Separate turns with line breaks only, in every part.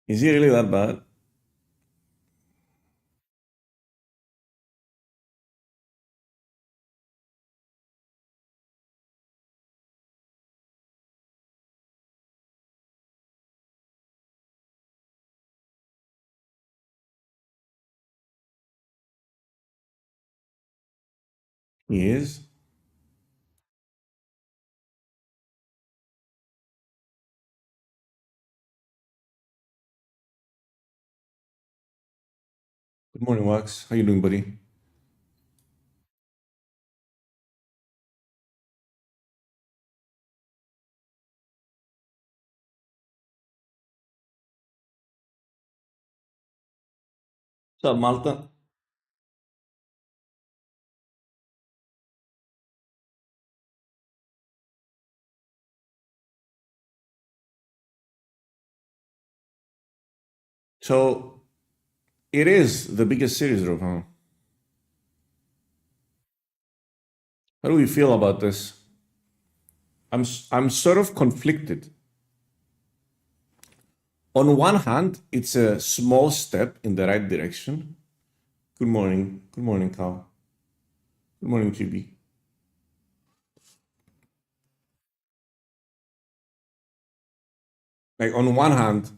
Is he really that bad? He is. Good morning, Wax. How you doing, buddy? What's up, Malta? So it is the biggest series, Rob, huh? How do we feel about this? I'm sort of conflicted. On one hand, it's a small step in the right direction. Good morning. Good morning, Cal. Good morning, GB. Like on one hand,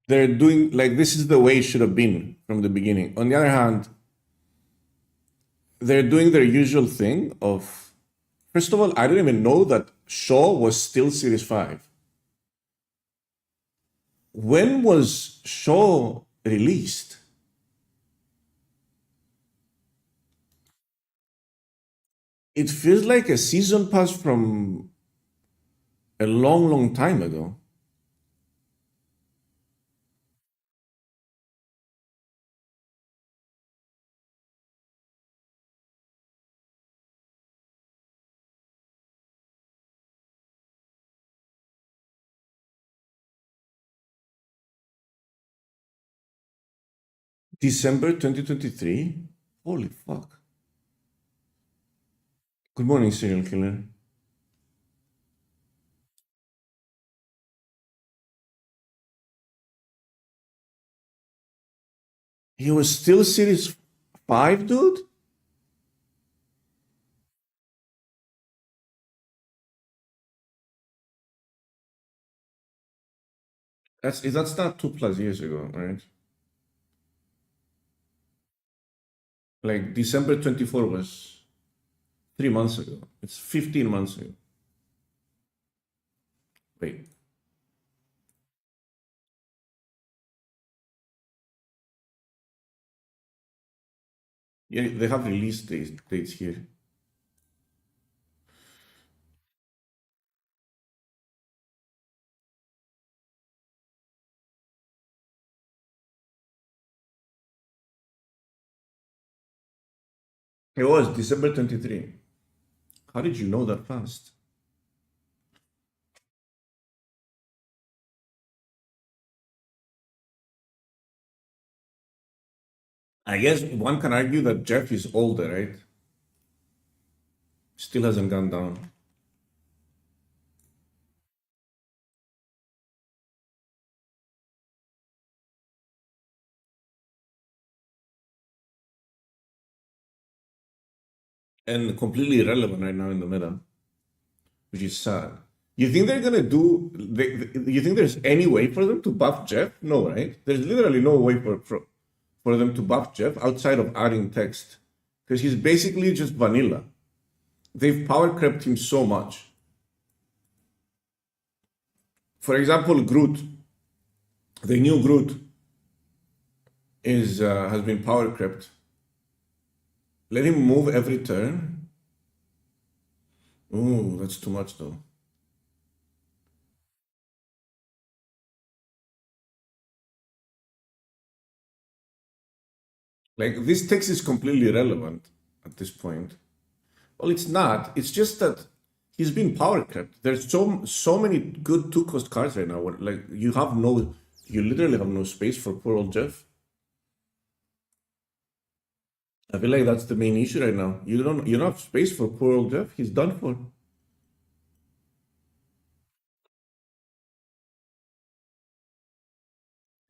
they're doing like this is the way it should have been from the beginning. On the other hand, they're doing their usual thing of first of all, I didn't even know that Shaw was still Series 5. When was Shaw released? It feels like a season pass from a long, long time ago. December 2023? Holy fuck. Good morning, serial killer. He was still Series 5, dude? That's not 2+ years ago, right? Like December 24 was 3 months ago. It's 15 months ago. Wait. Yeah, they have release dates here. It was December 23. How did you know that fast? I guess one can argue that Jeff is older, right? Still hasn't gone down. And completely irrelevant right now in the meta, which is sad. You think they're gonna do? You think there's any way for them to buff Jeff? No, right? There's literally no way for them to buff Jeff outside of adding text, because he's basically just vanilla. They've power crept him so much. For example, Groot, the new Groot, is has been power crept. Let him move every turn. Ooh, that's too much though. Like this text is completely irrelevant at this point. Well, it's not. It's just that he's been power crept. There's so many good 2-cost cards right now. Where, like you literally have no space for poor old Jeff. I feel like that's the main issue right now. You don't have space for poor old Jeff. He's done for.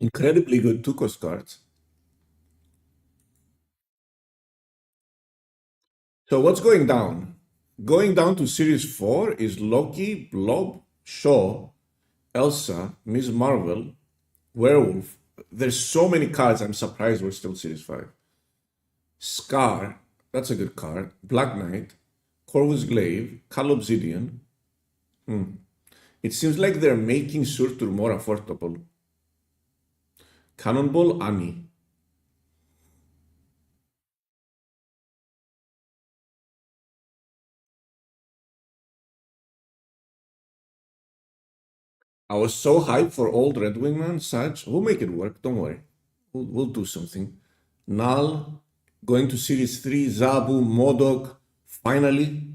Incredibly good 2-cost cards. So what's going down? Going down to Series 4 is Loki, Blob, Shaw, Elsa, Ms. Marvel, Werewolf. There's so many cards, I'm surprised we're still Series 5. Scar, that's a good card. Black Knight, Corvus Glaive, Cal Obsidian. It seems like they're making Surtur more affordable. Cannonball, Annie. I was so hyped for old Redwing, man. Saj, we'll make it work. Don't worry. We'll do something. Null, going to Series 3, Zabu, Modok, finally.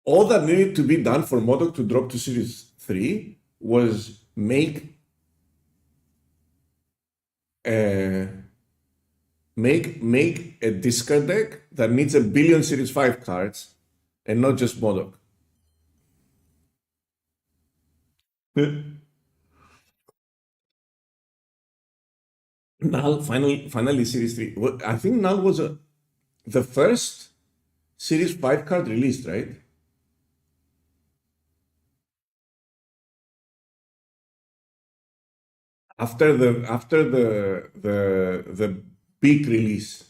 All that needed to be done for Modok to drop to Series 3 was make a discard deck that needs a billion Series 5 cards and not just Modok. Null finally Series 3. Well, I think Null was the first Series 5 card released, right? After the big release,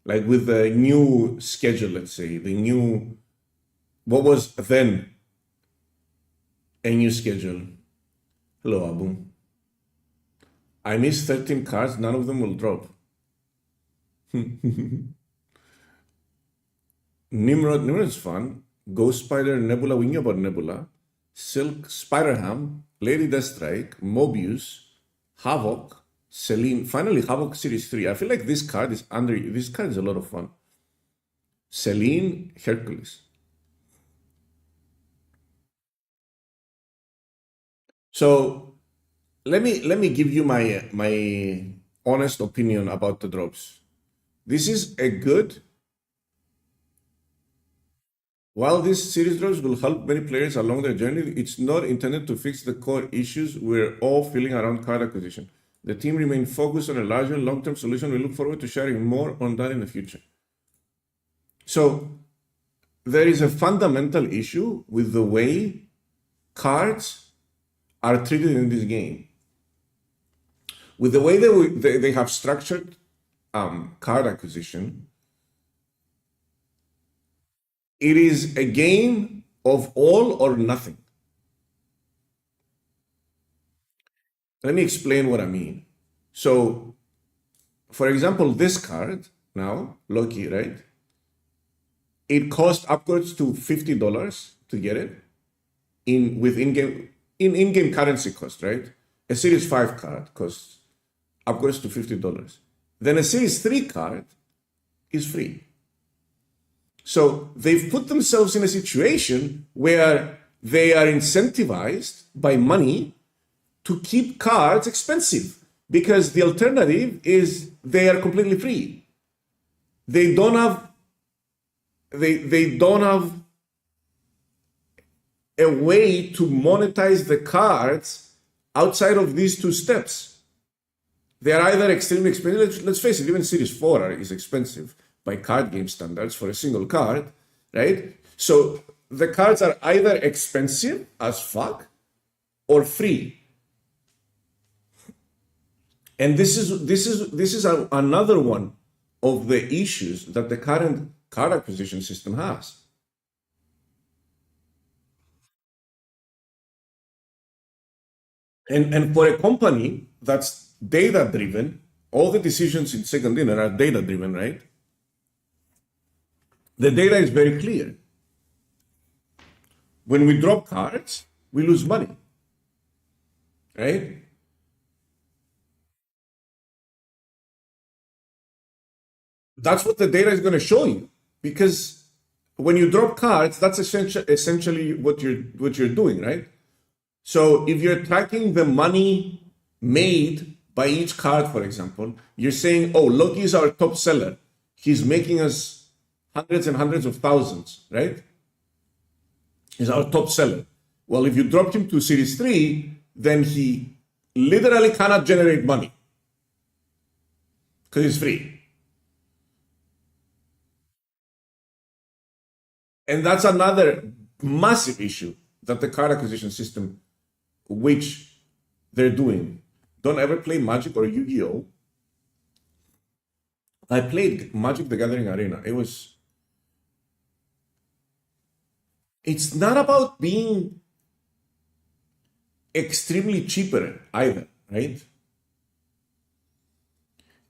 like with the new schedule, let's say, the new, what was then a new schedule. Hello, Abu. I missed 13 cards, none of them will drop. Nimrod's fun. Ghost Spider, Nebula, we knew about Nebula. Silk, Spider-Ham, Lady Deathstrike, Mobius, Havoc, Celine. Finally, Havoc Series 3. I feel like this card is a lot of fun. Celine, Hercules. So let me give you my honest opinion about the drops. This is a good. While this series drops will help many players along their journey, it's not intended to fix the core issues we're all feeling around card acquisition. The team remains focused on a larger long-term solution. We look forward to sharing more on that in the future. So there is a fundamental issue with the way cards are treated in this game. With the way they have structured card acquisition, it is a game of all or nothing. Let me explain what I mean. So, for example, this card now, Loki, right? It costs upwards to $50 to get it with in-game currency cost, right? A Series 5 card costs upwards to $50. Then a Series 3 card is free. So they've put themselves in a situation where they are incentivized by money to keep cards expensive, because the alternative is they are completely free. They don't have a way to monetize the cards outside of these two steps. They are either extremely expensive. Let's face it, even Series 4 is expensive by card game standards for a single card, right? So the cards are either expensive as fuck or free. And this is another one of the issues that the current card acquisition system has. And for a company that's data-driven, all the decisions in Second Dinner are data-driven, right? The data is very clear. When we drop cards, we lose money, right? That's what the data is going to show you, because when you drop cards, that's essentially what you're doing, right? So if you're tracking the money made by each card, for example, you're saying, oh, Loki is our top seller. He's making us hundreds and hundreds of thousands, right? He's our top seller. Well, if you dropped him to Series 3, then he literally cannot generate money because it's free. And that's another massive issue that the card acquisition system, which they're doing. Don't ever play Magic or Yu-Gi-Oh! I played Magic the Gathering Arena. It's not about being extremely cheaper either, right?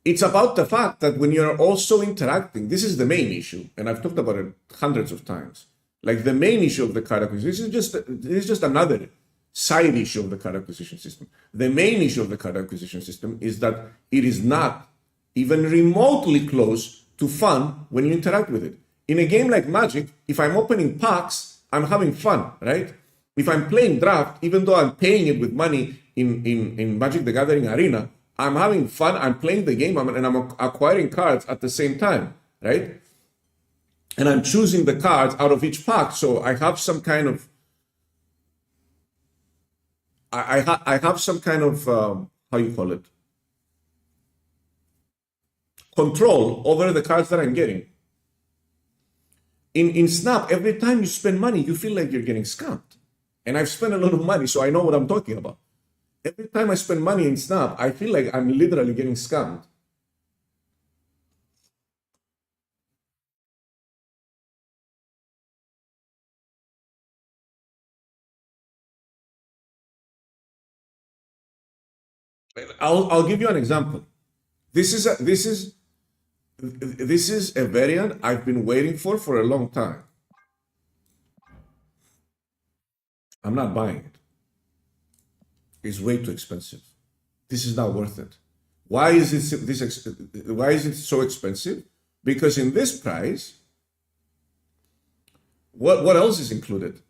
It's about the fact that when you're also interacting, this is the main issue, and I've talked about it hundreds of times. Like the main issue of the card acquisition this is just another side issue of the card acquisition system. The main issue of the card acquisition system is that it is not even remotely close to fun when you interact with it. In a game like Magic, if I'm opening packs, I'm having fun, right? If I'm playing draft, even though I'm paying it with money in Magic the Gathering Arena, I'm having fun, I'm playing the game, and I'm acquiring cards at the same time, right? And I'm choosing the cards out of each pack, so I have some kind of, I have some kind of, how you call it? Control over the cards that I'm getting. In Snap, every time you spend money, you feel like you're getting scammed. And I've spent a lot of money, so I know what I'm talking about. Every time I spend money in Snap, I feel like I'm literally getting scammed. I'll give you an example. This is a variant I've been waiting for a long time. I'm not buying it. It's way too expensive. This is not worth it. Why is it so expensive? Because in this price, what else is included?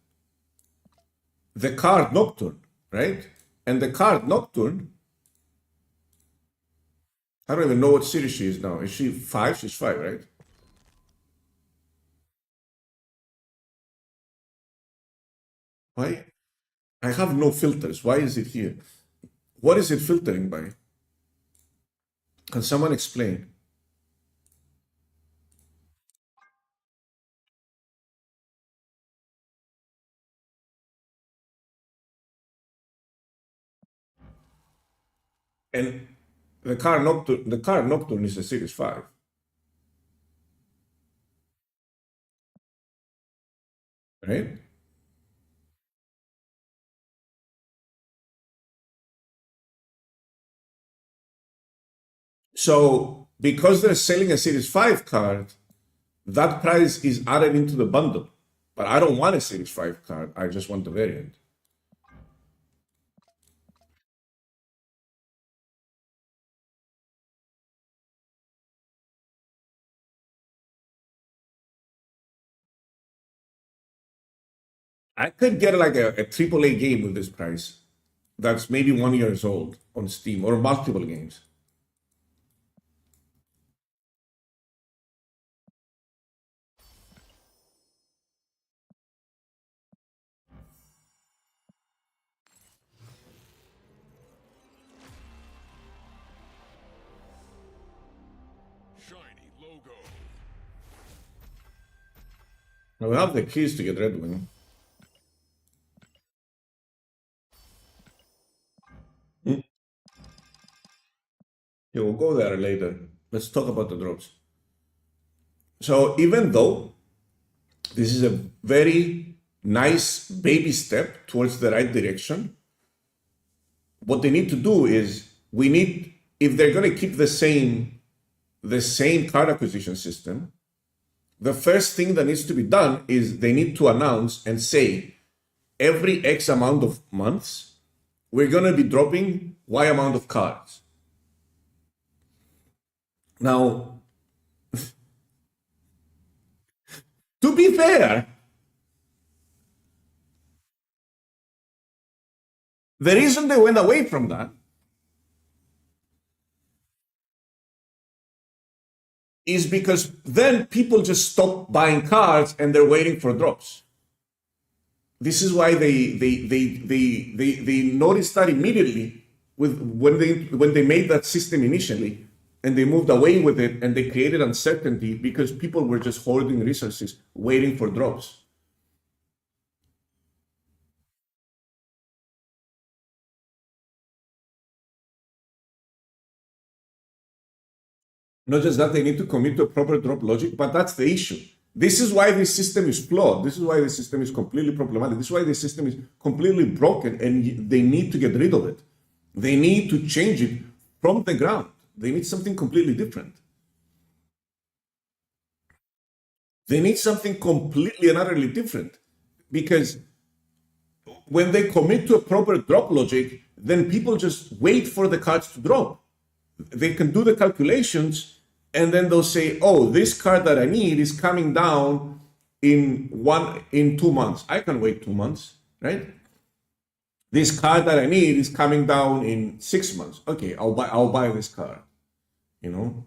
The card Nocturne, right? And the card Nocturne, I don't even know what series she is now. Is she 5? She's 5, right? Why? I have no filters. Why is it here? What is it filtering by? Can someone explain? And the card Nocturne is a series 5. Right? So because they're selling a series 5 card, that price is added into the bundle. But I don't want a series 5 card. I just want the variant. I could get like a AAA game with this price that's maybe 1 year old on Steam or multiple games.
Shiny logo.
Now we have the keys to get Redwing. Yeah, we'll go there later. Let's talk about the drops. So even though this is a very nice baby step towards the right direction, what they need to do is if they're going to keep the same card acquisition system, the first thing that needs to be done is they need to announce and say every X amount of months, we're going to be dropping Y amount of cards. Now, to be fair, the reason they went away from that is because then people just stop buying cards and they're waiting for drops. this is why they noticed that immediately with when they made that system initially, and they moved away with it, and they created uncertainty because people were just hoarding resources, waiting for drops. Not just that, they need to commit to a proper drop logic, but that's the issue. This is why this system is flawed. This is why the system is completely problematic. This is why the system is completely broken, and they need to get rid of it. They need to change it from the ground. They need something completely different. They need something completely and utterly different, because when they commit to a proper drop logic, then people just wait for the cards to drop. They can do the calculations, and then they'll say, oh, this card that I need is coming down in 2 months. I can wait 2 months, right? This card that I need is coming down in 6 months. Okay, I'll buy this card, you know?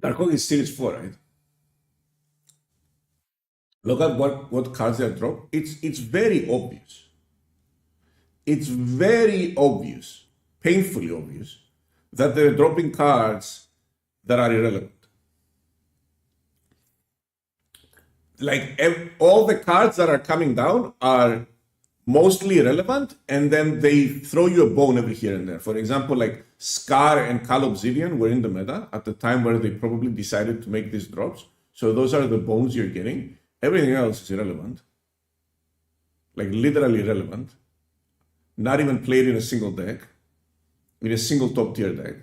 Dark is Series 4, right? Look at what cards they dropped. It's very obvious. It's very obvious, painfully obvious, that they're dropping cards that are irrelevant. Like all the cards that are coming down are mostly irrelevant, and then they throw you a bone every here and there. For example, like Scar and Cal Obsidian were in the meta at the time where they probably decided to make these drops. So those are the bones you're getting. Everything else is irrelevant. Like literally irrelevant. Not even played in a single deck. In a single top tier deck.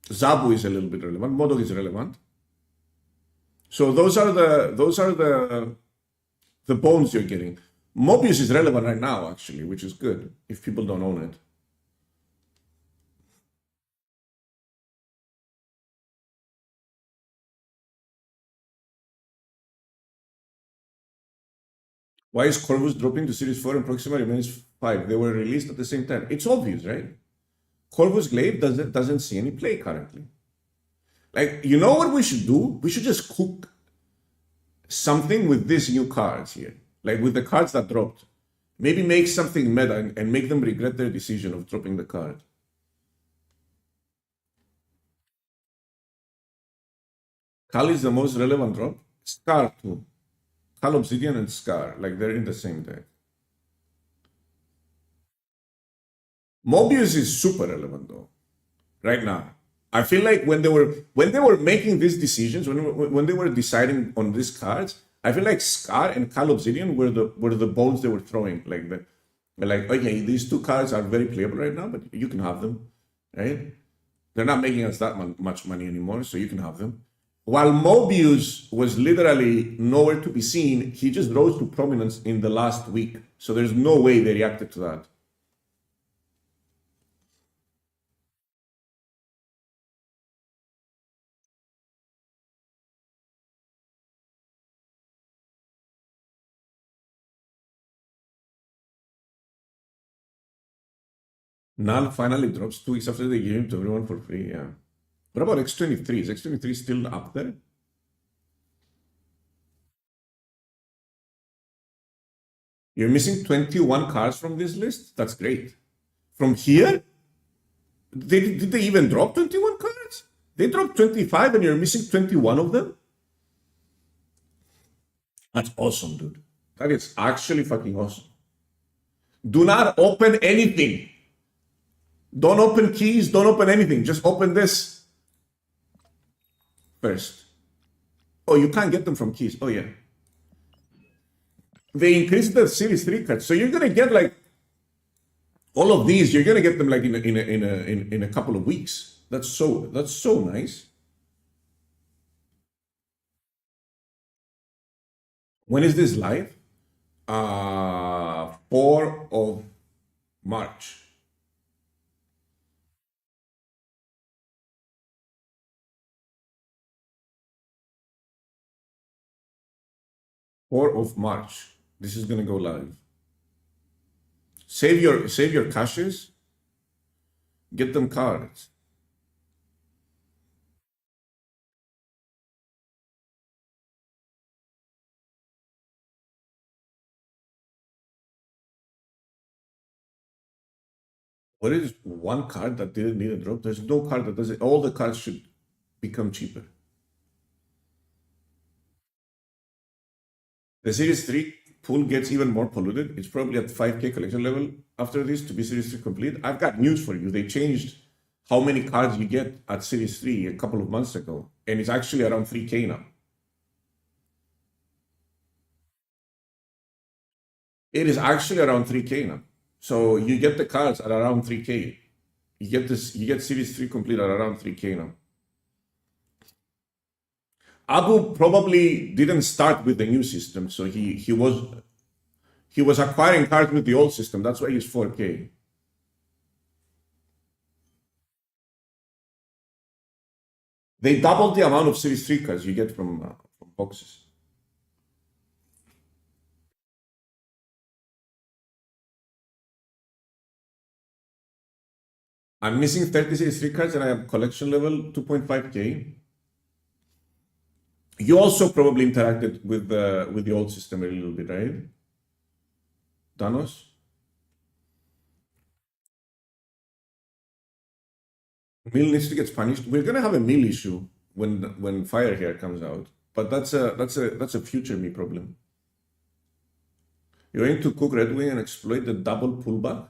Zabu is a little bit relevant. Modok is relevant. So those are the bones you're getting. Mobius is relevant right now, actually, which is good if people don't own it. Why is Corvus dropping to Series 4 and Proxima remains 5? They were released at the same time. It's obvious, right? Corvus Glaive doesn't see any play currently. Like, you know what we should do? We should just cook something with these new cards here. Like with the cards that dropped. Maybe make something meta and make them regret their decision of dropping the card. Kal is the most relevant drop. Scar too. Kal Obsidian and Scar. Like they're in the same deck. Mobius is super relevant though. Right now. I feel like when they were making these decisions, when they were deciding on these cards, I feel like Scar and Cal Obsidian were the bones they were throwing. Like, okay, these two cards are very playable right now, but you can have them, right? They're not making us that much money anymore, so you can have them. While Mobius was literally nowhere to be seen, he just rose to prominence in the last week. So there's no way they reacted to that. Null finally drops 2 weeks after they gave him to everyone for free, yeah. What about X23? Is X23 still up there? You're missing 21 cards from this list? That's great. From here? Did they even drop 21 cards? They dropped 25 and you're missing 21 of them? That's awesome, dude. That is actually fucking awesome. Do not open anything. Don't open keys, don't open anything. Just open this first. Oh, you can't get them from keys. Oh, yeah. They increased the Series 3 cards. So you're going to get like all of these, you're going to get them like in a couple of weeks. That's so nice. When is this live? 4 of March. This is gonna go live. Save your caches, get them cards. What is one card that didn't need a drop? There's no card that does it. All the cards should become cheaper. The Series 3 pool gets even more polluted. It's probably at 5K collection level after this to be Series 3 complete. I've got news for you. They changed how many cards you get at Series 3 a couple of months ago, and it's actually around 3K now. It is actually around 3K now. So you get the cards at around 3K. You get Series 3 complete at around 3K now. Abu probably didn't start with the new system, so he was acquiring cards with the old system. That's why he's 4K. They doubled the amount of Series 3 cards you get from boxes. I'm missing 30 Series 3 cards and I am collection level 2.5K. You also probably interacted with the old system a little bit, right? Danos? Mill needs to get punished. We're gonna have a mill issue when Fire Hair comes out, but that's a future me problem. You're going to cook Redwing and exploit the double pullback?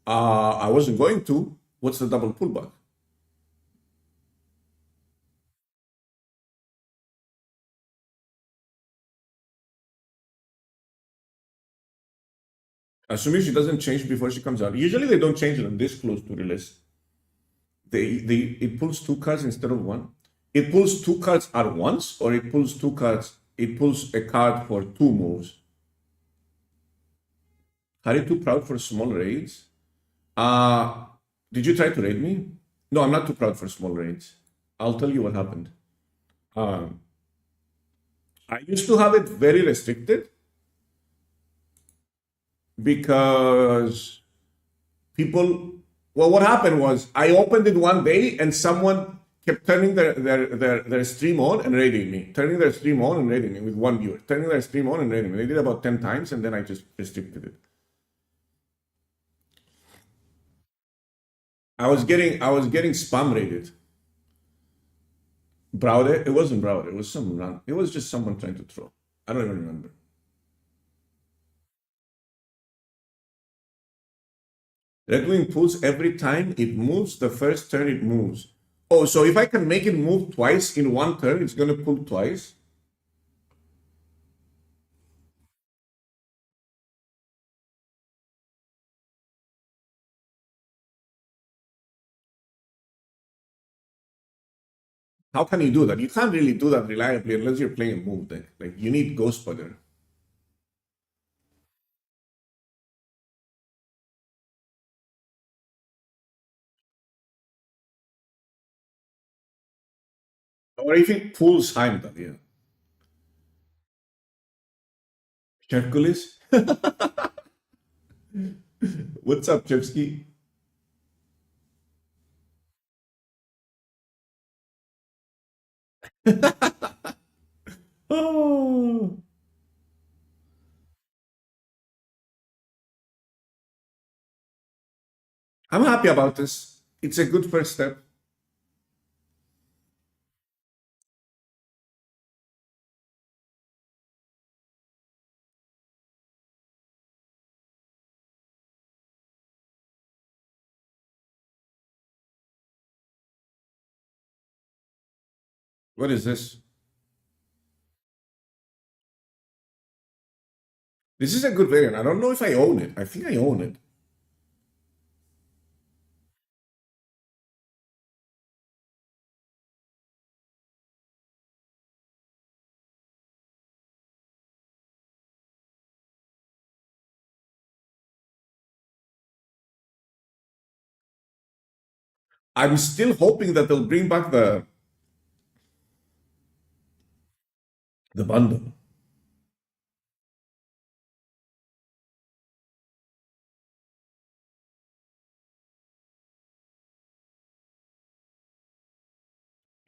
I wasn't going to. What's the double pullback? Assuming she doesn't change before she comes out. Usually they don't change them this close to release. It pulls two cards instead of one. It pulls two cards at once, or it pulls two cards. It pulls a card for two moves. Are you too proud for small raids? Did you try to raid me? No, I'm not too proud for small raids. I'll tell you what happened. I used to have it very restricted because people. Well, what happened was I opened it one day and someone kept turning their stream on and raiding me, turning their stream on and raiding me with one viewer, turning their stream on and raiding me. They did about 10 times and then I just restricted it. I was getting spam raided. Browder? It wasn't Browder. It was some run. It was just someone trying to troll. I don't even remember. Redwing pulls every time it moves the first turn it moves. Oh, so if I can make it move twice in one turn, it's gonna pull twice. How can you do that? You can't really do that reliably unless you're playing a move deck. Like you need Ghost Butter. Or if it pulls Heimdall, yeah. Hercules? What's up, Chevsky? Oh, I'm happy about this. It's a good first step. What is this? This is a good variant. I don't know if I own it. I think I own it. I'm still hoping that they'll bring back the bundle.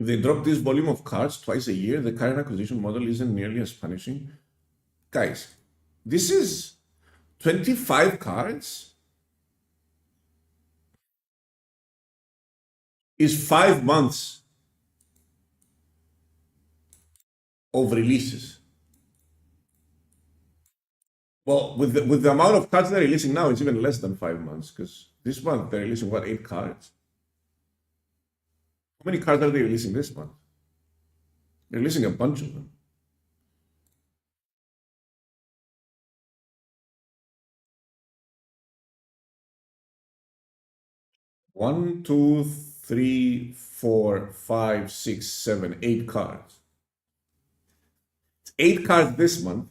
If they drop this volume of cards twice a year, the current acquisition model isn't nearly as punishing. Guys, this is 25 cards is 5 months of releases. Well, with the amount of cards they're releasing now, it's even less than 5 months, because this month they're releasing, what, 8 cards? How many cards are they releasing this month? They're releasing a bunch of them. One, two, 3, 4, 5, 6, 7, 8 cards. It's 8 cards this month.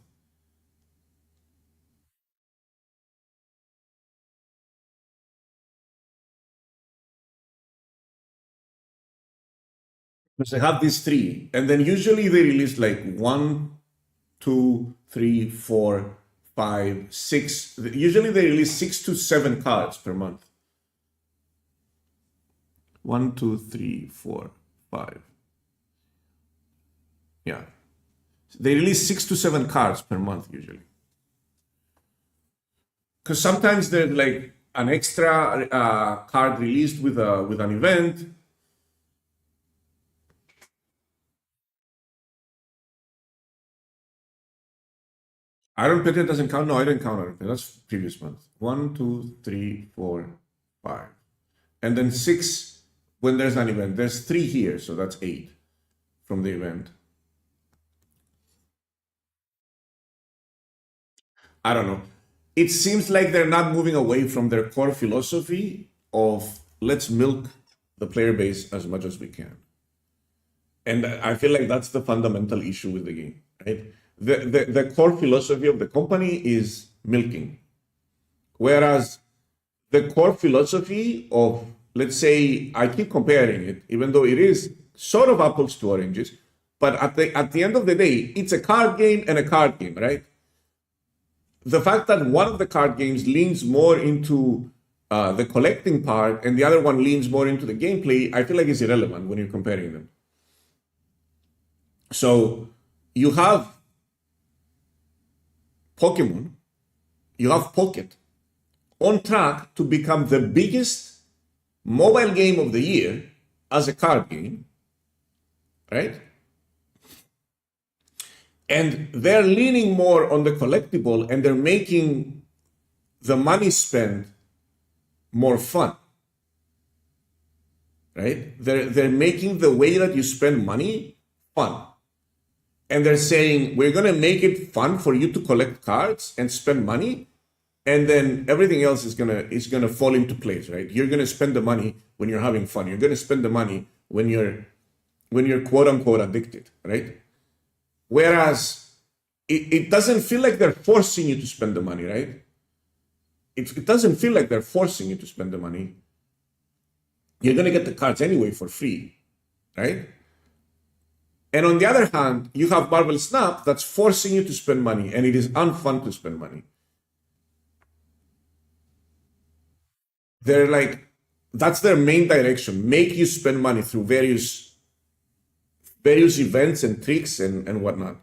Because they have these 3, and then usually they release like 1, 2, 3, 4, 5, 6. Usually they release 6 to 7 cards per month. 1, 2, 3, 4, 5. Yeah. They release 6 to 7 cards per month usually. Because sometimes there's like an extra card released with an event. Iron Peter doesn't count. No, I didn't count Iron Peter. That's previous month. 1, 2, 3, 4, 5. And then 6 when there's an event. There's 3 here, so that's 8 from the event. I don't know. It seems like they're not moving away from their core philosophy of let's milk the player base as much as we can. And I feel like that's the fundamental issue with the game, right? The core philosophy of the company is milking. Whereas the core philosophy of, let's say, I keep comparing it, even though it is sort of apples to oranges, but at the end of the day, it's a card game and a card game, right? The fact that one of the card games leans more into the collecting part and the other one leans more into the gameplay, I feel like is irrelevant when you're comparing them. So you have Pokemon, you have Pocket on track to become the biggest mobile game of the year as a card game, right? And they're leaning more on the collectible and they're making the money spent more fun, right? They're making the way that you spend money fun. And they're saying, we're going to make it fun for you to collect cards and spend money. And then everything else is gonna fall into place, right? You're going to spend the money when you're having fun. You're going to spend the money when you're quote unquote addicted, right? Whereas it doesn't feel like they're forcing you to spend the money, right? It doesn't feel like they're forcing you to spend the money. You're going to get the cards anyway for free, right? And on the other hand, you have Marvel Snap that's forcing you to spend money, and it is unfun to spend money. They're like, that's their main direction, make you spend money through various events and tricks and whatnot.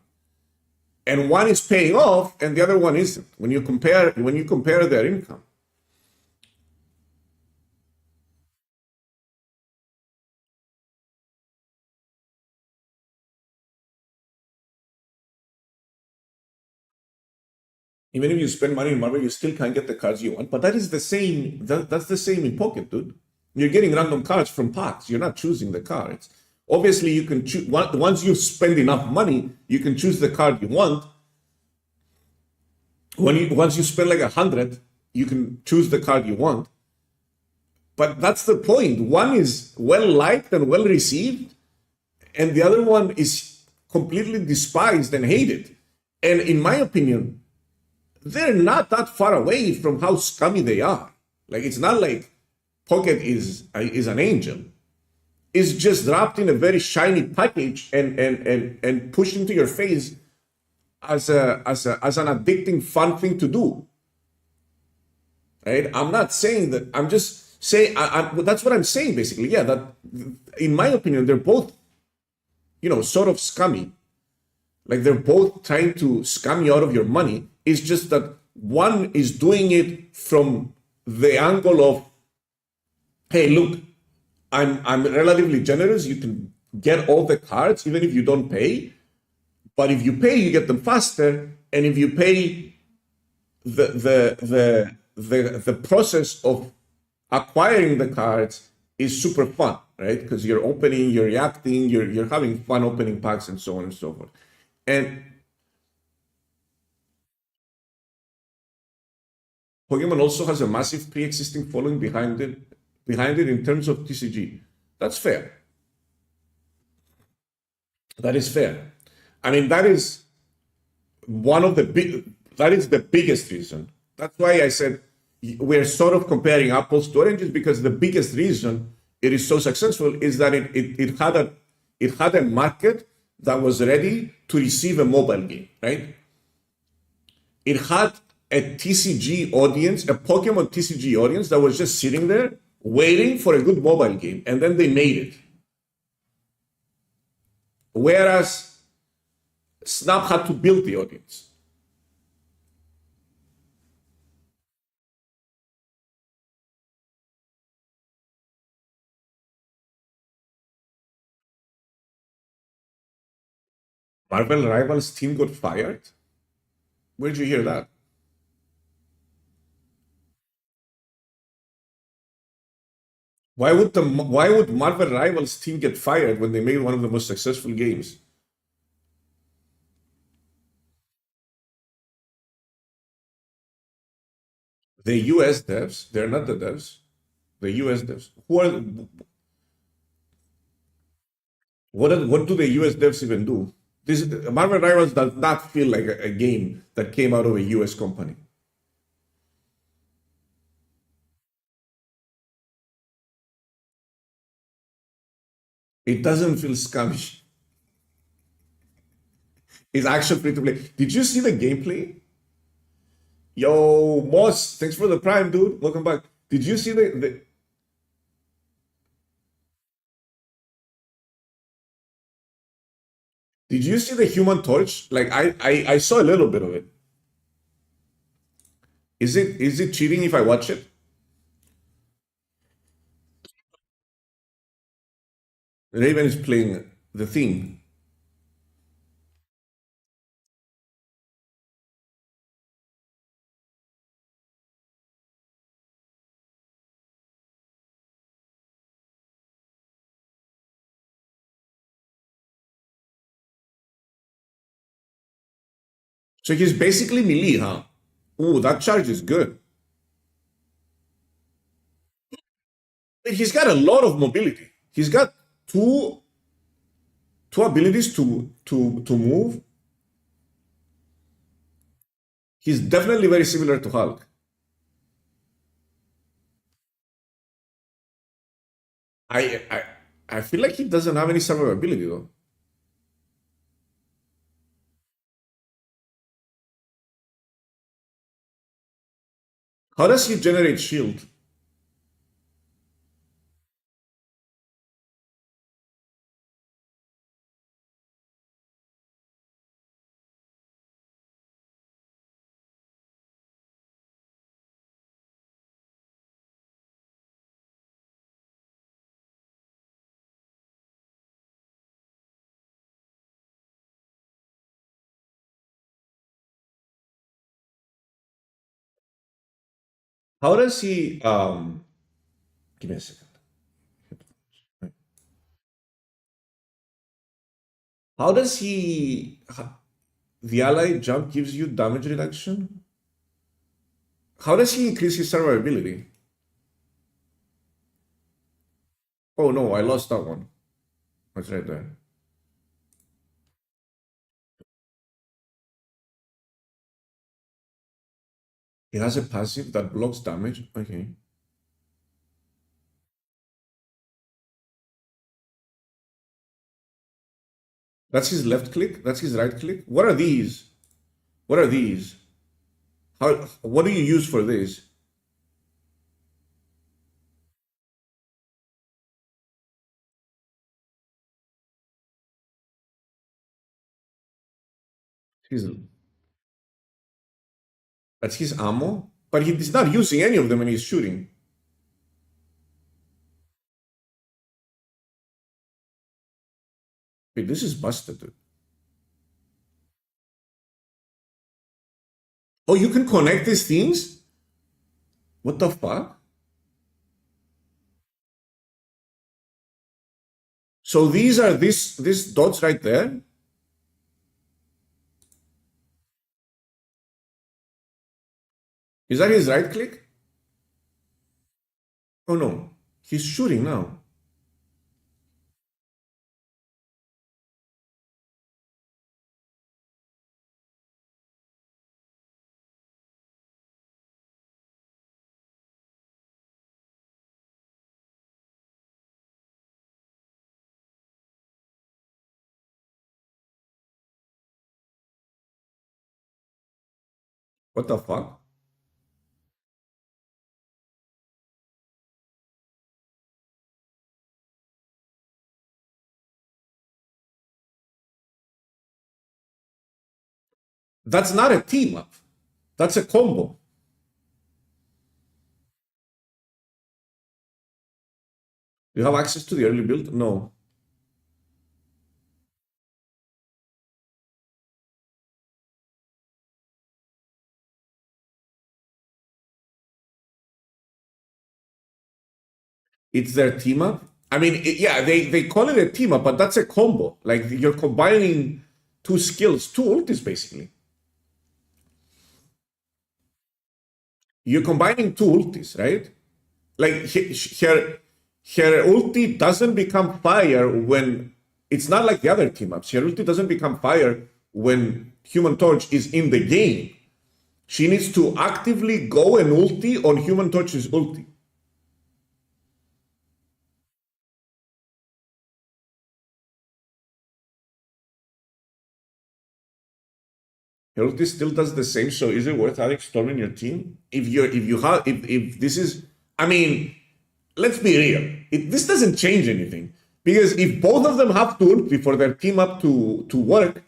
And one is paying off and the other one isn't when you compare their income. Even if you spend money in Marvel, you still can't get the cards you want. But that is the same. That's the same in Pocket, dude. You're getting random cards from packs. You're not choosing the cards. Obviously, you can choose. Once you spend enough money, you can choose the card you want. Once you spend like 100, you can choose the card you want. But that's the point. One is well liked and well received, and the other one is completely despised and hated. And in my opinion, they're not that far away from how scummy they are. Like, it's not like Pocket is an angel. It's just dropped in a very shiny package and pushed into your face as an addicting fun thing to do. Right? I'm not saying that. I'm just saying that's what I'm saying basically. Yeah, that in my opinion they're both sort of scummy. Like they're both trying to scam you out of your money. It's just that one is doing it from the angle of, hey, look, I'm relatively generous. You can get all the cards even if you don't pay. But if you pay, you get them faster. And if you pay, the process of acquiring the cards is super fun, right? Because you're opening, you're reacting, you're having fun opening packs and so on and so forth. And Pokemon also has a massive pre-existing following behind it in terms of TCG. That's fair. That is fair. I mean, that is the biggest reason. That's why I said we're sort of comparing apples to oranges, because the biggest reason it is so successful is that it had a market that was ready to receive a mobile game, right? It had a TCG audience, a Pokemon TCG audience that was just sitting there waiting for a good mobile game, and then they made it. Whereas Snap had to build the audience. Marvel Rivals team got fired? Where'd you hear that? Why would Marvel Rivals team get fired when they made one of the most successful games? The US devs, they're not the devs. The US devs. What do the US devs even do? This Marvel Rivals does not feel like a game that came out of a US company. It doesn't feel scummy. It's actually free to play. Did you see the gameplay? Yo, Moss, thanks for the prime, dude. Welcome back. Did you see did you see the Human Torch? Like I saw a little bit of it. Is it cheating if I watch it? Raven is playing the theme. So he's basically melee, huh? Ooh, that charge is good. He's got a lot of mobility. He's got two abilities to move. He's definitely very similar to Hulk. I I I feel like he doesn't have any survivability though. How does he generate shield? How does he give me a second. How does the ally jump gives you damage reduction? How does he increase his survivability? Oh no, I lost that one. That's right there. He has a passive that blocks damage. Okay. That's his left click. That's his right click. What are these? What are these? What do you use for this? His, that's his ammo, but he's not using any of them when he's shooting. Wait, this is busted, dude. Oh, you can connect these things? What the fuck? So these are this dots right there? Is that his right click? Oh no, he's shooting now. What the fuck? That's not a team up. That's a combo. You have access to the early build? No. It's their team up. I mean, yeah, they call it a team up, but that's a combo. Like you're combining two skills, two ultis basically. You're combining two ultis, right? Like her ulti doesn't become fire when it's not like the other team ups. Her ulti doesn't become fire when Human Torch is in the game. She needs to actively go and ulti on Human Torch's ulti. Her ulti still does the same, so is it worth having Storm in your team? If this is, I mean, let's be real. This doesn't change anything because if both of them have to ulti for their team up to work,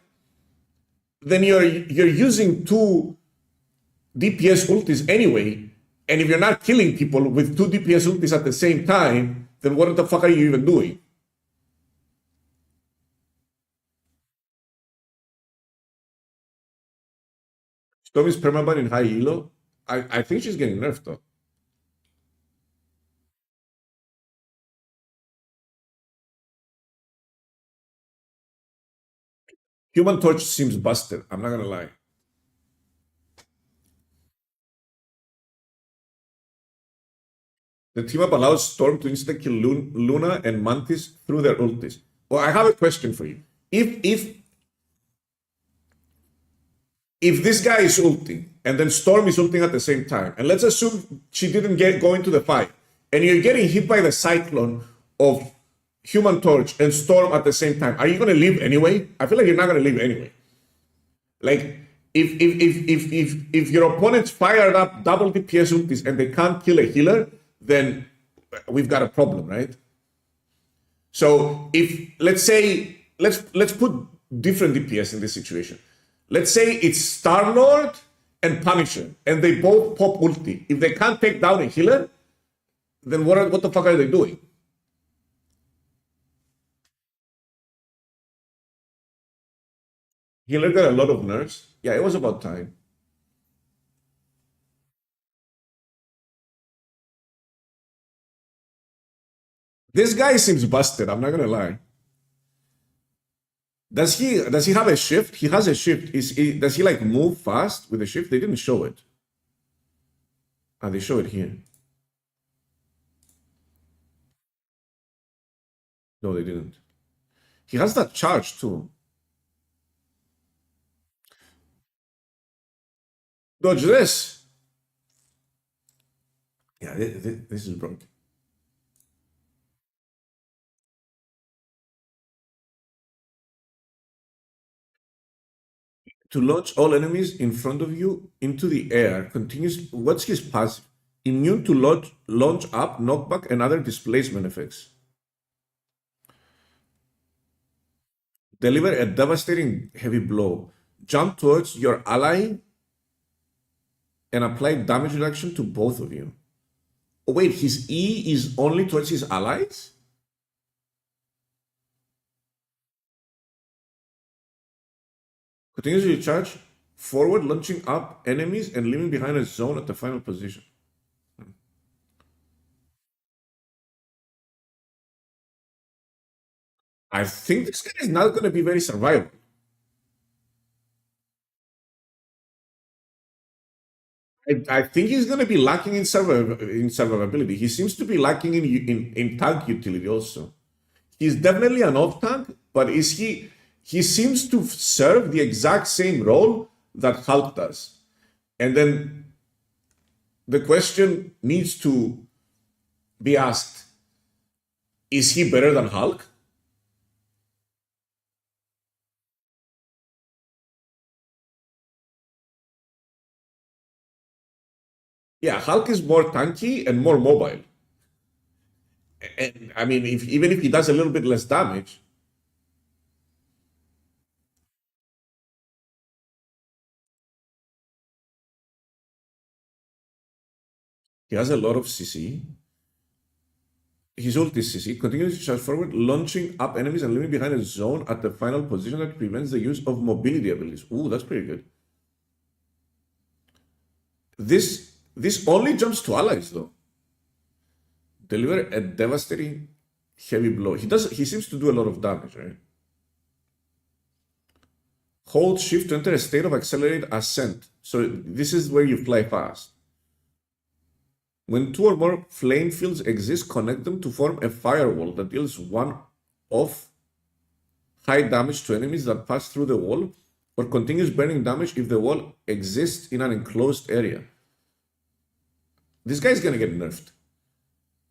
then you're using two DPS ultis anyway. And if you're not killing people with two DPS ultis at the same time, then what the fuck are you even doing? Storm is permaban in high elo. I think she's getting nerfed though. Human Torch seems busted. I'm not gonna lie. The team up allows Storm to insta kill Luna and Mantis through their ultis. Well, I have a question for you. If this guy is ulting and then Storm is ulting at the same time, and let's assume she didn't go into the fight, and you're getting hit by the cyclone of Human Torch and Storm at the same time, are you gonna leave anyway? I feel like you're not gonna leave anyway. Like if your opponents fired up double DPS ultis and they can't kill a healer, then we've got a problem, right? So if let's say let's put different DPS in this situation. Let's say it's Star-Lord and Punisher, and they both pop ulti. If they can't take down a healer, then what the fuck are they doing? Healer got a lot of nerfs. Yeah, it was about time. This guy seems busted, I'm not gonna lie. Does he have a shift? He has a shift. Does he like move fast with a shift? They didn't show it. Ah, they show it here. No, they didn't. He has that charge too. Dodge this. Yeah, this is broken. To launch all enemies in front of you into the air. Continues. What's his passive? Immune to launch up, knockback, and other displacement effects. Deliver a devastating heavy blow. jump towards your ally and apply damage reduction to both of you. Oh, wait, his E is only towards his allies? Continuously charge forward, launching up enemies and leaving behind a zone at the final position. I think this guy is not going to be very survivable. I think he's going to be lacking in survivability. He seems to be lacking in tank utility also. He's definitely an off tank, but is he? He seems to serve the exact same role that Hulk does. And then the question needs to be asked: is he better than Hulk? Yeah, Hulk is more tanky and more mobile. And I mean, even if he does a little bit less damage, he has a lot of CC. His ult is CC, continues to charge forward, launching up enemies and leaving behind a zone at the final position that prevents the use of mobility abilities. Ooh, that's pretty good. This only jumps to allies though. Deliver a devastating heavy blow. He seems to do a lot of damage, right? Hold shift to enter a state of accelerated ascent. So this is where you fly fast. When two or more flame fields exist, connect them to form a firewall that deals one off high damage to enemies that pass through the wall, or continues burning damage if the wall exists in an enclosed area. This guy's gonna get nerfed.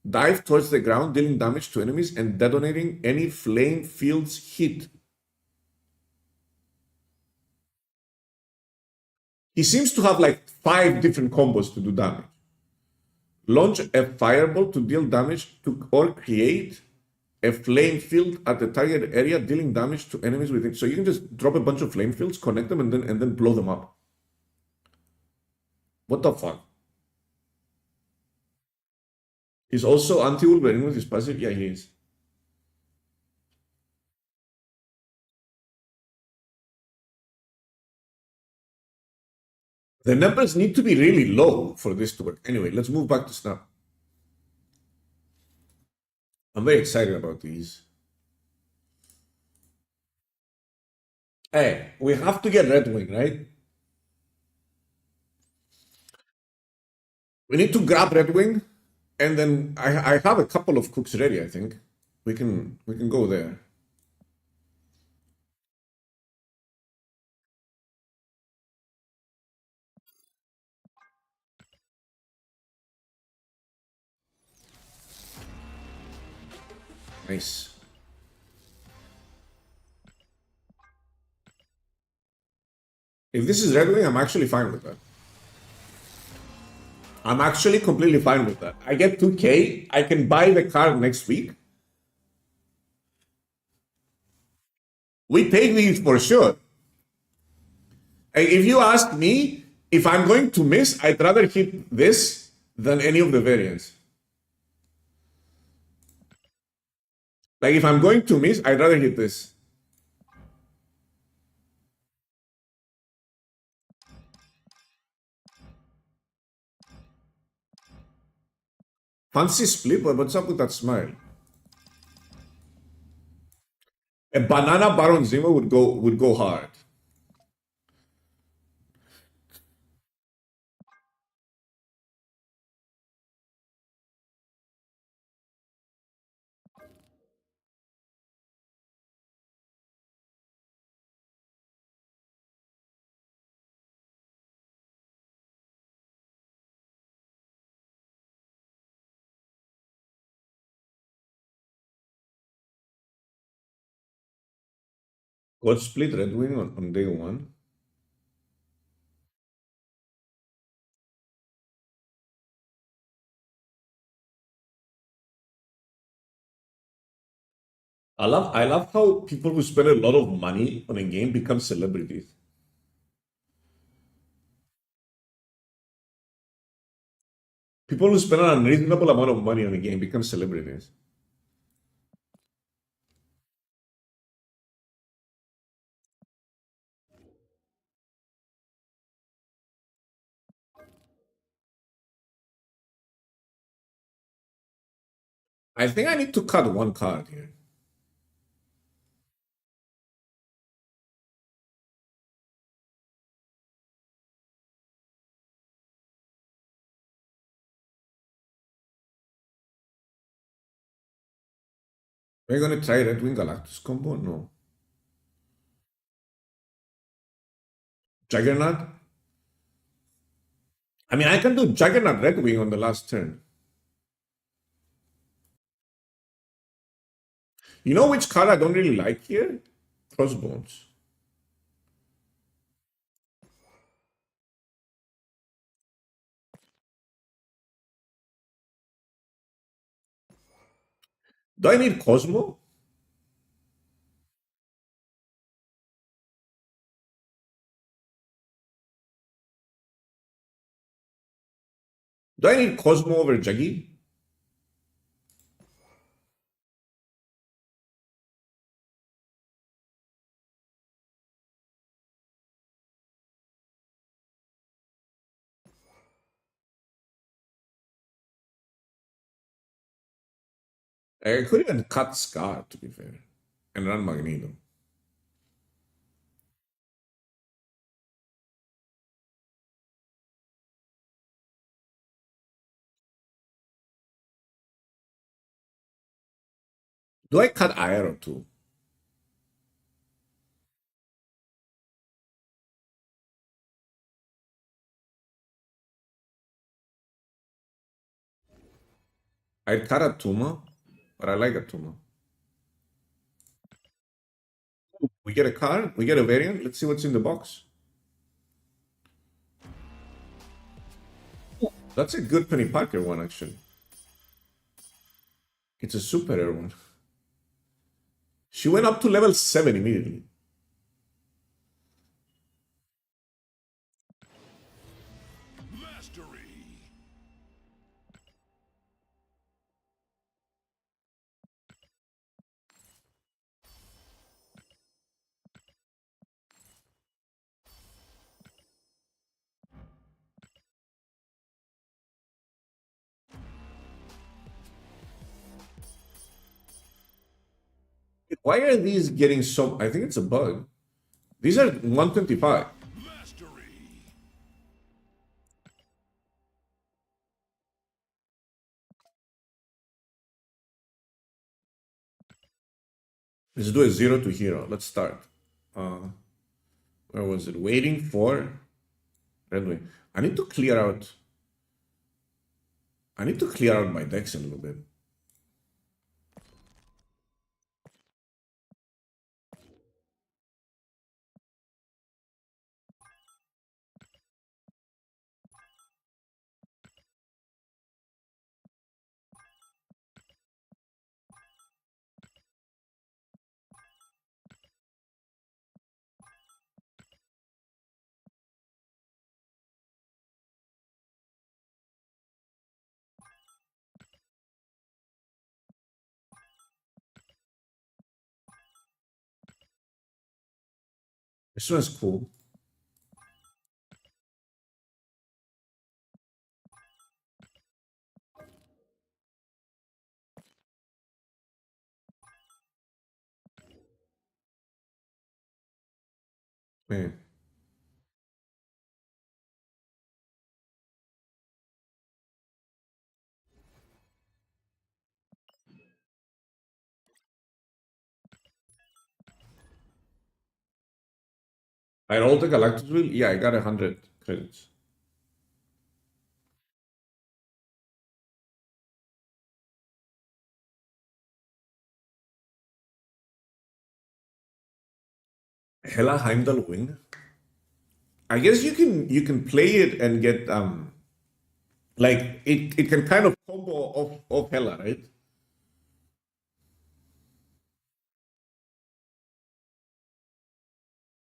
Dive towards the ground, dealing damage to enemies and detonating any flame fields hit. He seems to have like 5 different combos to do damage. Launch a fireball to deal damage to or create a flame field at the target area, dealing damage to enemies within. So you can just drop a bunch of flame fields, connect them, and then blow them up. What the fuck? He's also anti-Wolverine with his passive. Yeah, he is. The numbers need to be really low for this to work. Anyway, let's move back to Snap. I'm very excited about these. Hey, we have to get Redwing, right? We need to grab Redwing, and then I have a couple of cooks ready. I think we can go there. Nice. If this is Redwing, I'm actually fine with that. I'm actually completely fine with that. I get 2K. I can buy the card next week. We take these for sure. If you ask me, if I'm going to miss, I'd rather hit this than any of the variants. Like if I'm going to miss, I'd rather hit this. Fancy split, but what's up with that smile? A banana Baron Zemo would go hard. God split Redwing on day one. I love how people who spend a lot of money on a game become celebrities. People who spend an unreasonable amount of money on a game become celebrities. I think I need to cut one card here. Are you gonna try Redwing Galactus combo? No. Juggernaut? I mean, I can do Juggernaut Redwing on the last turn. You know which card I don't really like here? Crossbones. Do I need Cosmo? Do I need Cosmo over Juggy? I could even cut Scar, to be fair, and run Magneto. Do I cut Aero too? I'd cut Atuma, but I like Atuma. We get a card, we get a variant. Let's see what's in the box. That's a good Penny Parker one, actually. It's a super rare one. She went up to level 7 immediately. Why are these getting so... I think it's a bug. These are 125. Let's do a 0 to hero. Let's start. Where was it? Waiting for Redwing. I need to clear out... I need to clear out my decks a little bit. This one's cool. Man. I rolled the Galactus wheel. Yeah, I got 100 credits. Hella Heimdall wing. I guess you can play it and get like it can kind of combo off Hela, right?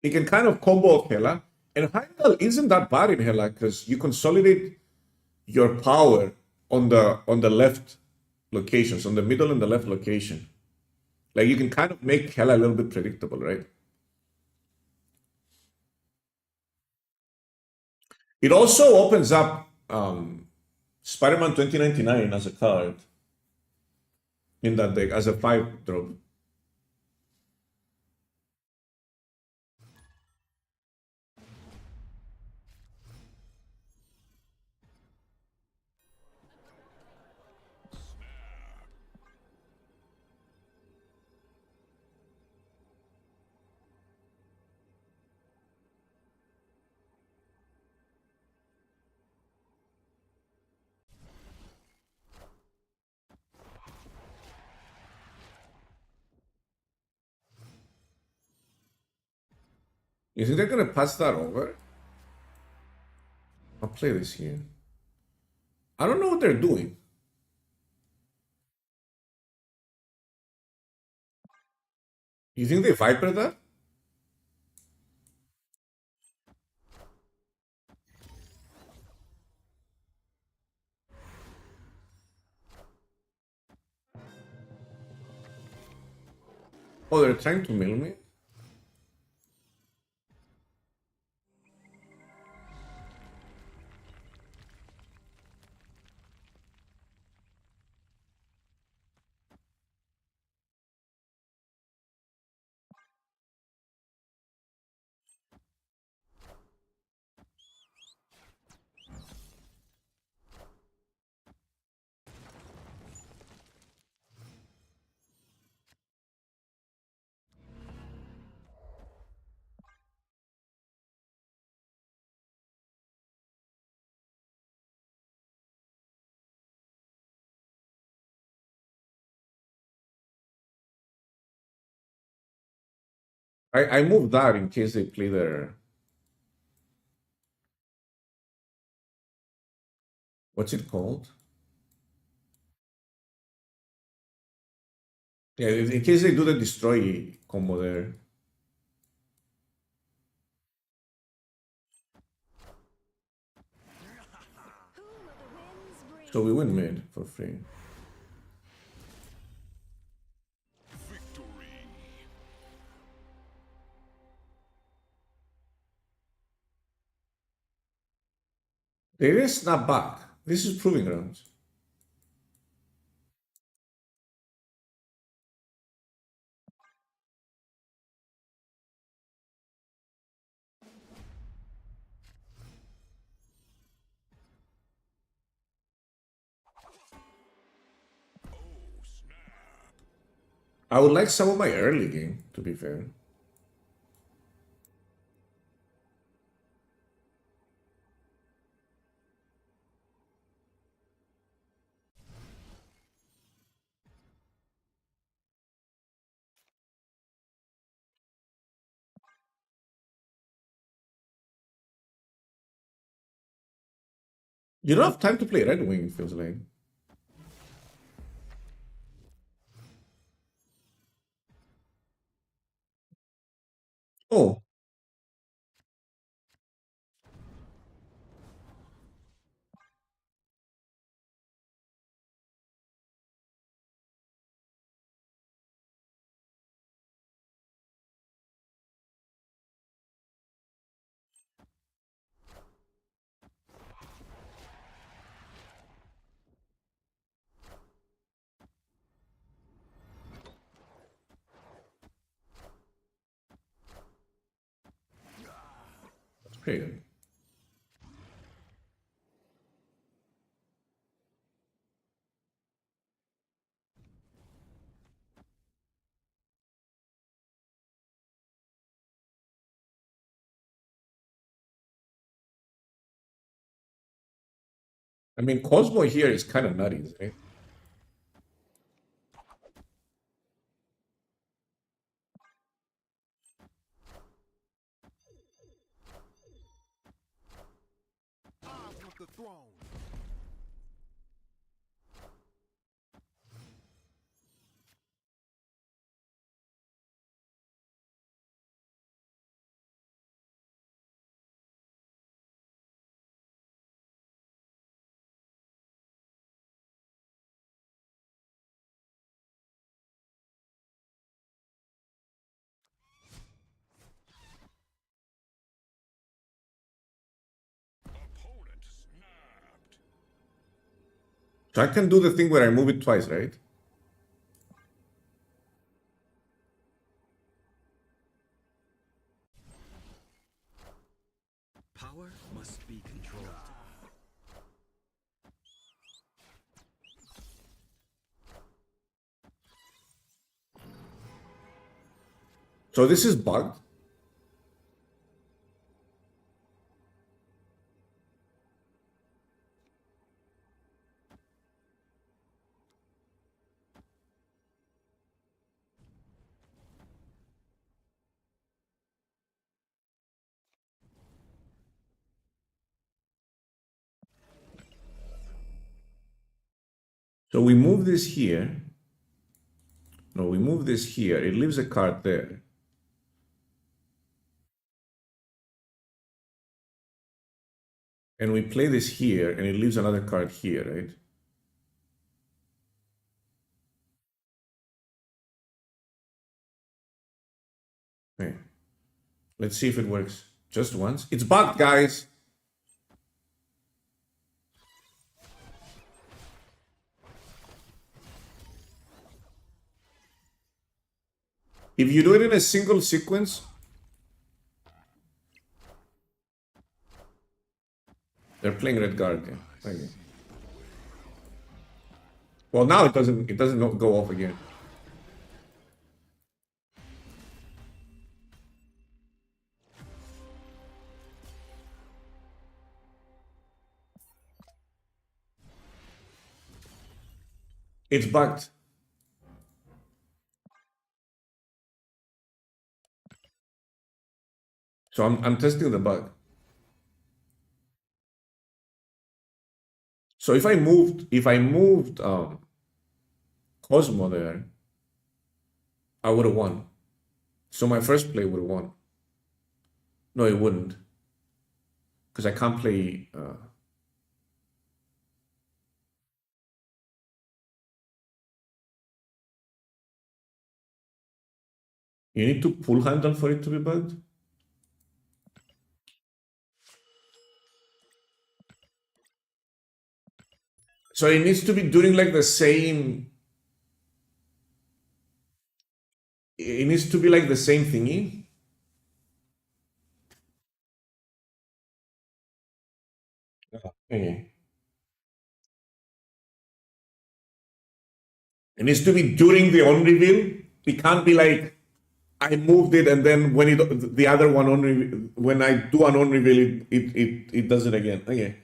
It can kind of combo off Hela. And Heimdall isn't that bad in Hela because you consolidate your power on the left locations, on the middle and the left location. Like you can kind of make hella a little bit predictable, right? It also opens up Spider-Man 2099 as a card in that deck as a 5-drop. You think they're gonna pass that over? I'll play this here. I don't know what they're doing. You think they Viper that? Oh, they're trying to mill me? I moved that in case they play their... What's it called? Yeah, in case they do the destroy combo there. So we win mid for free. They didn't snap back. This is proving grounds. I would like some of my early game, to be fair. You don't have time to play Redwing, it feels like. Oh, that's pretty good. I mean, Cosmo here is kind of nutty, right?
The throne.
So I can do the thing where I move it twice, right?
Power must be controlled.
So this is bugged. So we move this here. No, we move this here. It leaves a card there. And we play this here, and it leaves another card here, right? Okay. Let's see if it works. Just once. It's bugged, guys. If you do it in a single sequence, they're playing Red Guardian. Okay. Well, now it doesn't go off again. It's bugged. So I'm testing the bug. So if I moved Cosmo there, I would have won. So my first play would have won. No, it wouldn't. Because I can't play you need to pull handle for it to be bugged? So it needs to be doing like the same. It needs to be like the same thingy. Okay. It needs to be during the on reveal. It can't be like I moved it and then when the other one on reveal, when I do an on reveal, it does it again. Okay.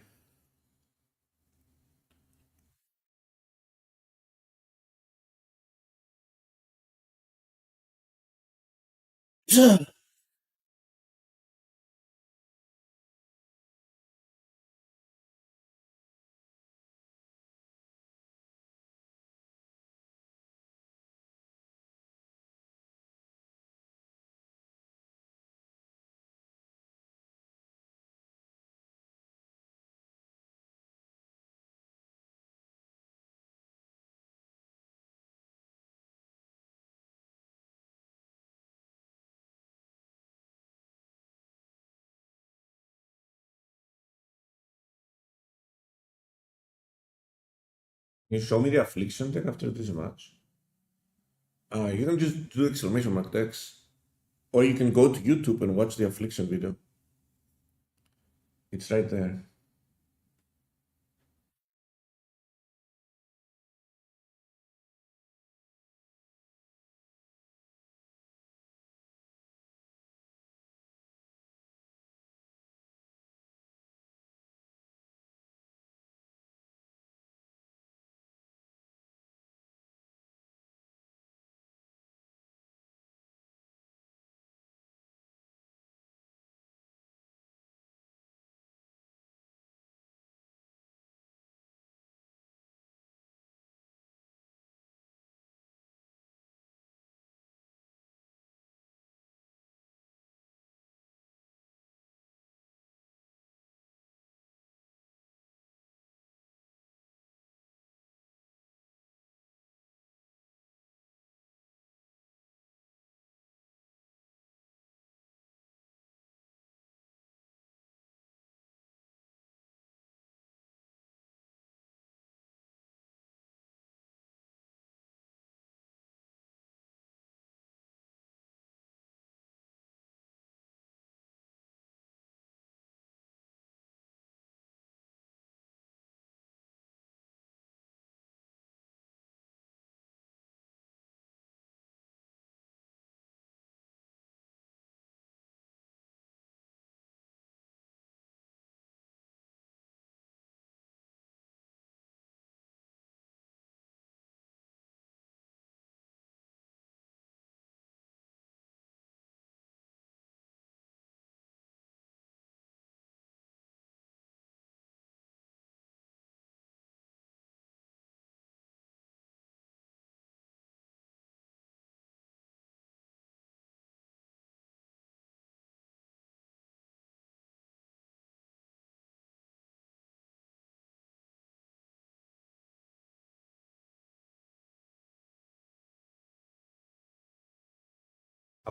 Can you show me the affliction deck after this match? You can just do exclamation mark decks. Or you can go to YouTube and watch the affliction video. It's right there.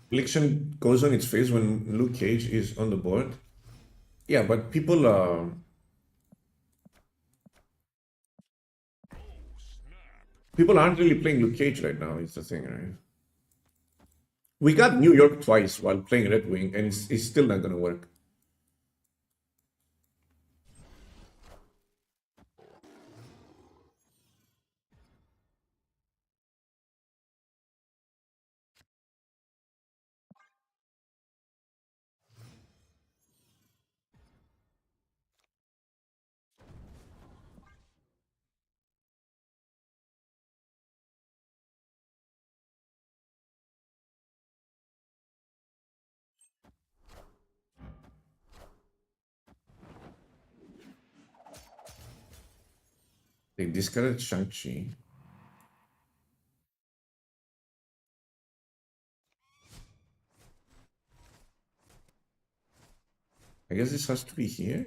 Affliction goes on its face when Luke Cage is on the board. Yeah, but people people aren't really playing Luke Cage right now, is the thing, right? We got New York twice while playing Redwing, and it's still not gonna work. They discarded Shang-Chi. I guess this has to be here.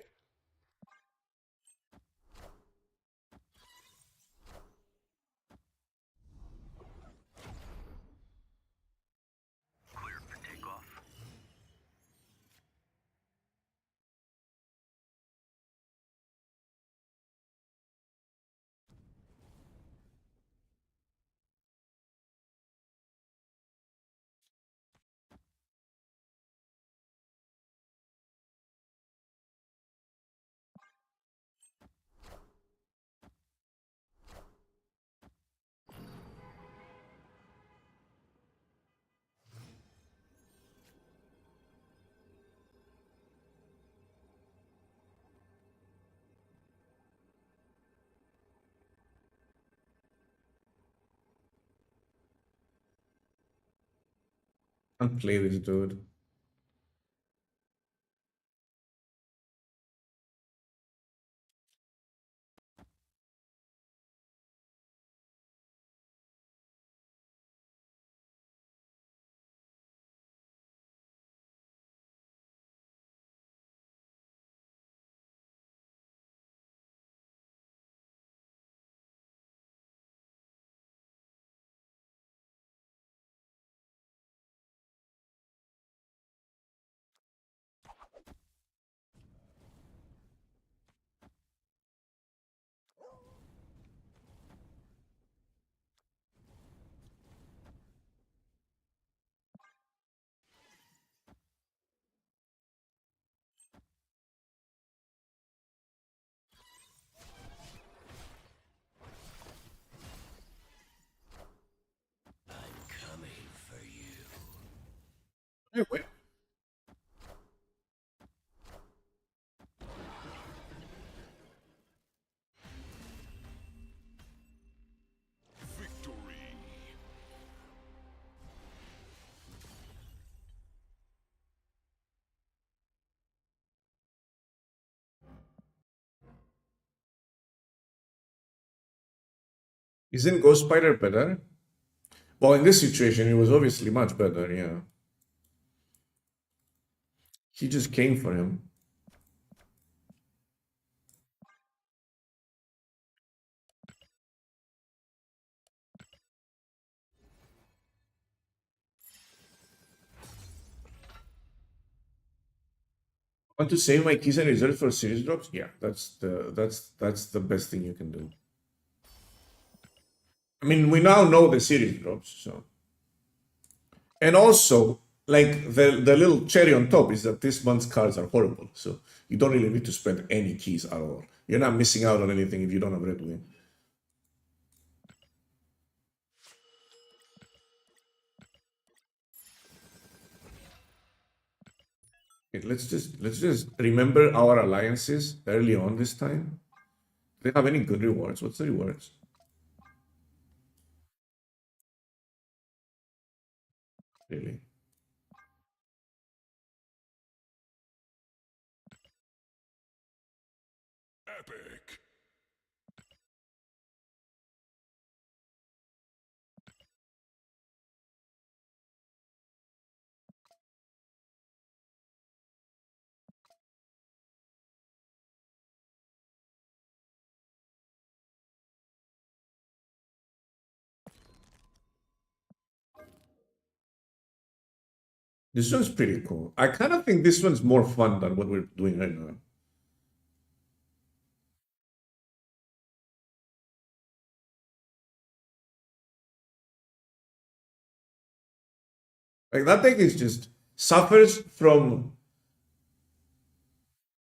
Can't play this dude.
Coming for you.
Hey, wait.
Victory.
Isn't Ghost Spider better? Well, in this situation, it was obviously much better, yeah. He just came for him. Want to save my keys and reserves for series drops? Yeah, that's the best thing you can do. I mean, we now know the series drops, so. And also, like the little cherry on top is that this month's cards are horrible, so you don't really need to spend any keys at all. You're not missing out on anything if you don't have Redwing. Okay, let's just remember our alliances early on this time. Do they have any good rewards? What's the rewards? Really?
Epic.
This one's pretty cool. I kind of think this one's more fun than what we're doing right now. Like that deck is just suffers from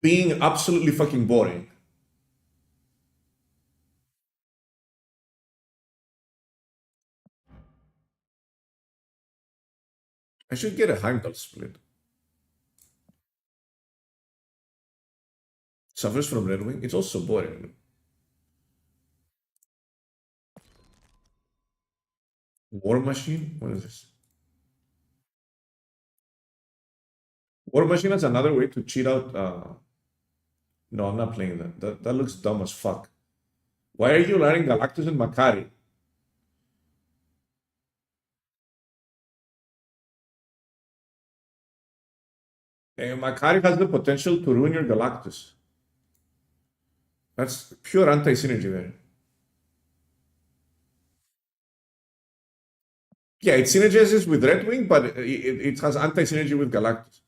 being absolutely fucking boring. I should get a Heimdall split. Suffers from Redwing. It's also boring. War Machine? What is this? War Machine is another way to cheat out. No, I'm not playing that. That looks dumb as fuck. Why are you learning Galactus and Makari? Makari has the potential to ruin your Galactus. That's pure anti-synergy there. Yeah, it synergizes with Redwing, but it has anti-synergy with Galactus.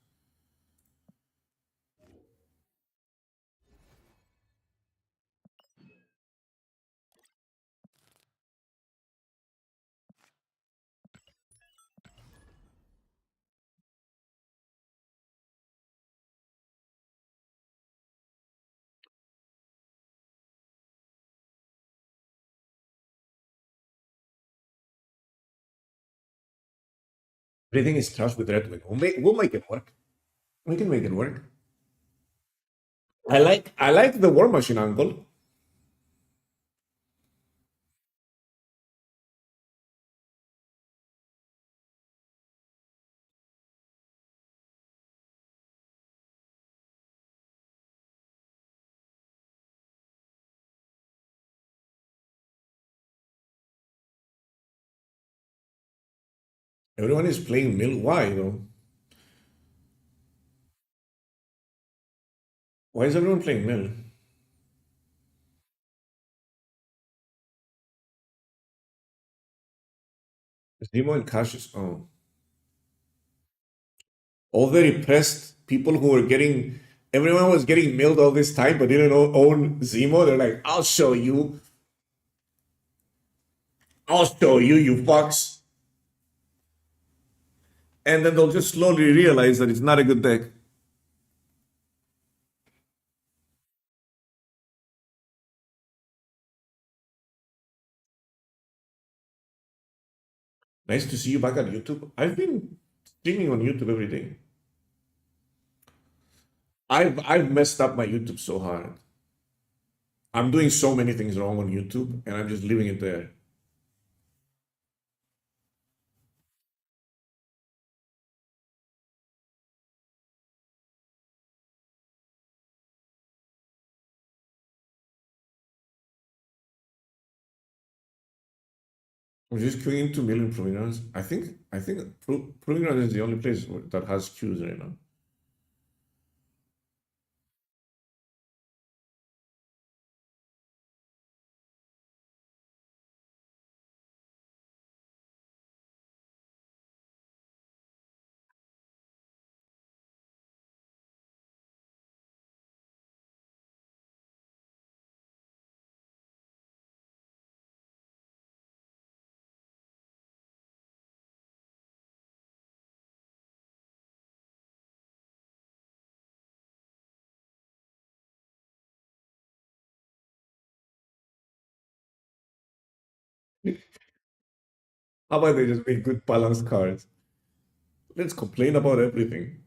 Everything is trash with Redwing. We'll make it work. We can make it work. I like the War Machine angle. Everyone is playing Mill. Why though? Why is everyone playing Mill? Zemo and Cassius. Oh. All the repressed people who were getting, everyone was getting milled all this time but didn't own Zemo. They're like, I'll show you. I'll show you, you fucks. And then they'll just slowly realize that it's not a good deck. Nice to see you back on YouTube. I've been streaming on YouTube every day. I've messed up my YouTube so hard. I'm doing so many things wrong on YouTube and I'm just leaving it there. I'm just queuing into million Provenance. I think Provenance is the only place that has queues right now. How about they just make good balanced cards? Let's complain about everything.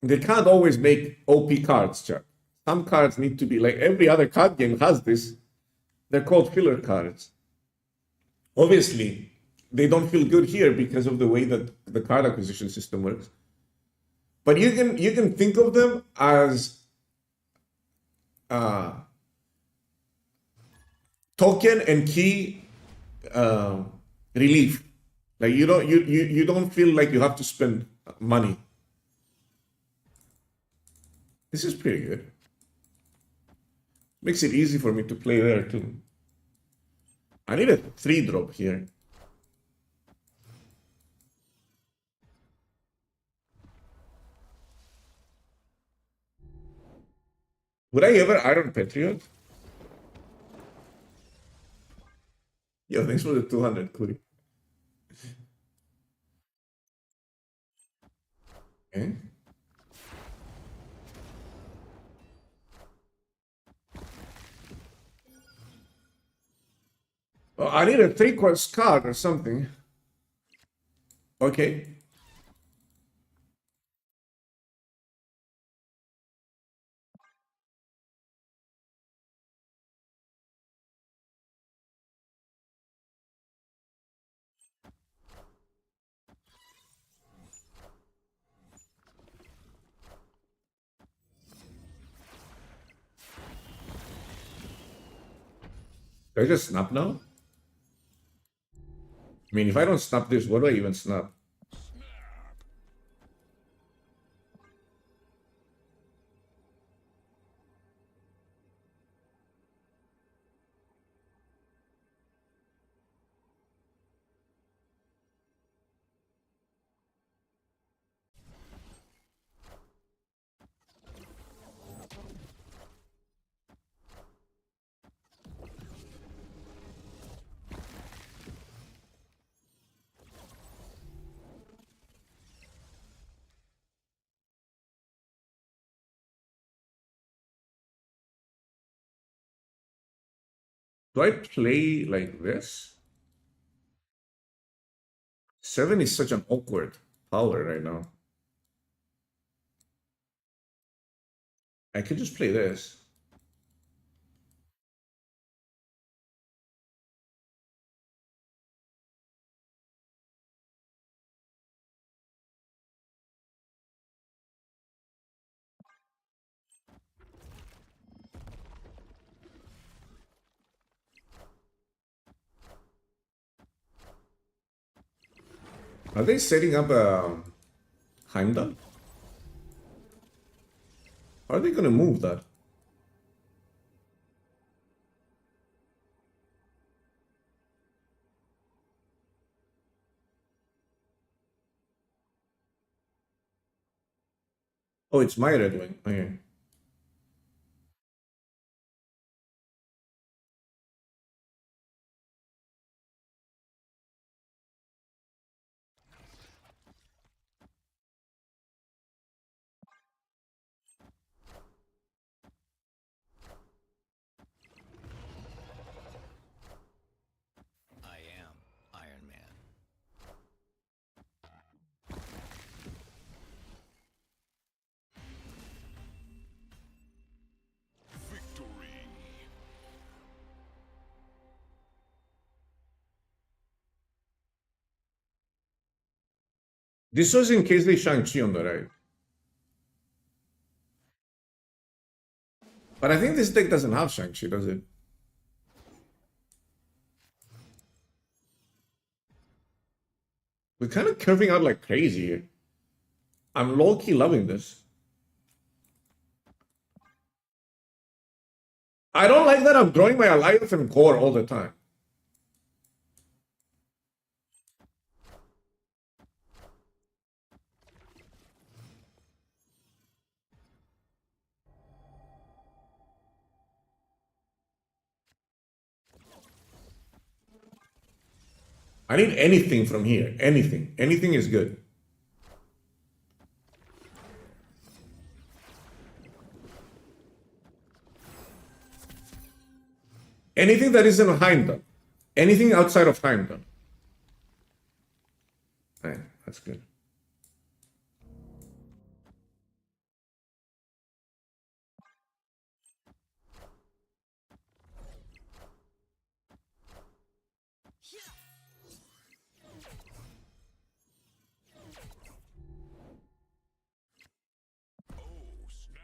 They can't always make OP cards, Chuck. Some cards need to be like every other card game has this. They're called filler cards. Obviously, they don't feel good here because of the way that the card acquisition system works. But you can think of them as uh, token and key relief. Like you don't feel like you have to spend money. This is pretty good. Makes it easy for me to play there too. I need a 3-drop here. Would I ever Iron Patriot? Yo, thanks for the 200, Kuri. Okay. Oh, I need a 3-cost card or something. Okay. Do I just snap now? I mean, if I don't snap this, what do I even snap? Do I play like this? 7 is such an awkward power right now. I could just play this. Are they setting up a Heimdall? How are they gonna move that? Oh, it's my Redwing. Okay.
I am Iron Man. Victory.
This was in case they Shang-Chi on the right. But I think this deck doesn't have Shang-Chi, does it? We're kind of curving out like crazy here. I'm low-key loving this. I don't like that I'm drawing my Alliance and Core all the time. I need anything from here. Anything. Anything is good. Anything that isn't Heimdall. Anything outside of Heimdall. Right, that's good.
Oh, snap.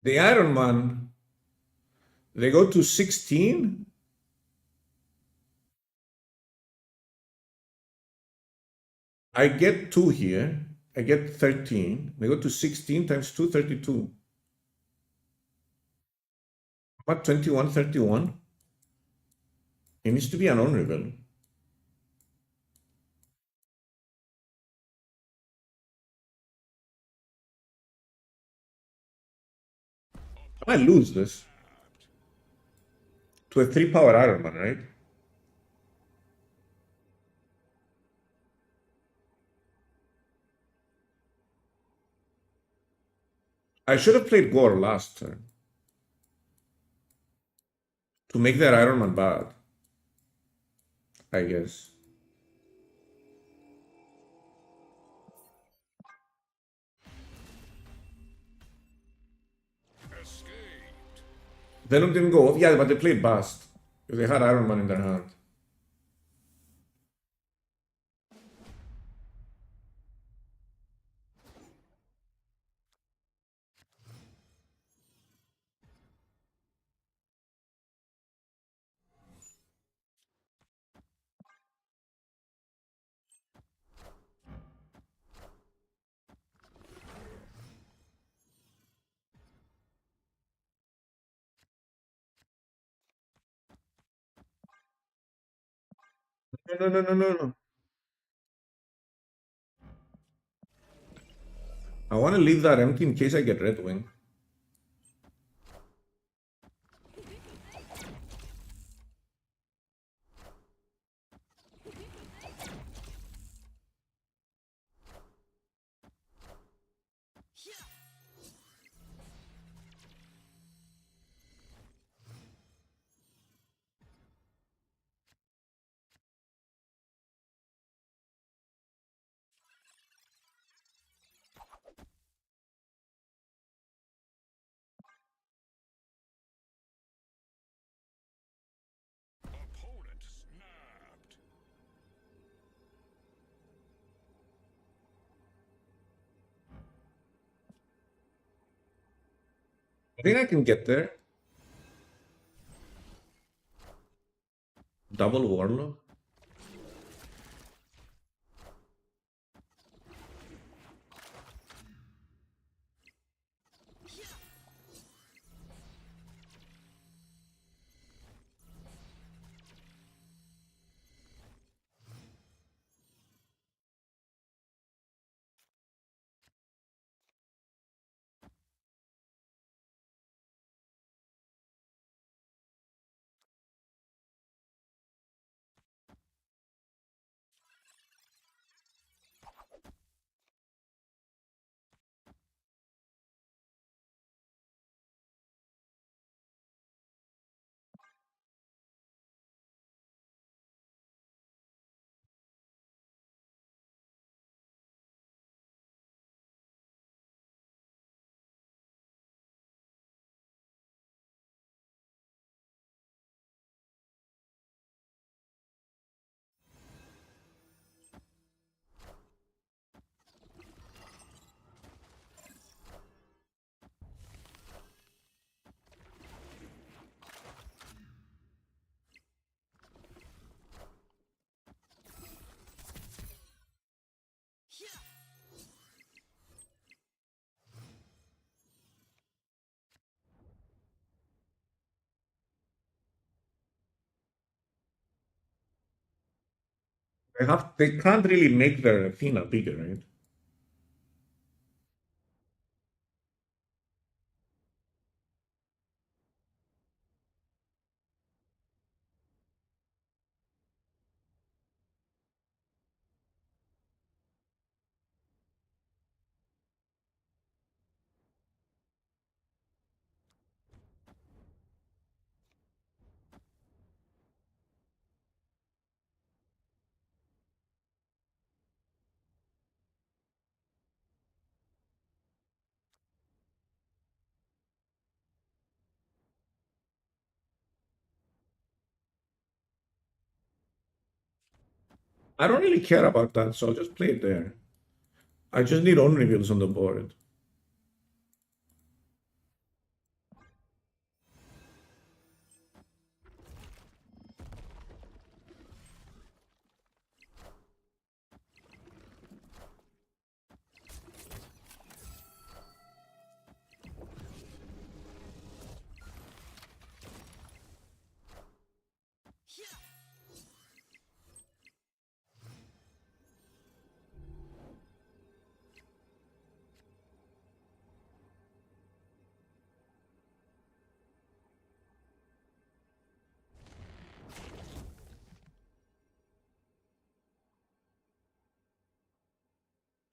The Iron Man, they go to 16? I get 2 here. I get 13. They go to 16 times 2, 32. What, 21, 31? It needs to be an honorable. I might lose this to a 3-power Iron Man, right? I should have played Gore last turn to make that Iron Man bad, I guess.
Escaped.
Venom didn't go off. Yeah, but they played Bast. They had Iron Man in their hand. No, no, no, no, no, no. I want to leave that empty in case I get Redwing.
Opponent snapped.
I think I can get there. Double Warlock. They can't really make their Athena bigger, right? I don't really care about that, so I'll just play it there. I just need on reveals on the board.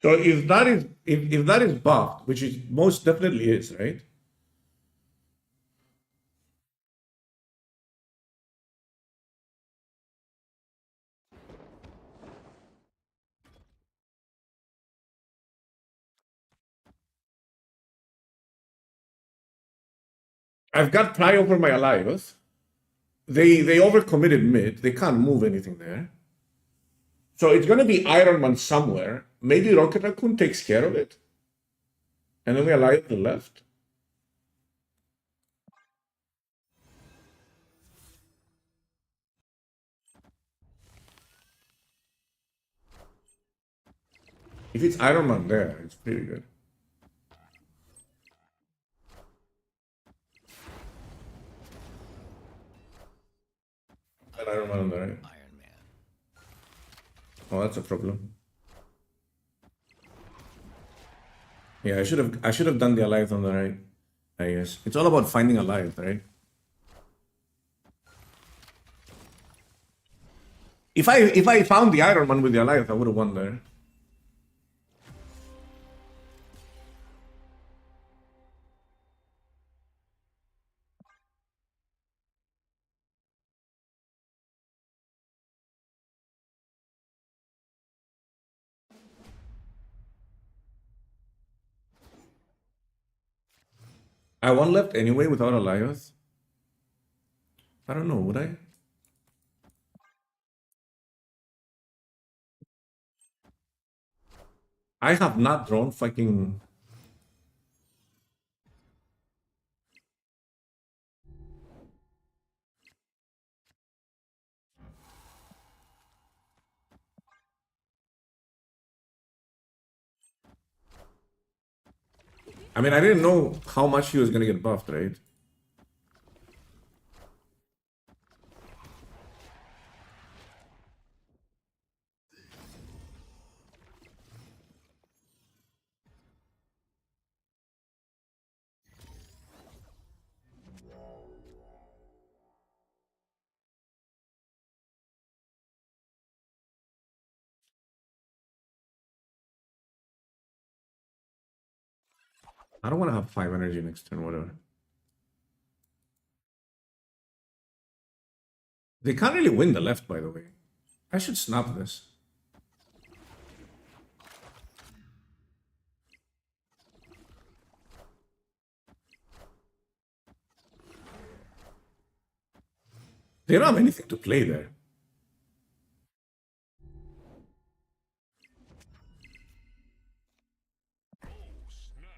So if that is buffed, which it most definitely is, right? I've got Pry over my Allios. They overcommitted mid. They can't move anything there. So it's gonna be Iron Man somewhere. Maybe Rocket Raccoon takes care of it. And then the Allios to the left. If it's Iron Man there, it's pretty good. And Iron Man on the right.
Iron Man.
Oh, that's a problem. Yeah, I should have done the Alliance on the right. I guess it's all about finding Alliance, right? If I found the Iron Man with the Alliance, I would have won there. I won left anyway without Alliance. I don't know, would I? I have not drawn fucking. I mean, I didn't know how much he was gonna get buffed, right? I don't want to have 5 energy next turn, whatever. They can't really win the left, by the way. I should snap this. They don't have anything to play there.
Oh, snap.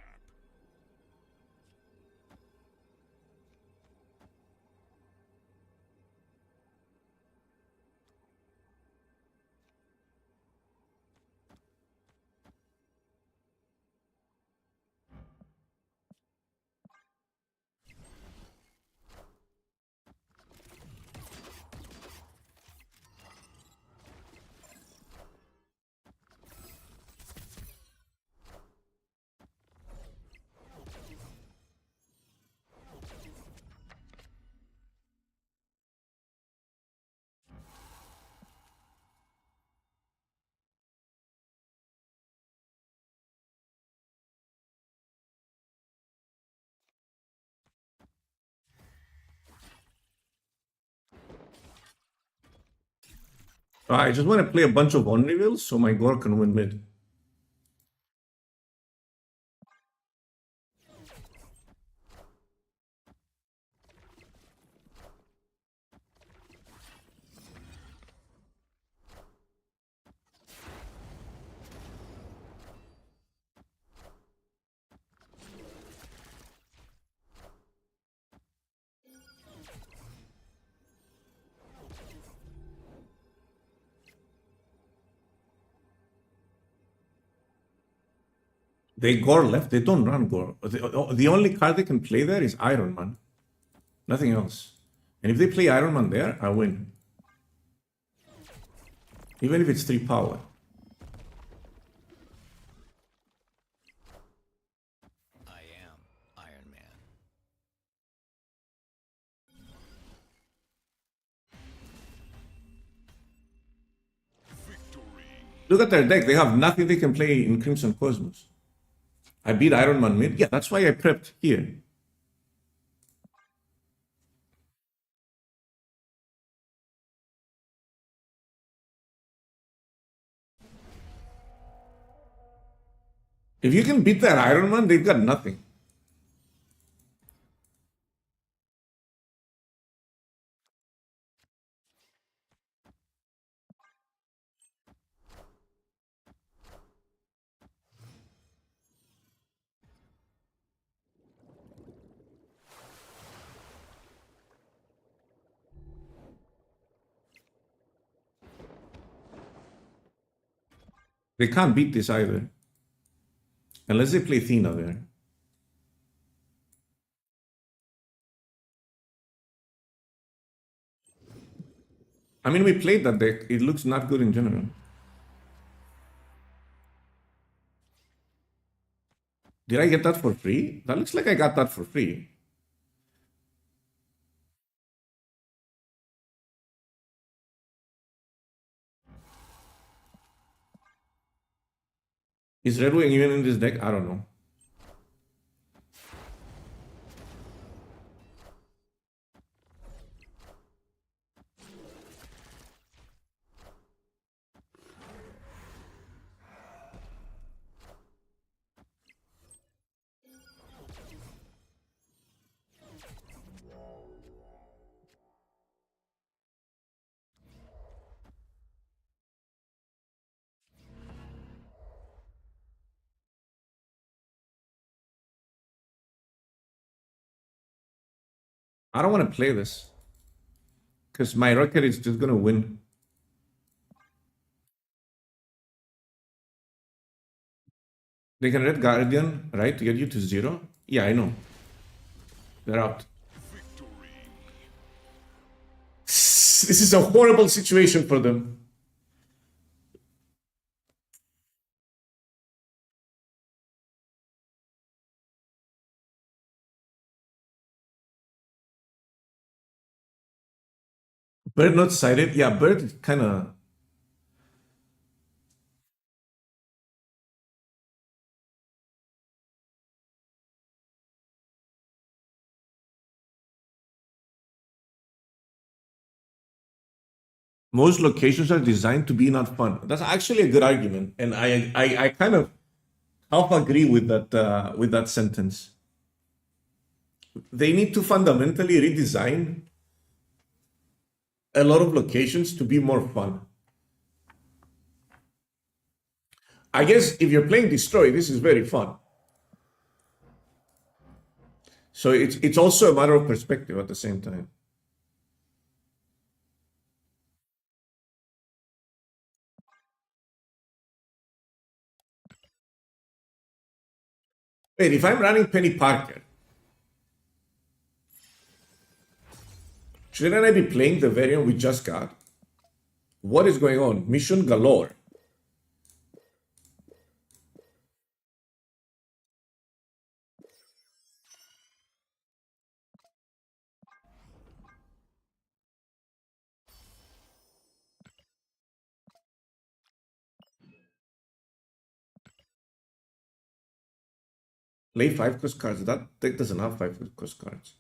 I just want to play a bunch of one reveals so my Gore can win mid. They Gore left, they don't run Gore. The only card they can play there is Iron Man. Nothing else. And if they play Iron Man there, I win. Even if it's 3 power.
I am Iron Man.
Victory.
Look at their deck. They have nothing they can play in Crimson Cosmos. I beat Iron Man mid. Yeah, that's why I prepped here. If you can beat that Iron Man, they've got nothing. They can't beat this either. Unless they play Thena there. I mean, we played that deck. It looks not good in general. Did I get that for free? That looks like I got that for free. Is Redwing even in this deck? I don't know. I don't want to play this. Because my Rocket is just going to win. They can Red Guardian, right? To get you to 0? Yeah, I know. They're out. This is a horrible situation for them. Bird not sighted? Yeah, Bird kind of... Most locations are designed to be not fun. That's actually a good argument. And I kind of half agree with that sentence. They need to fundamentally redesign a lot of locations to be more fun. I guess if you're playing Destroy, this is very fun. So it's also a matter of perspective at the same time. Wait, if I'm running Penny Parker, shouldn't I be playing the variant we just got? What is going on? Mission galore. Play 5 cost cards. That deck doesn't have 5 cost cards.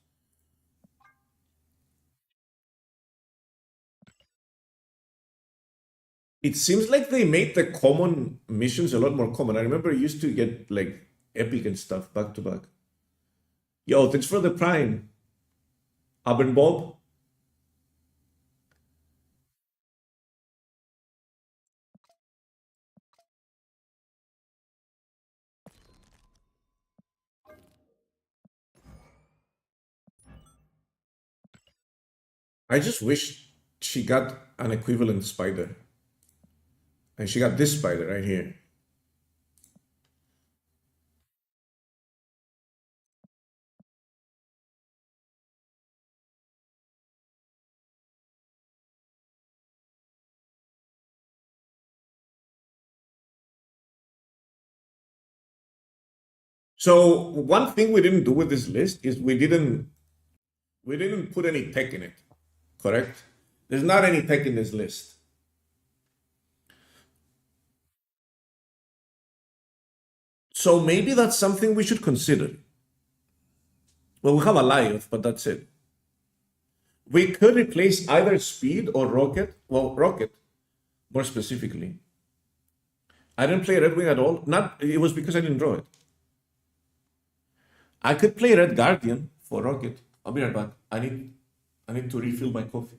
It seems like they made the common missions a lot more common. I remember I used to get like epic and stuff back to back. Yo, thanks for the prime. Auburn Bob. I just wish she got an equivalent spider. And she got this spider right here. So one thing we didn't do with this list is we didn't put any tech in it, correct? There's not any tech in this list. So maybe that's something we should consider. Well, we have a Lyoth, but that's it. We could replace either Speed or Rocket. Well, Rocket, more specifically. I didn't play Redwing at all. It was because I didn't draw it. I could play Red Guardian for Rocket. I'll be right back. I need to refill my coffee.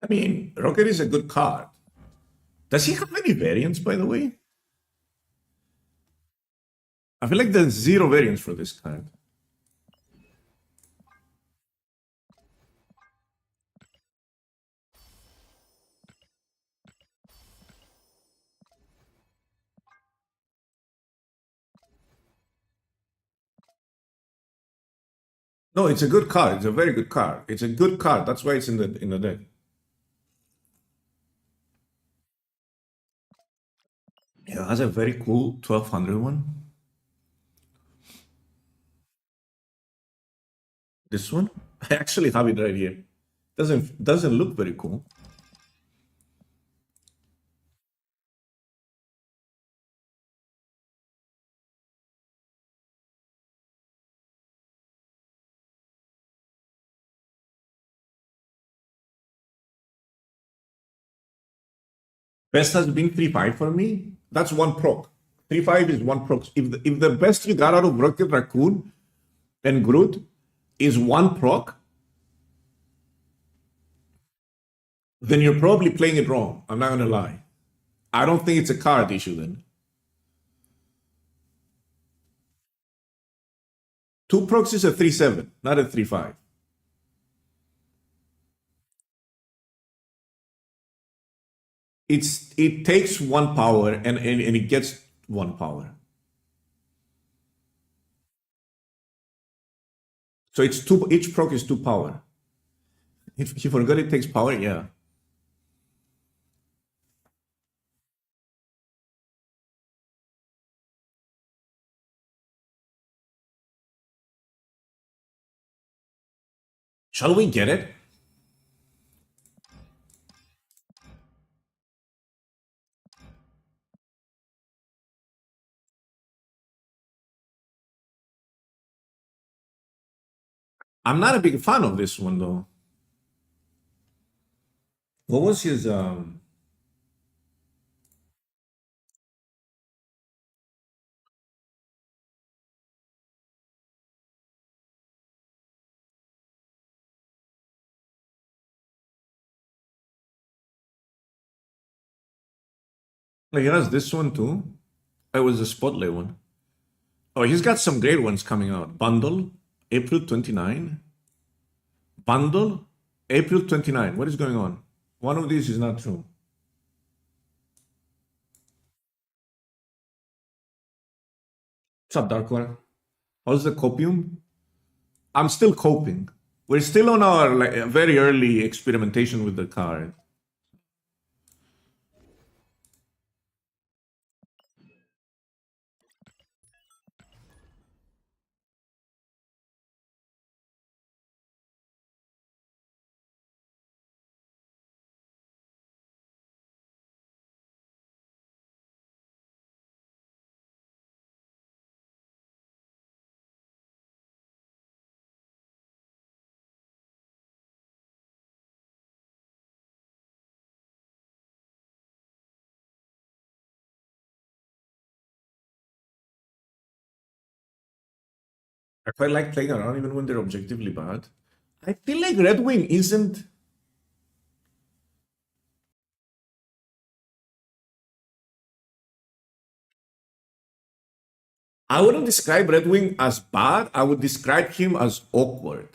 I mean, Rocket is a good card. Does he have any variants, by the way? I feel like there's zero variants for this card. No, it's a good card. It's a very good card. It's a good card. That's why it's in the deck. Yeah, it has a very cool 1200 one. This one? I actually have it right here. Doesn't look very cool. Best has been 3-5 for me. That's one proc. 3-5 is one proc. If the best you got out of Rocket Raccoon and Groot is one proc, then you're probably playing it wrong. I'm not gonna lie. I don't think it's a card issue then. Two procs is a 3-7, not a 3-5. It takes one power and it gets one power. So it's two, each proc is two power. If you forgot it takes power, yeah. Shall we get it? I'm not a big fan of this one though. What was his Like, he has this one too. It was the Spotlight one. Oh, he's got some great ones coming out. Bundle, April 29. Bundle, April 29. What is going on? One of these is not true. What's up, Darkler? How's the copium? I'm still coping. We're still on our like very early experimentation with the card. I quite like playing around even when they're objectively bad. I feel like Redwing isn't. I wouldn't describe Redwing as bad. I would describe him as awkward.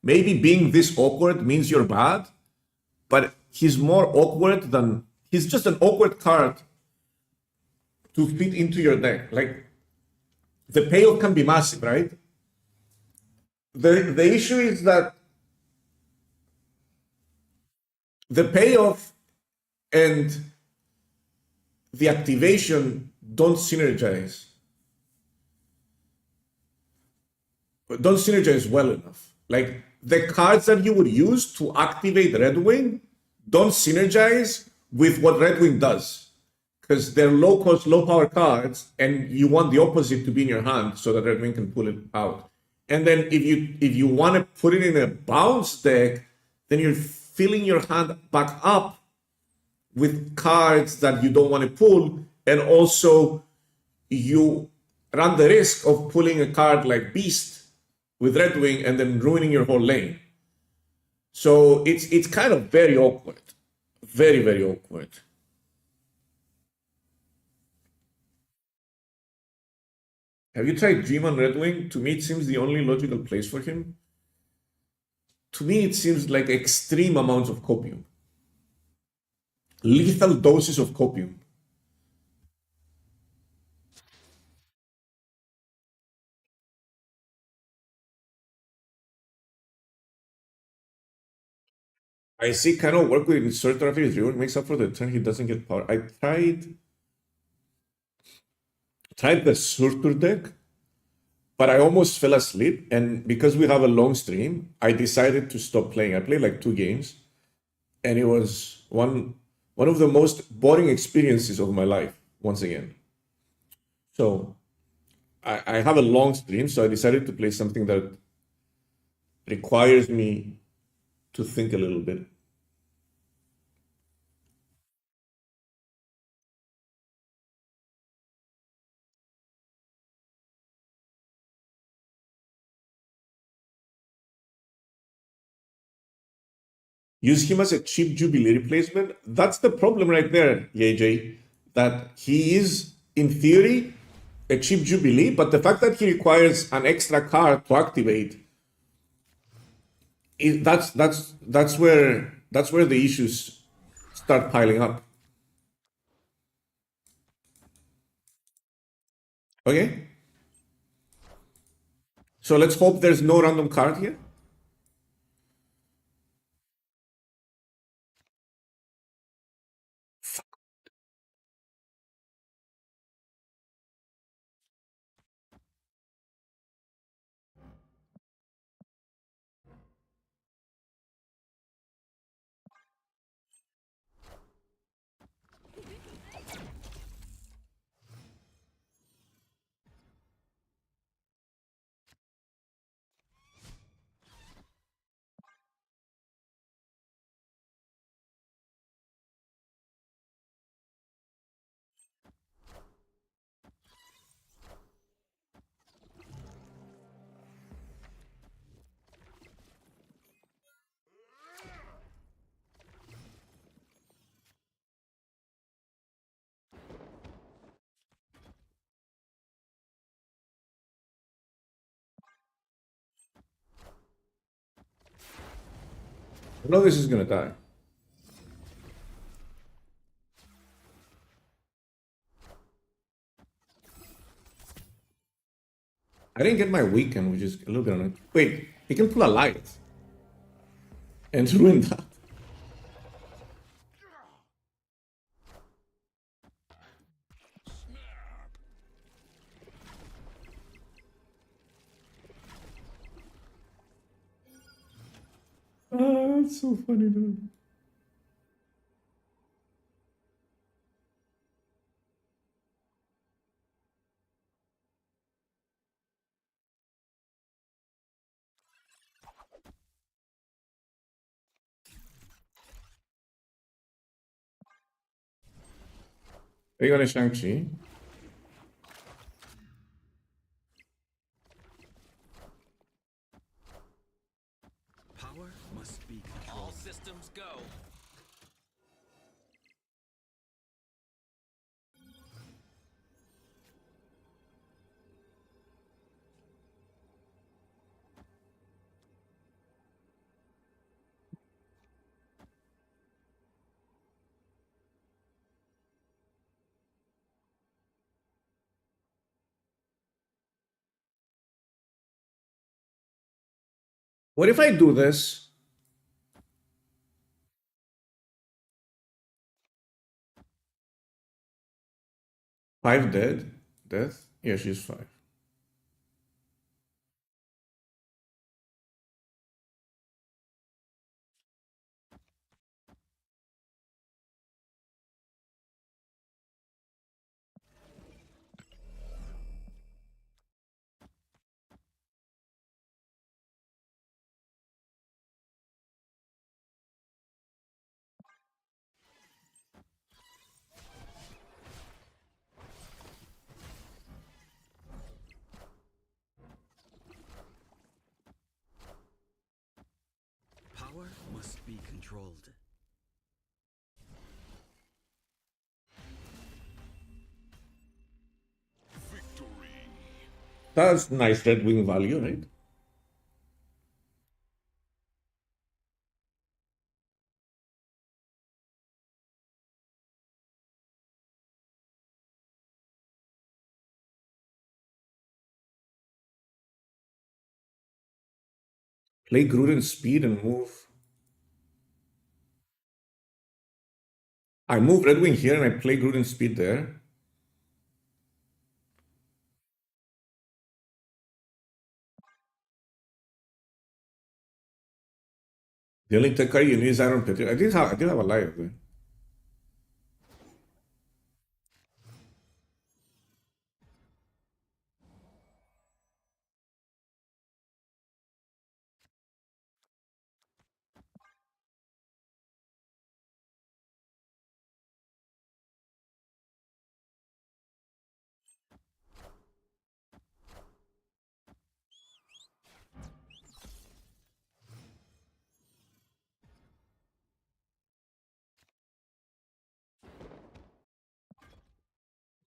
Maybe being this awkward means you're bad, but he's more awkward than. He's just an awkward card to fit into your deck. Like, the payoff can be massive, right? The issue is that the payoff and the activation don't synergize. Don't synergize well enough. Like, the cards that you would use to activate Redwing don't synergize with what Redwing does. Because they're low cost, low power cards, and you want the opposite to be in your hand so that Redwing can pull it out. And then if you want to put it in a bounce deck, then you're filling your hand back up with cards that you don't want to pull, and also you run the risk of pulling a card like Beast with Redwing and then ruining your whole lane. So it's kind of very awkward. Very, very awkward. Have you tried Dream on Redwing? To me, it seems the only logical place for him. To me, it seems like extreme amounts of copium. Lethal doses of copium. I see kind of work with insert after his rework makes up for the turn he doesn't get power. I tried the Surtur deck, but I almost fell asleep, and because we have a long stream, I decided to stop playing. I played like 2 games, and it was one of the most boring experiences of my life, once again. So I have a long stream, so I decided to play something that requires me to think a little bit. Use him as a cheap Jubilee replacement. That's the problem right there, AJ. That he is, in theory, a cheap Jubilee, but the fact that he requires an extra card to activate, that's where the issues start piling up. Okay? So let's hope there's no random card here. I know this is gonna die. I didn't get my weekend, which is a little bit annoying. Wait, he can pull a light and ruin that. Oh, that's so funny, dude. Are you gonna Shang-Chi?
Power must be
All
controlled.
systems go.
What if I do this? Five dead? Death? Yeah, she's 5.
Power must be controlled.
Victory.
That's nice Redwing value, right? Play Groot in speed and move. I move Redwing here and I play Groot in speed there. The only tech card you need is Iron Peter. I did have a life there.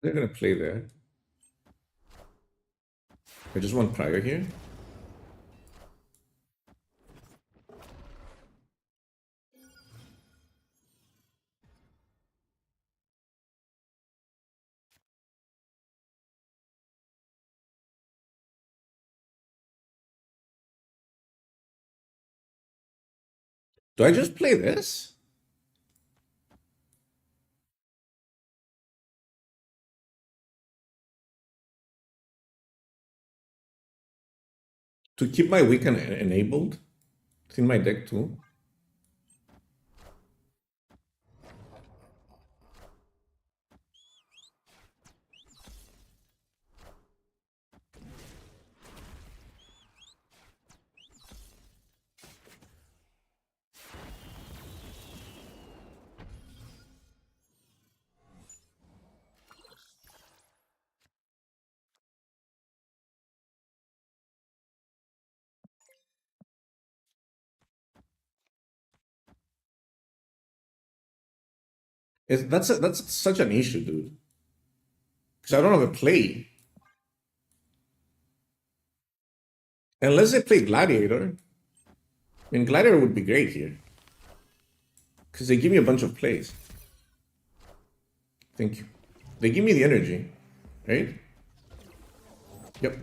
They're gonna play there. I just want Prior here. Do I just play this? To keep my weekend enabled? It's in my deck too. That's such an issue, dude. Because I don't have a play. Unless they play Gladiator. I mean, Gladiator would be great here. Because they give me a bunch of plays. Thank you. They give me the energy, right? Yep.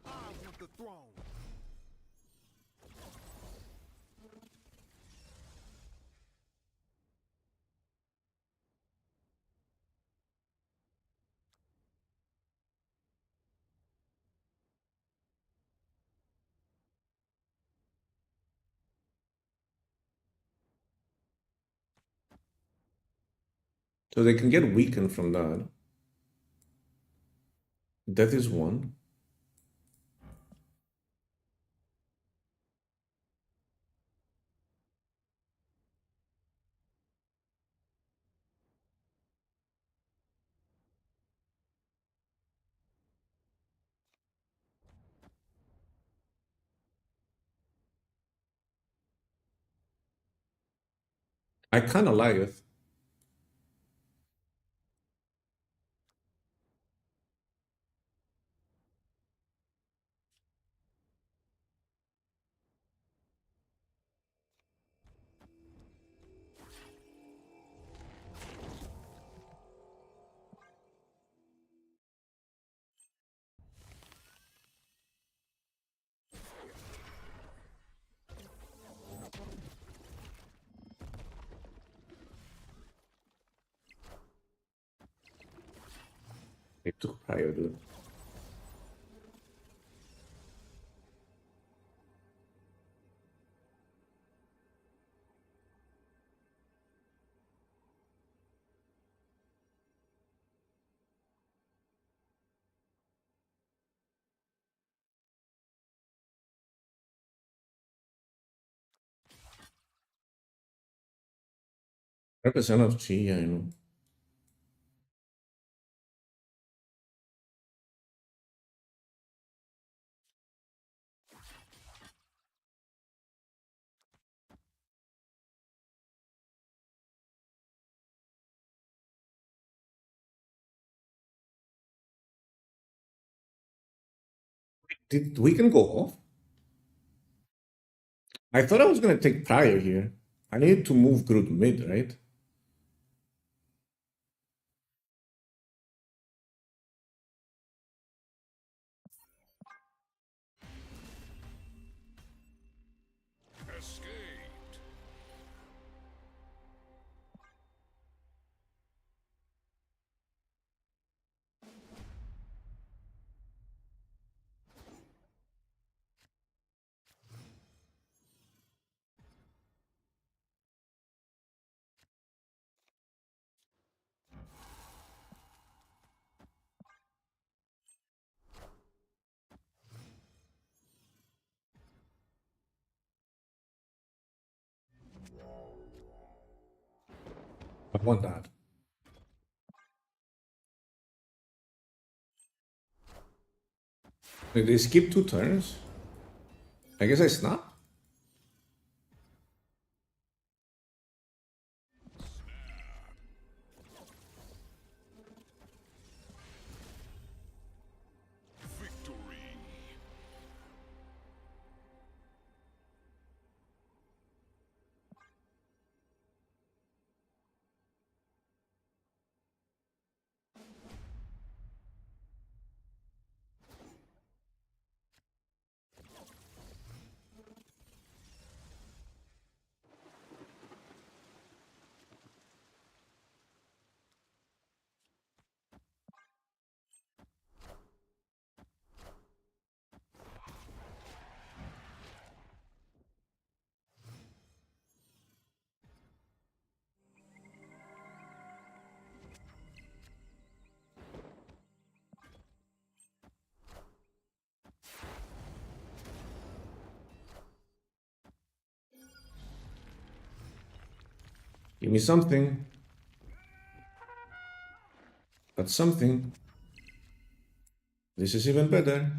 I want the throne.
So they can get weakened from that. Death is one. I kind of like it. They took prior, dude. Represent of Chi, yeah, I know. Did we can go off? I thought I was gonna take prior here. I need to move Groot mid, right?
Escaped.
I want that. Wait, they skip 2 turns? I guess I snap?
Victory.
Give me something. That's something. This is even better.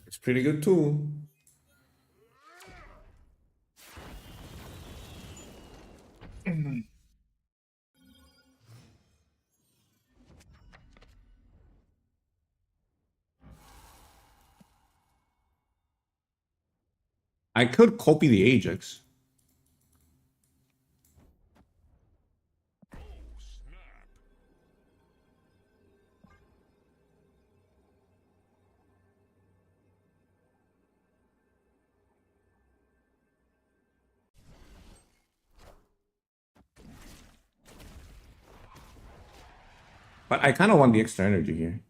It's pretty good too. I could copy the Ajax.
Oh, snap.
But I kind of want the extra energy here.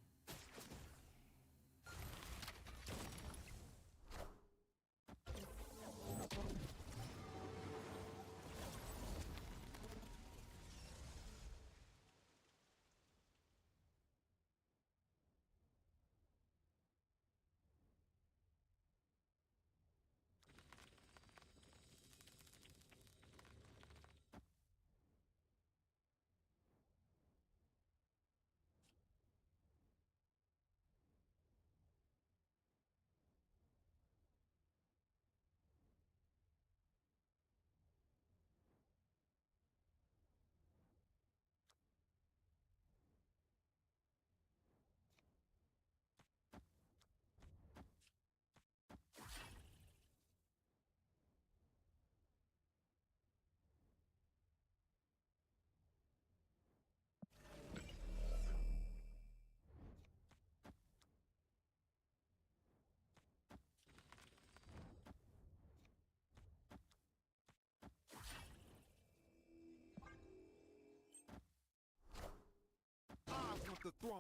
I want the throne.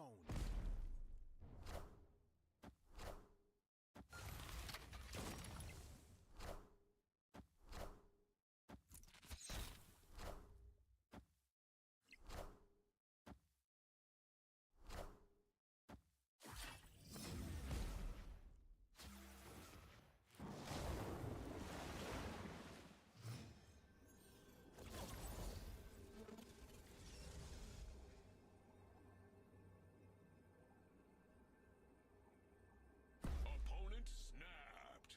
Opponent snapped.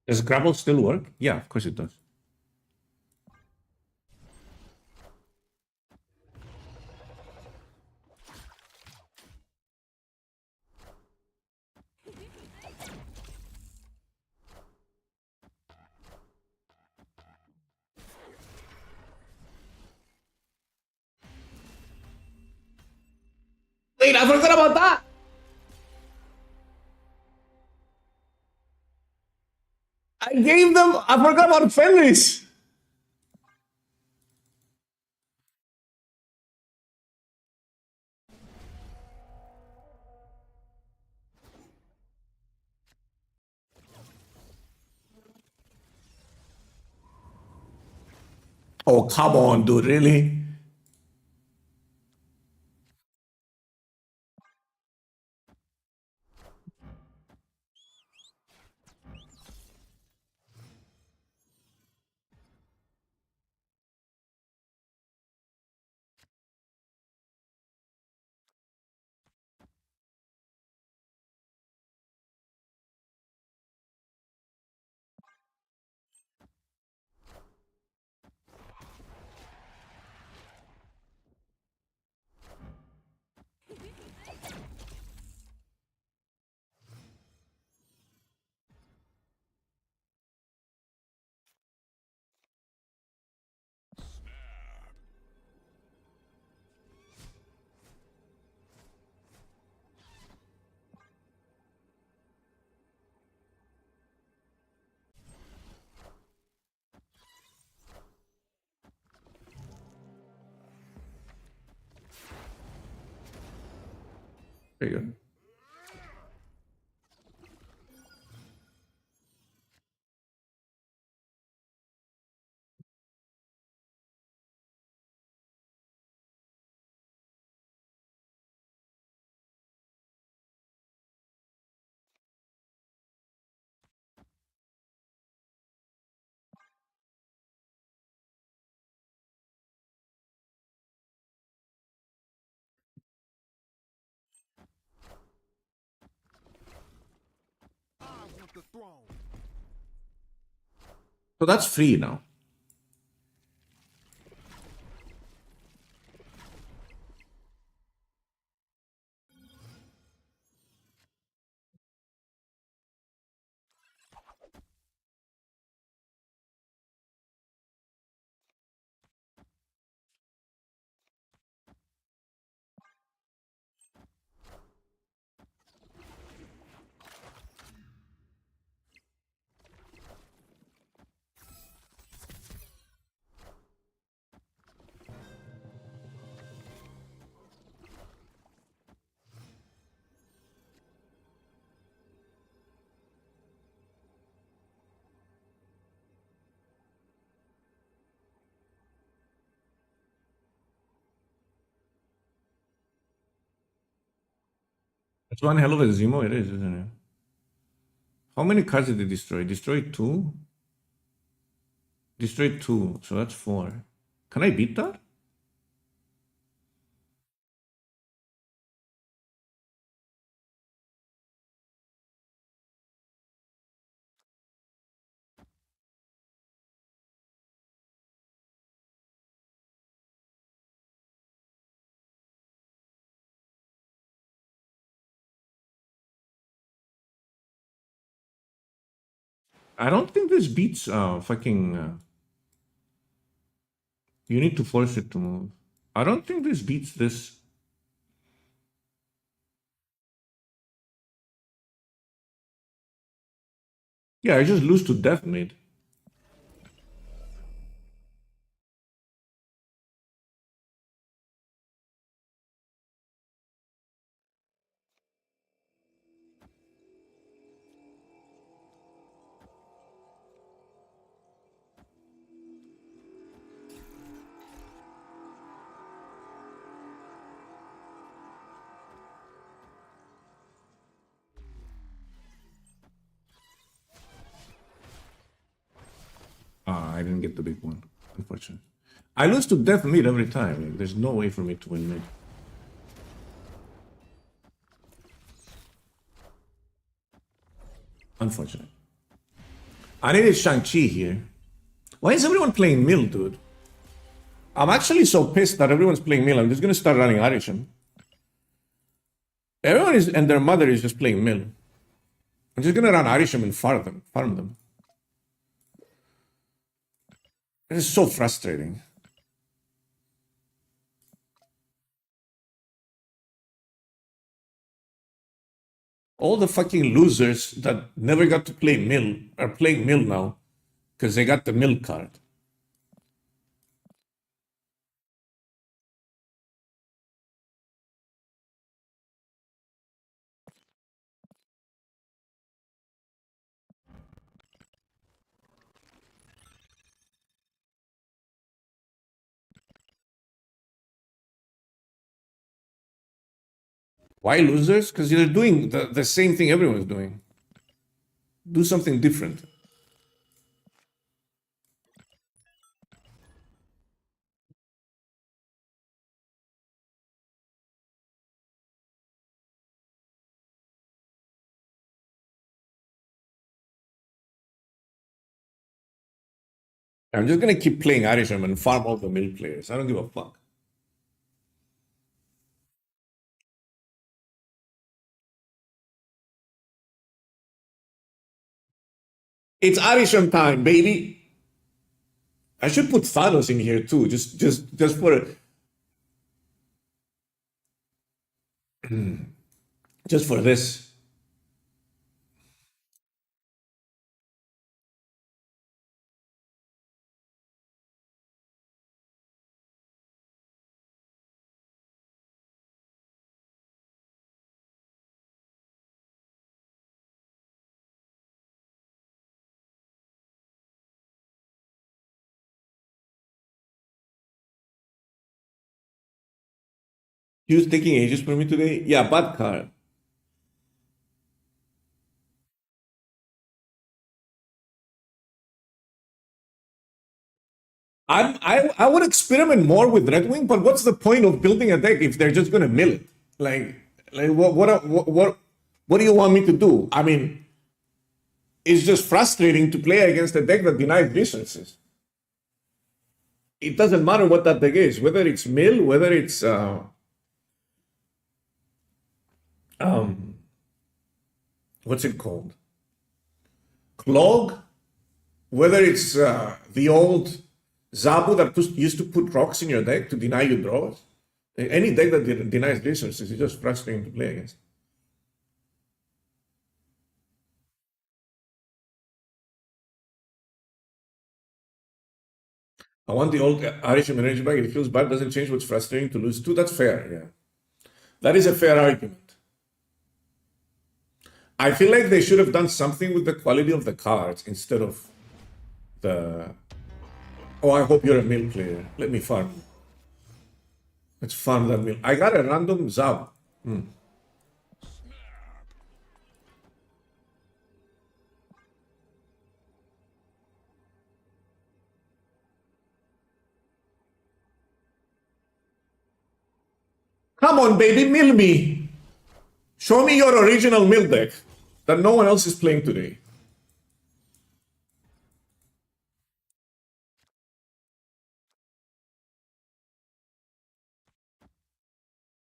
Does grapple still work? Yeah, of course it does. Wait, I forgot about that! I gave them... I forgot about Fenris! Oh, come on, dude, really? There you go.
I want the throne.
So that's free now. It's one hell of a Zemo, it is, isn't it? How many cards did they destroy? Destroyed 2? Destroyed 2, so that's 4. Can I beat that? I don't think this beats fucking... you need to force it to move. I don't think this beats this. Yeah, I just lose to Death Mid. Ah, I didn't get the big one, unfortunately. I lose to Death Mid every time. Like, there's no way for me to win mid. Unfortunate. I needed Shang-Chi here. Why is everyone playing Mill, dude? I'm actually so pissed that everyone's playing Mill. I'm just gonna start running Arisham. Everyone is, and their mother is just playing Mill. I'm just gonna run Arisham and farm them. It is so frustrating. All the fucking losers that never got to play Mill are playing Mill now because they got the Mill card. Why losers? Because you're doing the same thing everyone's doing. Do something different. I'm just gonna keep playing Arisham and farm all the Mill players. I don't give a fuck. It's Arisham time, baby. I should put Thanos in here too, just for just for this. He was taking ages for me today. Yeah, bad card. I would experiment more with Redwing, but what's the point of building a deck if they're just gonna mill it? Like what do you want me to do? I mean, it's just frustrating to play against a deck that denies resources. It doesn't matter what that deck is, whether it's mill, whether it's what's it called? Clog, whether it's the old Zabu that used to put rocks in your deck to deny you draws. Any deck that denies resources is just frustrating to play against. I want the old Arisham energy back. It feels bad, doesn't change what's frustrating to lose two. That's fair, yeah. That is a fair argument. I feel like they should have done something with the quality of the cards instead of the... Oh, I hope you're a mill player. Let me farm. Let's farm that mill. I got a random Zab. Come on, baby, mill me. Show me your original mill deck that no one else is playing today.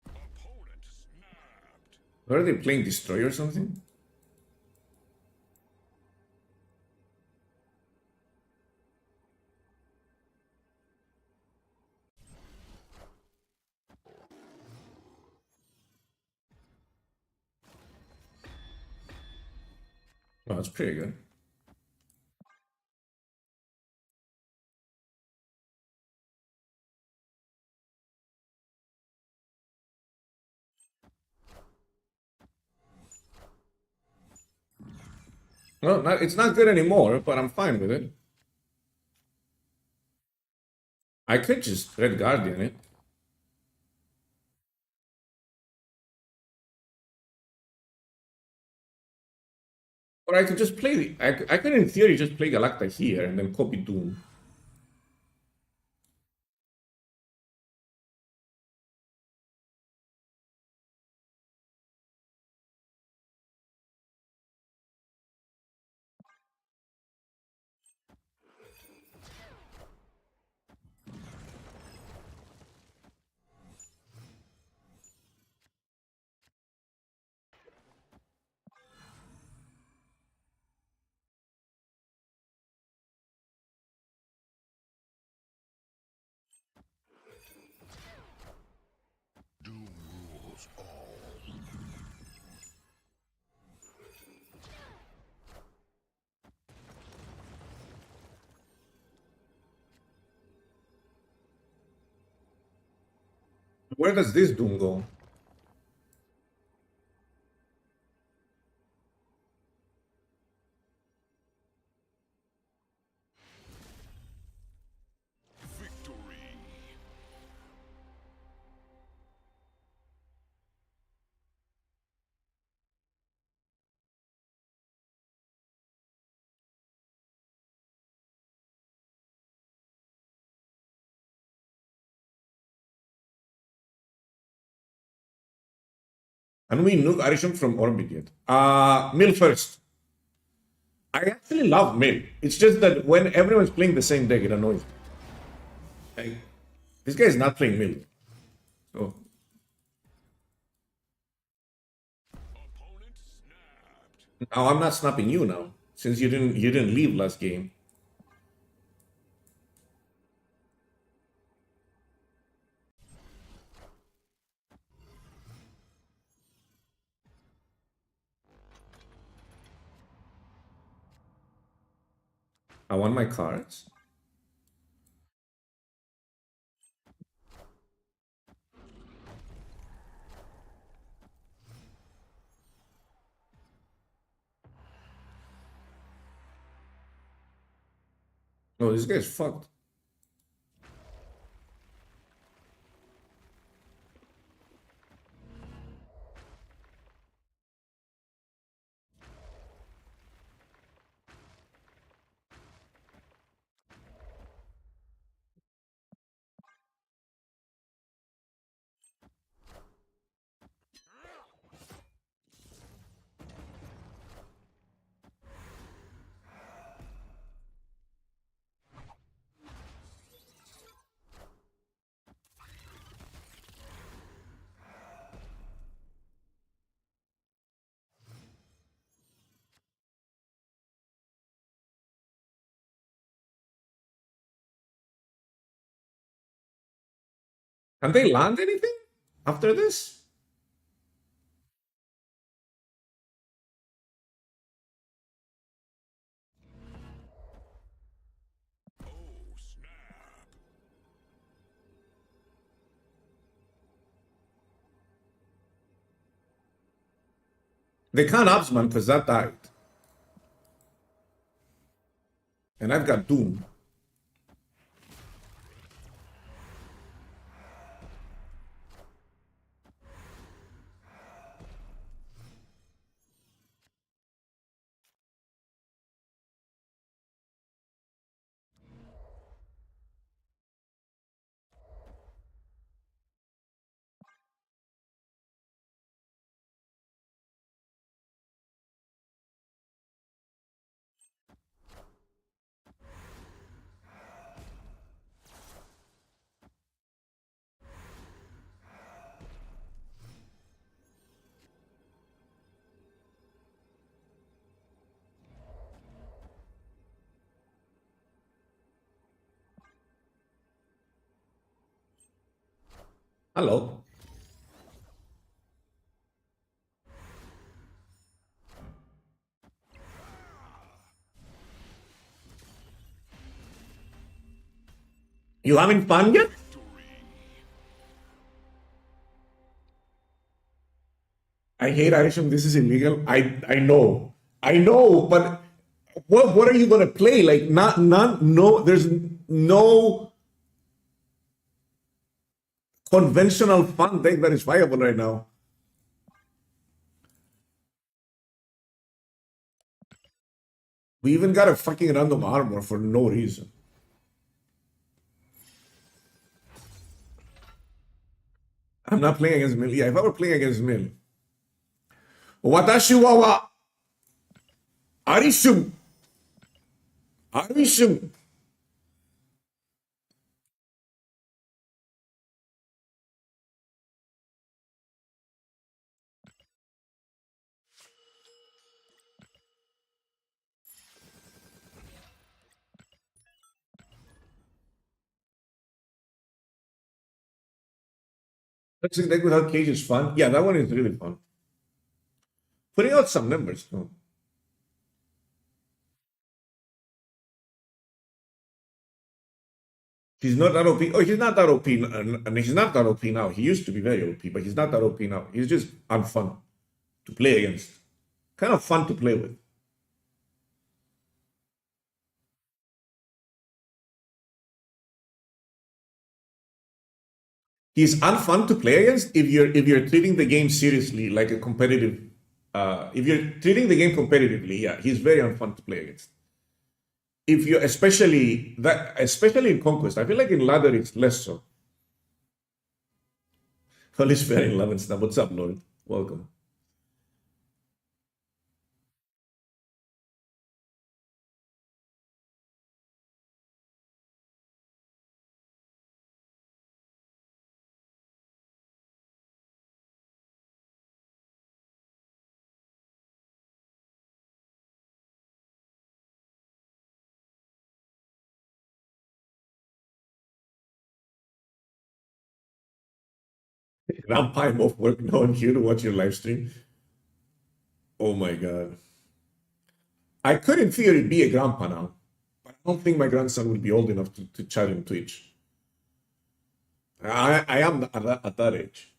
Opponent snapped.
Are they playing Destroy or something? Oh, that's pretty good. Well, it's not good anymore, but I'm fine with it. I could just Red Guardian it. Or I could just play the... I could, in theory, just play Galacta here and then copy Doom.
Doom rules all.
Where does this Doom go?
Victory.
And we nuke Arisham from orbit yet. Mill first. I actually love Mill. It's just that when everyone's playing the same deck, it annoys me. Like, this guy is not playing Mill. So,
Opponent snapped.
now I'm not snapping you now, since you didn't leave last game. I want my cards. No, this guy's fucked. Can they land anything after this?
Oh, snap.
They can't Absman because that died. And I've got Doom. Hello. You having fun yet? I hate Irisham. This is illegal. I know. I know, but what are you gonna play? Like no. There's no conventional fun deck that is viable right now. We even got a fucking random armor for no reason. I'm not playing against Mill. Yeah, if I were playing against Mill. Watashi wa Arishum. Arishum. Toxic deck without cage is fun. Yeah, that one is really fun. Putting out some numbers. No. He's not that OP. Oh, he's not that OP. And he's not that OP now. He used to be very OP, but he's not that OP now. He's just unfun to play against. Kind of fun to play with. He's unfun to play against if you're treating the game seriously, like a competitive. If you're treating the game competitively, yeah, he's very unfun to play against. If you especially in Conquest, I feel like in ladder it's less so. Holy fair in 11 snap. What's up, Lord? Welcome. Grandpa, I'm off work now. I'm here to watch your live stream. Oh my god. I could in theory be a grandpa now, but I don't think my grandson will be old enough to chat in Twitch. I am at that age.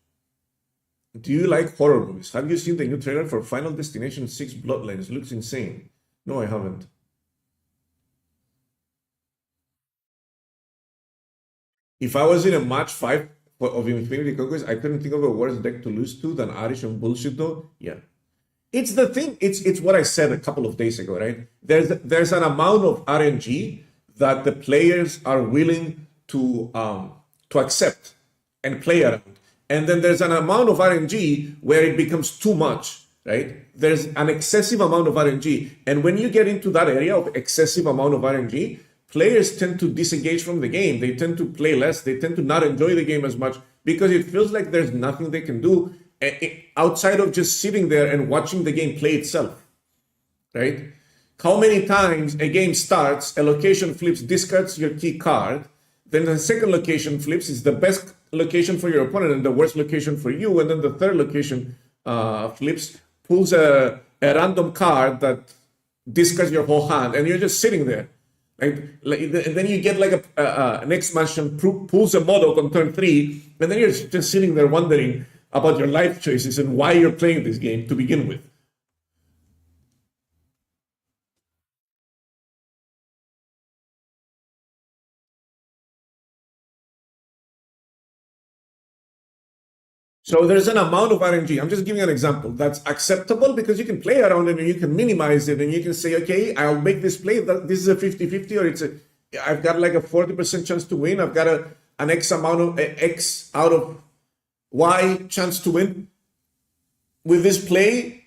Do you like horror movies? Have you seen the new trailer for Final Destination 6 Bloodlines? Looks insane. No, I haven't. If I was in a match 5 of Infinity Conquest, I couldn't think of a worse deck to lose to than Arish and bullshit though. Yeah. It's the thing, it's what I said a couple of days ago, right? There's an amount of RNG that the players are willing to accept and play around. And then there's an amount of RNG where it becomes too much, right? There's an excessive amount of RNG. And when you get into that area of excessive amount of RNG, players tend to disengage from the game. They tend to play less. They tend to not enjoy the game as much because it feels like there's nothing they can do outside of just sitting there and watching the game play itself, right? How many times a game starts, a location flips, discards your key card, then the second location flips is the best location for your opponent and the worst location for you, and then the third location flips, pulls a random card that discards your whole hand, and you're just sitting there. And then you get like an expansion pulls a Modok on turn 3, and then you're just sitting there wondering about your life choices and why you're playing this game to begin with. So there's an amount of RNG. I'm just giving an example that's acceptable because you can play around it and you can minimize it and you can say, okay, I'll make this play. This is a 50-50 or I've got like a 40% chance to win. I've got an X amount of X out of Y chance to win with this play.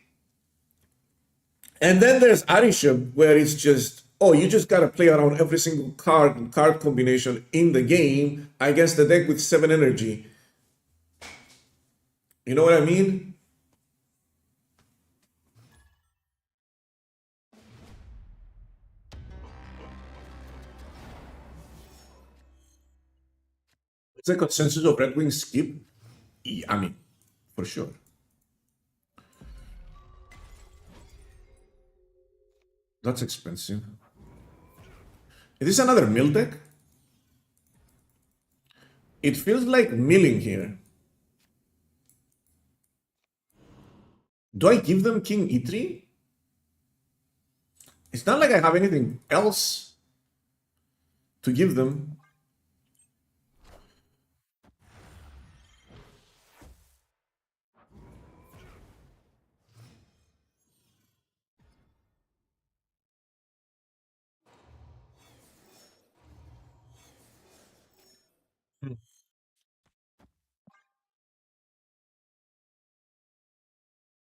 And then there's Arisham where it's just, oh, you just got to play around every single card and card combination in the game against the deck with 7 energy. You know what I mean? It's a consensus of Redwing skip. I mean, for sure. That's expensive. Is this another mill deck? It feels like milling here. Do I give them King E3? It's not like I have anything else to give them.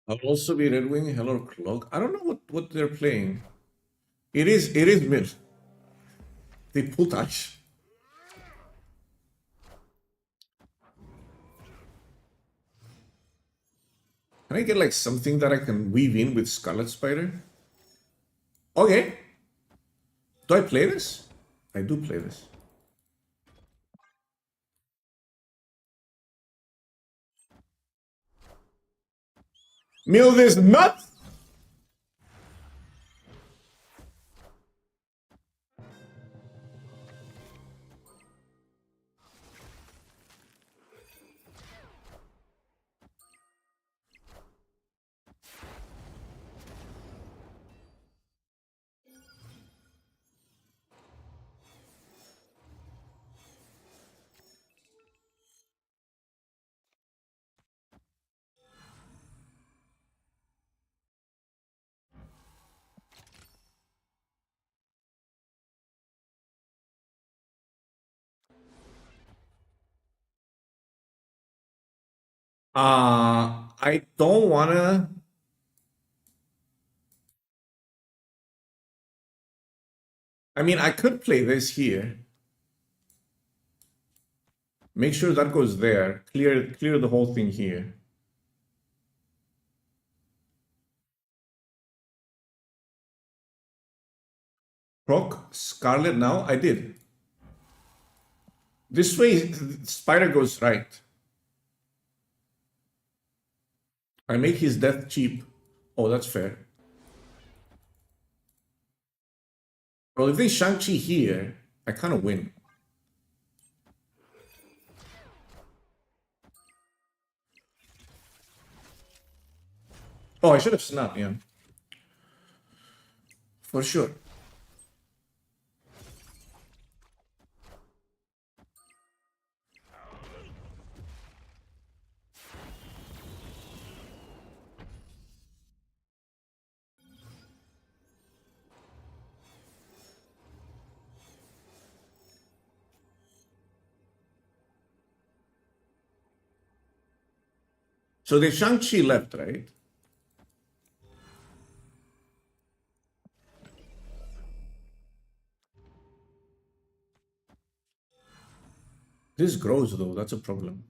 I'll also be Redwing, Hello Clock. I don't know what they're playing. It is mid. They pull touch. Can I get like something that I can weave in with Scarlet Spider? Okay. Do I play this? I do play this. Mill this nut! I don't wanna. I mean, I could play this here. Make sure that goes there. Clear the whole thing here. Proc Scarlet now? I did. This way, Spider goes right. I make his death cheap. Oh, that's fair. Well, if they Shang-Chi here, I kind of win. Oh, I should have snapped, yeah. For sure. So the Shang-Chi left, right? This grows though, that's a problem.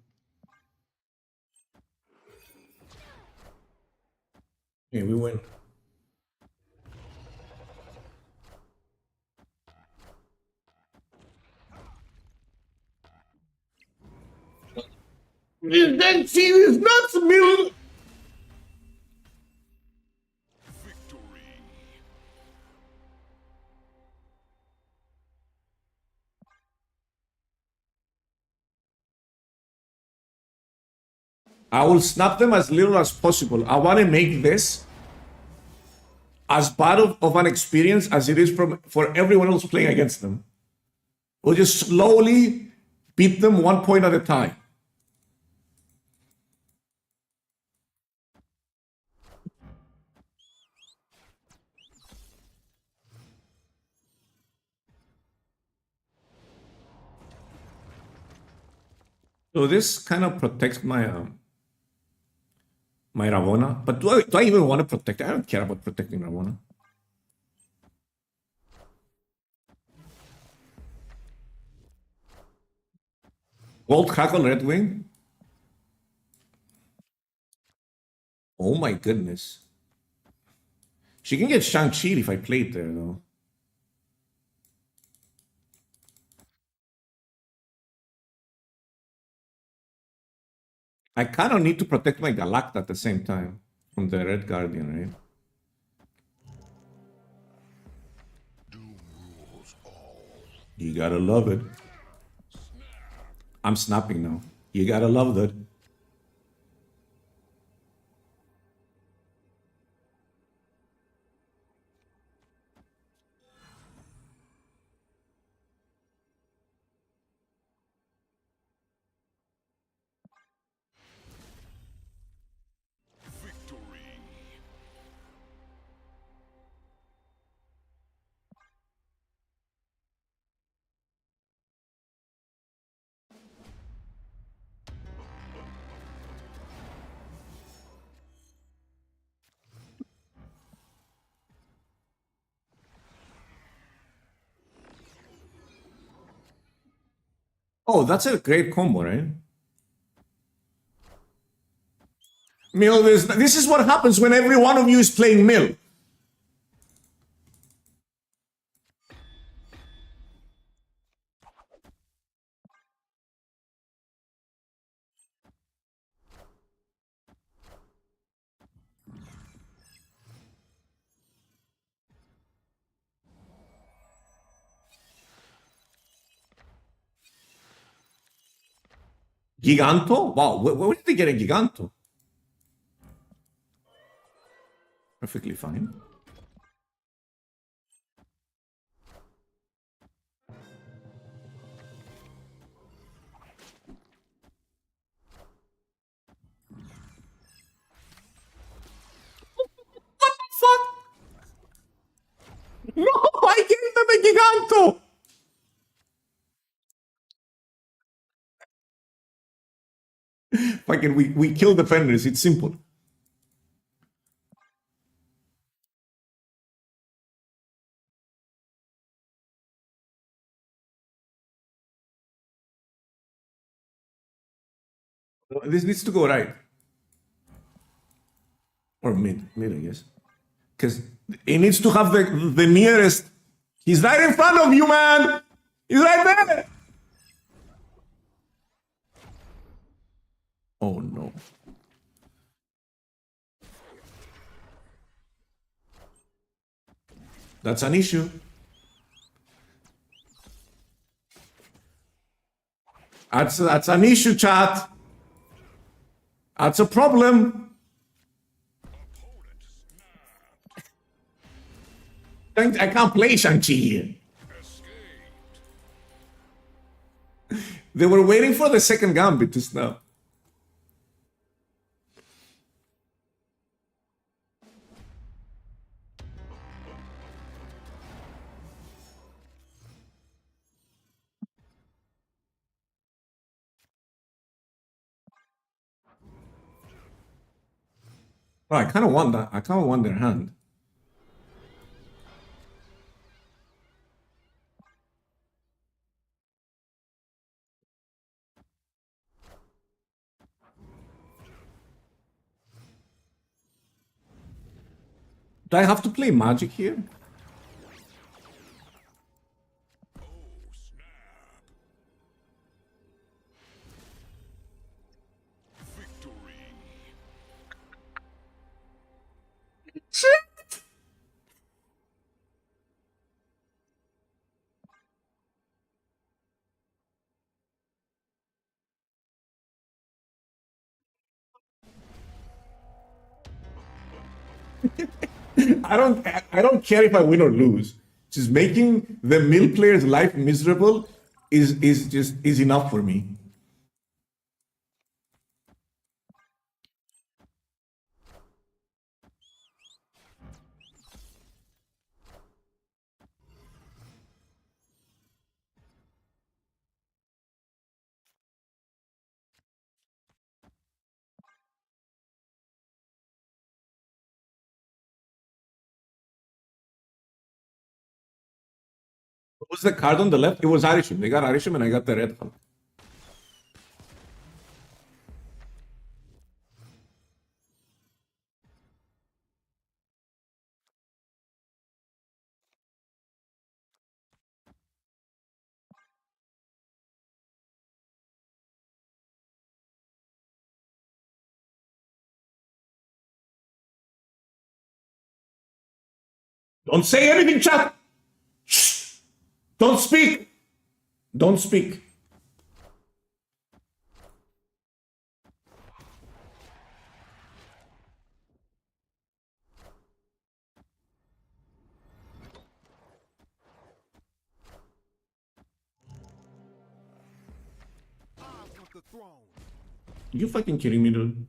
Yeah, we win. Shang-Chi is not mill.
Victory.
I will snap them as little as possible. I want to make this as bad of an experience as it is for everyone else playing against them. We'll just slowly beat them 1 point at a time. So this kind of protects my Ravonna. But do I even want to protect it? I don't care about protecting Ravonna. Gold hack on Redwing? Oh my goodness. She can get Shang-Chi if I play it there, though. I kind of need to protect my Galacta at the same time from the Red Guardian, right? You gotta love it. I'm snapping now. You gotta love that.
Victory.
Oh, that's a great combo, right? Mill, this is what happens when every one of you is playing Mill. Giganto? Wow, where did they get a Giganto? Perfectly fine. What the fuck? No, I gave them a Giganto! Fucking, we kill defenders, it's simple. This needs to go right. Or mid, I guess. Because he needs to have the nearest. He's right in front of you, man! He's right there! Oh no. That's an issue. That's an issue, chat. That's a problem. I can't play Shang-Chi here. They were waiting for the second gambit to snap. Oh, I kind of want that. I kind of want their hand. Do I have to play Magic here?
Victory.
Shit! I don't care if I win or lose. Just making the mill player's life miserable is enough for me. What was the card on the left? It was Arishim. They got Arishim and I got the red Hulk. Don't say anything, chat! Shh! Don't speak! Don't speak. You fucking kidding me, dude?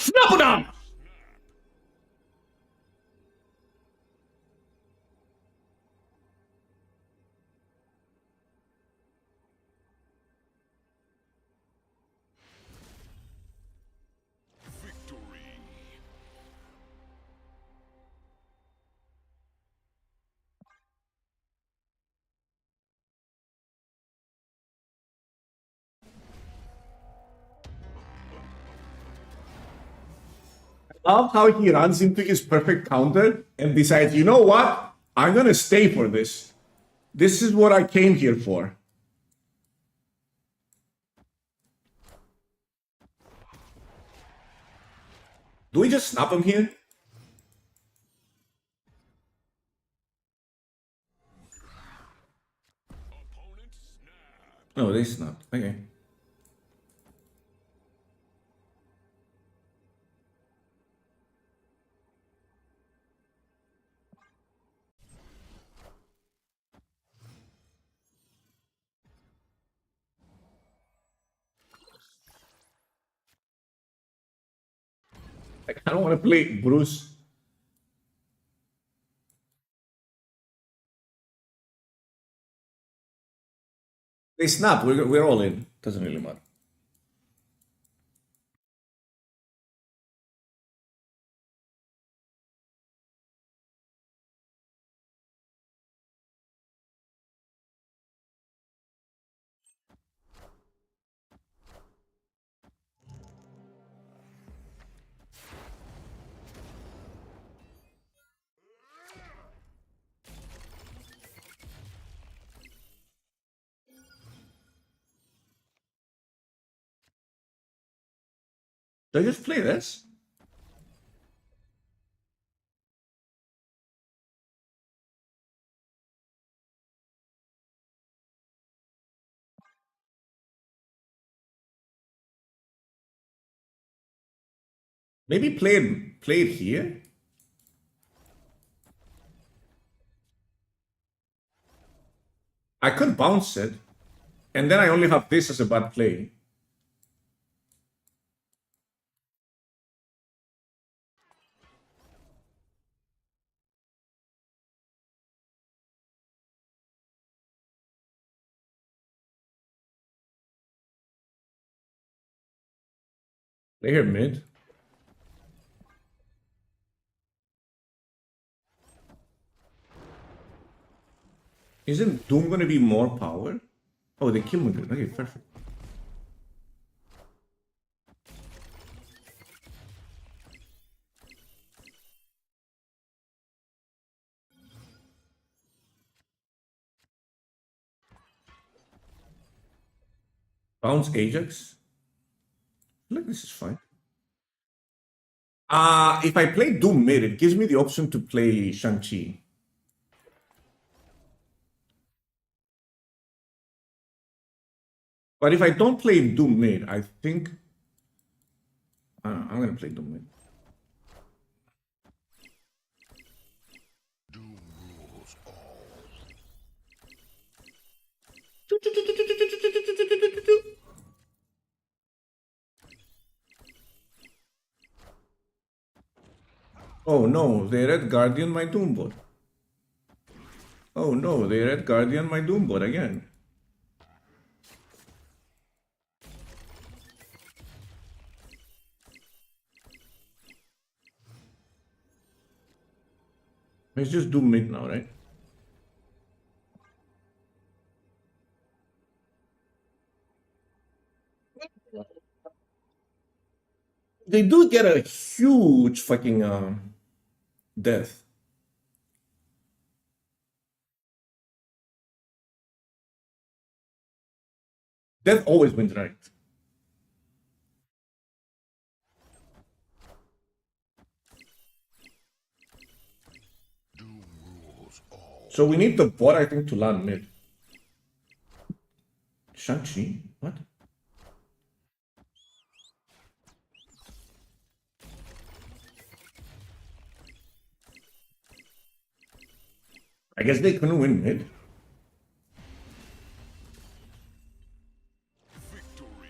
Snap it up!
Victory.
I love how he runs into his perfect counter and decides, you know what? I'm gonna stay for this. This is what I came here for. Do we just snap him here?
Opponent snap.
No, they snapped. Okay. Like, I don't want to play Bruce. They snap. We're all in. Doesn't really matter. Do I just play this? Maybe play it here? I could bounce it. And then I only have this as a bad play. Play here mid. Isn't Doom gonna be more power? Oh, they kill me. Okay, perfect. Bounce Ajax. I feel like this is fine. If I play Doom mid, it gives me the option to play Shang-Chi. But if I don't play Doom mid, I think I'm gonna play Doom mid.
Doom rules all.
Oh no, they read Guardian my Doombot. Oh no, they read Guardian my Doombot again. Let's just do mid now, right? They do get a huge fucking death. Death always wins, right?
Doom rules all.
So we need the bot, I think, to land mid. Shang-Chi? What? I guess they couldn't win mid.
Victory.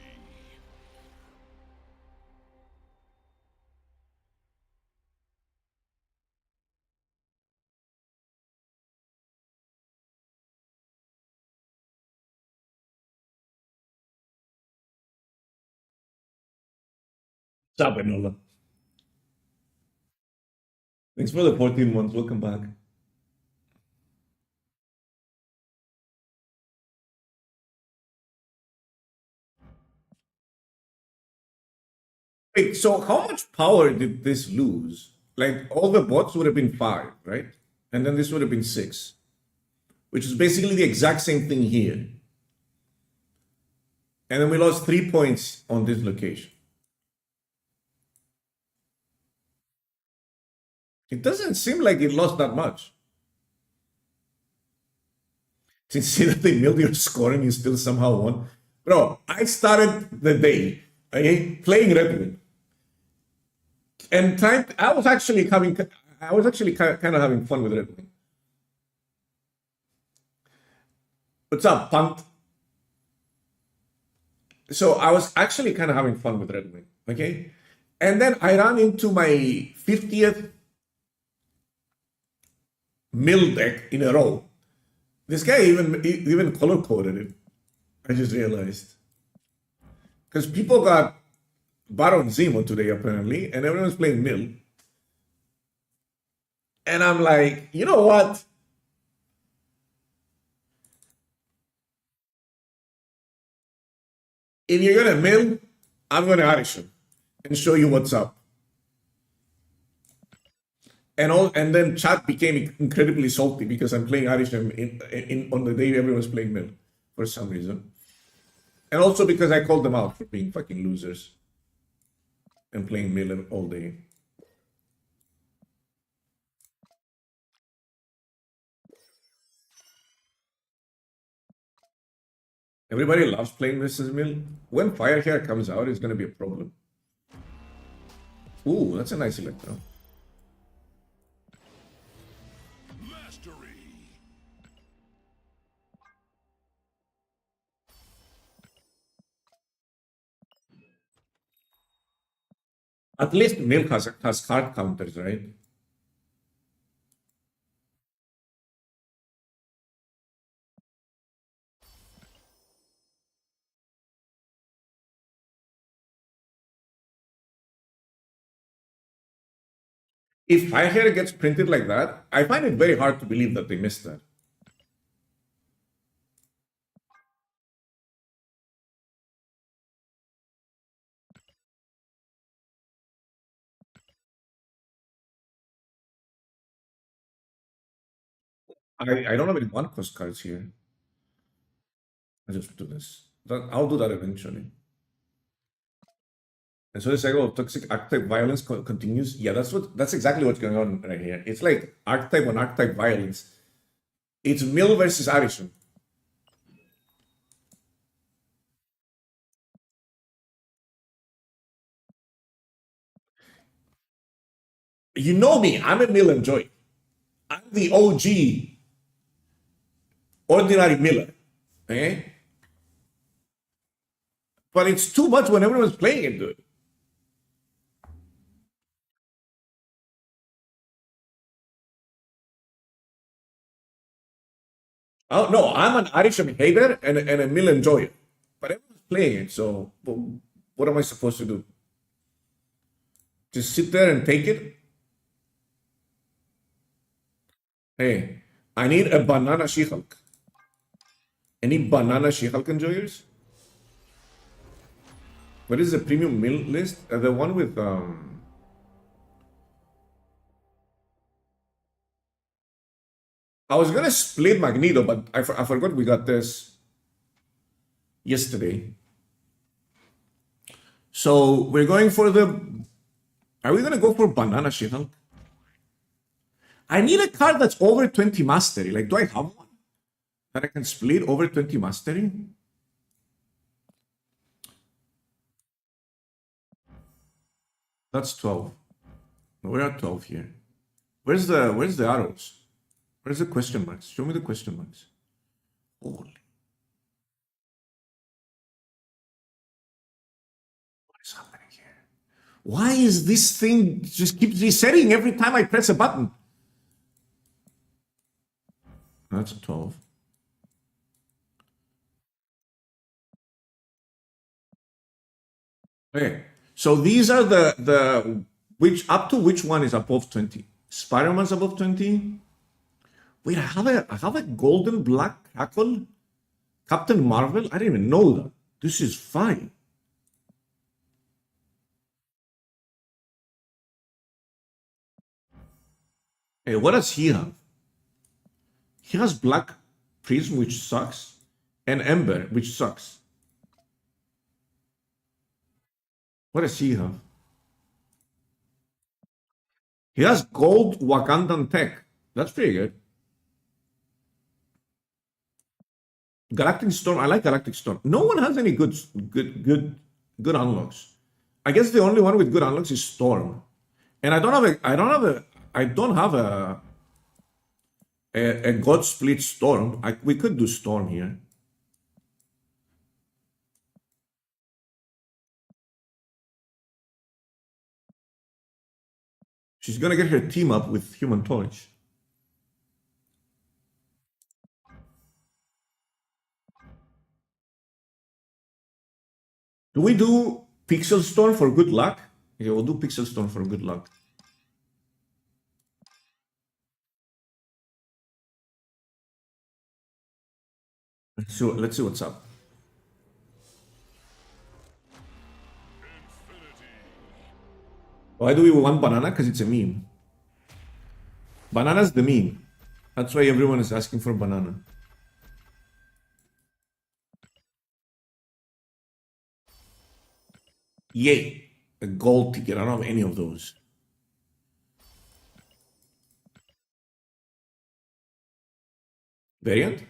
What's up, Enola? Thanks for the 14 months. Welcome back. Wait, so how much power did this lose? Like, all the bots would have been 5, right? And then this would have been 6, which is basically the exact same thing here. And then we lost 3 points on this location. It doesn't seem like it lost that much. Since see that they milled your score and you still somehow won. Bro, I started the day, okay, playing Redwing. And I was actually kind of having fun with Redwing. What's up, punt? So I was actually kind of having fun with Redwing, okay? And then I ran into my 50th mill deck in a row. This guy even color coded it. I just realized. Because people got Baron Zemo today, apparently, and everyone's playing mill. And I'm like, you know what? If you're gonna mill, I'm gonna Irish him and show you what's up. And then chat became incredibly salty because I'm playing Irish in on the day everyone's playing mill for some reason. And also because I called them out for being fucking losers and playing mill all day. Everybody loves playing versus mill. When Fire Hair comes out, it's gonna be a problem. Ooh, that's a nice electro.
Mastery.
At least Milk has card counters, right? If Firehair gets printed like that, I find it very hard to believe that they missed that. I don't have any one cost cards here. I'll just do this. I'll do that eventually. And so the cycle of toxic archetype violence continues. Yeah, that's exactly what's going on right here. It's like archetype on archetype violence. It's Mill versus Arisham. You know me, I'm a Mill enjoy. I'm the OG ordinary Miller. Okay? But it's too much when everyone's playing it, dude. Oh no, I'm an Irishman hater and a mill enjoyer. But everyone's playing it, so what am I supposed to do? Just sit there and take it? Hey, I need a banana She-Hulk. Any banana She-Hulk enjoyers? What is the premium mill list? The one with I was gonna split Magneto, but I forgot we got this yesterday. So we're going for the. Are we gonna go for banana She-Hulk? I need a card that's over 20 mastery. Like, do I have one that I can split over 20 mastery? That's 12. We're at 12 here. Where's the arrows? Where's the question marks? Show me the question marks. Holy. What is happening here? Why is this thing just keeps resetting every time I press a button? That's a 12. Okay. So these are the which up to which one is above 20? Spider-Man's above 20? Wait, I have a golden black crackle? Captain Marvel? I didn't even know that. This is fine. Hey, what does he have? He has Black Prism, which sucks, and Ember, which sucks. What does he have? He has Gold Wakandan Tech. That's pretty good. Galactic Storm. I like Galactic Storm. No one has any good unlocks. I guess the only one with good unlocks is Storm, and I don't have a God Split Storm. We could do Storm here. She's gonna get her team up with Human Torch. Do we do Pixel Storm for good luck? Okay, we'll do Pixel Storm for good luck. Let's see what's up. Why do we want banana? Because it's a meme. Banana's the meme. That's why everyone is asking for banana. Yay! A gold ticket. I don't have any of those. Variant?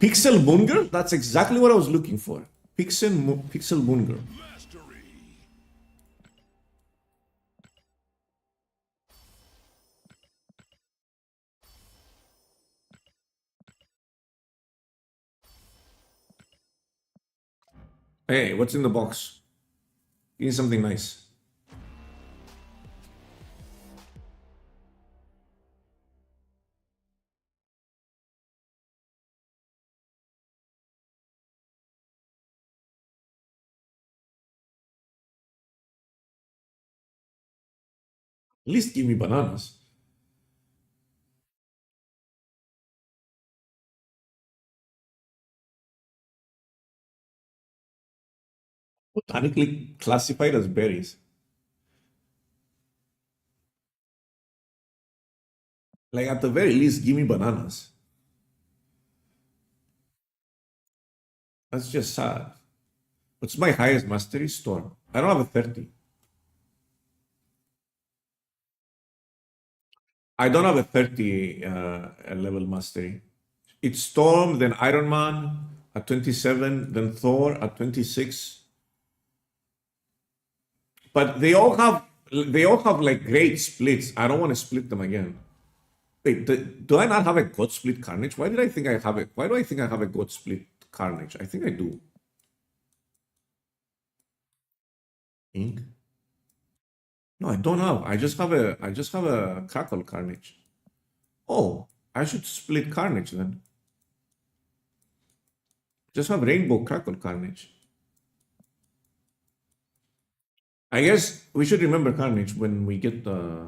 Pixel Moon Girl? That's exactly what I was looking for. Pixel Moon Girl.
Mastery.
Hey, what's in the box? Give me something nice. At least give me bananas. Botanically classified as berries. Like, at the very least, give me bananas. That's just sad. What's my highest mastery? Storm. I don't have a 30. I don't have a 30 level mastery. It's Storm, then Iron Man at 27, then Thor at 26. But they all have like great splits. I don't want to split them again. Wait, do I not have a God Split Carnage? Why do I think I have a God Split Carnage? I think I do. Ink? No, I don't have. I just have a Crackle Carnage. Oh, I should split Carnage then. Just have Rainbow Crackle Carnage. I guess we should remember Carnage when we get the...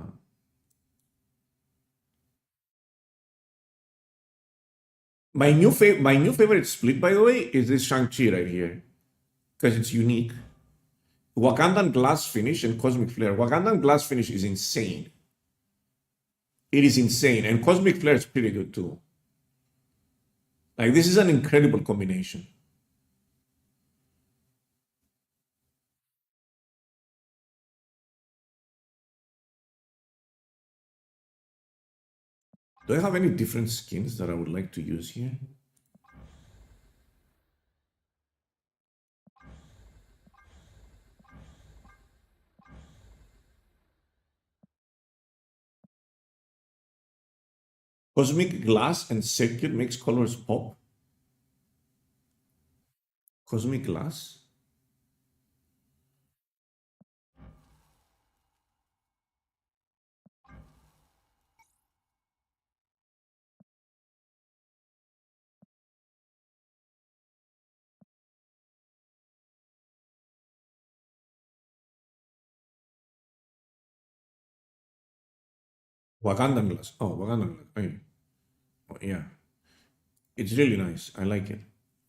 My new favorite split, by the way, is this Shang-Chi right here. Because it's unique. Wakandan Glass Finish and Cosmic Flare. Wakandan Glass Finish is insane. It is insane. And Cosmic Flare is pretty good too. Like, this is an incredible combination. Do I have any different skins that I would like to use here? Cosmic Glass and Circuit makes colors pop. Cosmic Glass? Wakandan Glass. Oh, Wakandan Glass. Hey. Oh, yeah. It's really nice. I like it.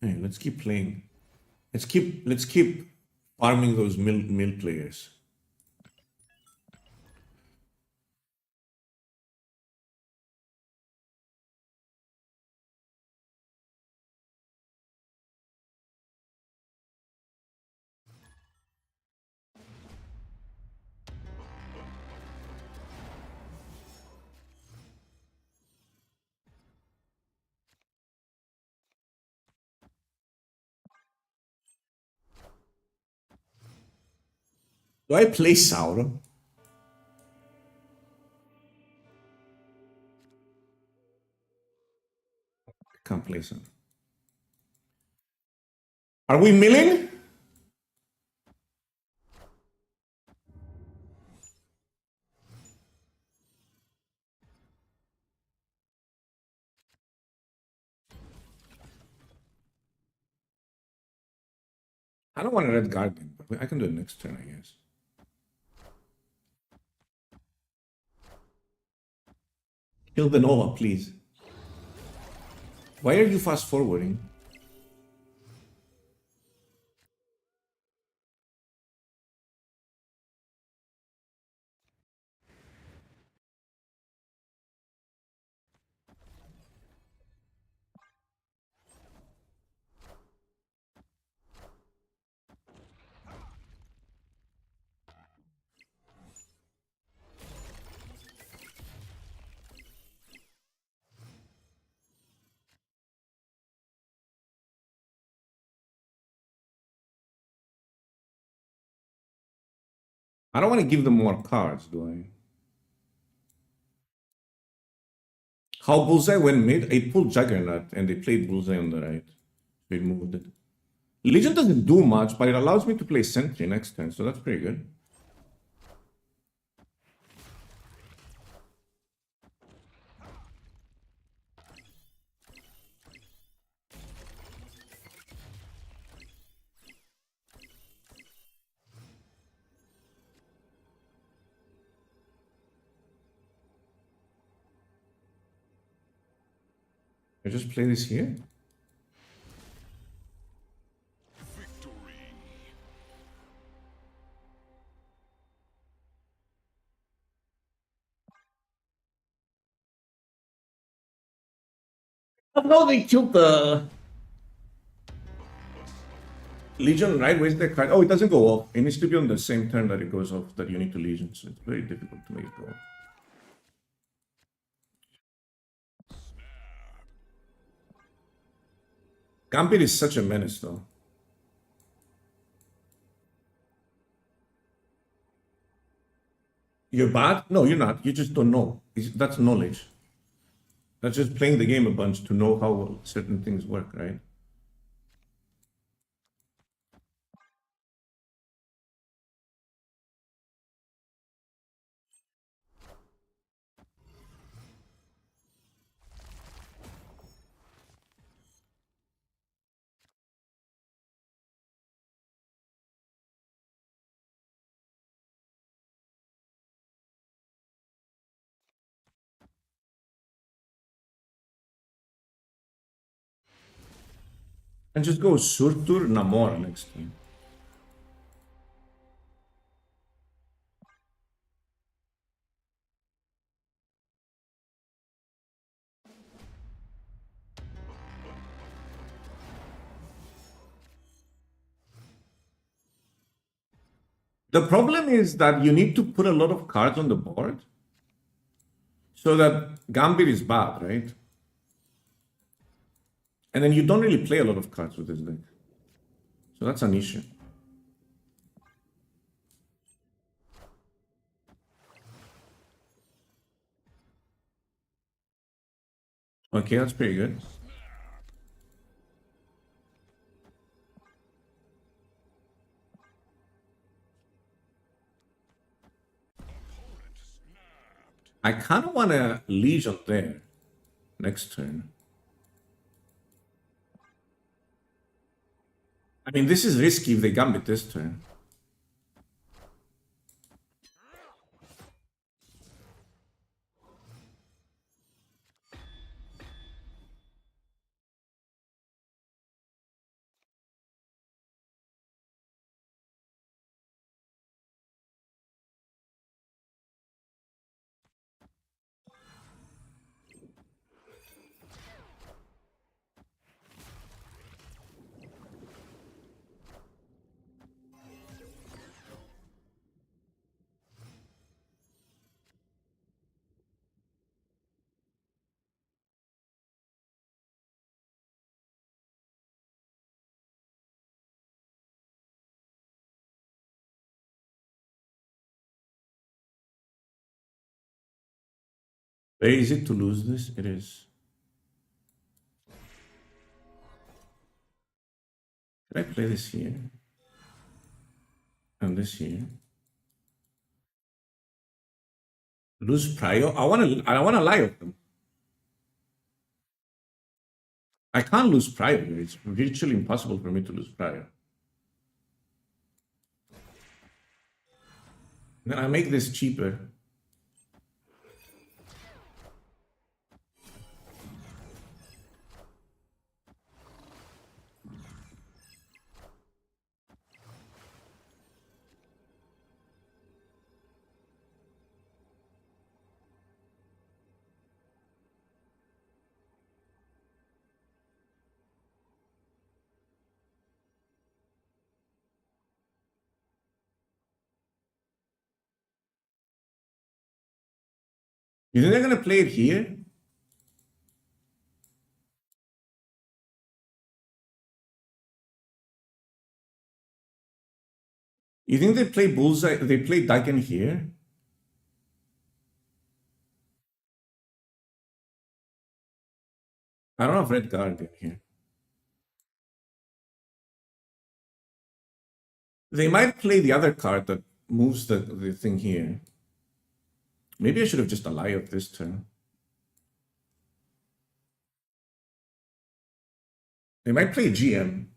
Hey, let's keep playing. Let's keep farming those mill players. Do I play Sauron? Can't play Sauron. Are we milling? I don't want a red guardian, but I can do it next turn, I guess. Kill the Nova, please. Why are you fast forwarding? I don't want to give them more cards, do I? How Bullseye went mid? I pulled Juggernaut and they played Bullseye on the right. They moved it. Legion doesn't do much, but it allows me to play Sentry next turn, so that's pretty good. I just play this here.
Victory.
No, they killed the Legion, right? Where's the card? Oh, it doesn't go off. It needs to be on the same turn that it goes off that you need to Legion, so it's very difficult to make it go off. Gambit is such a menace, though. You're bad? No, you're not. You just don't know. That's knowledge. That's just playing the game a bunch to know how certain things work, right? And just go Surtur Namor next time. The problem is that you need to put a lot of cards on the board so that Gambit is bad, right? And then you don't really play a lot of cards with this deck. So that's an issue. Okay, that's pretty good. I kind of want a Legion there next turn. I mean, this is risky if they Gambit this turn. Very easy to lose this. It is. Can I play this here? And this here? Lose Prior? I want to lie of them. I can't lose Prior here. It's virtually impossible for me to lose Prior. Then I make this cheaper. You think they're going to play it here? You think they play Bullseye? They play Daiken here? I don't have Red Guardian here. They might play the other card that moves the thing here. Maybe I should have just Allied this turn. They might play GM.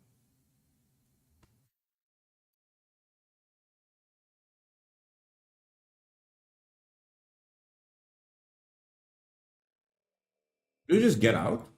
You just get out.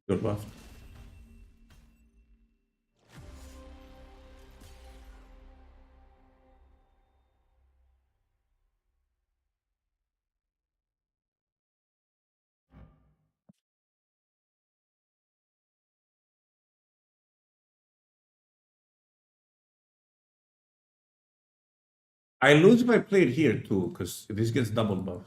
Good buff. I lose if I play it here too, because this gets double buffed.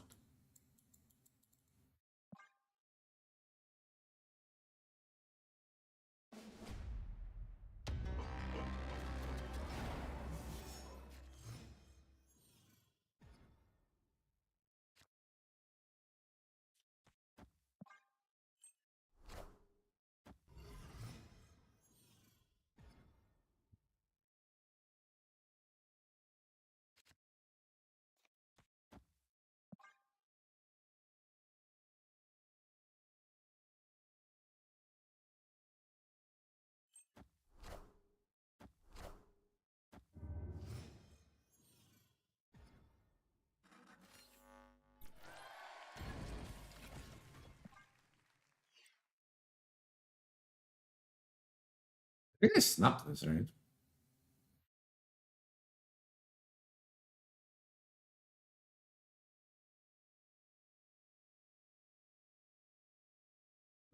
I think I snapped this, right?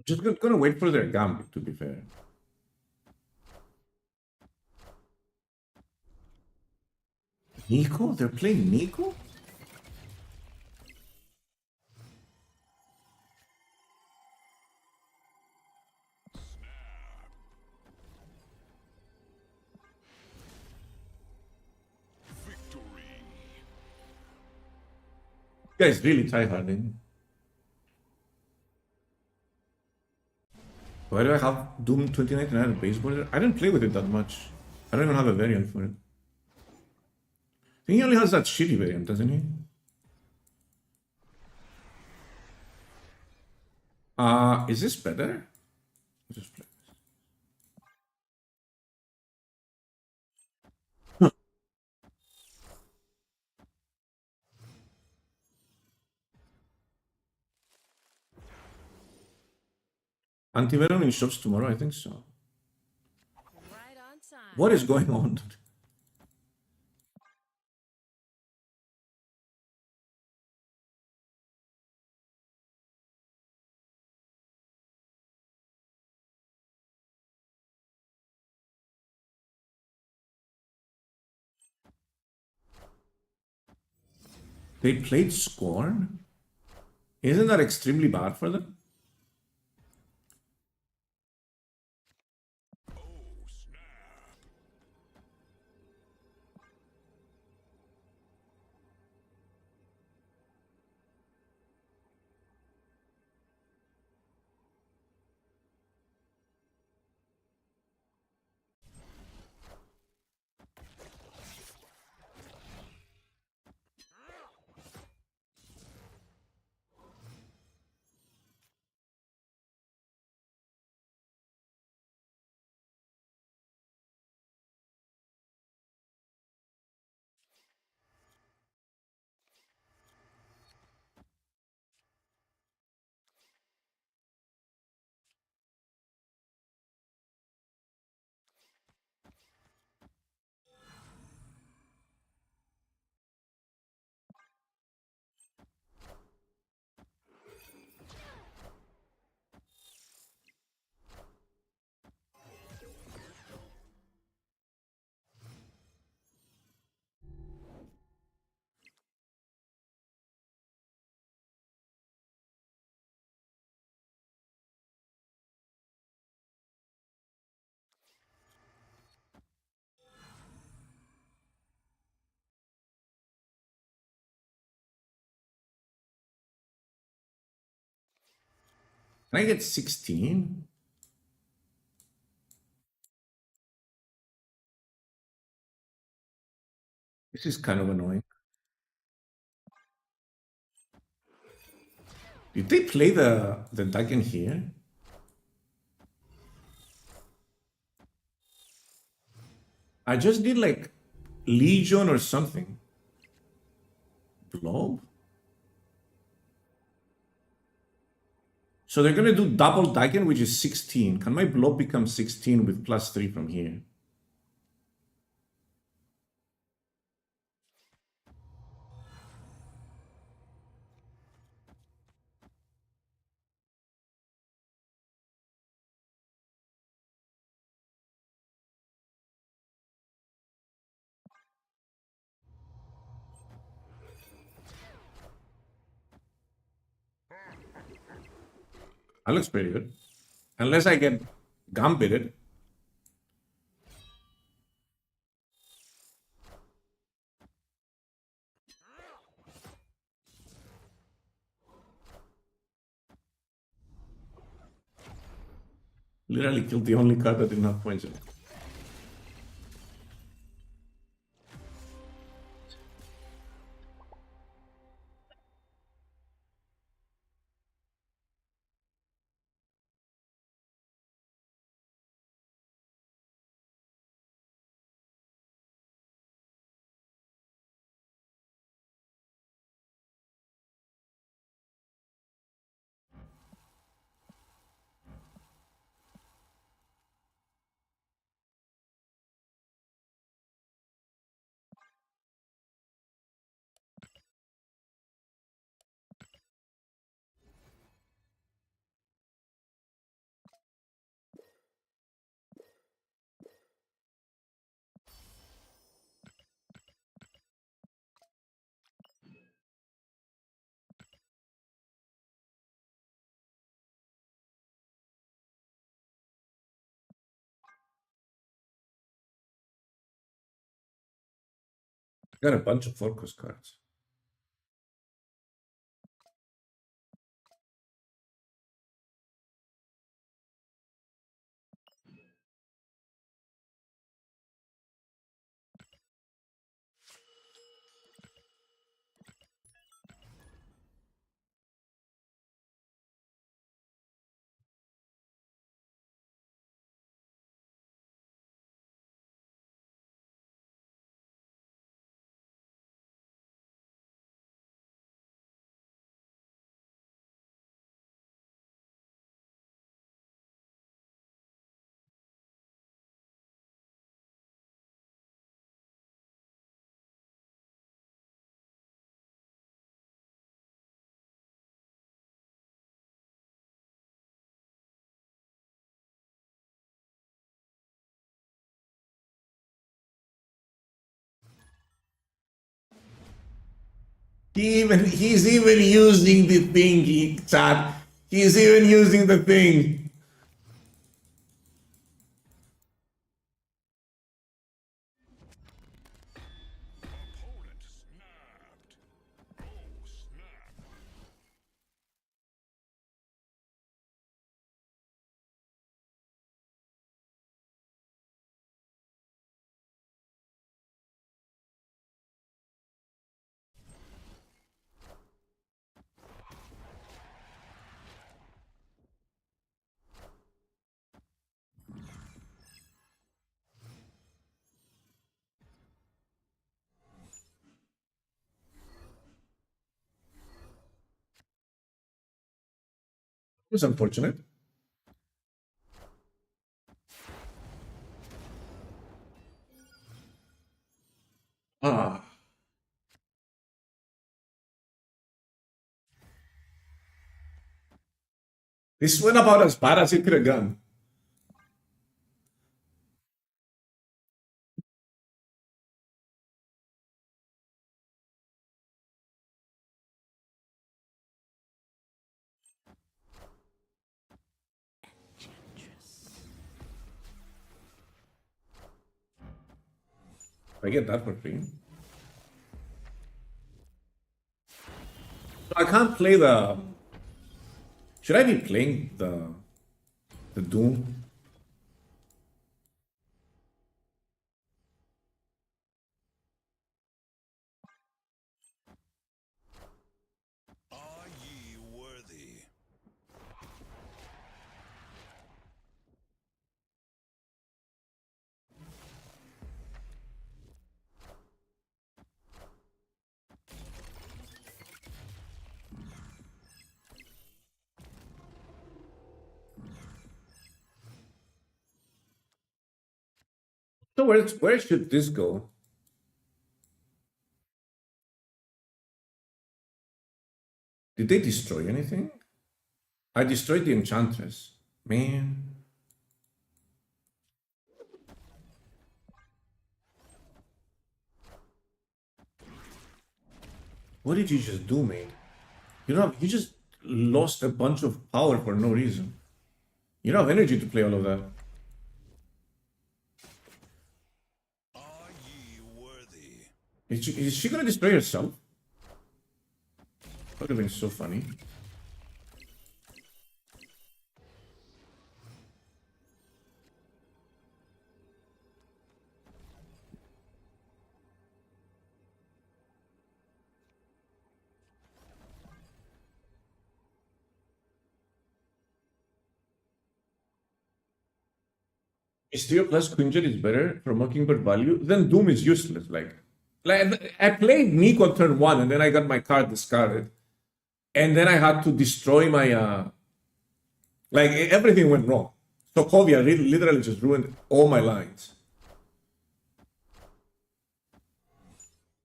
Just gonna wait for their gambit, to be fair. Nico? They're playing Nico?
Victory.
Guys, really tryharding. Why do I have Doom 2099 base border? I didn't play with it that much. I don't even have a variant for it. I think he only has that shitty variant, doesn't he? Is this better? Let's just play this. Antivenom in shops tomorrow, I think so.
Right on time.
What is going on? They played Scorn? Isn't that extremely bad for them?
Oh, snap.
Can I get 16? This is kind of annoying. Did they play the Dagon here? I just did like Legion or something. Blob? So they're gonna do double Dagon, which is 16. Can my Blob become 16 with +3 from here? That looks pretty good. Unless I get gambited. Literally killed the only card that didn't have points in it. Got a bunch of focus cards. He's even using the thing, chat. He's even using the thing.
Opponent snapped. Oh, snap.
It was unfortunate. Ah. This went about as bad as it could have gone. I get that for free. I can't play the. Should I be playing the Doom?
Are ye worthy?
So where should this go? Did they destroy anything? I destroyed the Enchantress. Man. What did you just do, mate? You just lost a bunch of power for no reason. You don't have energy to play all of that.
Are ye worthy?
Is she gonna destroy herself? That would have been so funny. Mysterio plus Quinjet is better for Mockingbird value, then Doom is useless. Like I played Nico turn 1 and then I got my card discarded. And then I had to destroy my like everything went wrong. Sokovia literally just ruined all my lines.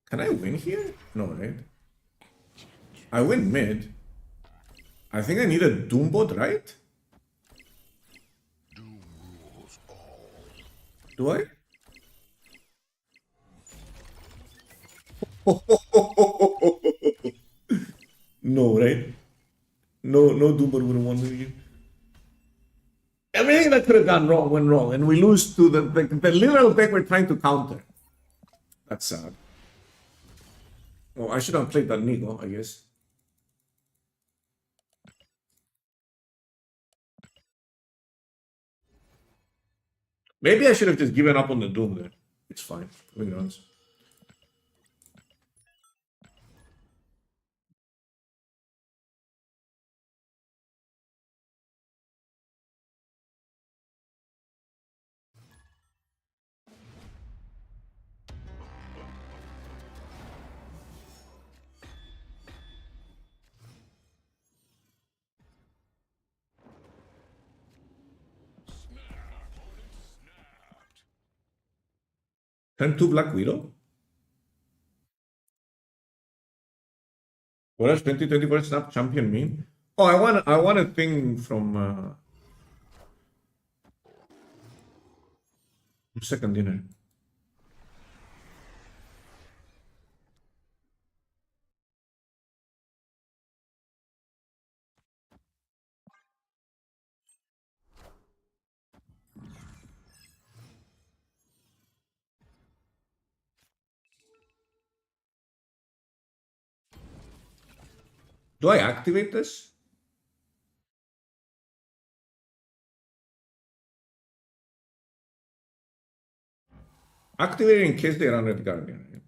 Can I win here? No, right? I win mid. I think I need a Doombot, right?
Doom rules all.
Do I? No, right? No Doombot would have won the game. Everything that could have gone wrong went wrong, and we lose to the literal deck we're trying to counter. That's sad. Oh, I should have played that Nigo, I guess. Maybe I should have just given up on the Doom there. It's fine. Who knows? Turn 2 Black Widow? What does 2024 Snap Champion mean? Oh, I want a thing from second dinner. Do I activate this? Activate it in case they run Red Guardian. Right?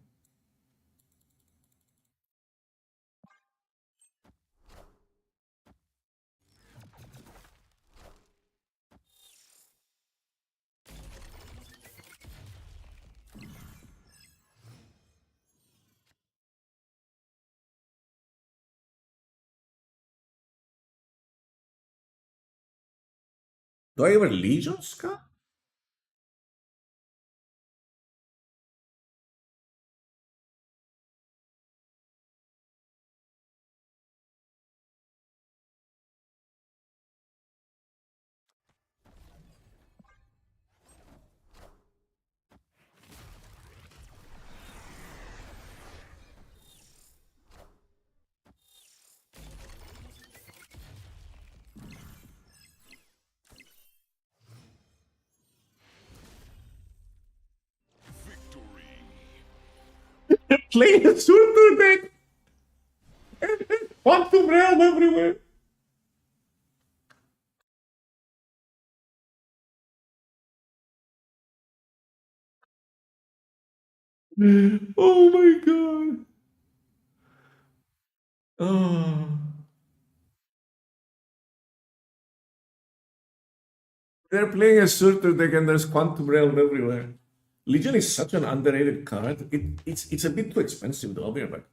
Do I ever Legion Ska? Playing a Surtur deck! Quantum Realm everywhere! Oh my god! Oh. They're playing a Surtur deck and there's Quantum Realm everywhere. Legion is such an underrated card. It's a bit too expensive though, I'll be right back.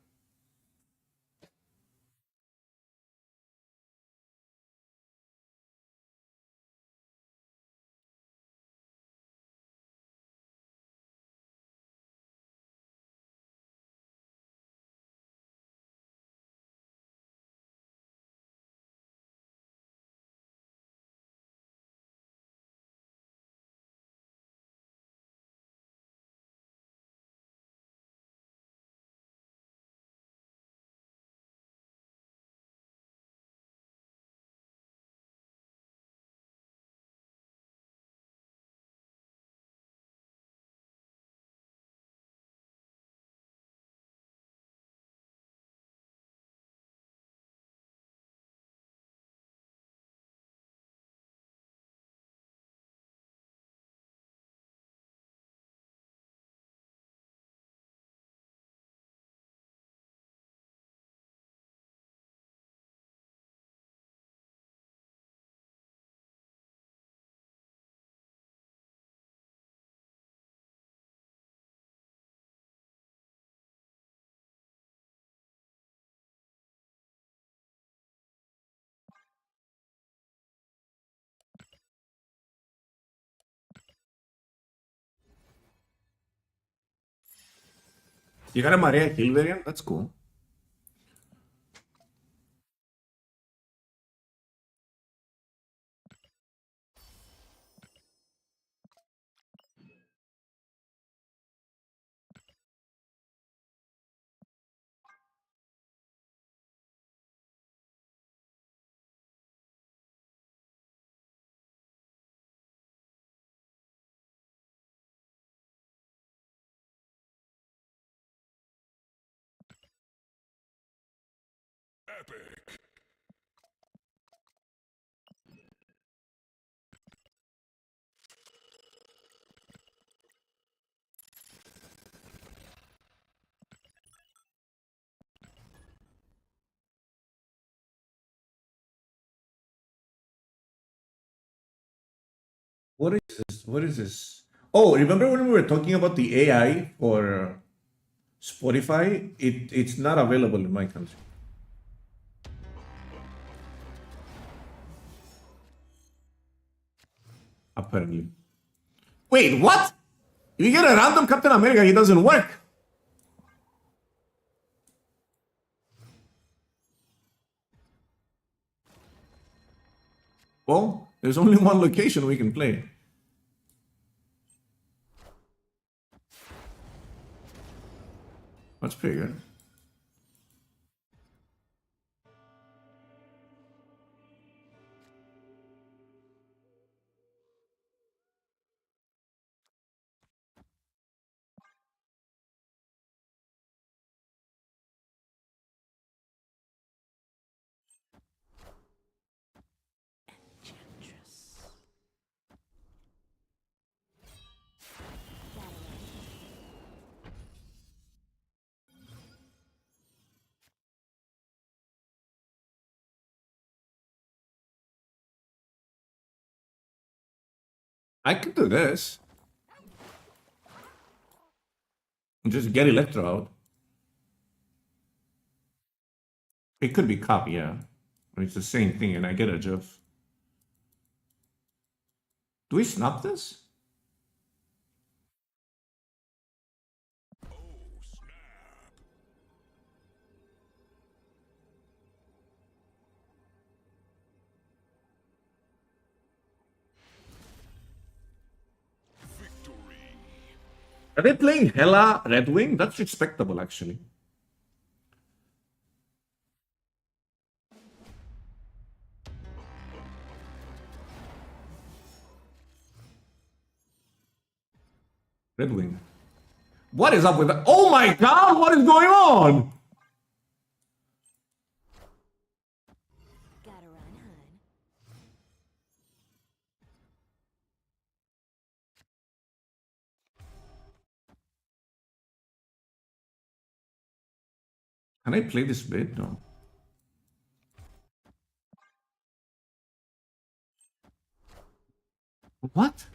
You got a Maria Hill variant? That's cool.
Epic.
What is this? What is this? Oh, remember when we were talking about the AI for Spotify? It's not available in my country. Apparently. Wait, what? If you get a random Captain America, it doesn't work. Well, there's only one location we can play. That's pretty good.
Enchantress.
I could do this. And just get Electro out. It could be copy, yeah. It's the same thing, and I get a Jeff. Do we snap this?
Oh, snap. Victory.
Are they playing Hela Redwing? That's respectable, actually. Redwing. What is up with that? Oh my god, what is going on?
Gotta run, hun.
Can I play this bit? No. What?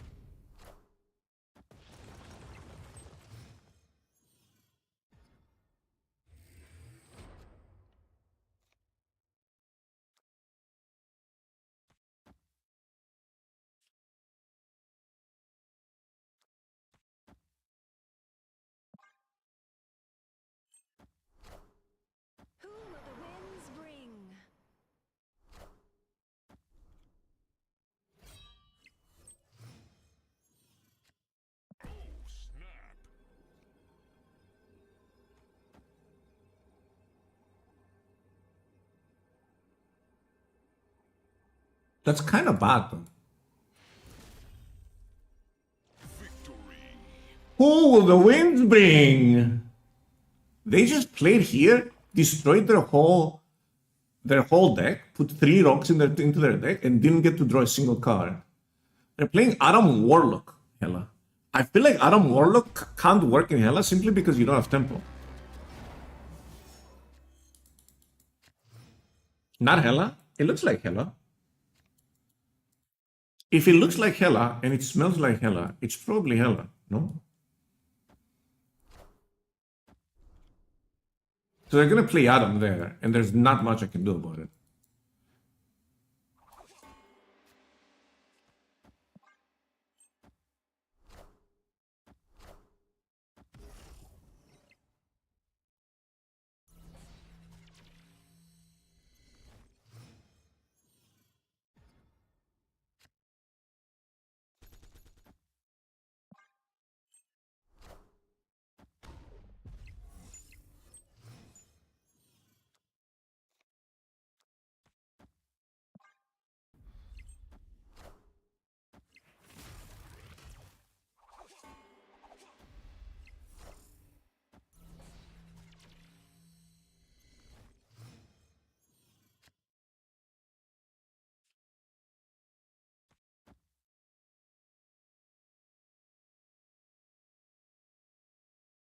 Who will the winds bring?
Oh, snap.
That's kind of bad, though.
Victory.
Who will the winds bring? They just played here, destroyed their whole deck, put 3 rocks into their deck, and didn't get to draw a single card. They're playing Adam Warlock, Hela. I feel like Adam Warlock can't work in Hela simply because you don't have tempo. Not Hela? It looks like Hela. If it looks like Hela and it smells like Hela, it's probably Hela, no? So they're gonna play Adam there, and there's not much I can do about it.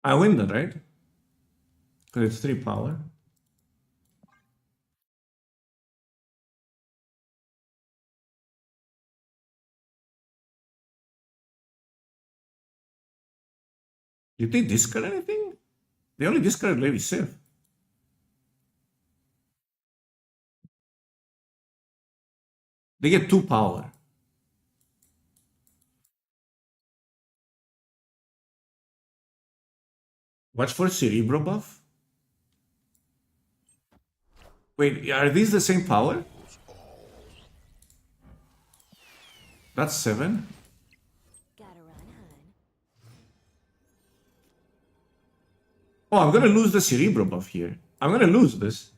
I win that, right? Because it's 3 power. Did they discard anything? They only discarded Lady Sif. They get 2 power. Watch for Cerebro buff. Wait, are these the same power? That's 7.
Gotta run, hun.
Oh, I'm gonna lose the Cerebro buff here. I'm gonna lose this.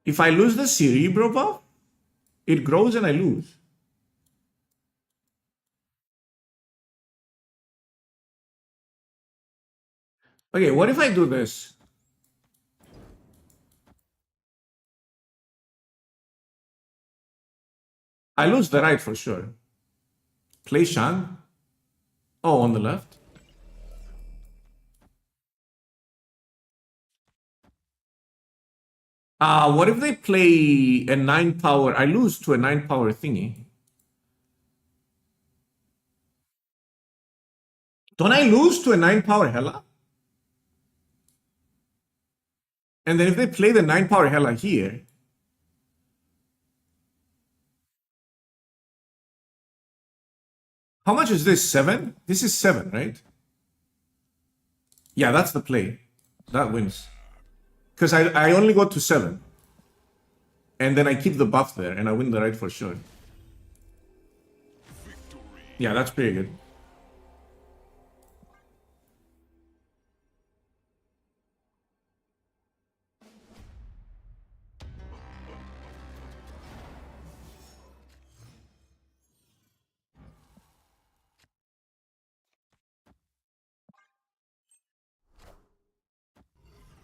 If I lose the Cerebro buff, it grows and I lose. Okay, what if I do this? I lose the right for sure. Play Shang. Oh, on the left. What if they play a 9 power? I lose to a 9 power thingy. Don't I lose to a 9 power Hela? And then if they play the 9 power Hela here. How much is this? 7? This is 7, right? Yeah, that's the play. That wins. Because I only go to 7. And then I keep the buff there and I win the right for sure. Yeah, that's pretty good.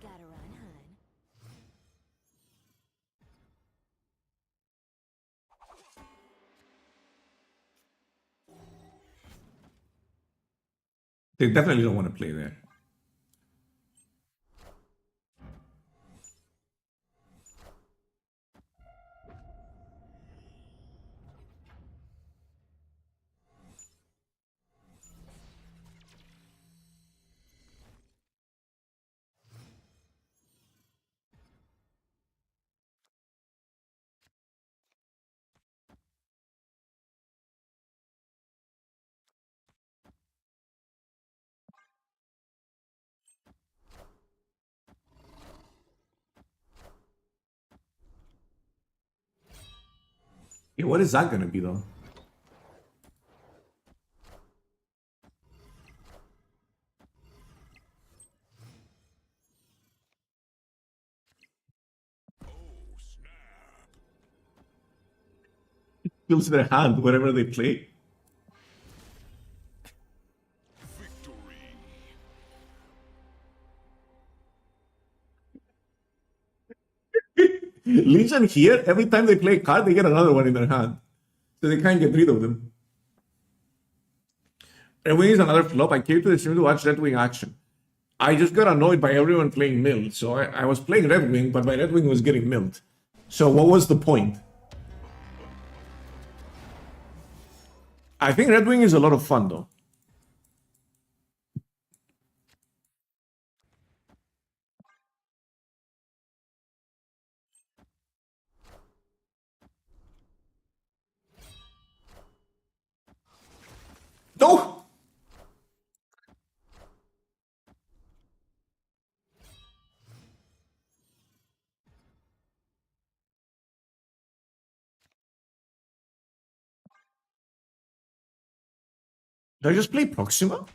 Gotta run, hun.
They definitely don't want to play there. Yeah, what is that going to be though? Fills their hand wherever they play. Legion here, every time they play a card, they get another one in their hand. So they can't get rid of them. Redwing is another flop. I came to the stream to watch Redwing action. I just got annoyed by everyone playing milled. So I was playing Redwing, but my Redwing was getting milled. So what was the point? I think Redwing is a lot of fun though. No! Did I just play Proxima?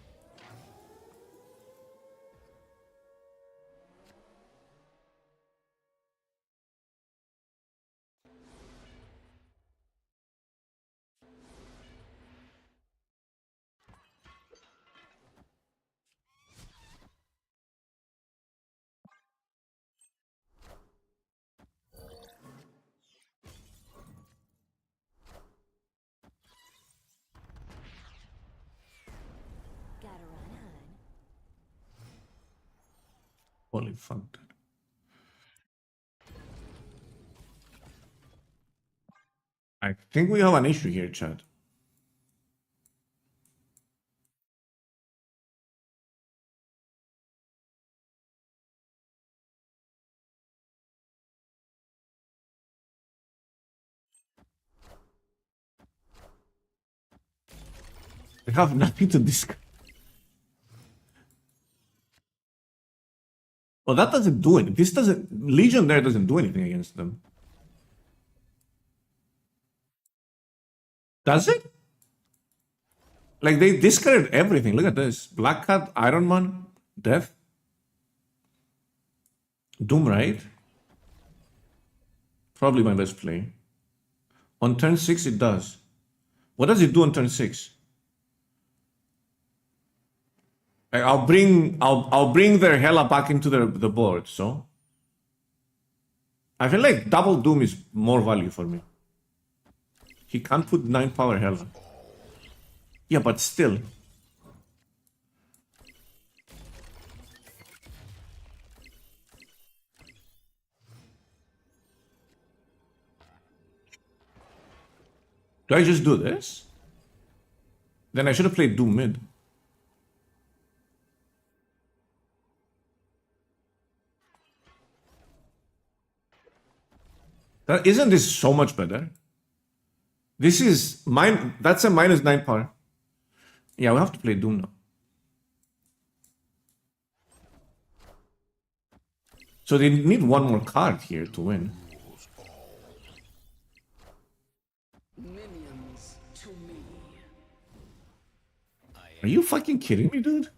Holy fuck. I think we have an issue here, Chad. They have nothing to discuss. Well, that doesn't do it. This doesn't. Legion there doesn't do anything against them. Does it? Like they discarded everything. Look at this. Black Cat, Iron Man, Death. Doom, right? Probably my best play. On turn 6 it does. What does it do on turn 6? Like, I'll bring their Hela back into the board, so. I feel like double Doom is more value for me. He can't put 9 power Hela. Yeah, but still. Do I just do this? Then I should have played Doom mid. Isn't this so much better? This is mine. That's a -9 power. Yeah, we have to play Doom now. So they need one more card here to win.
Minions to me.
Are you fucking kidding me, dude?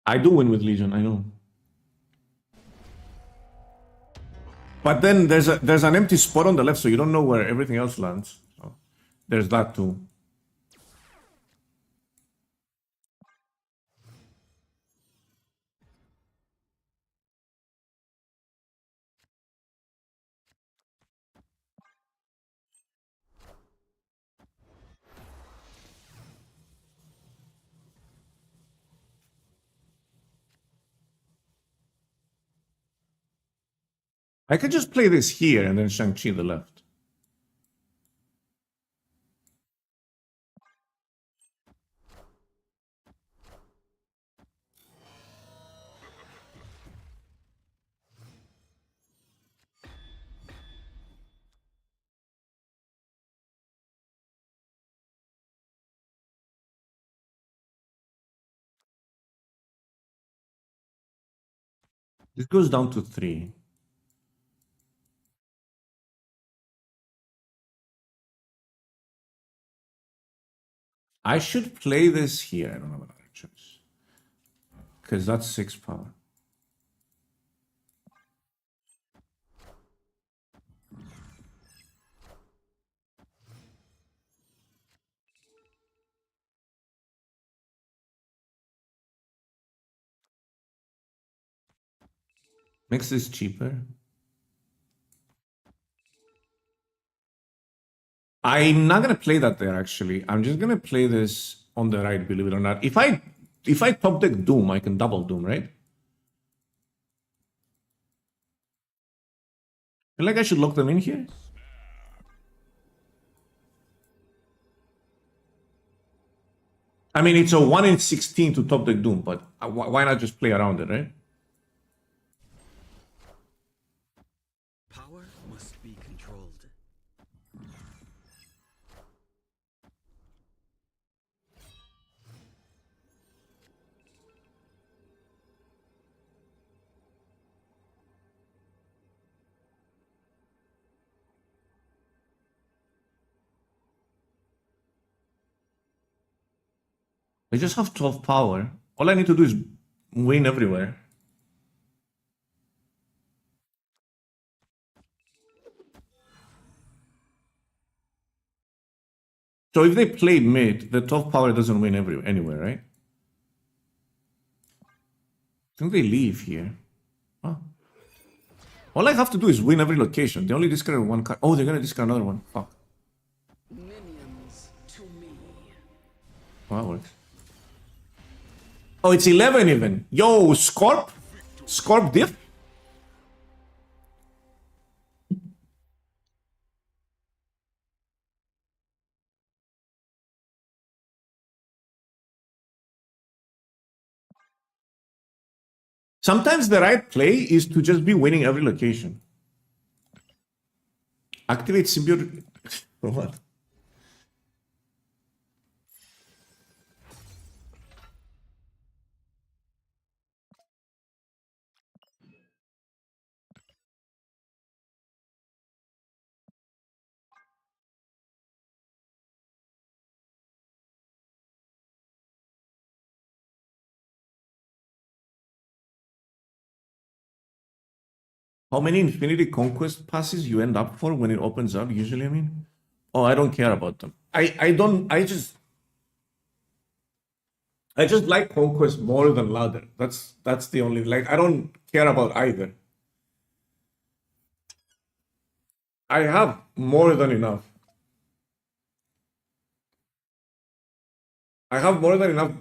I do win with Legion, I know. But then there's an empty spot on the left, so you don't know where everything else lands. So there's that too. I could just play this here and then Shang-Chi the left. This goes down to 3. I should play this here. I don't have another choice. Because that's 6 power. Makes this cheaper. I'm not gonna play that there actually. I'm just gonna play this on the right, believe it or not. If I top deck Doom, I can double Doom, right? I feel like I should lock them in here. I mean, it's a 1 in 16 to top deck Doom, but why not just play around it, right?
Power must be controlled.
I just have 12 power. All I need to do is win everywhere. So if they play mid, the top power doesn't win anywhere, right? I think they leave here. Oh. All I have to do is win every location. They only discard one card. Oh, they're gonna discard another one. Fuck.
Minions to me.
Well, that works. Oh, it's 11 even. Yo, Scorp? Scorp diff? Sometimes the right play is to just be winning every location. Activate symbiote. For what? How many Infinity Conquest passes you end up for when it opens up, usually, I mean? Oh, I don't care about them. I just like Conquest more than Ladder. That's the only, like, I don't care about either. I have more than enough. I have more than enough,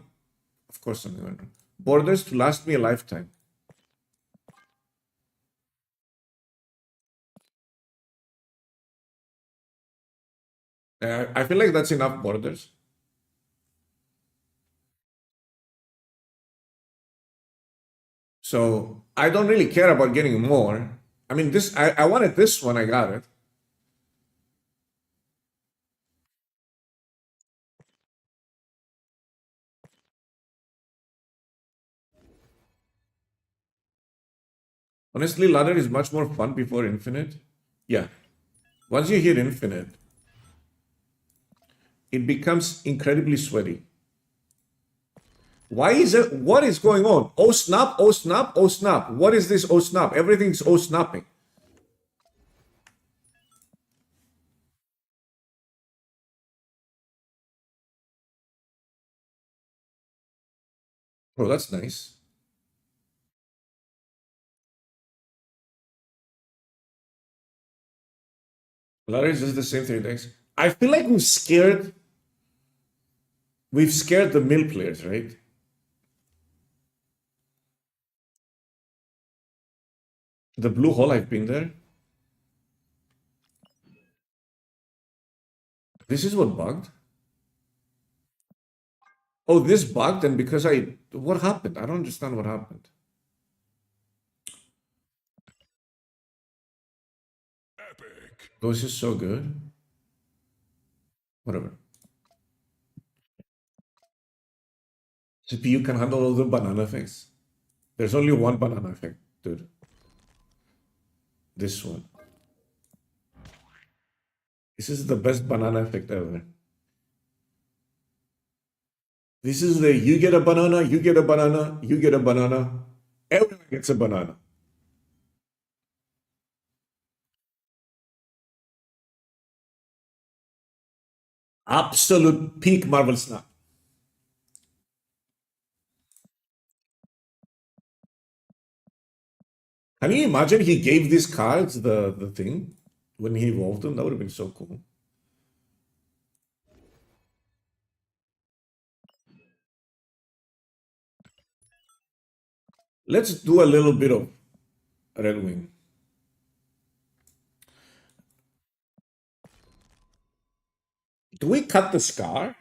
of course, I'm going to borders to last me a lifetime. I feel like that's enough borders. So I don't really care about getting more. I mean, this I wanted this one, I got it. Honestly, ladder is much more fun before infinite. Yeah. Once you hit infinite, it becomes incredibly sweaty. Why is it? What is going on? Oh snap, oh snap, oh snap. What is this oh snap? Everything's oh snapping. Oh, that's nice. Ladder is just the same 3 decks. I feel like we've scared the mill players, right? The blue hole, I've been there. This is what bugged. Oh, this bugged, and because what happened? I don't understand what happened.
Epic.
Oh, this is so good. Whatever. CPU can handle all the banana effects. There's only one banana effect, dude. This one. This is the best banana effect ever. This is the you get a banana, you get a banana, you get a banana. Everyone gets a banana. Absolute peak Marvel Snap. Can you imagine he gave these cards the thing when he evolved them? That would have been so cool. Let's do a little bit of Redwing. Do we cut the scar?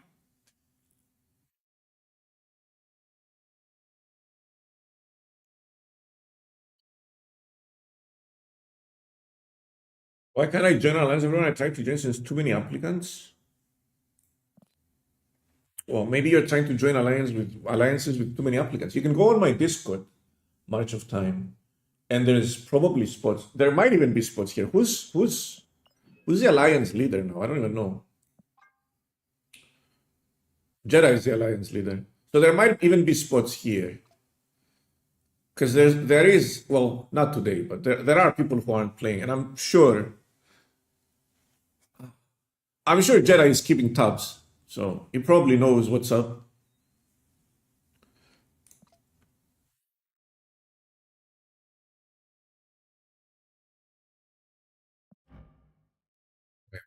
Why can't I join alliance? Everyone I tried to join since too many applicants. Well, maybe you're trying to join alliances with too many applicants. You can go on my Discord, March of Time, and there's probably spots. There might even be spots here. Who's the alliance leader now? I don't even know. Jedi is the alliance leader, so there might even be spots here. Because there is, well, not today, but there are people who aren't playing, and I'm sure Jedi is keeping tabs. So he probably knows what's up.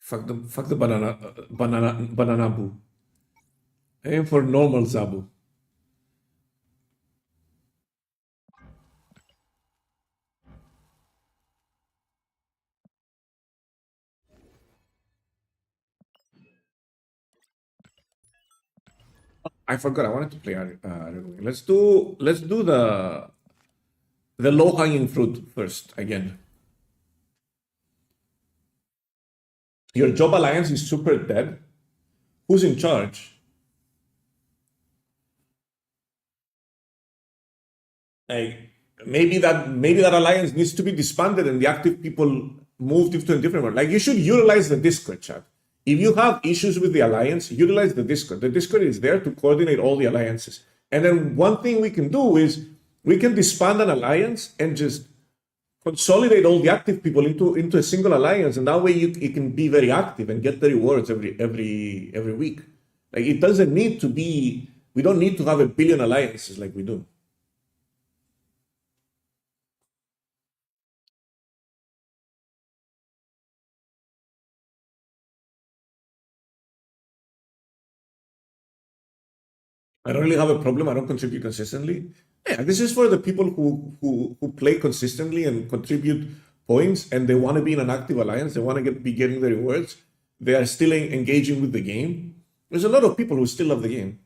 Fuck the banana boo. Aim for normal Zabu. I forgot. I wanted to play Redwing. Let's do the low hanging fruit first again. Your job alliance is super dead. Who's in charge? Like maybe that alliance needs to be disbanded and the active people moved into a different one. Like you should utilize the Discord chat. If you have issues with the alliance, utilize the Discord. The Discord is there to coordinate all the alliances. And then one thing we can do is we can disband an alliance and just consolidate all the active people into a single alliance, and that way it can be very active and get the rewards every week. Like it doesn't need to be. We don't need to have a billion alliances like we do. I don't really have a problem. I don't contribute consistently. Yeah, this is for the people who play consistently and contribute points, and they want to be in an active alliance. They want to be getting the rewards. They are still engaging with the game. There's a lot of people who still love the game.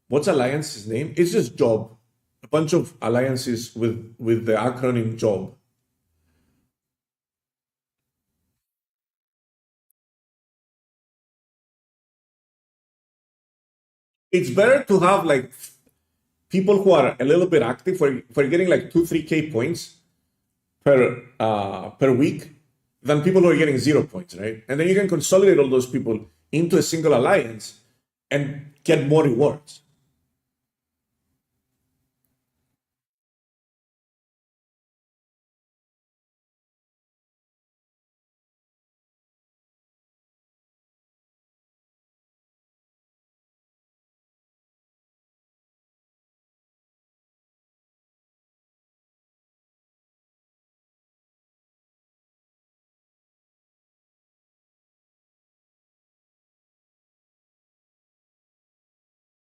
What's alliance's name? It's just job. A bunch of alliances with the acronym job. It's better to have like people who are a little bit active for getting like 2-3K points per week than people who are getting 0 points, right? And then you can consolidate all those people into a single alliance and get more rewards.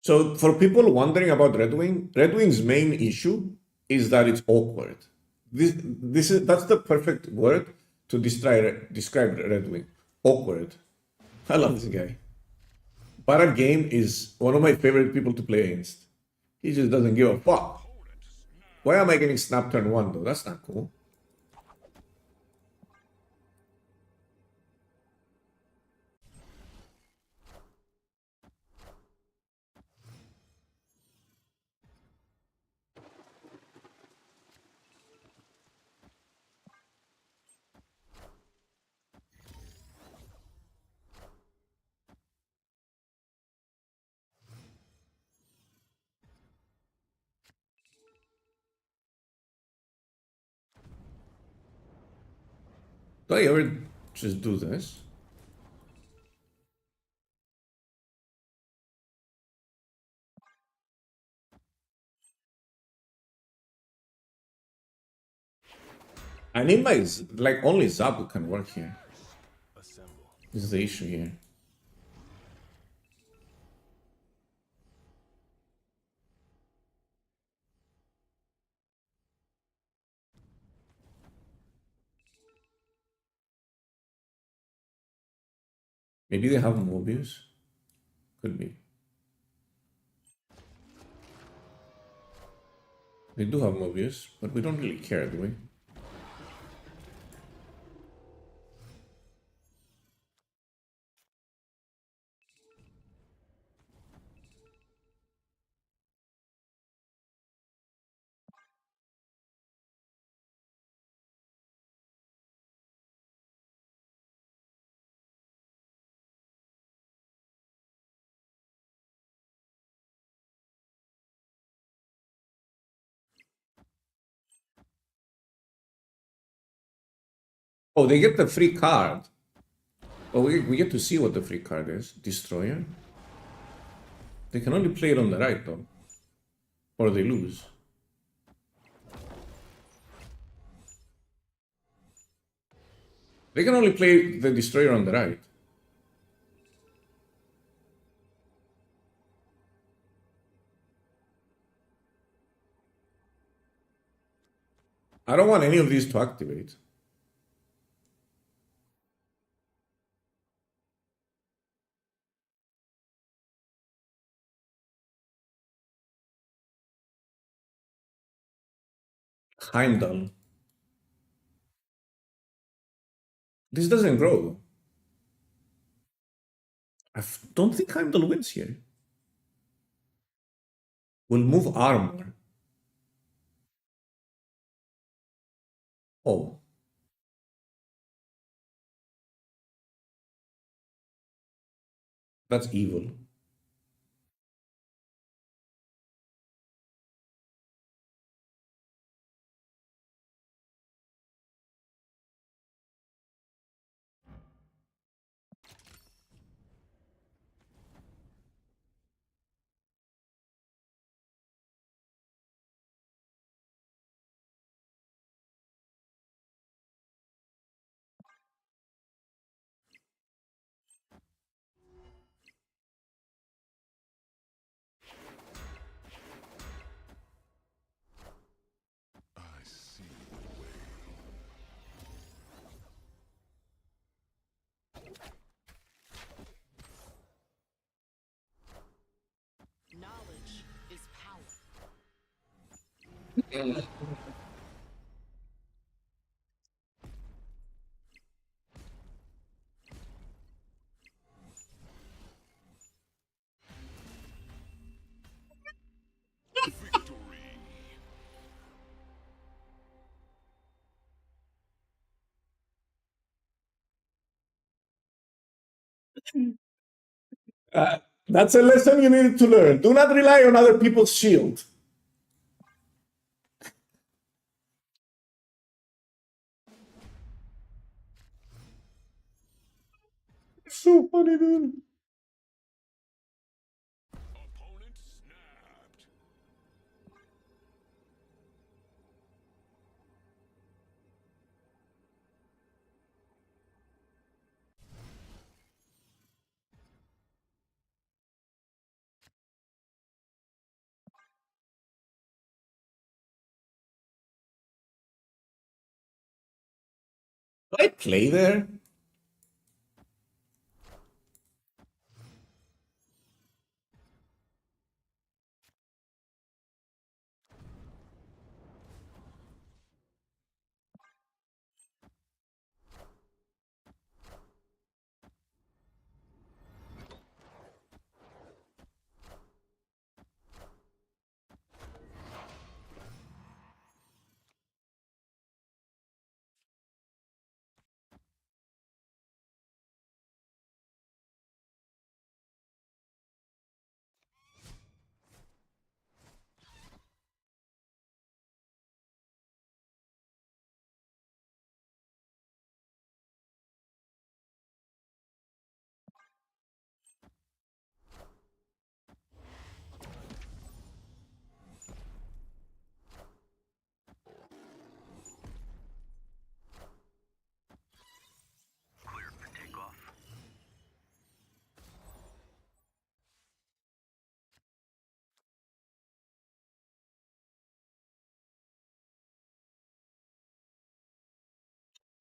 So for people wondering about Redwing, Redwing's main issue is that it's awkward. That's the perfect word to describe Redwing. Awkward. I love this guy. Barat Game is one of my favorite people to play against. He just doesn't give a fuck. Why am I getting snap turn 1 though? That's not cool. Do I ever just do this? I need my, like, only Zabu can work here. This is the issue here. Maybe they have Mobius? Could be. They do have Mobius, but we don't really care, do we? Oh, they get the free card. Oh, we get to see what the free card is. Destroyer. They can only play it on the right though. Or they lose. They can only play the Destroyer on the right. I don't want any of these to activate. Heimdall. This doesn't grow. Don't think Heimdall wins here. We'll move armor. Oh. That's evil.
I see
Knowledge is power.
victory.
That's a lesson you needed to learn. Do not rely on other people's shield. It's so funny, dude.
Opponent snapped.
Do I play there?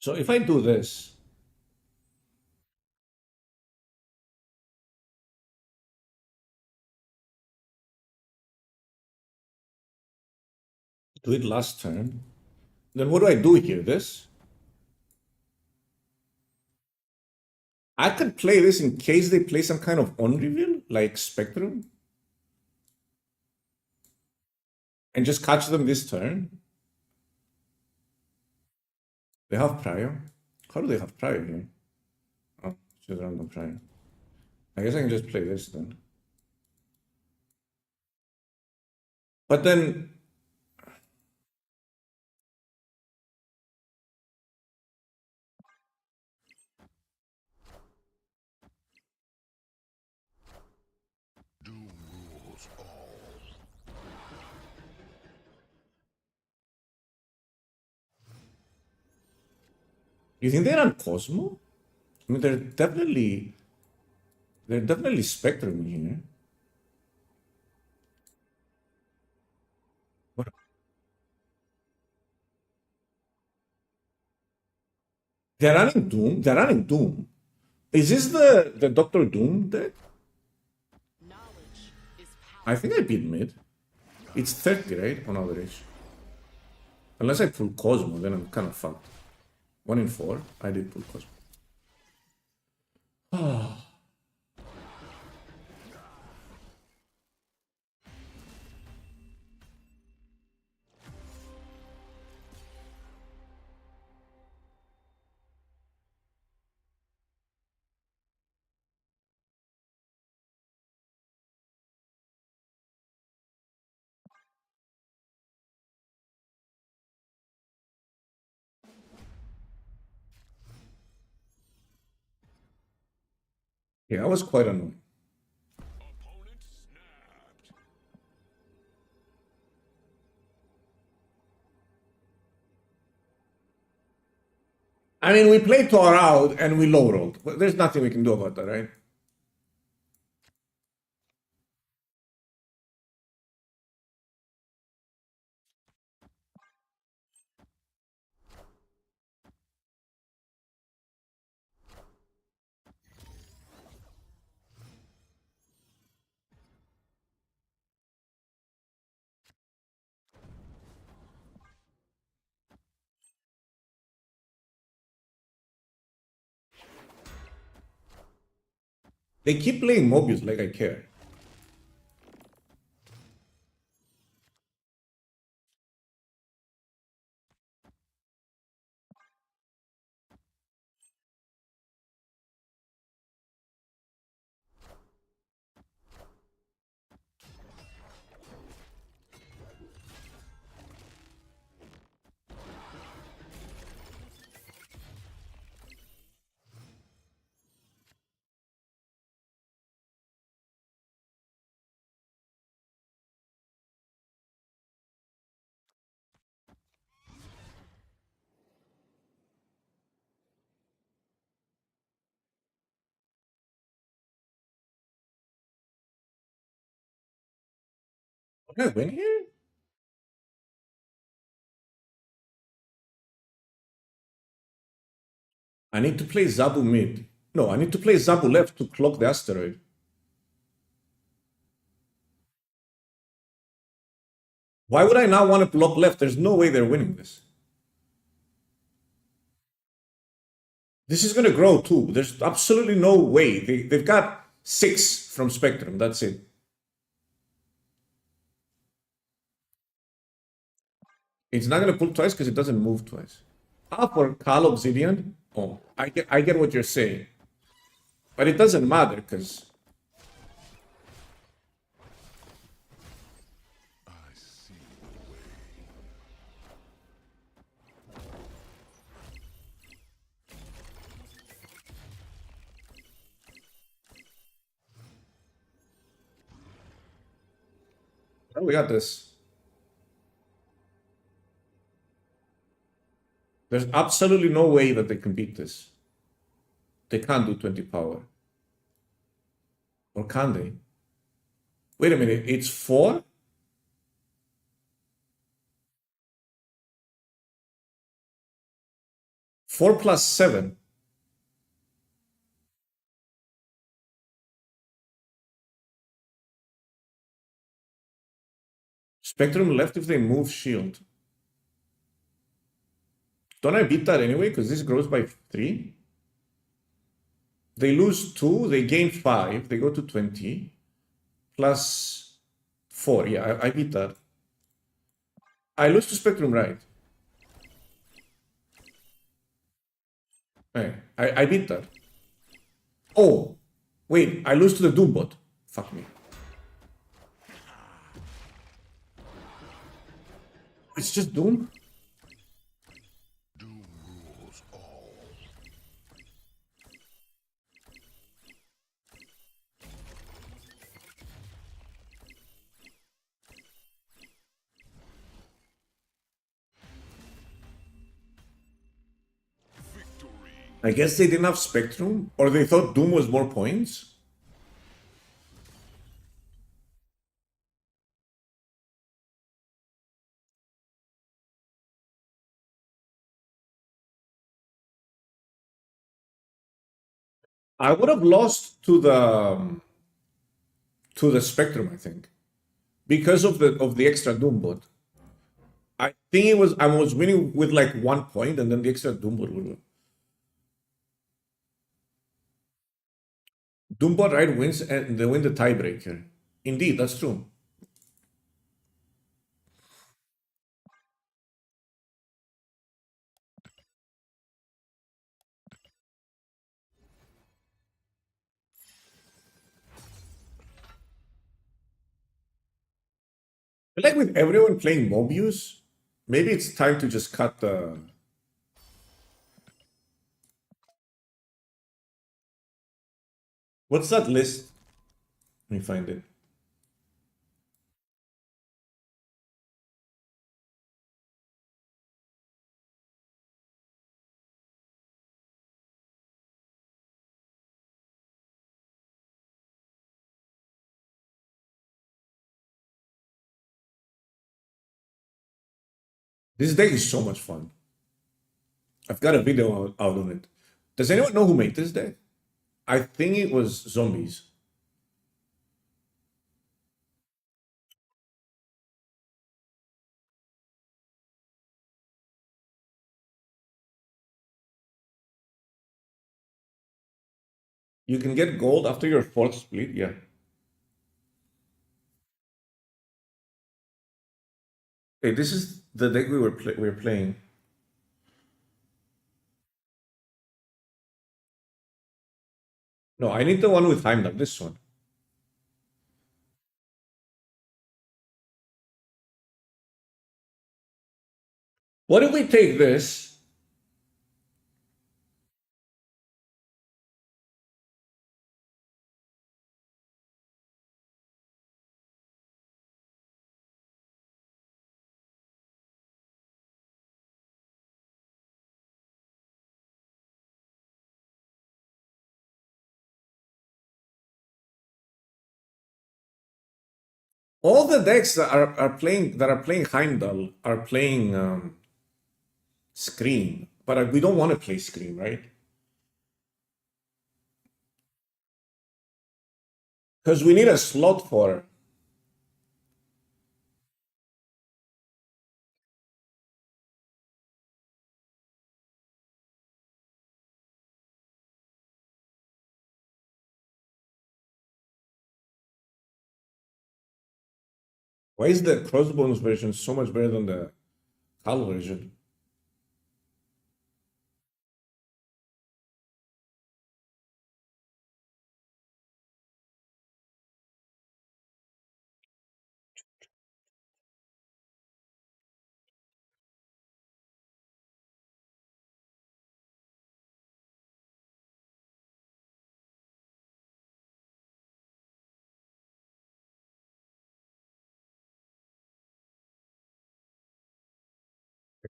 So if I do this, do it last turn, then what do I do here? This? I could play this in case they play some kind of on-reveal, like Spectrum, and just catch them this turn. They have Prior. How do they have Prior here? Oh, it's just random Prior. I guess I can just play this then. But then...
Doom
You think they run Cosmo? I mean, they're definitely Spectrum in here. What? They're running Doom. They're running Doom. Is this the Doctor Doom deck?
Knowledge is power.
I think I beat mid. It's 30, right? On average. Unless I pull Cosmo, then I'm kind of fucked. 1 in 4. I did pull Cosmo. Yeah, I was quite annoyed.
Opponent snapped.
I mean, we played Tor out and we low rolled. But there's nothing we can do about that, right? They keep playing Mobius like I care. Can I win here? I need to play Zabu mid. No, I need to play Zabu left to clock the asteroid. Why would I now want to block left? There's no way they're winning this. This is going to grow too. There's absolutely no way. They've got 6 from Spectrum. That's it. It's not going to pull twice because it doesn't move twice. Ah, for Cal Obsidian? Oh, I get what you're saying. But it doesn't matter because...
I see the way.
Oh, we got this. There's absolutely no way that they can beat this. They can't do 20 power. Or can they? Wait a minute, it's 4? Four plus 7. Spectrum left if they move shield. Don't I beat that anyway? Because this grows by 3. They lose 2, they gain 5, they go to 20. Plus 4, yeah, I beat that. I lose to Spectrum, right? Hey, I beat that. Oh, wait, I lose to the Doombot. Fuck me. It's just Doom?
Doom rules all. Victory.
I guess they didn't have Spectrum, or they thought Doom was more points. I would have lost to the Spectrum, I think, because of the extra Doom bot. I think I was winning with like 1 point, and then the extra Doom bot would win. Doom bot right wins, and they win the tiebreaker. Indeed, that's true. But like with everyone playing Mobius, maybe it's time to just cut the. What's that list? Let me find it. This deck is so much fun. I've got a video out on it. Does anyone know who made this deck? I think it was Zombies. You can get gold after your fourth split, yeah. Hey, this is the deck we were playing. No, I need the one with Heimdall, this one. What if we take this? All the decks that are playing Heimdall are playing Scream, but we don't want to play Scream, right? Because we need a slot for. Why is the Crossbones version so much better than the Hal version?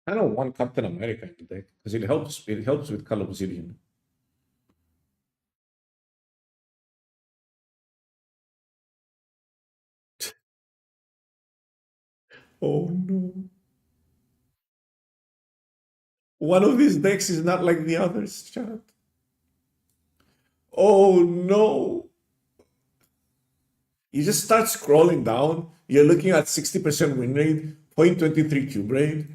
I don't want Captain America in the deck because it helps with Color Obsidian. Oh no. One of these decks is not like the others, chat. Oh no. You just start scrolling down, you're looking at 60% win rate, 0.23 cube rate,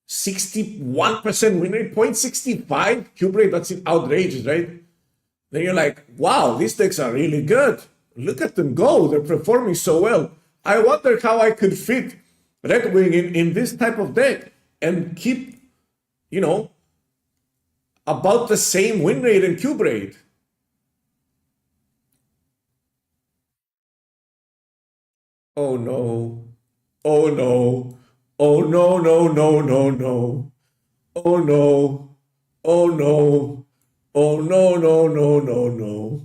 61% win rate, 0.65 cube rate. That's outrageous, right? Then you're like, wow, these decks are really good. Look at them go. They're performing so well. I wonder how I could fit Redwing in this type of deck and keep, about the same win rate and cube rate. Oh no. Oh no. Oh no, no, no, no, no. Oh no. Oh no. Oh no, no, no, no, no.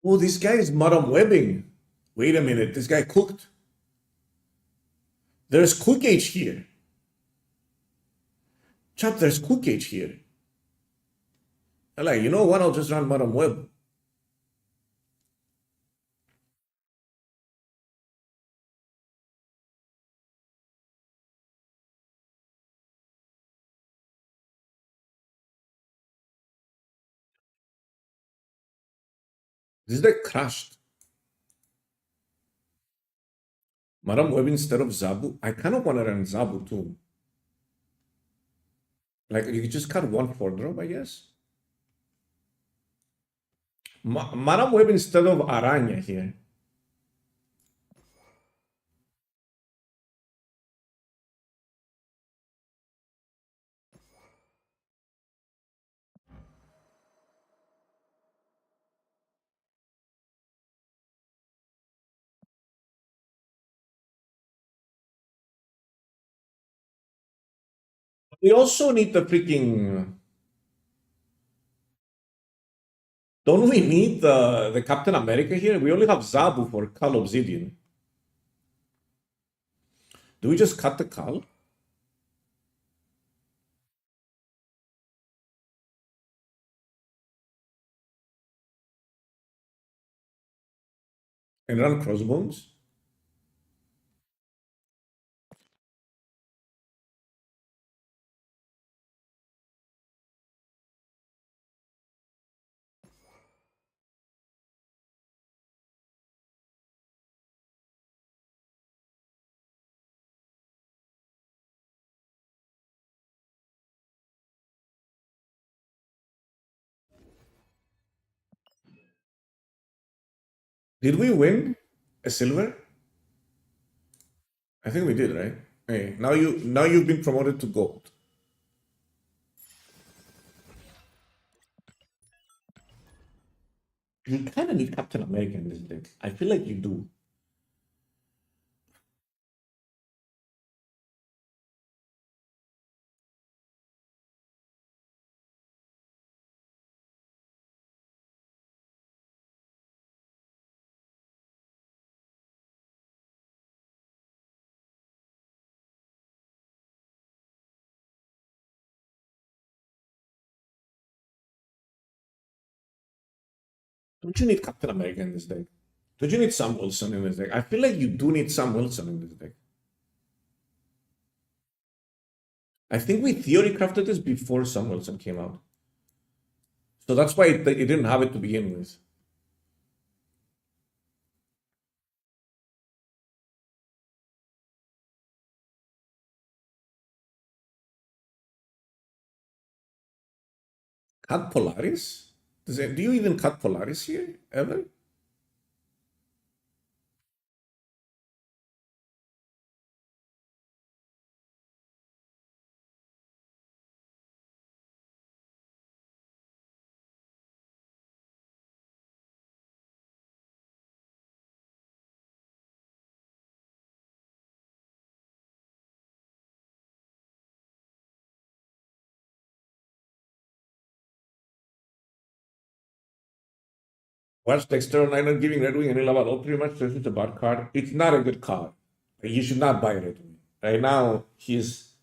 Oh, this guy is Madam Webbing. Wait a minute, this guy cooked. There's quick age here. Chap, there's quick age here. I'm like, you know what? I'll just run Madam Web. This deck crashed. Madam Web instead of Zabu. I kind of want to run Zabu too. Like, you could just cut one 4-drop, I guess. Madam Web instead of Aranya here. We also need the freaking... Don't we need the Captain America here? We only have Zabu for Kal Obsidian. Do we just cut the Kal? And run Crossbones? Did we win a silver? I think we did, right? Hey, now you've been promoted to gold. You kind of need Captain America in this deck. I feel like you do. Don't you need Captain America in this deck? Don't you need Sam Wilson in this deck? I feel like you do need Sam Wilson in this deck. I think we theory crafted this before Sam Wilson came out. So that's why it didn't have it to begin with. Cut Polaris? Do you even cut Polaris here, ever? Watch Dexter Online not giving Redwing any love at all. Pretty much, this is a bad card. It's not a good card. You should not buy Redwing. Right now, he's...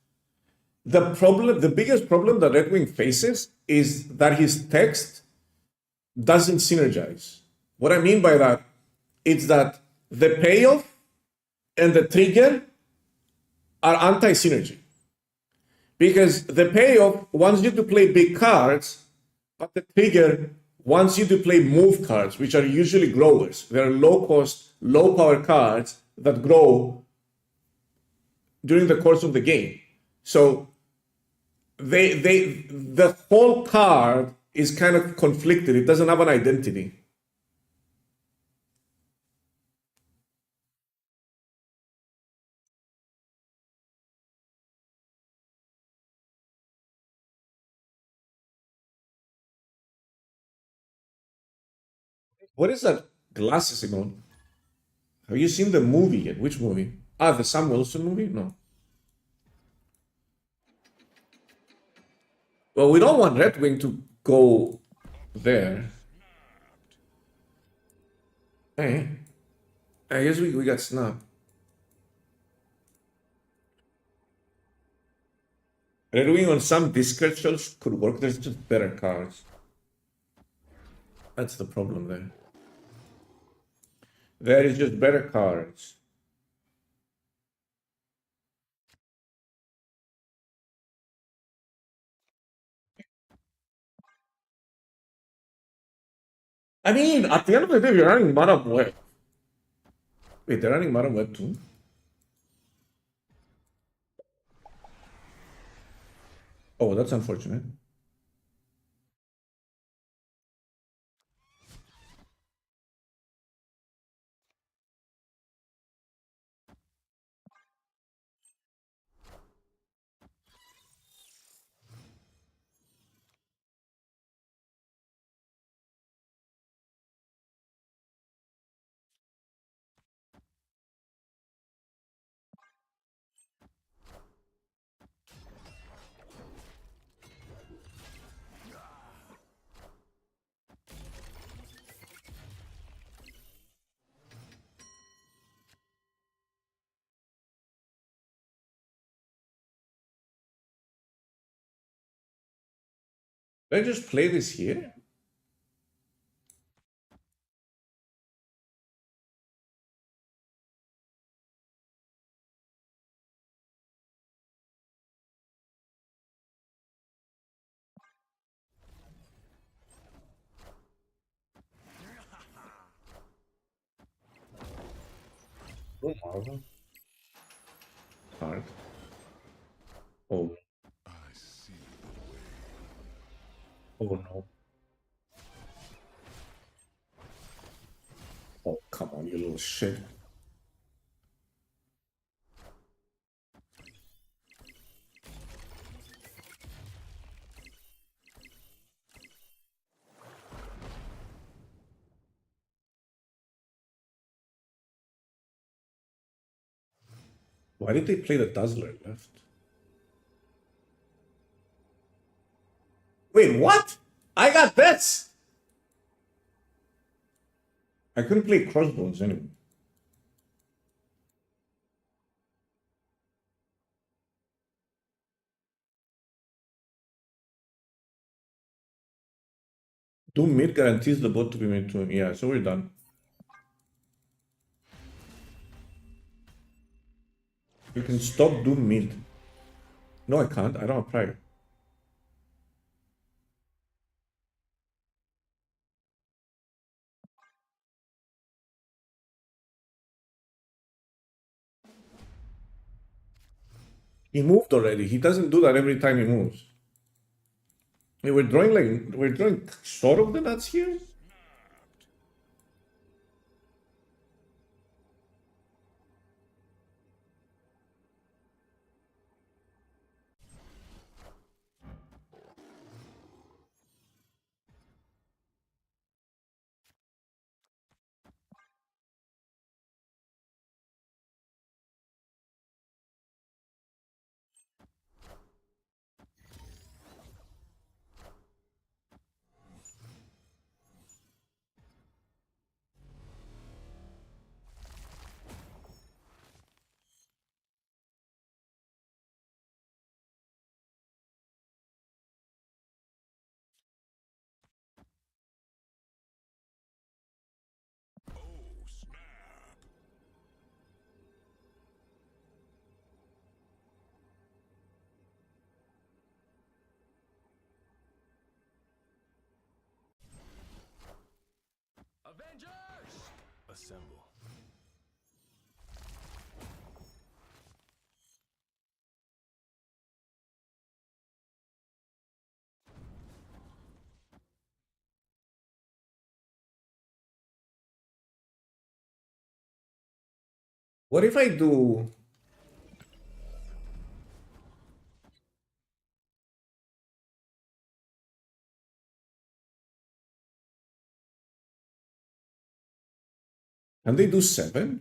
The biggest problem that Redwing faces is that his text doesn't synergize. What I mean by that, it's that the payoff and the trigger are anti-synergy. Because the payoff wants you to play big cards, but the trigger wants you to play move cards, which are usually growers. They're low-cost, low-power cards that grow during the course of the game. So the whole card is kind of conflicted. It doesn't have an identity. What is that glasses emote? Have you seen the movie yet? Which movie? Ah, the Sam Wilson movie? No. Well, we don't want Redwing to go there. Hey, I guess we got snapped. Redwing on some discard shows could work. There's just better cards. That's the problem there. There is just better cards. I mean, at the end of the day, you're running Madam Web. Wait, they're running Madam Web too? Oh, that's unfortunate. Did I just play this here? Oh, Marvel. Card. Oh,
I see the way.
oh no. Oh, come on, you little shit. Why did they play the Dazzler left? Wait, what? I got this! I couldn't play Crossbones anyway. Doom mid guarantees the bot to be made to. Yeah, so we're done. You can stop Doom mid. No, I can't. I don't have Pride. He moved already. He doesn't do that every time he moves. Hey, we're drawing sort of the nuts here.
Oh, snap.
Avengers! Assemble.
What if I do? Can they do 7?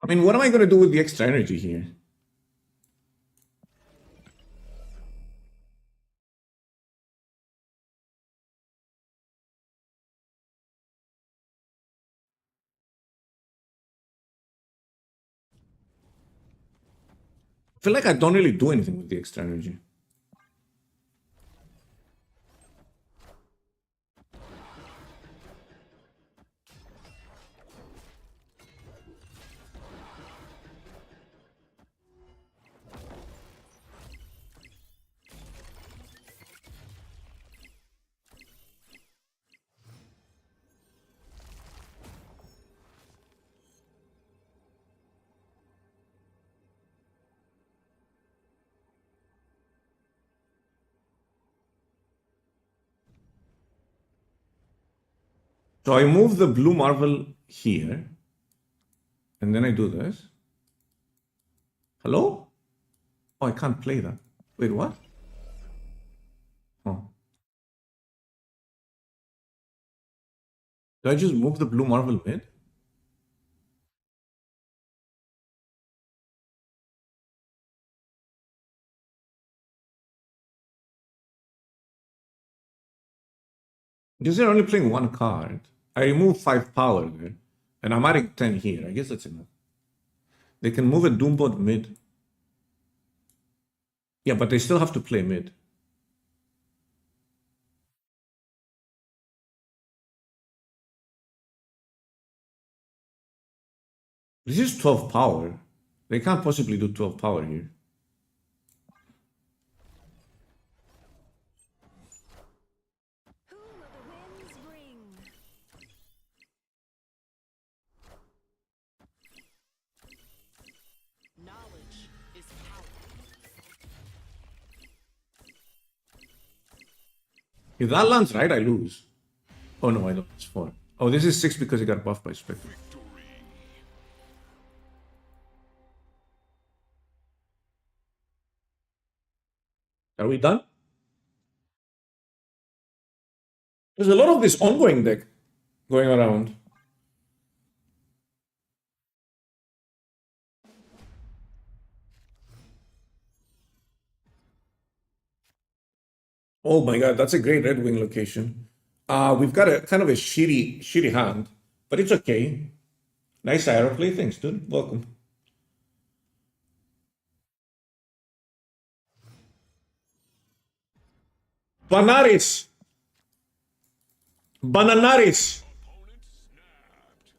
I mean, what am I going to do with the extra energy here? I feel like I don't really do anything with the extra energy. So I move the blue marble here, and then I do this. Hello? Oh, I can't play that. Wait, what? Oh. Do I just move the blue marble mid? Because they're only playing one card. I remove 5 power there, and I'm adding 10 here. I guess that's enough. They can move a Doombot mid. Yeah, but they still have to play mid. This is 12 power. They can't possibly do 12 power here.
Who will the winds bring?
Knowledge is power.
If that lands right, I lose. Oh no, I don't. It's 4. Oh, this is 6 because he got buffed by Spectre. Are we done? There's a lot of this ongoing deck going around. Oh my god, that's a great Redwing location. We've got a kind of a shitty hand, but it's okay. Nice aeroplay. Thanks, dude. Welcome. Banaris. Bananaris.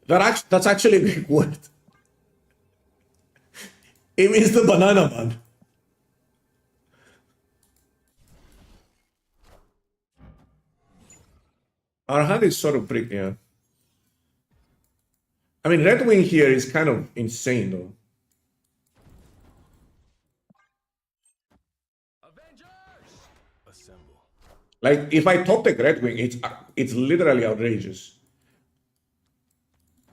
That's actually a big word. It means the banana man. Our hand is sort of brick, yeah. I mean, Redwing here is kind of insane, though.
Avengers! Assemble.
Like, if I top deck Redwing, it's literally outrageous.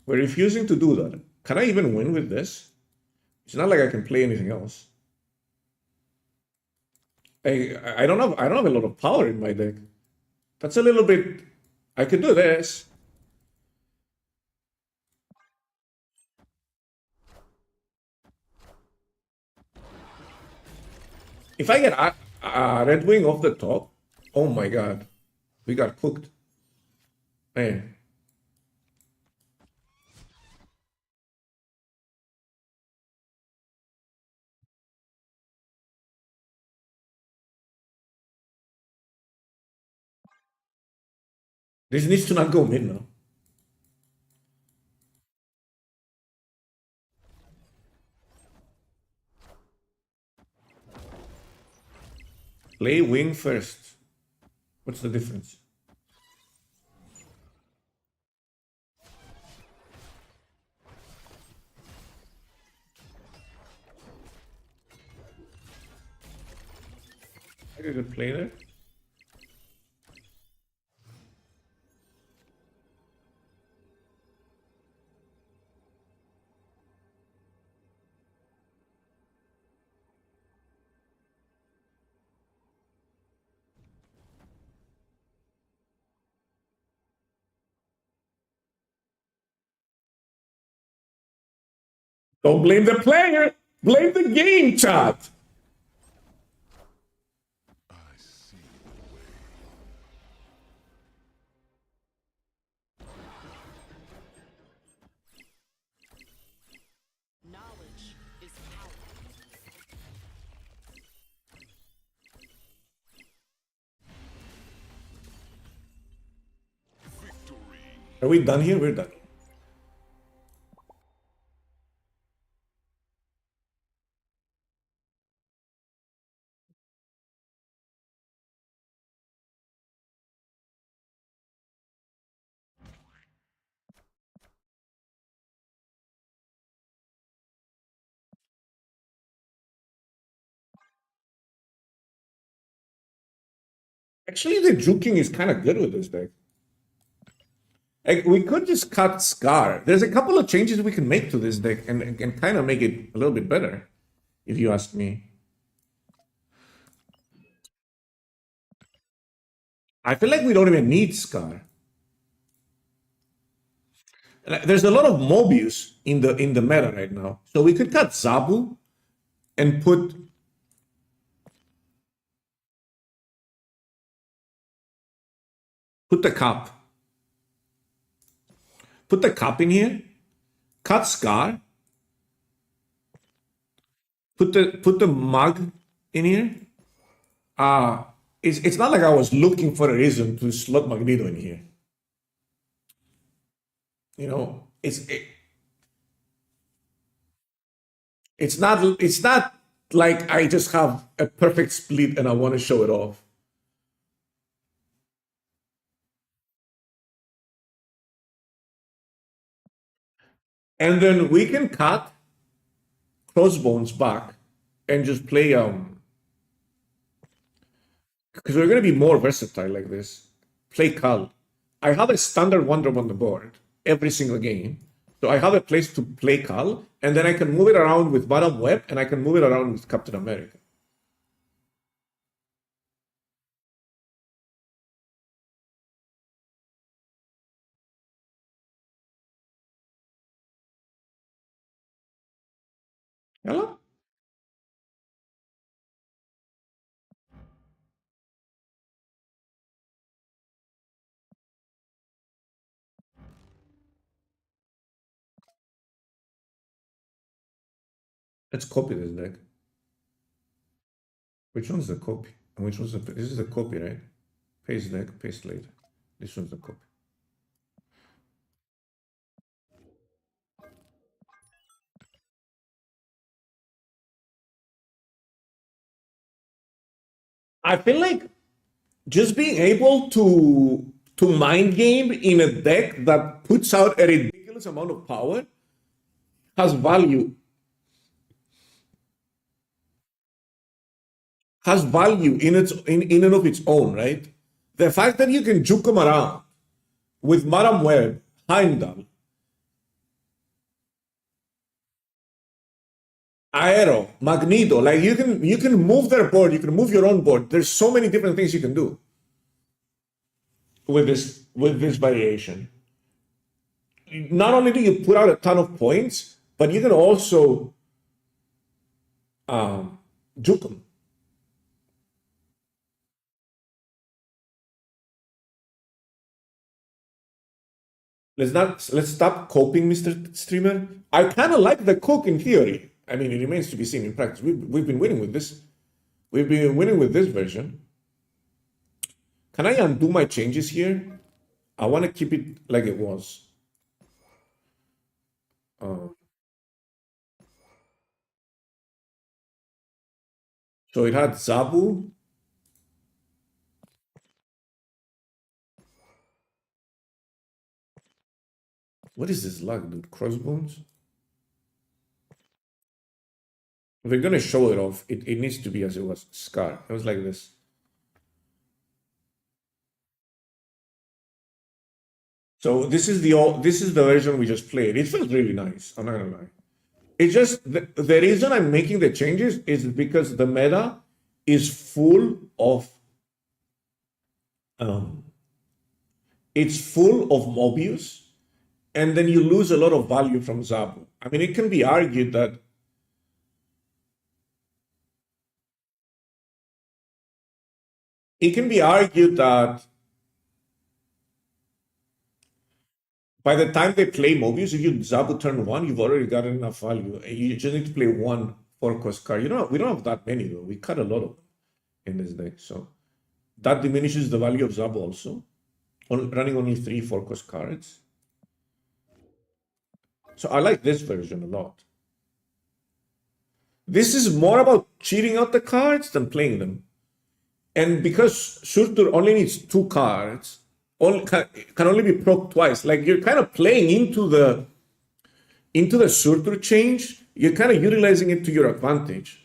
We're refusing to do that. Can I even win with this? It's not like I can play anything else. I don't have a lot of power in my deck. That's a little bit. I could do this. If I get a Redwing off the top, oh my god, we got cooked. Man. This needs to not go mid now. Play wing first. What's the difference? I did play there. Don't blame the player. Blame the game, chat.
I see the way.
Knowledge is power.
Victory.
Are we done here? We're done. Actually, the juking is kind of good with this deck. Like, we could just cut Scar. There's a couple of changes we can make to this deck and kind of make it a little bit better, if you ask me. I feel like we don't even need Scar. There's a lot of Mobius in the meta right now. So we could cut Zabu and put the cup. Put the cup in here. Cut Scar. Put the mug in here. It's not like I was looking for a reason to slot Magneto in here. You know, it's not like I just have a perfect split and I want to show it off. And then we can cut Crossbones back and just play because we're gonna be more versatile like this. Play Cull. I have a standard one drop on the board every single game. So I have a place to play Cull, and then I can move it around with Madam Web, and I can move it around with Captain America. Hello? Let's copy this deck. Which one's the copy? And which one's the... This is the copy, right? Paste deck, paste later. This one's the copy. I feel like just being able to mind game in a deck that puts out a ridiculous amount of power has value. Has value in and of its own, right? The fact that you can juke them around with Madam Web, Heimdall, Aero, Magneto, like you can move their board, you can move your own board. There's so many different things you can do with this variation. Not only do you put out a ton of points, but you can also juke them. Let's stop coping, Mr. Streamer. I kind of like the cook in theory. I mean, it remains to be seen in practice. We've been winning with this. We've been winning with this version. Can I undo my changes here? I want to keep it like it was. So it had Zabu. What is this lag, dude? Crossbones? If we're gonna show it off, it needs to be as it was. Scar. It was like this. So this is the version we just played. It felt really nice. I'm not gonna lie. It's just the reason I'm making the changes is because the meta is full of it's full of Mobius, and then you lose a lot of value from Zabu. I mean, it can be argued that by the time they play Mobius, if you Zabu turn 1, you've already got enough value. You just need to play one 4-cost card. We don't have that many though. We cut a lot of them in this deck, so that diminishes the value of Zabu also. Running only 3 4-cost cards. So I like this version a lot. This is more about cheating out the cards than playing them. And because Surtur only needs 2 cards, can only be proc twice. Like you're kind of playing into the Surtur change. You're kind of utilizing it to your advantage.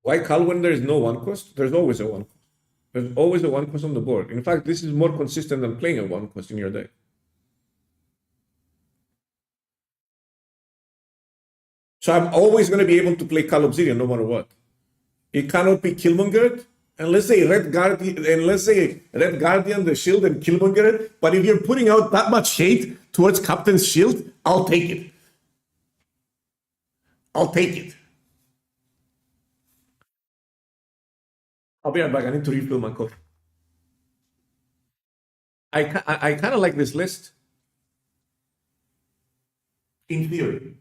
Why call when there is no 1-cost? There's always a 1-cost. There's always a 1-cost on the board. In fact, this is more consistent than playing a 1-cost in your deck. So I'm always going to be able to play Call Obsidian no matter what. It cannot be Killmonger unless they Red Guardian, the shield, and Killmonger it. But if you're putting out that much hate towards Captain's shield, I'll take it. I'll take it. I'll be right back. I need to refill my coffee. I kind of like this list. In theory.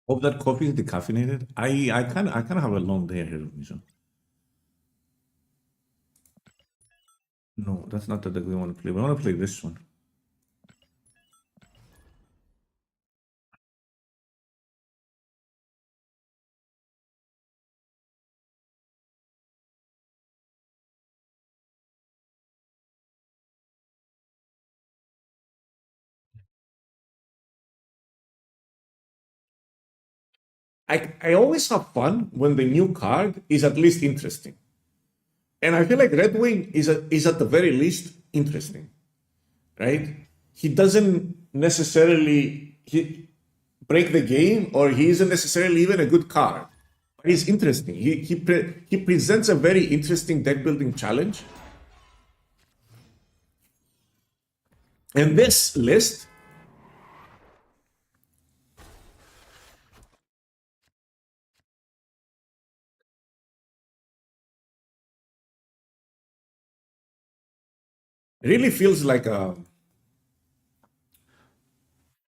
Hope that coffee is decaffeinated. I kind of have a long day ahead of me, so. No, that's not the deck we want to play. We want to play this one. I always have fun when the new card is at least interesting. And I feel like Redwing is at the very least interesting, right? He doesn't necessarily break the game, or he isn't necessarily even a good card. But he's interesting. He presents a very interesting deck building challenge. And this list It really feels like a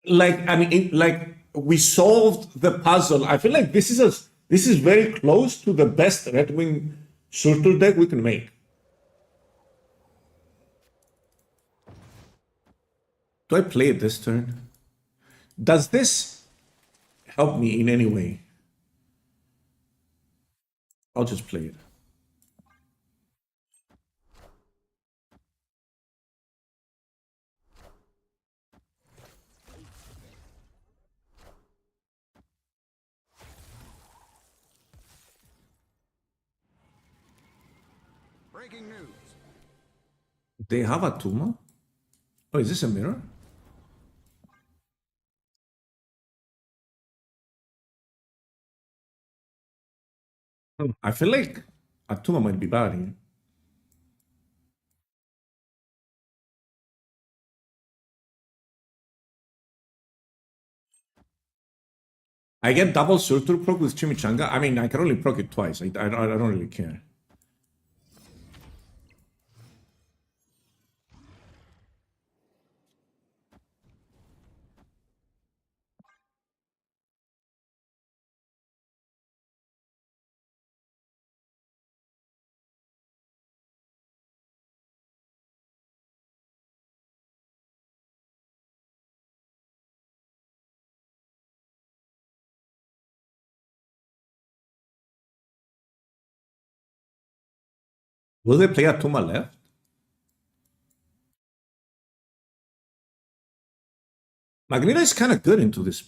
like we solved the puzzle. I feel like this is very close to the best Redwing Surtur deck we can make. Do I play it this turn? Does this help me in any way? I'll just play it.
Breaking news.
They have a Tuma? Oh, is this a mirror? I feel like Atuma might be bad here. I get double Surtur proc with Chimichanga. I mean, I can only proc it twice. I don't really care. Will they play Atuma left? Magneto is kind of good into this.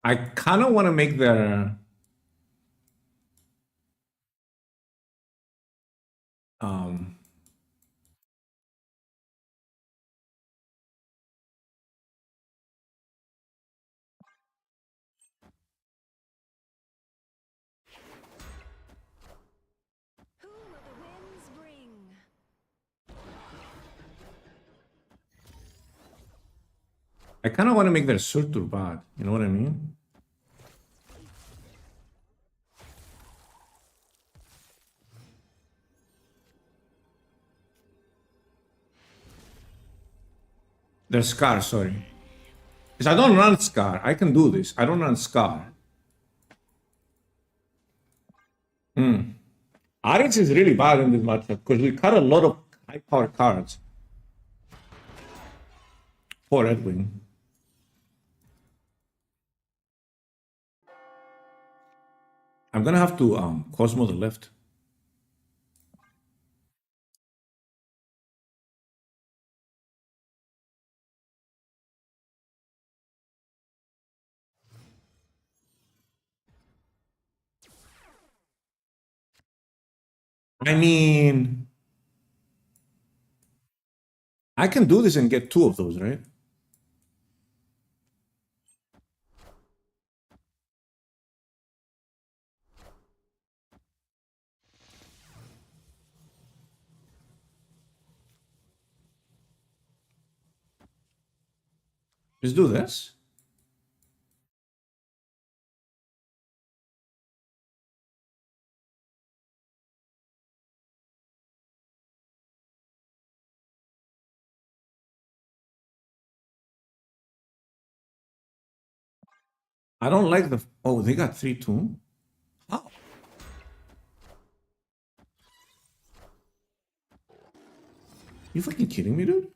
I kind of want to make their um
Who will the winds bring?
I kind of want to make their Surtur bad. You know what I mean? Their Scar, sorry. Because I don't run Scar. I can do this. I don't run Scar. Aritz is really bad in this matchup because we cut a lot of high power cards for Redwing. I'm gonna have to Cosmo the left. I mean, I can do this and get two of those, right? Let's do this. I don't like the... Oh, they got 3-2? How? You fucking kidding me, dude?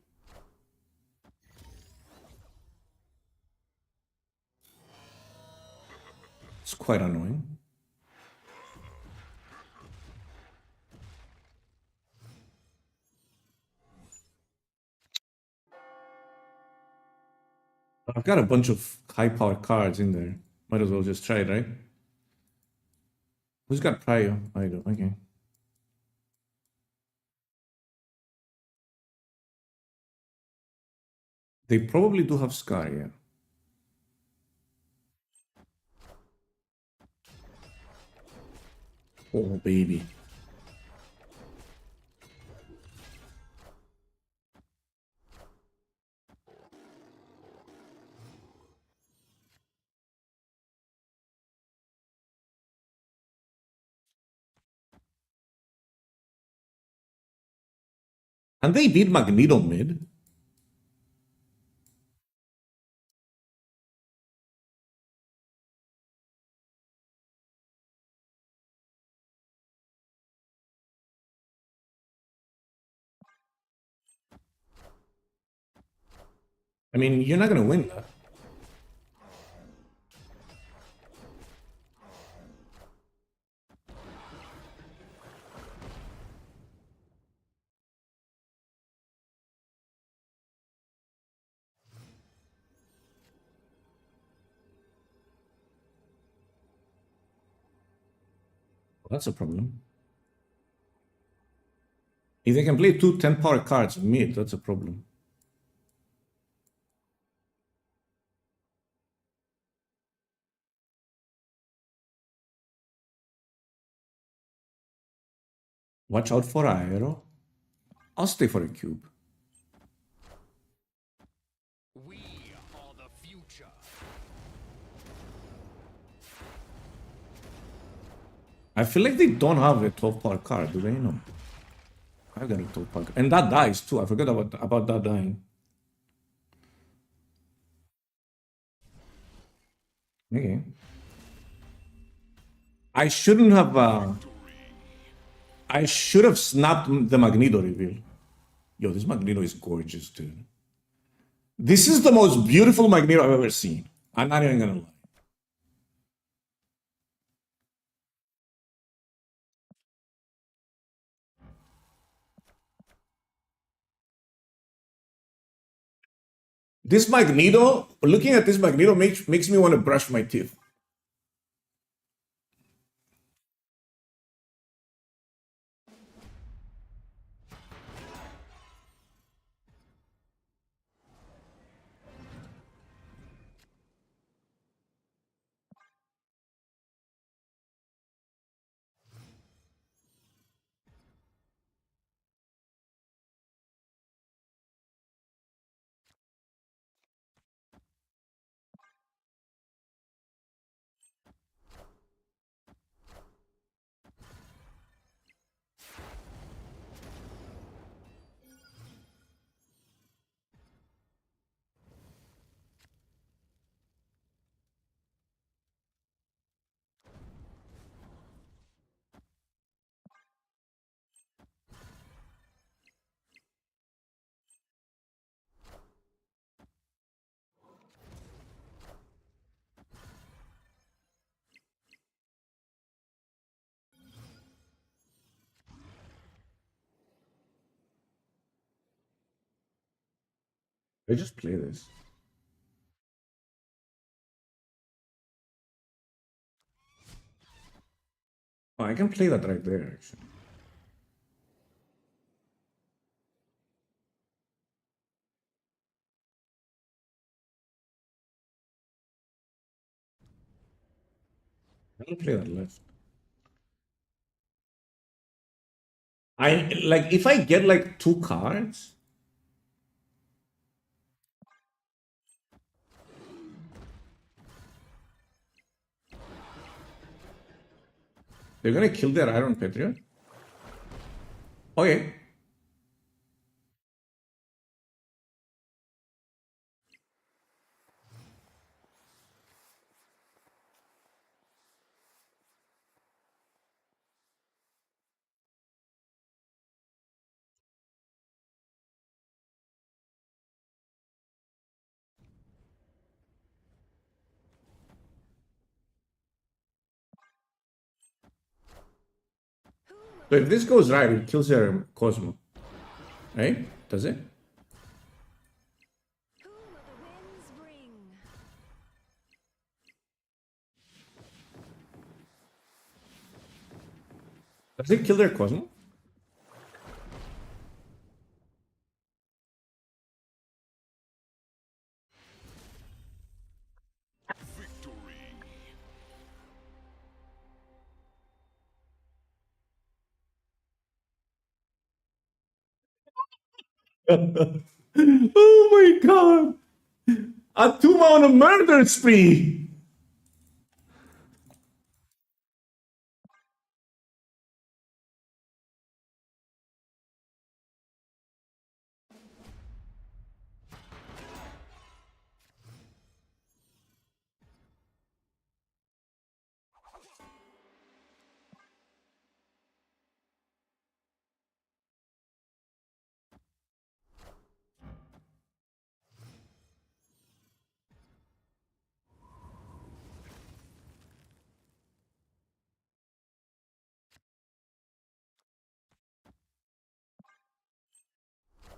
It's quite annoying. I've got a bunch of high-powered cards in there. Might as well just try it, right? Who's got Prio? I do. Okay. They probably do have Scar, yeah. Oh, baby. And they beat Magneto mid. I mean, you're not gonna win that. That's a problem. If they can play 2 10-power cards mid, that's a problem. Watch out for Aero. I'll stay for a cube.
We are the future.
I feel like they don't have a 12-power card, do they? No. I've got a 12-power card. And that dies too. I forgot about that dying. Okay. I shouldn't have... I should have snapped the Magneto reveal. Yo, this Magneto is gorgeous, dude. This is the most beautiful Magneto I've ever seen. I'm not even gonna lie. This Magneto, looking at this Magneto makes me want to brush my teeth. I just play this. Oh, I can play that right there, actually. I can play that left. I like if I get like 2 cards. They're gonna kill their Iron Patriot. Okay. So if this goes right, it kills their Cosmo. Right? Does it?
Who will the winds bring?
Does it kill their Cosmo? Oh my god! A 2 on a murder spree!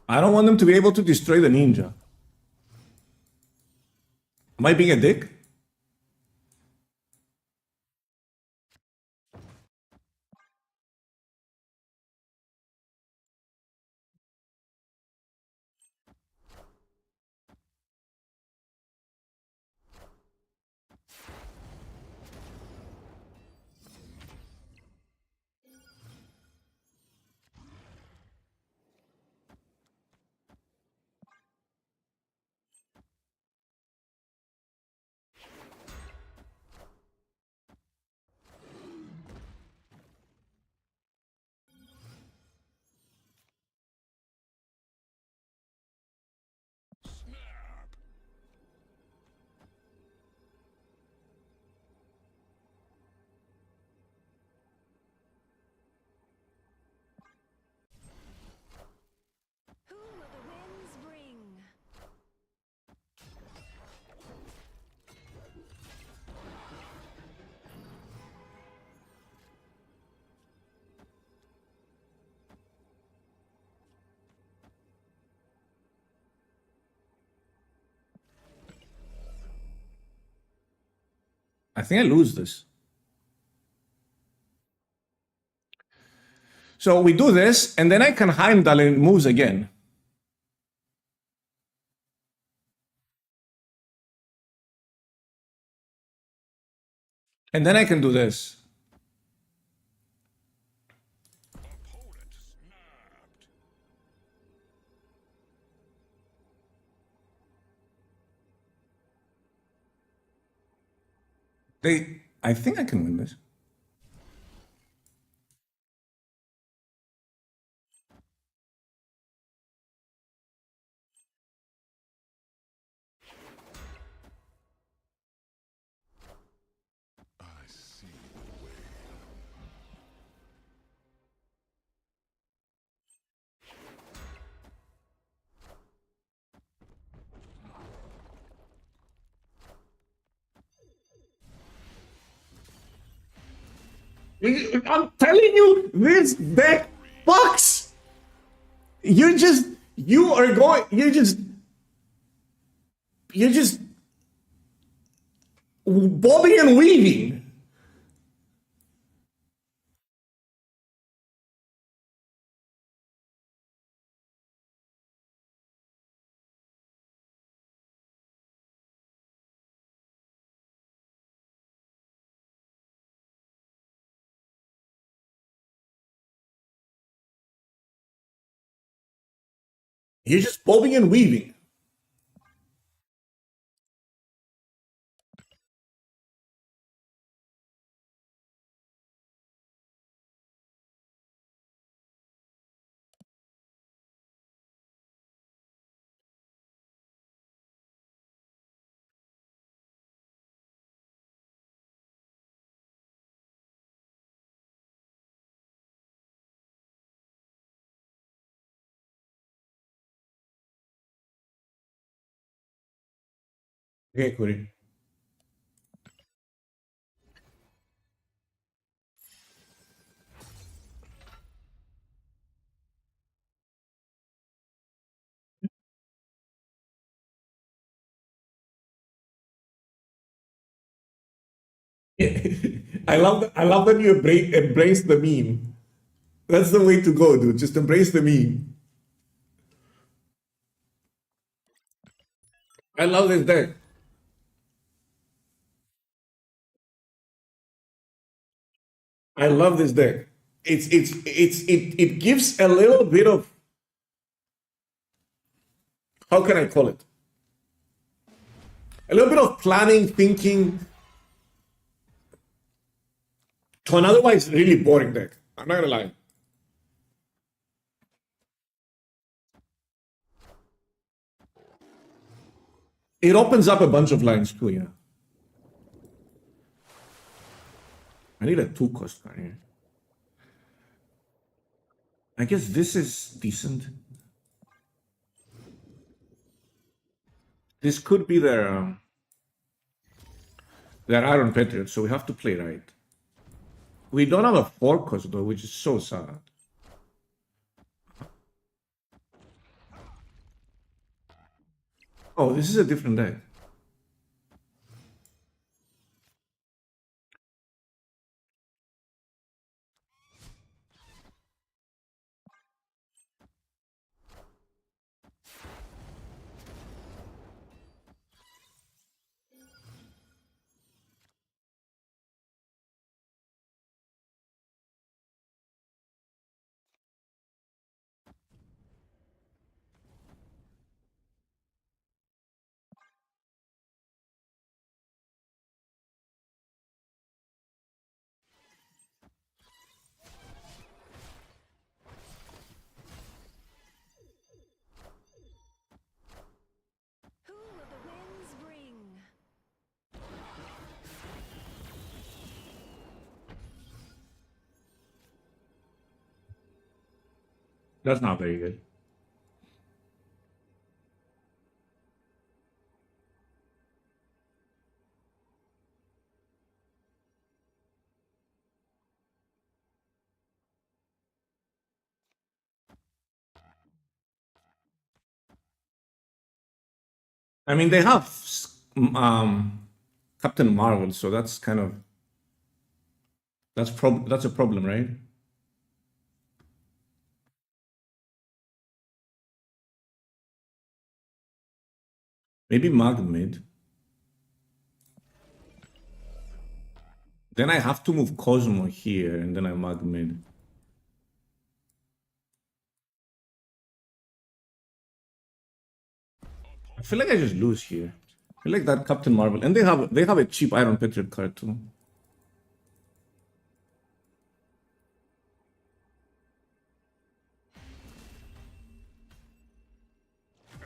I don't want them to be able to destroy the ninja. Am I being a dick?
Who will the winds bring?
I think I lose this. So we do this, and then I can Heimdall and moves again. And then I can do this.
Opponent snapped.
I think I can win this.
I see the way.
I'm telling you, this deck fucks. You're just bobbing and weaving. You're just bobbing and weaving. Okay, Corey. I love that you embrace the meme. That's the way to go, dude. Just embrace the meme. I love this deck. I love this deck. It gives a little bit of How can I call it? A little bit of planning, thinking to an otherwise really boring deck. I'm not gonna lie. It opens up a bunch of lines too, yeah. I need a 2-cost card here. I guess this is decent. This could be their Iron Patriot, so we have to play right. We don't have a 4-cost though, which is so sad. Oh, this is a different deck.
Who will the winds bring?
That's not very good. I mean, they have Captain Marvel, so that's kind of that's a problem, right? Maybe Magmid. Then I have to move Cosmo here, and then I Magmid. I feel like I just lose here. I feel like that Captain Marvel, and they have a cheap Iron Patriot card too.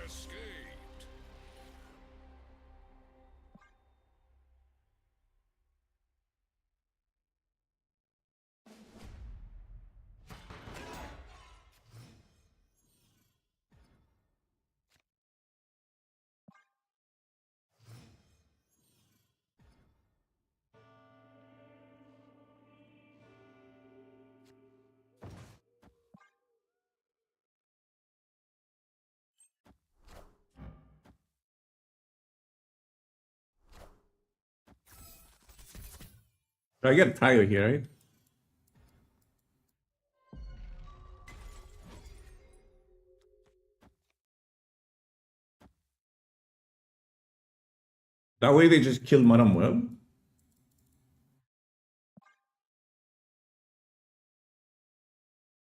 Escaped.
So I get Prior here, right? That way they just killed Madame Web.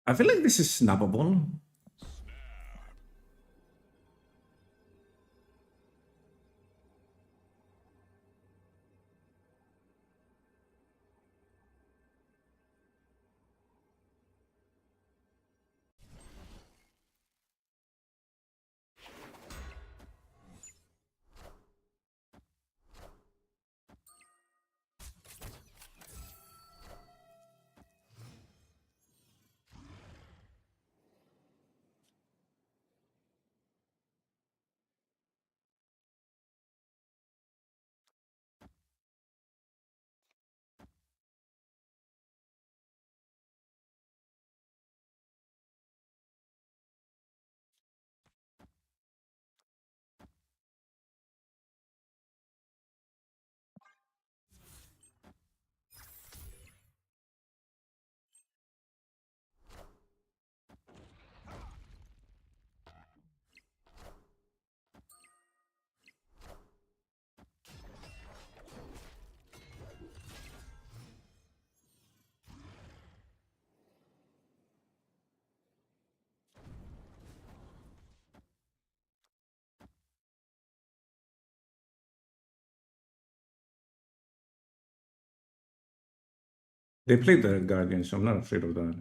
I feel like this is snappable. They played the Guardian, so I'm not afraid of that.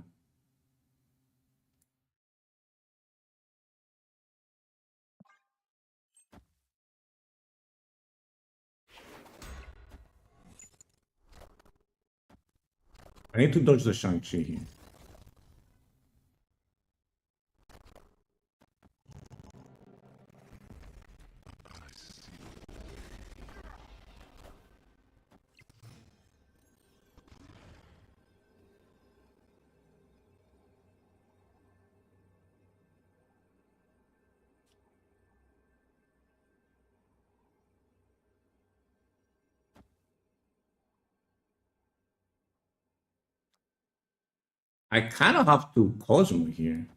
I need to dodge the Shang-Chi here. I kind of have to Cosmo here.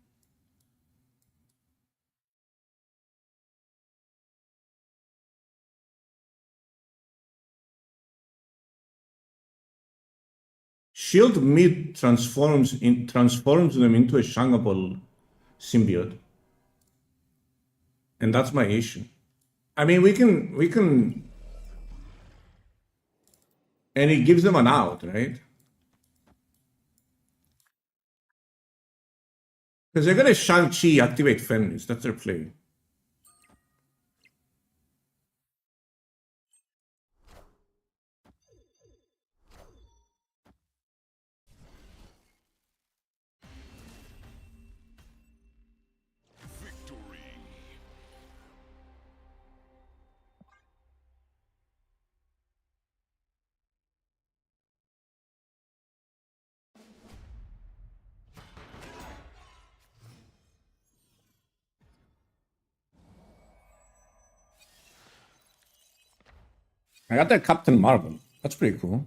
Shield mid transforms them into a Shangapol symbiote. And that's my issue. I mean, we can and it gives them an out, right? Because they're gonna Shang-Chi activate Fenris. That's their play.
Victory.
I got that Captain Marvel. That's pretty cool.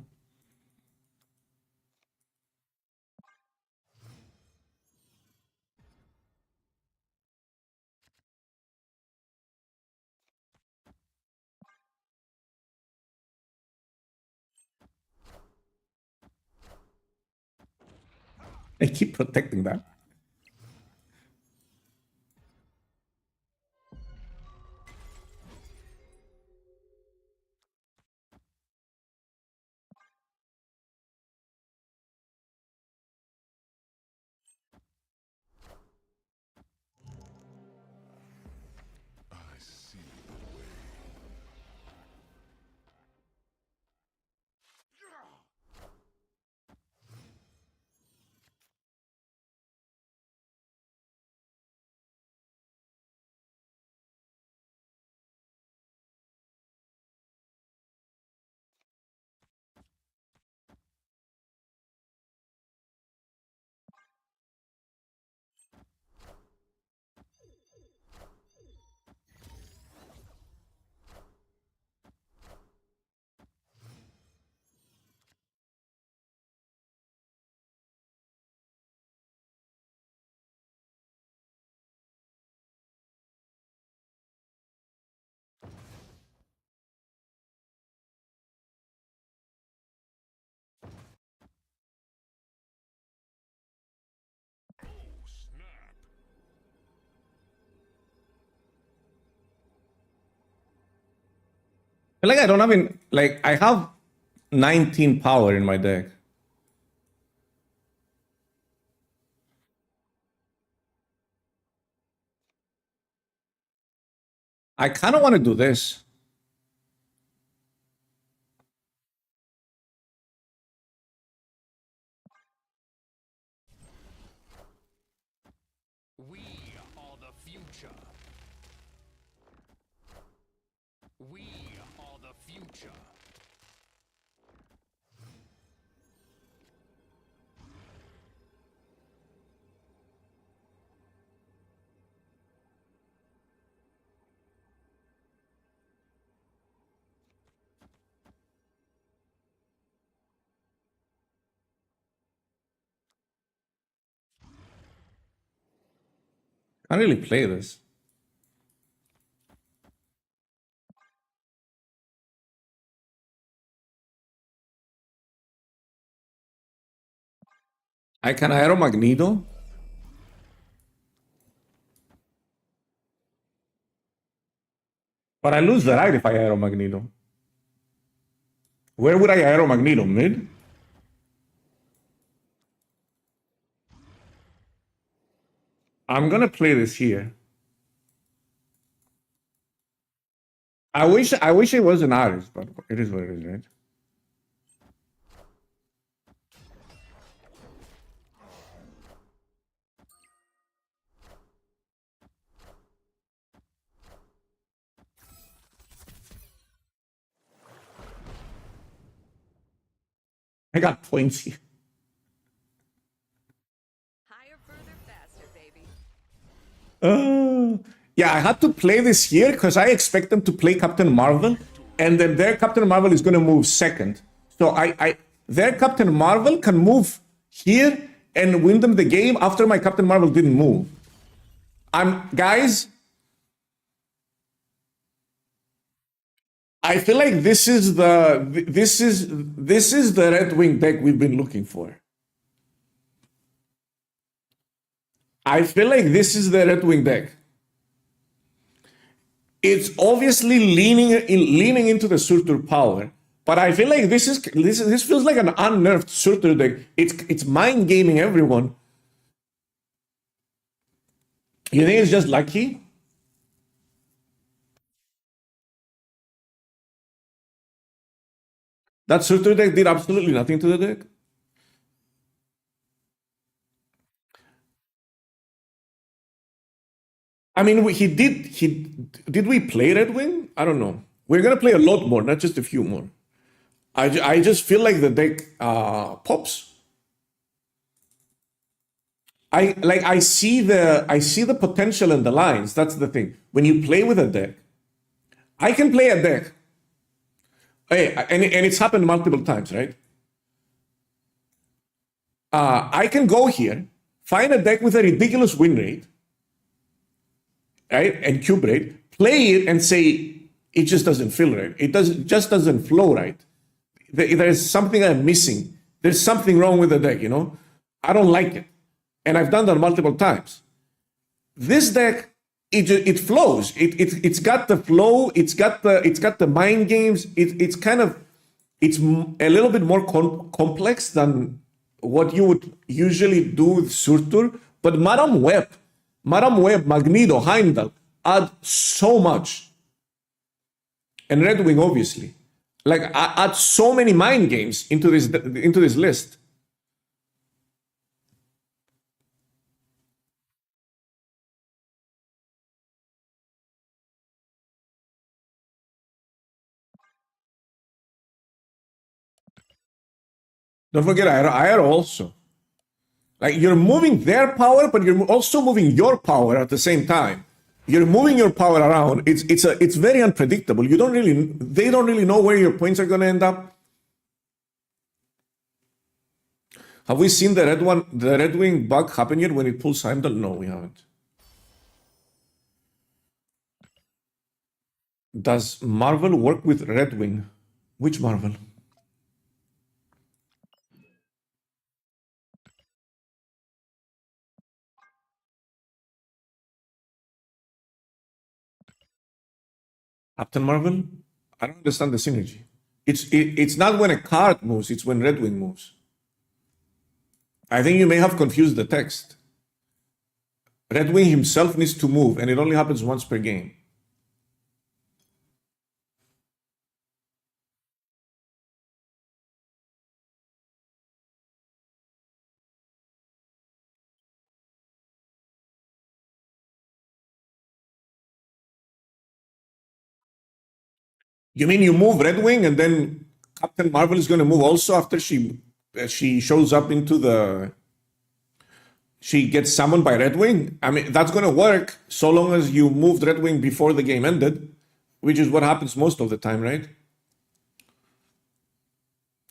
I keep protecting that.
I see the way. Oh, snap.
I feel like I don't have like I have 19 power in my deck. I kind of want to do this.
We are the future. We are the future.
Can't really play this. I can Aero Magneto. But I lose the right if I Aero Magneto. Where would I Aero Magneto? Mid? I'm gonna play this here. I wish it was an artist, but it is what it is, right? I got points here.
Higher, further, faster, baby.
Yeah, I had to play this here because I expect them to play Captain Marvel, and then their Captain Marvel is going to move second. So their Captain Marvel can move here and win them the game after my Captain Marvel didn't move. Guys, I feel like this is the Redwing deck we've been looking for. I feel like this is the Redwing deck. It's obviously leaning into the Surtur power, but I feel like this feels like an unnerved Surtur deck. It's mind gaming everyone. You think it's just lucky? That Surtur deck did absolutely nothing to the deck. I mean, did we play Redwing? I don't know. We're gonna play a lot more, not just a few more. I just feel like the deck pops. I see the potential in the lines. That's the thing. When you play with a deck, I can play a deck. Hey, and it's happened multiple times, right? I can go here, find a deck with a ridiculous win rate, right, and cube rate, play it, and say it just doesn't feel right. Just doesn't flow right. There's something I'm missing. There's something wrong with the deck. I don't like it, and I've done that multiple times. This deck, it flows. It's got the flow. It's got the mind games. It's a little bit more complex than what you would usually do with Surtur. But Madame Web, Magneto, Heimdall add so much, and Redwing obviously, add so many mind games into this list. Don't forget Aero also. You're moving their power, but you're also moving your power at the same time. You're moving your power around. It's very unpredictable. They don't really know where your points are going to end up. Have we seen the Redwing bug happen yet when it pulls Heimdall? No, we haven't. Does Marvel work with Redwing? Which Marvel? Captain Marvel? I don't understand the synergy. It's not when a card moves, it's when Redwing moves. I think you may have confused the text. Redwing himself needs to move, and it only happens once per game. You mean you move Redwing and then Captain Marvel is going to move also after she shows up into the... She gets summoned by Redwing? I mean, that's going to work so long as you moved Redwing before the game ended, which is what happens most of the time, right?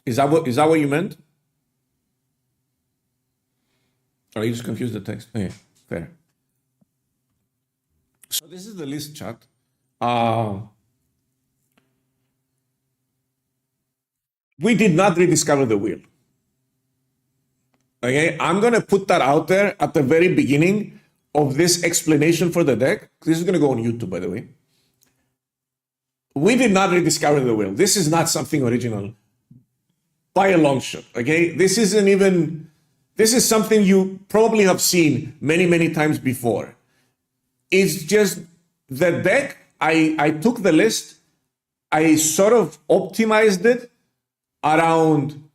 Is that what you meant? Or you just confused the text? Okay, fair. So this is the list, chat. We did not rediscover the wheel. Okay, I'm going to put that out there at the very beginning of this explanation for the deck. This is going to go on YouTube, by the way. We did not rediscover the wheel. This is not something original by a long shot. Okay, this isn't even This is something you probably have seen many, many times before. It's just the deck, I took the list, I sort of optimized it around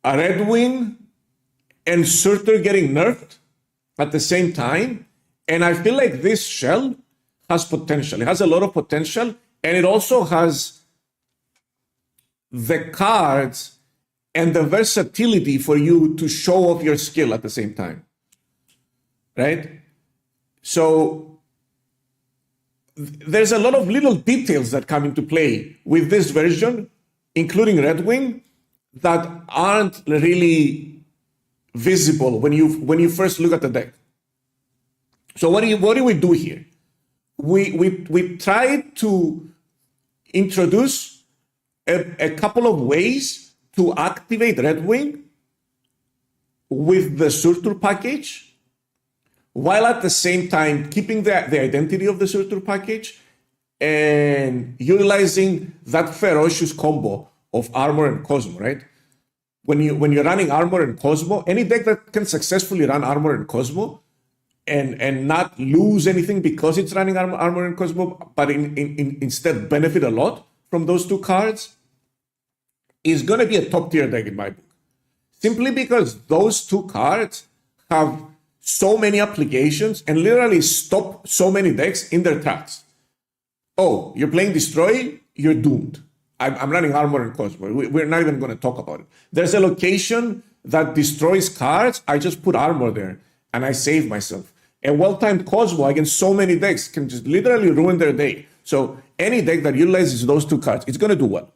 a Redwing and Surtur getting nerfed at the same time. And I feel like this shell has potential. It has a lot of potential. And it also has the cards and the versatility for you to show off your skill at the same time. Right? So there's a lot of little details that come into play with this version, including Redwing, that aren't really visible when you first look at the deck. So what do we do here? We try to introduce a couple of ways to activate Redwing with the Surtur package, while at the same time keeping the identity of the Surtur package and utilizing that ferocious combo of Armor and Cosmo, right? When you're running Armor and Cosmo, any deck that can successfully run Armor and Cosmo and not lose anything because it's running Armor and Cosmo, but instead benefit a lot from those two cards, is going to be a top tier deck in my book. Simply because those two cards have so many applications and literally stop so many decks in their tracks. Oh, you're playing Destroy, you're doomed. I'm running Armor and Cosmo. We're not even going to talk about it. There's a location that destroys cards. I just put Armor there and I save myself. A well-timed Cosmo against so many decks can just literally ruin their day. So any deck that utilizes those two cards, it's going to do well.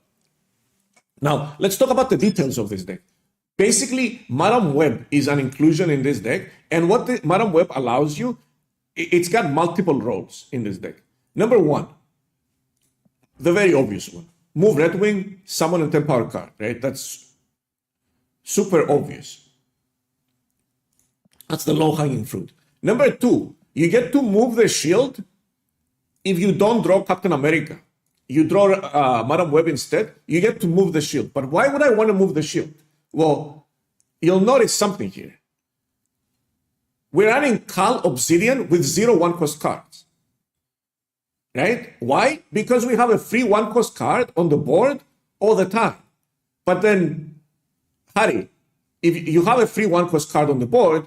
Now, let's talk about the details of this deck. Basically, Madam Web is an inclusion in this deck. And what the Madam Web allows you, it's got multiple roles in this deck. Number one, the very obvious one. Move Redwing, summon a 10 power card, right? That's super obvious. That's the low-hanging fruit. Number two, you get to move the shield if you don't draw Captain America. You draw Madam Web instead, you get to move the shield. But why would I want to move the shield? Well, you'll notice something here. We're running Cal Obsidian with 0 1-cost cards. Right? Why? Because we have a free 1-cost card on the board all the time. But then, Harry, if you have a free 1-cost card on the board,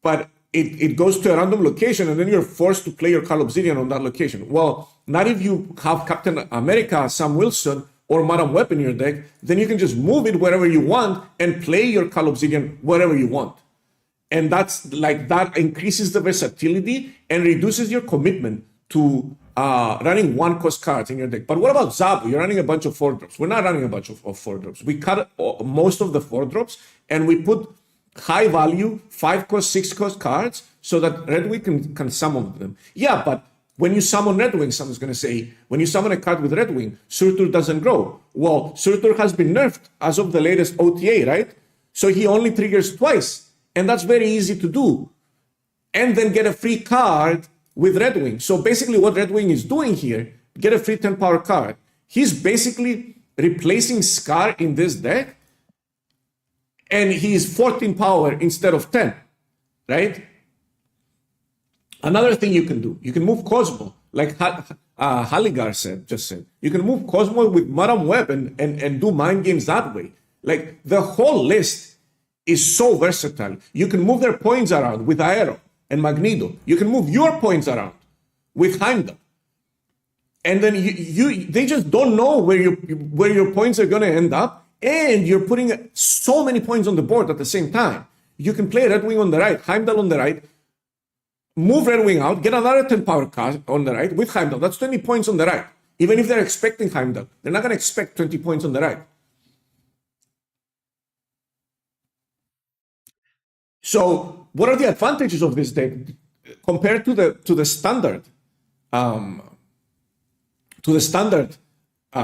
but it goes to a random location and then you're forced to play your Cal Obsidian on that location. Well, not if you have Captain America, Sam Wilson, or Madam Web in your deck, then you can just move it wherever you want and play your Cal Obsidian wherever you want. And that increases the versatility and reduces your commitment to running 1-cost cards in your deck. But what about Zabu? You're running a bunch of 4-drops. We're not running a bunch of 4-drops. We cut most of the 4-drops and we put high value 5-cost, 6-cost cards so that Redwing can summon them. Yeah, but when you summon Redwing, someone's going to say, when you summon a card with Redwing, Surtur doesn't grow. Well, Surtur has been nerfed as of the latest OTA, right? So he only triggers twice. And that's very easy to do. And then get a free card with Redwing. So basically what Redwing is doing here, get a free 10 power card. He's basically replacing Scar in this deck. And he's 14 power instead of 10, right? Another thing you can do, you can move Cosmo, like Halligar just said. You can move Cosmo with Madam Web and do mind games that way. Like the whole list is so versatile. You can move their points around with Aero and Magneto. You can move your points around with Heimdall. And then they just don't know where your points are going to end up. And you're putting so many points on the board at the same time. You can play Redwing on the right, Heimdall on the right, move Redwing out, get another 10 power card on the right with Heimdall. That's 20 points on the right. Even if they're expecting Heimdall, they're not going to expect 20 points on the right. So what are the advantages of this deck compared to the standard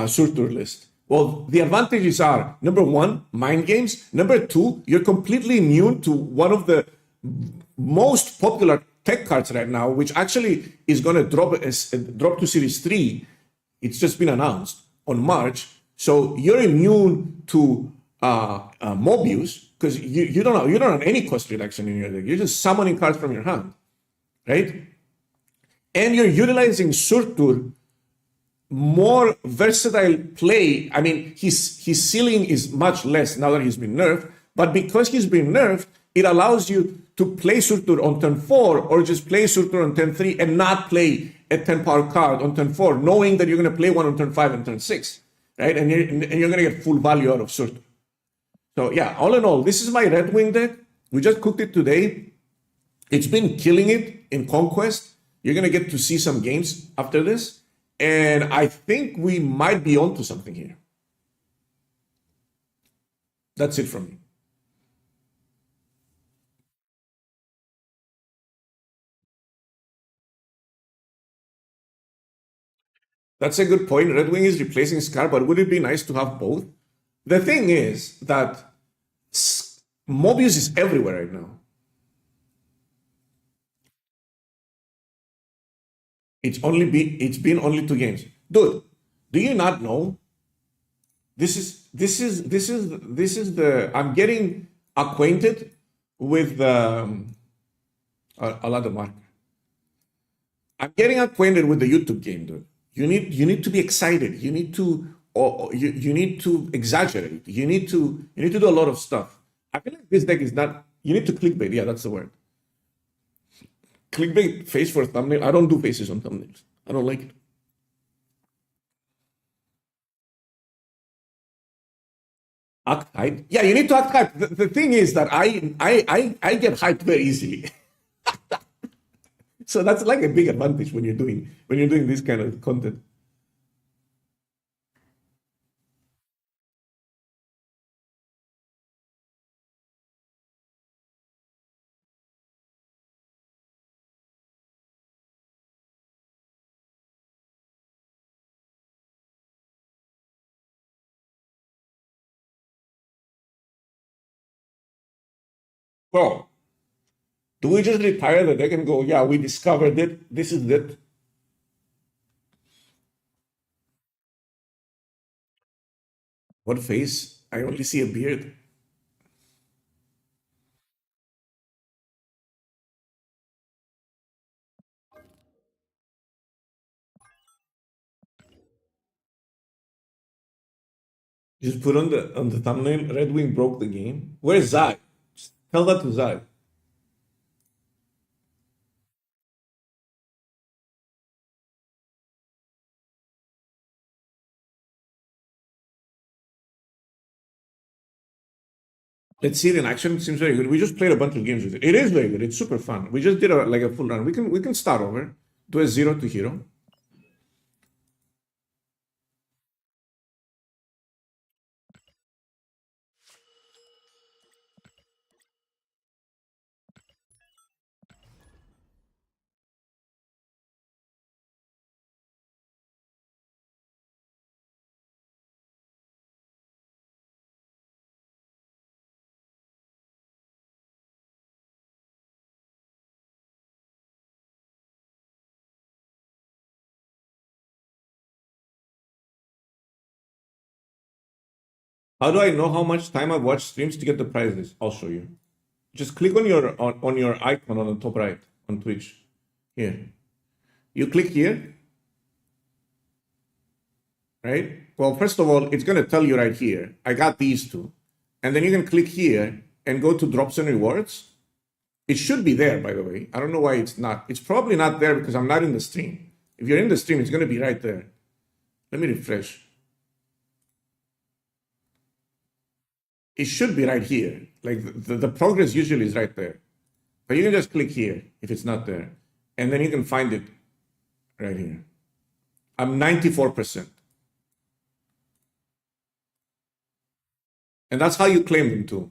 Surtur list? Well, the advantages are, number one, mind games. Number two, you're completely immune to one of the most popular tech cards right now, which actually is going to drop to Series 3. It's just been announced on March. So you're immune to Mobius, because you don't have any cost reduction in your deck. You're just summoning cards from your hand, right? And you're utilizing Surtur more versatile play. I mean, his ceiling is much less now that he's been nerfed, but because he's been nerfed, it allows you to play Surtur on turn 4 or just play Surtur on turn 3 and not play a 10 power card on turn 4, knowing that you're going to play one on turn 5 and turn 6, right? And you're going to get full value out of Surtur. So yeah, all in all, this is my Redwing deck. We just cooked it today. It's been killing it in Conquest. You're going to get to see some games after this. And I think we might be onto something here. That's it from me. That's a good point. Redwing is replacing Scar, but would it be nice to have both? The thing is that Mobius is everywhere right now. It's been only 2 games. Dude, do you not know? This is the I'm getting acquainted with a lot of mark. I'm getting acquainted with the YouTube game, dude. You need to be excited. You need to you need to exaggerate. You need to do a lot of stuff. I feel like this deck is not. You need to clickbait. Yeah, that's the word. Clickbait face for thumbnail. I don't do faces on thumbnails. I don't like it. Act hype. Yeah, you need to act hype. The thing is that I get hyped very easily. So that's like a big advantage when you're doing this kind of content. Well, do we just retire the deck and go, yeah, we discovered it, this is it? What face? I only see a beard. Just put on the thumbnail, Redwing broke the game. Where's Zai? Just tell that to Zai. Let's see it in action. It seems very good. We just played a bunch of games with it. It is very good. It's super fun. We just did a full run. We can start over. Do a 0 to hero. How do I know how much time I've watched streams to get the prizes? I'll show you. Just click on your icon on the top right on Twitch. Here. You click here. Right? Well, first of all, it's going to tell you right here. I got these two. And then you can click here and go to drops and rewards. It should be there, by the way. I don't know why it's not. It's probably not there because I'm not in the stream. If you're in the stream, it's going to be right there. Let me refresh. It should be right here. Like the progress usually is right there. But you can just click here if it's not there. And then you can find it right here. I'm 94%. And that's how you claim them too.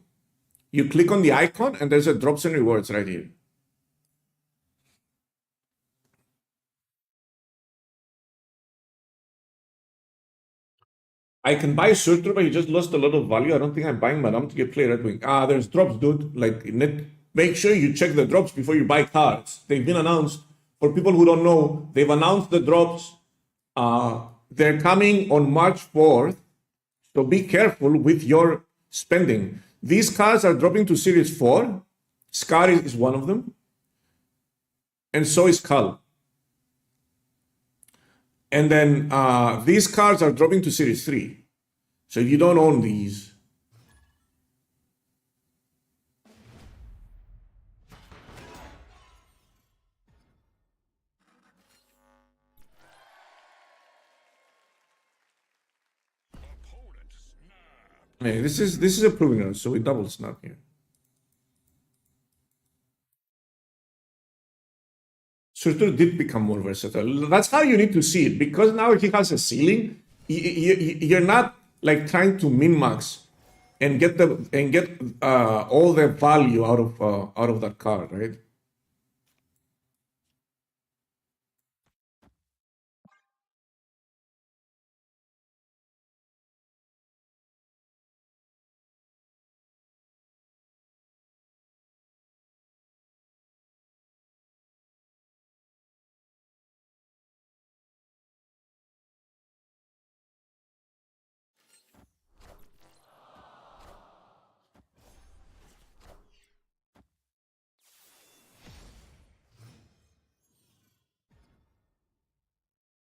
You click on the icon and there's a drops and rewards right here. I can buy Surtur, but he just lost a lot of value. I don't think I'm buying Madame to get play Redwing. There's drops, dude. Like, make sure you check the drops before you buy cards. They've been announced. For people who don't know, they've announced the drops. They're coming on March 4th. So be careful with your spending. These cards are dropping to Series 4. Scar is one of them. And so is Cull. And then these cards are dropping to Series 3. So if you don't own these,
Opponent snap.
hey, this is a proving ground, so we double snap here. Surtur did become more versatile. That's how you need to see it, because now he has a ceiling. You're not like trying to min-max and get all the value out of that card, right?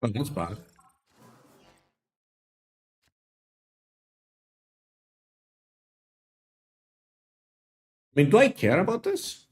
Oh, that's bad. I mean, do I care about this?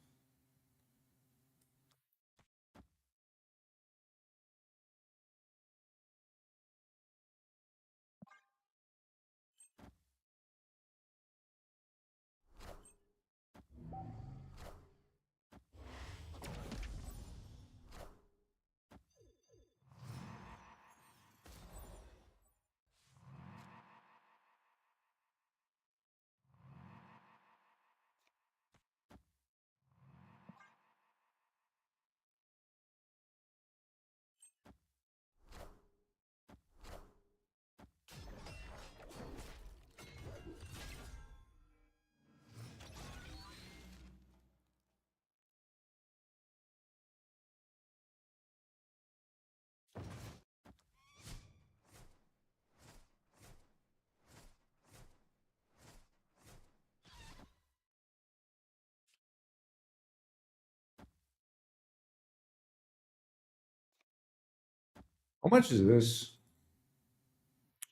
How much is this?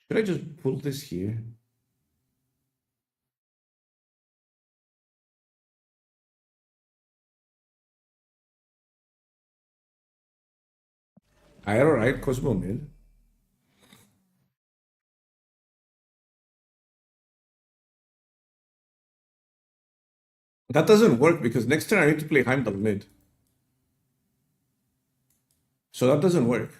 Should I just pull this here? Alright, Cosmo mid. That doesn't work because next turn I need to play Heimdall mid. So that doesn't work.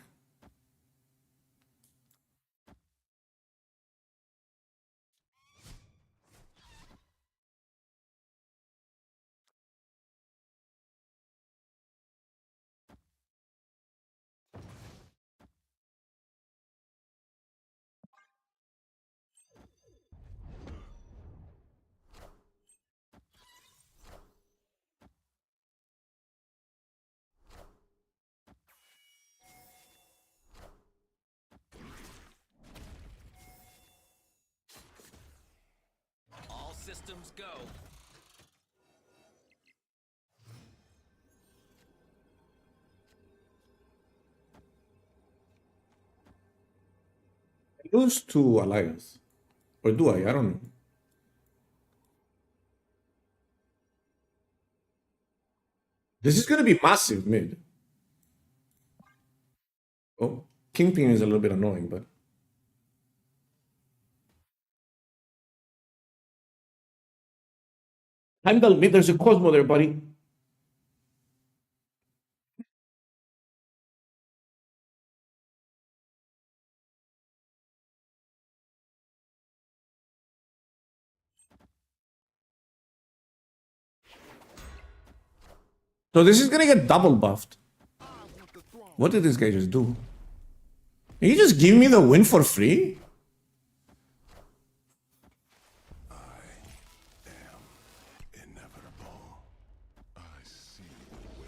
All systems go.
I lose to Alliance. Or do I? I don't know. This is gonna be massive mid. Oh, Kingpin is a little bit annoying, but Heimdall mid, there's a Cosmo there, buddy. So this is gonna get double buffed. What did this guy just do? Did he just give me the win for free?
Inevitable. I see the way.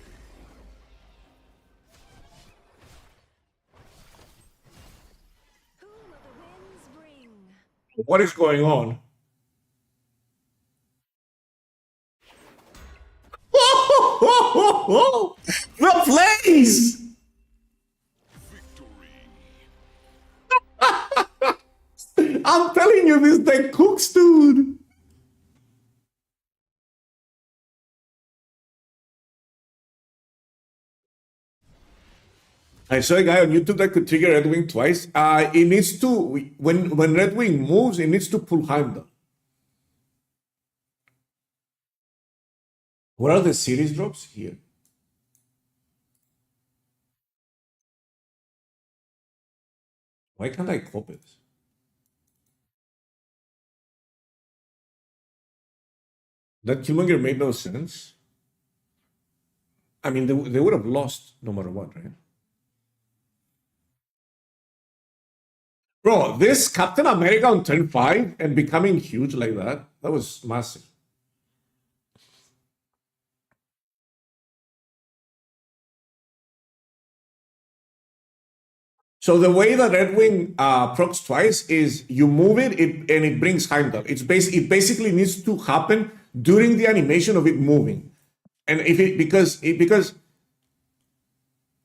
Who will the winds bring?
What is going on? The plays!
Victory.
I'm telling you, this deck cooks, dude. I saw a guy on YouTube that could trigger Redwing twice. It needs to, when Redwing moves, it needs to pull Heimdall. Where are the series drops? Here. Why can't I copy this? That Killmonger made no sense. I mean, they would have lost no matter what, right? Bro, this Captain America on turn 5 and becoming huge like that was massive. So the way that Redwing procs twice is you move it, and it brings Heimdall. It basically needs to happen during the animation of it moving. And if it because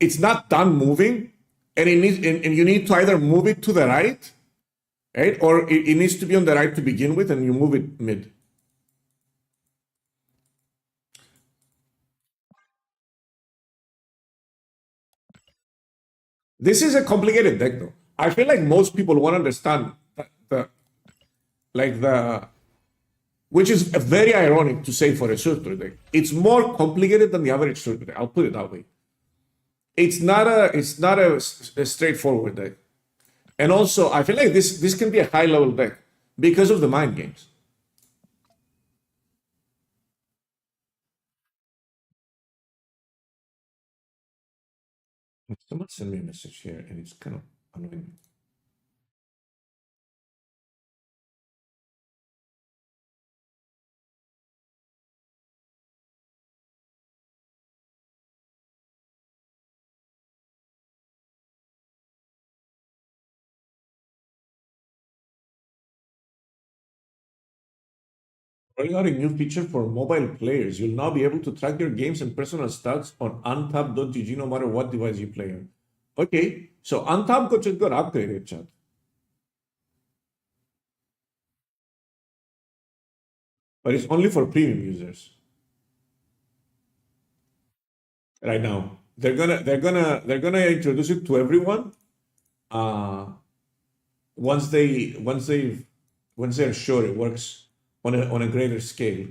it's not done moving, and it needs and you need to either move it to the right, right? Or it needs to be on the right to begin with, and you move it mid. This is a complicated deck, though. I feel like most people won't understand the which is very ironic to say for a sorcerer deck. It's more complicated than the average sorcerer deck. I'll put it that way. It's not a straightforward deck. And also, I feel like this can be a high level deck because of the mind games. Someone sent me a message here, and it's kind of annoying. Rolling out a new feature for mobile players. You'll now be able to track your games and personal stats on untab.gg no matter what device you play on. Okay, so Untab just got upgraded, chat. But it's only for premium users. Right now. They're gonna introduce it to everyone once they're sure it works on a greater scale.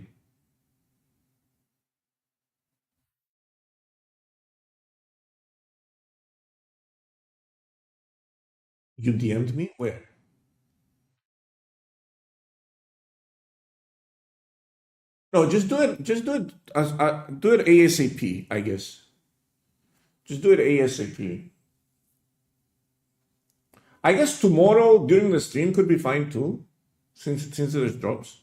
You DM'd me? Where? No, just do it. Just do it as do it ASAP. I guess. Just do it ASAP. I guess tomorrow during the stream could be fine too, since there's drops.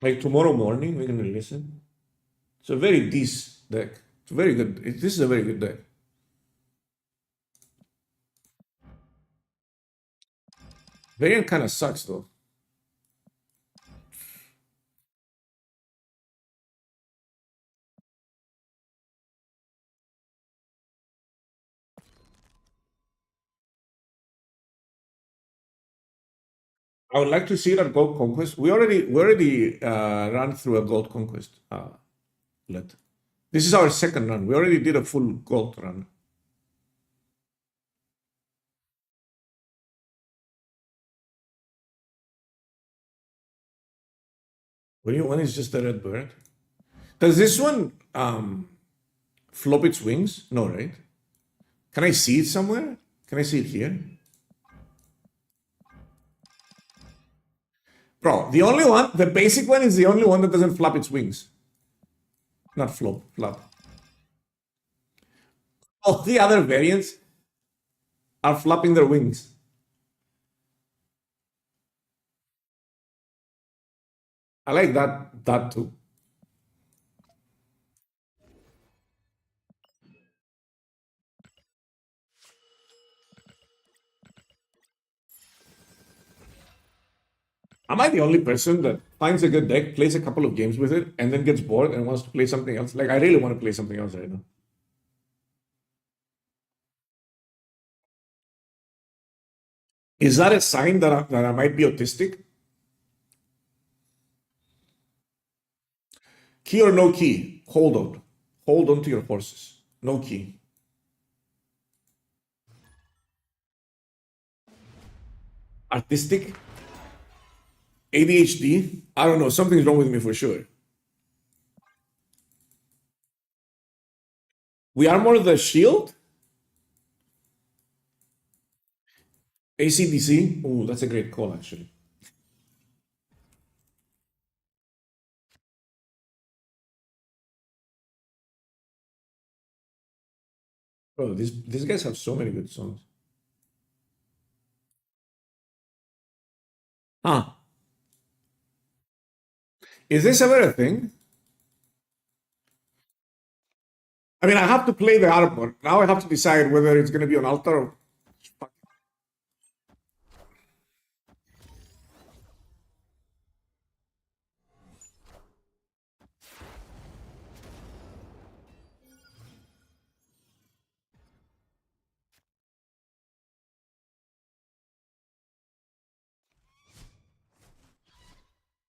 Like tomorrow morning we can release it. It's a very decent deck. It's very good. This is a very good deck. Variant kind of sucks though. I would like to see that Gold Conquest. We already ran through a Gold Conquest. This is our second run. We already did a full Gold run. When is just a red bird? Does this one flop its wings? No, right? Can I see it somewhere? Can I see it here? Bro, the basic one is the only one that doesn't flap its wings. Not flop, flap. All the other variants are flapping their wings. I like that too. Am I the only person that finds a good deck, plays a couple of games with it, and then gets bored and wants to play something else? Like, I really want to play something else right now. Is that a sign that I might be autistic? Key or no key? Hold on. Hold on to your horses. No key. Artistic? ADHD? I don't know. Something's wrong with me for sure. We armor the shield? ACDC? Oh, that's a great call, actually. Bro, these guys have so many good songs. Huh. Is this ever a thing? I mean, I have to play the armor. Now I have to decide whether it's going to be on altar or...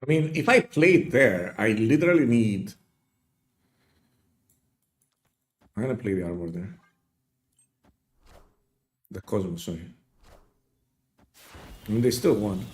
I mean, if I play it there, I literally need... I'm going to play the armor there. The Cosmos, sorry. I mean, they still won.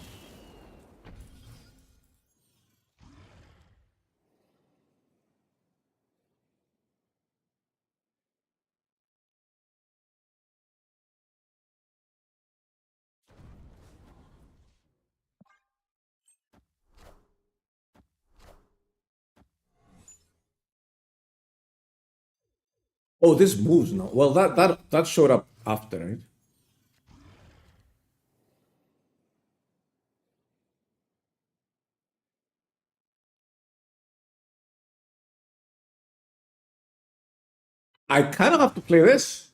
Oh, this moves now. Well, that showed up after, right? I kind of have to play this.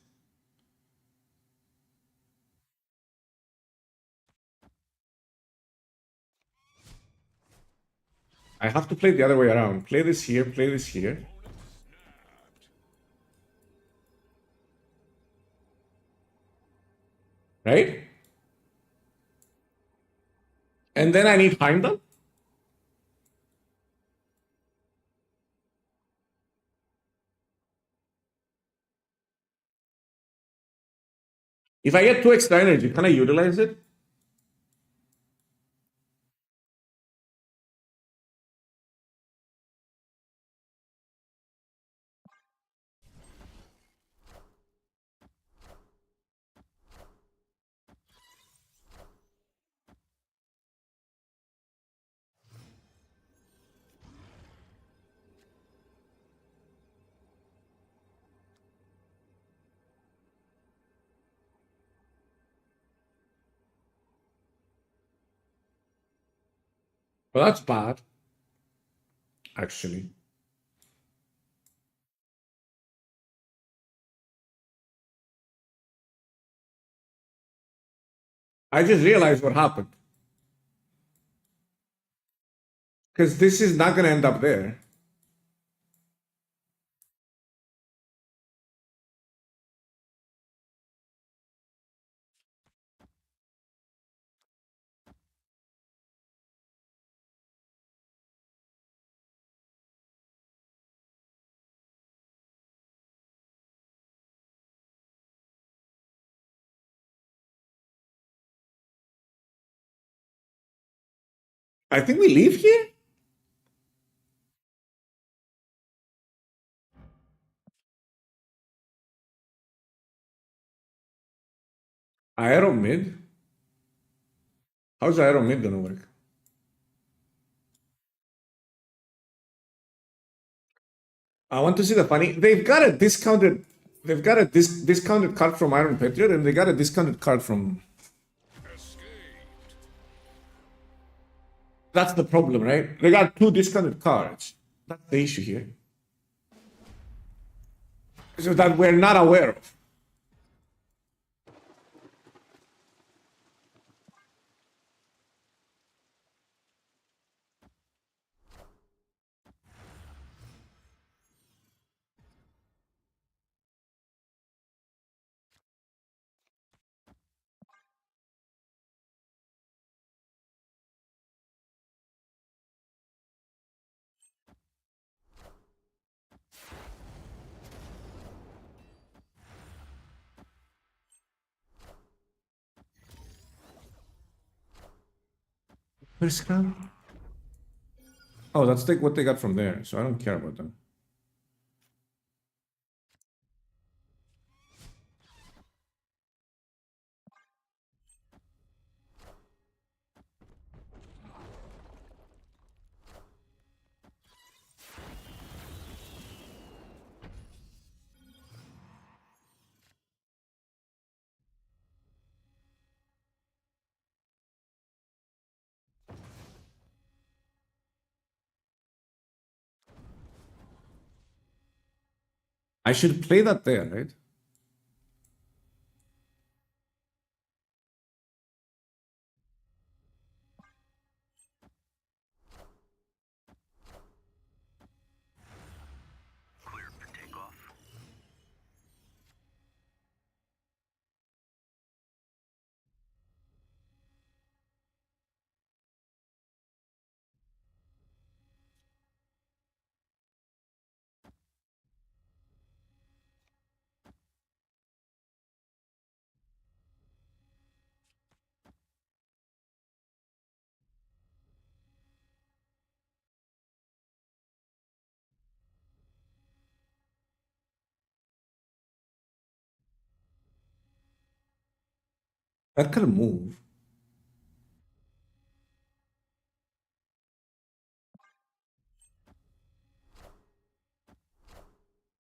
I have to play the other way around. Play this here, play this here. Right? And then I need Heimdall? If I get 2 extra energy, can I utilize it? Well, that's bad, actually. I just realized what happened. Because this is not going to end up there. I think we leave here? Aero mid? How's Aero mid going to work? I want to see the funny. They've got a discounted. They've got a discounted card from Iron Patriot, and they got a discounted card from.
Escaped.
That's the problem, right? They got 2 discounted cards. That's the issue here. So that we're not aware of. Where's Scrum? Oh, that's what they got from there, so I don't care about them. I should play that there, right? That can move.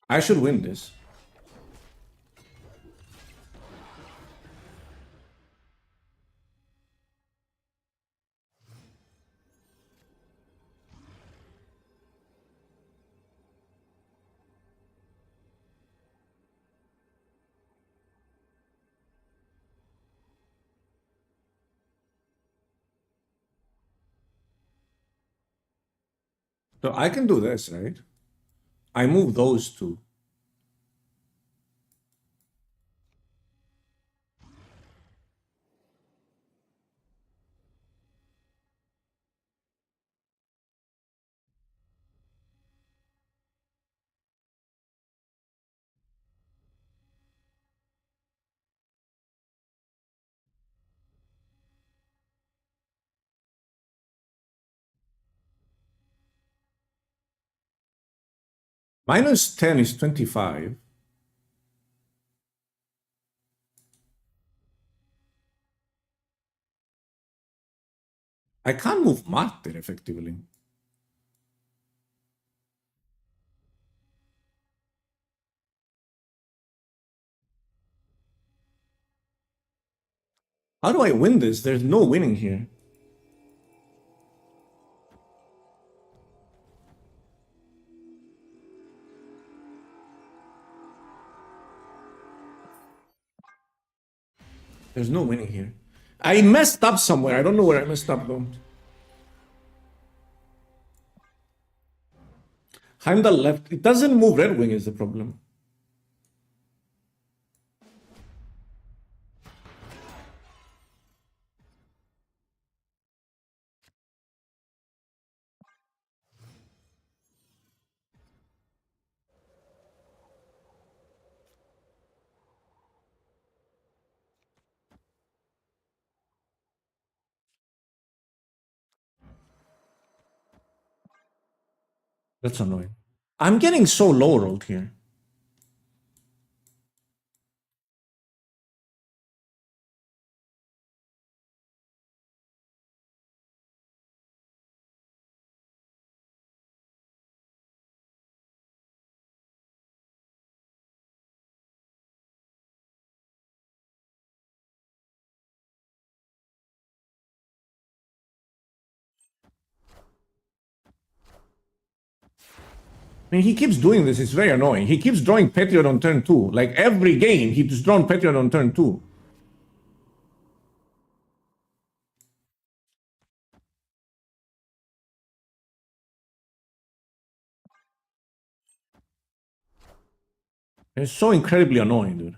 I should win this. So I can do this, right? I move those two. Minus 10 is 25. I can't move Martyr effectively. How do I win this? There's no winning here. There's no winning here. I messed up somewhere. I don't know where I messed up though. Heimdall left. It doesn't move Redwing is the problem. That's annoying. I'm getting so low rolled here. I mean, he keeps doing this. It's very annoying. He keeps drawing Patriot on turn 2. Like every game, he's drawn Patriot on turn 2. It's so incredibly annoying, dude.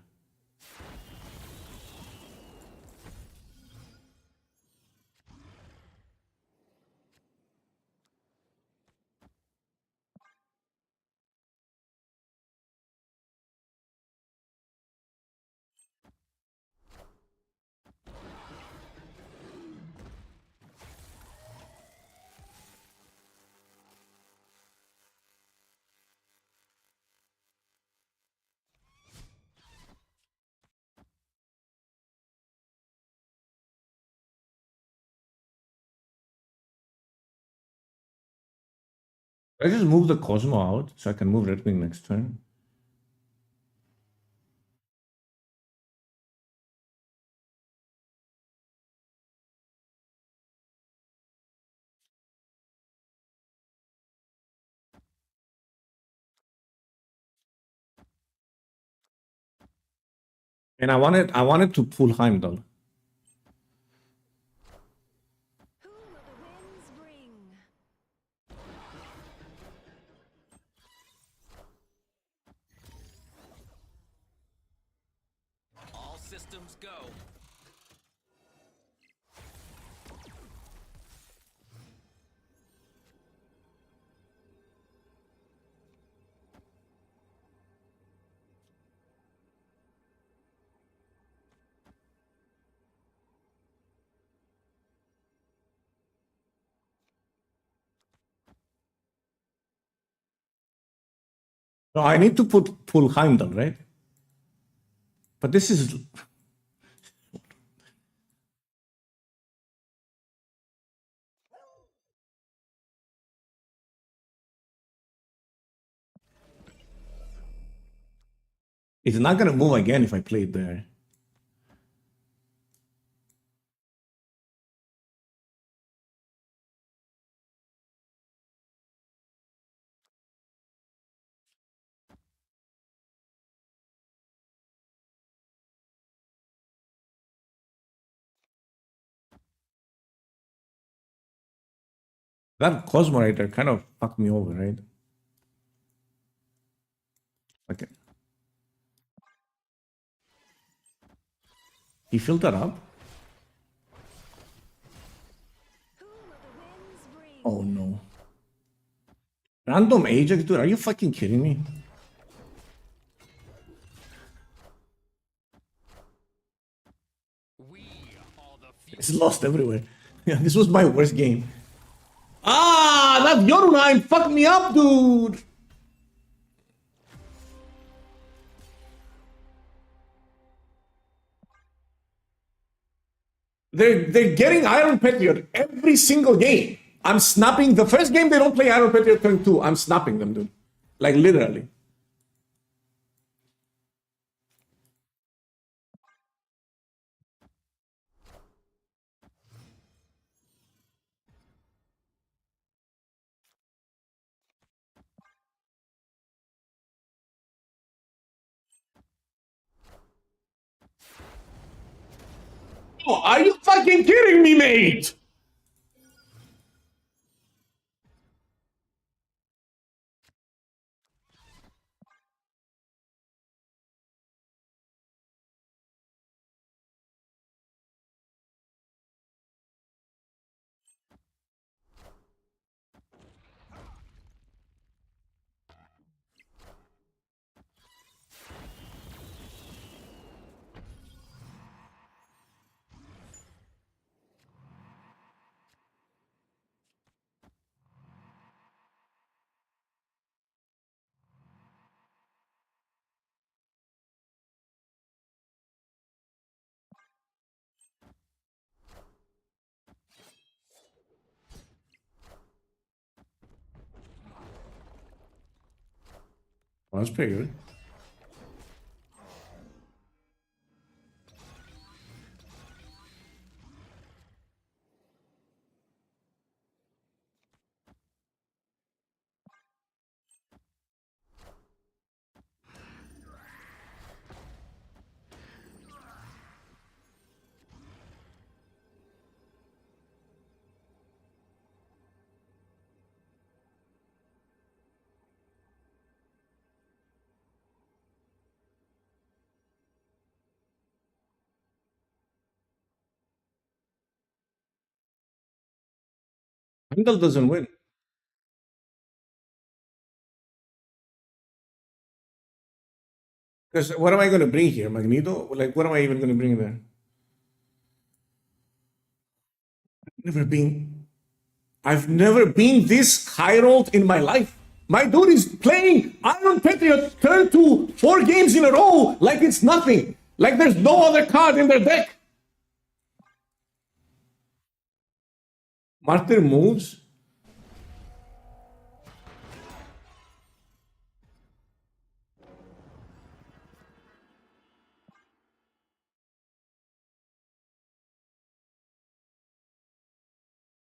I just move the Cosmo out so I can move Redwing next turn. And I wanted to pull Heimdall.
Who will the winds bring?
All systems go.
No, I need to pull Heimdall, right? But this is it's not gonna move again if I play it there. That Cosmo right there kind of fucked me over, right? Okay. He filled that up?
Who will the winds bring?
Oh no. Random Ajax, dude, are you fucking kidding me?
We are the future.
It's lost everywhere. Yeah, this was my worst game. Ah, that Yorunheim fucked me up, dude! They're getting Iron Patriot every single game. I'm snapping. The first game they don't play Iron Patriot turn 2. I'm snapping them, dude. Like literally. Oh, are you fucking kidding me, mate? Well, that's pretty good. Heimdall doesn't win. Because what am I going to bring here? Magneto? Like, what am I even going to bring there? I've never been this high rolled in my life. My dude is playing Iron Patriot turn 2 4 games in a row like it's nothing. Like there's no other card in their deck. Martyr moves.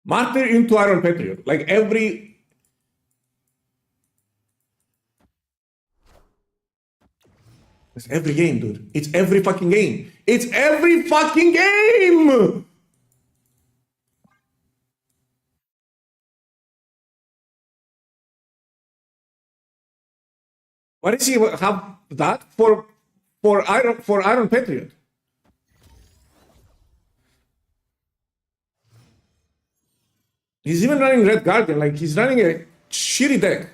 Martyr into Iron Patriot. Like every... It's every game, dude. It's every fucking game. It's every fucking game! Why does he have that for Iron Patriot? He's even running Red Guardian, like he's running a shitty deck.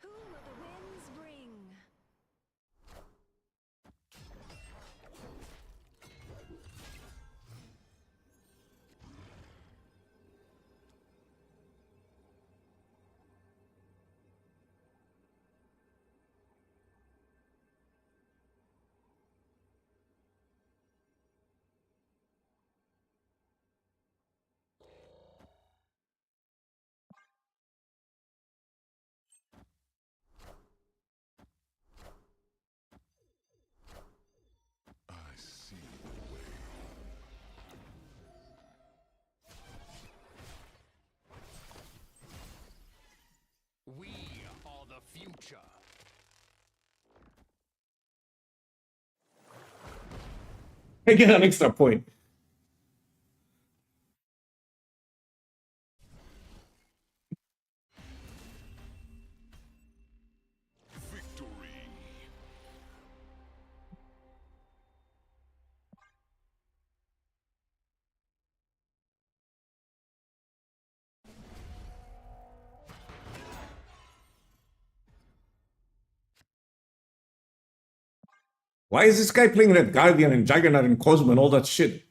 Who will the winds bring?
I see the way.
We are the future.
I get an extra point.
Victory.
Why is this guy playing Red Guardian and Juggernaut and Cosmo and all that shit?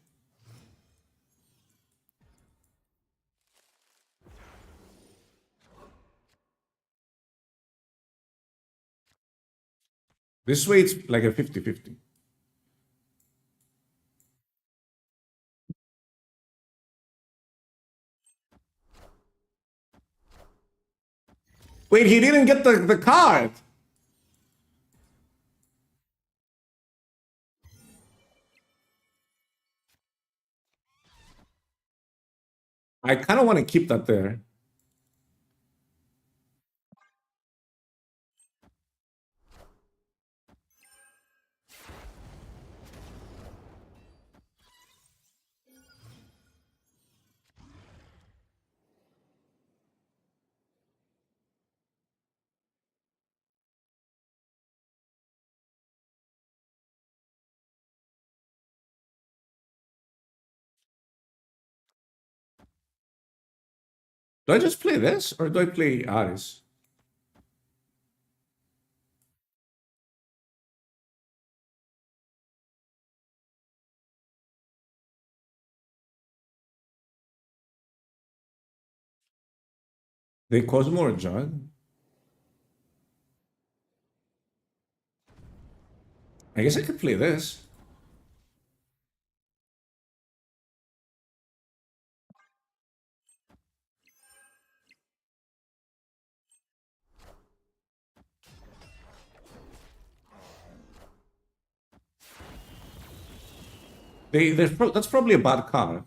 This way it's like a 50-50. Wait, he didn't get the card. I kind of want to keep that there. Do I just play this or do I play Ares? They Cosmo or Jug? I guess I could play this. That's probably a bad card.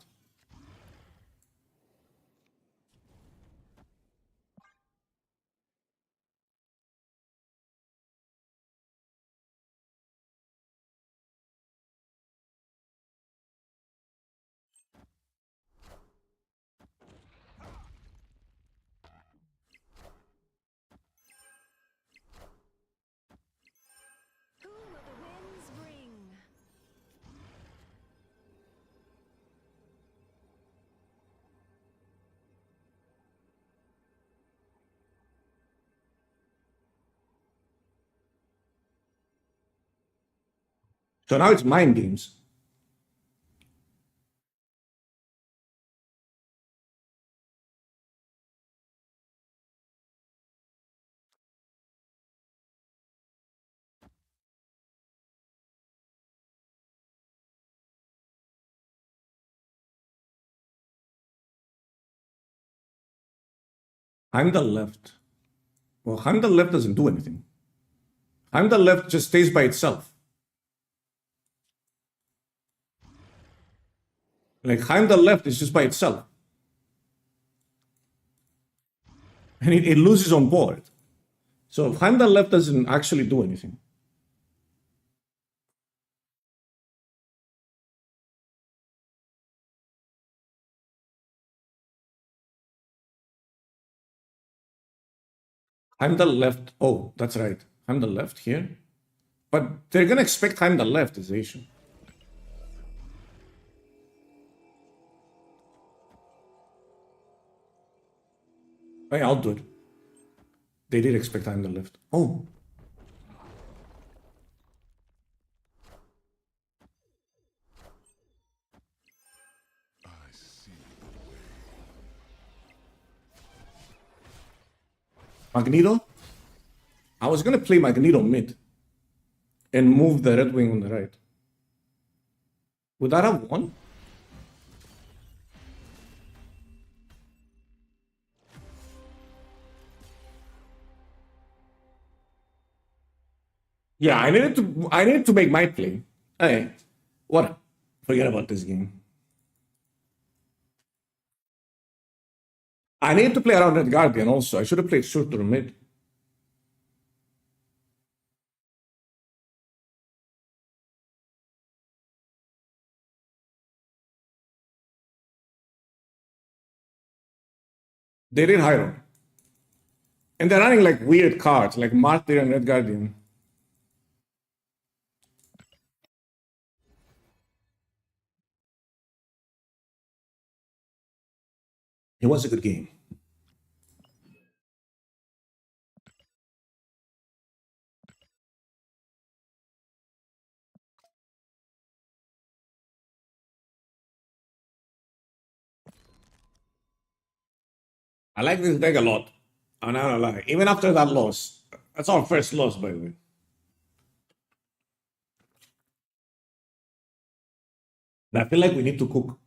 So now it's mind games. Heimdall left. Well, Heimdall left doesn't do anything. Heimdall left just stays by itself. Like Heimdall left is just by itself. And it loses on board. So Heimdall left doesn't actually do anything. Heimdall left. Oh, that's right. Heimdall left here. But they're going to expect Heimdall left is the issue. Oh, yeah, I'll do it. They did expect Heimdall left. Oh.
I see.
Magneto? I was going to play Magneto mid and move the Redwing on the right. Would that have won? Yeah, I needed to make my play. Hey, what? Forget about this game. I need to play around Red Guardian also. I should have played shorter mid. They did Hyrule. And they're running like weird cards, like Martyr and Red Guardian. It was a good game. I like this deck a lot. I'm not gonna lie. Even after that loss. That's our first loss, by the way. And I feel like we need to cook.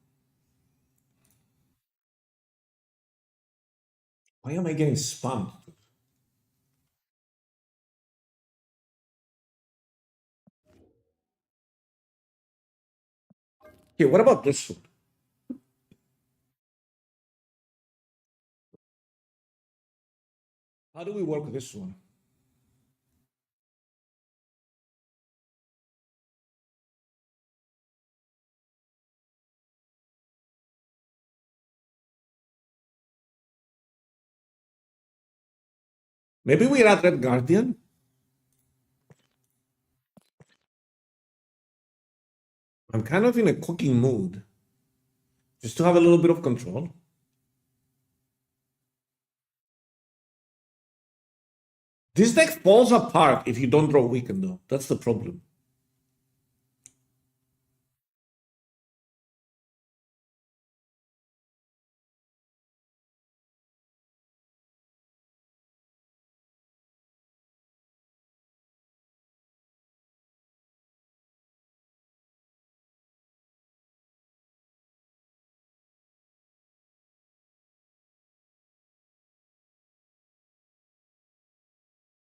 Why am I getting spammed? Okay, what about this one? How do we work this one? Maybe we're at Red Guardian. I'm kind of in a cooking mood. Just to have a little bit of control. This deck falls apart if you don't draw Weekend, though. That's the problem.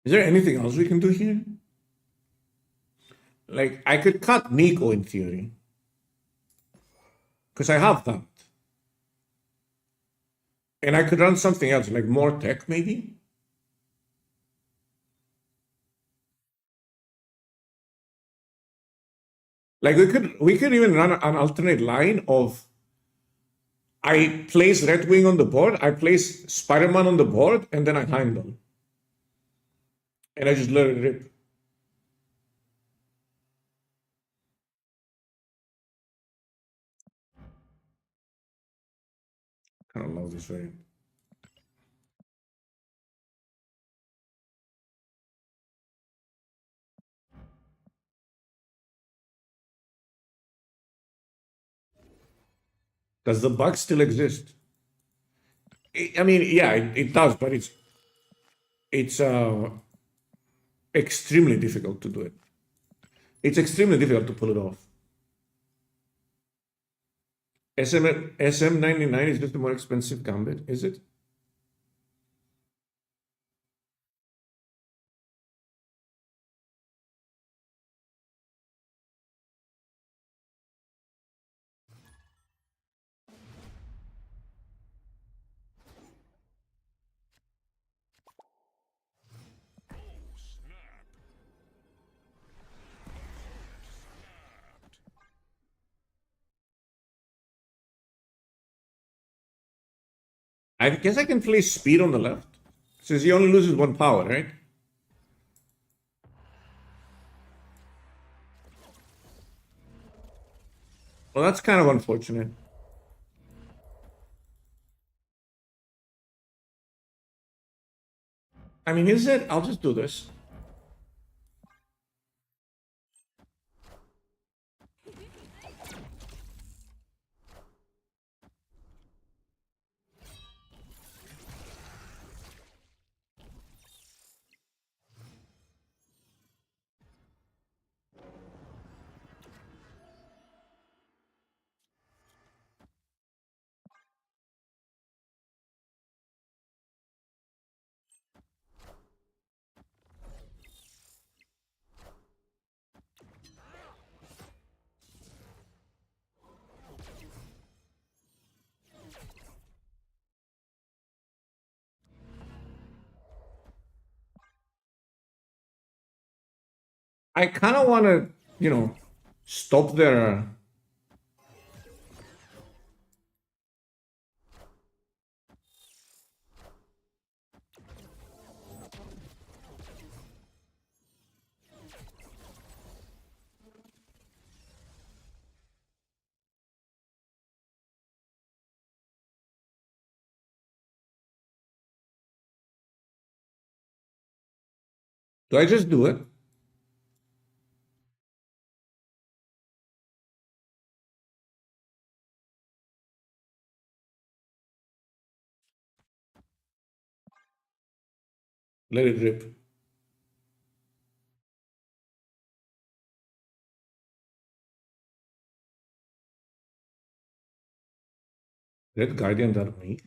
Is there anything else we can do here? Like, I could cut Nico in theory. Because I have that. And I could run something else, like more tech, maybe? Like, we could even run an alternate line of I place Redwing on the board, I place Spider-Man on the board, and then I Heimdall. And I just let it rip. I don't love this variant. Does the bug still exist? I mean, yeah, it does, but it's extremely difficult to do it. It's extremely difficult to pull it off. SM99 is just a more expensive gambit, is it? I guess I can place speed on the left, since he only loses 1 power, right? Well, that's kind of unfortunate. I mean, is it? I'll just do this. I kind of want to, stop their... Do I just do it? Let it rip. Red Guardian Army.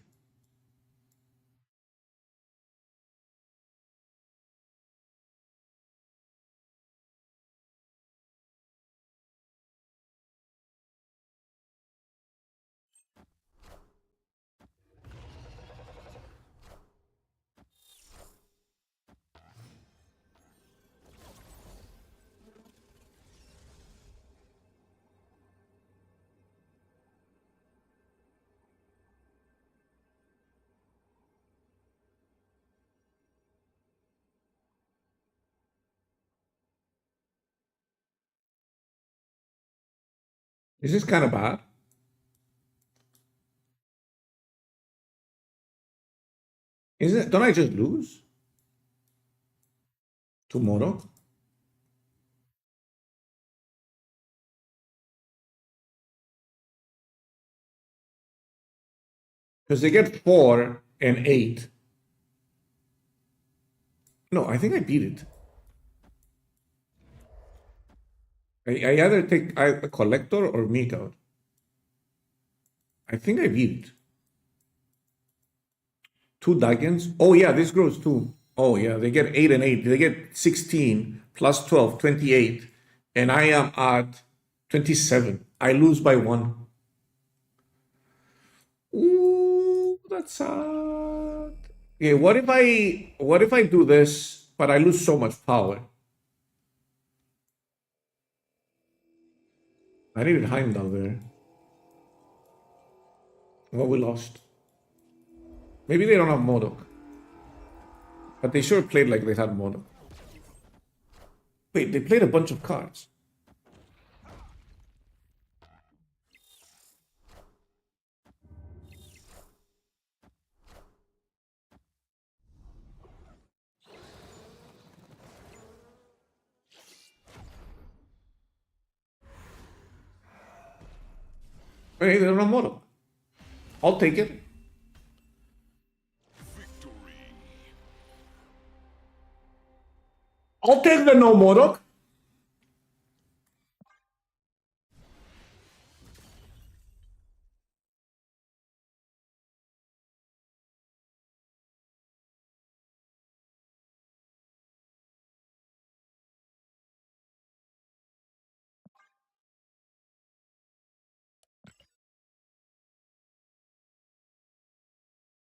This is kind of bad. Isn't it? Don't I just lose? Tomorrow? Because they get 4 and 8. No, I think I beat it. I either take a collector or make out. I think I beat it. 2 dragons. Oh yeah, this grows too. Oh yeah, they get 8 and 8. They get 16 plus 12, 28. And I am at 27. I lose by 1. Ooh, that's sad. Okay, what if I do this, but I lose so much power? I needed Heimdall there. Well, we lost. Maybe they don't have Modok. But they sure played like they had Modok. Wait, they played a bunch of cards. Wait, they don't have Modok. I'll take it.
Victory.
I'll take the no Modok.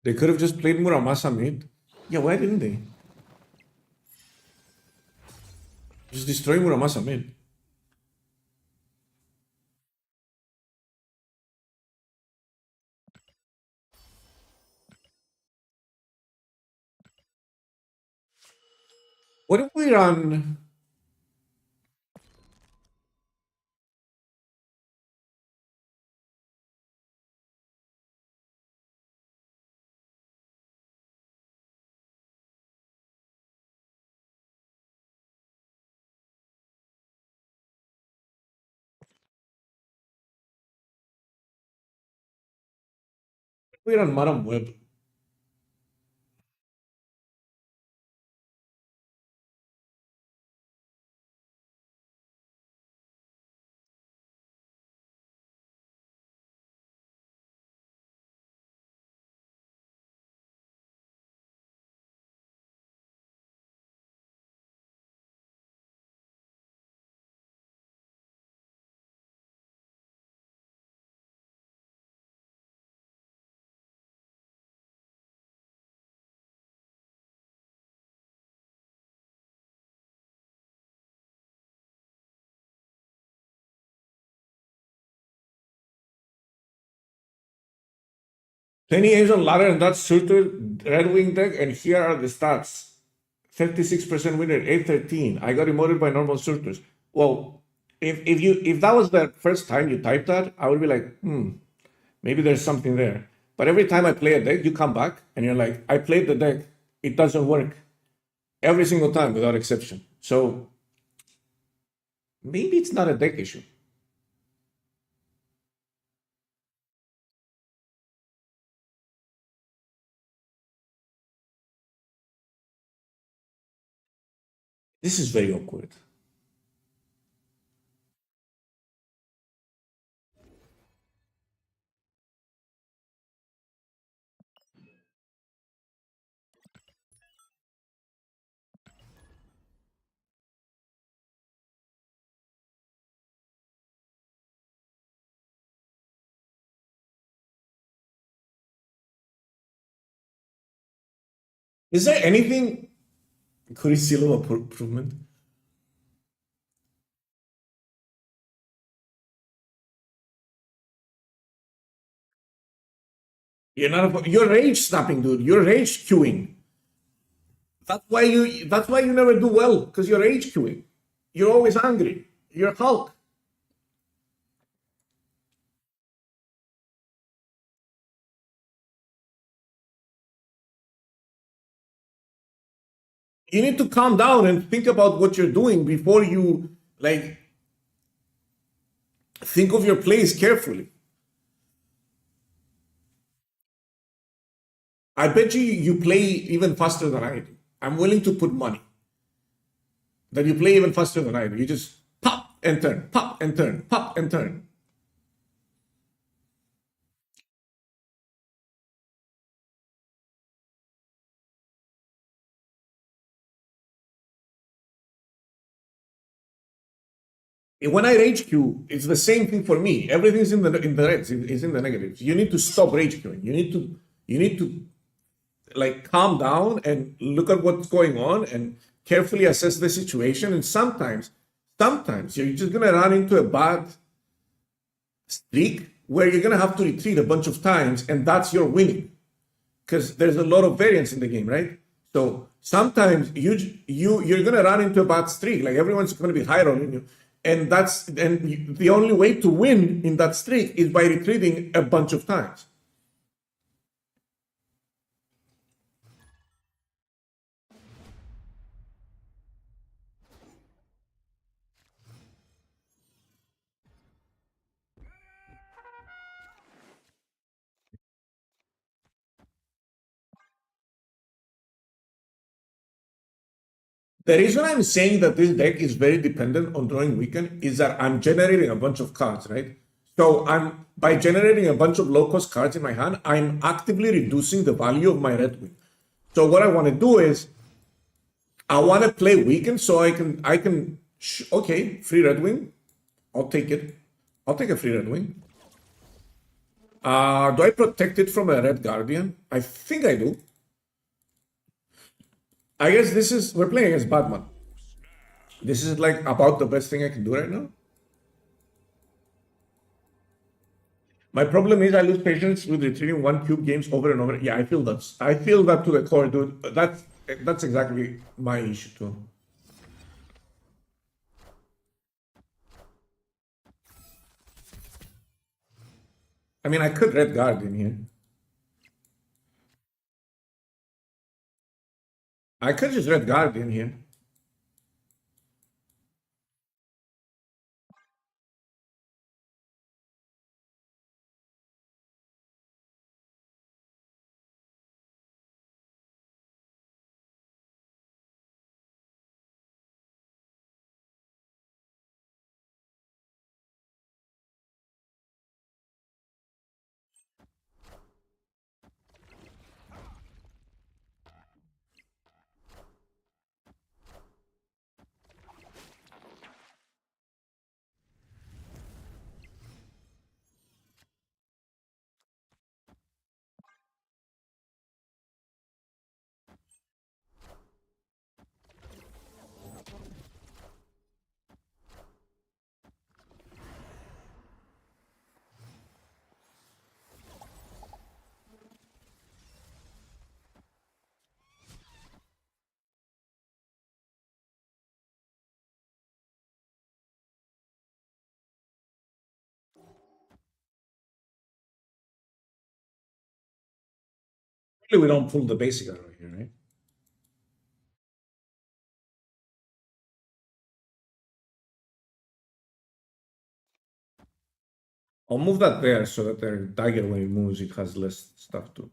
They could have just played Muramasa mid. Yeah, why didn't they? Just destroy Muramasa mid. What if we run? We run Maram Web. Penny Asian ladder and that's suited Redwing deck, and here are the stats. 36% winner, 813. I got emoted by normal suitors. Well, if that was the first time you typed that, I would be like, maybe there's something there. But every time I play a deck, you come back and you're like, I played the deck, it doesn't work. Every single time without exception. So maybe it's not a deck issue. This is very awkward. Is there anything Kuricilo improvement? You're rage snapping, dude. You're rage queuing. That's why you never do well, because you're rage queuing. You're always angry. You're Hulk. You need to calm down and think about what you're doing before you like think of your plays carefully. I bet you play even faster than I do. I'm willing to put money that you play even faster than I do. You just pop and turn, pop and turn, pop and turn. When I rage queue, it's the same thing for me. Everything's in the reds, it's in the negatives. You need to stop rage queuing. You need to like calm down and look at what's going on and carefully assess the situation. And sometimes you're just gonna run into a bad streak where you're gonna have to retreat a bunch of times, and that's your winning. Because there's a lot of variance in the game, right? So sometimes you're gonna run into a bad streak, like everyone's gonna be higher on you. And the only way to win in that streak is by retreating a bunch of times. The reason I'm saying that this deck is very dependent on drawing weekend is that I'm generating a bunch of cards, right? So by generating a bunch of low-cost cards in my hand, I'm actively reducing the value of my Redwing. So what I want to do is I want to play weekend so I can okay, free Redwing. I'll take it. I'll take a free Redwing. Do I protect it from a Red Guardian? I think I do. I guess we're playing against Batman. This is like about the best thing I can do right now. My problem is I lose patience with retrieving one cube games over and over. Yeah, I feel that to the core, dude. That's exactly my issue too. I mean, I could Red Guardian here. I could just Red Guardian here. Really, we don't pull the basic out right here, right? I'll move that there so that their dagger when it moves, it has less stuff too.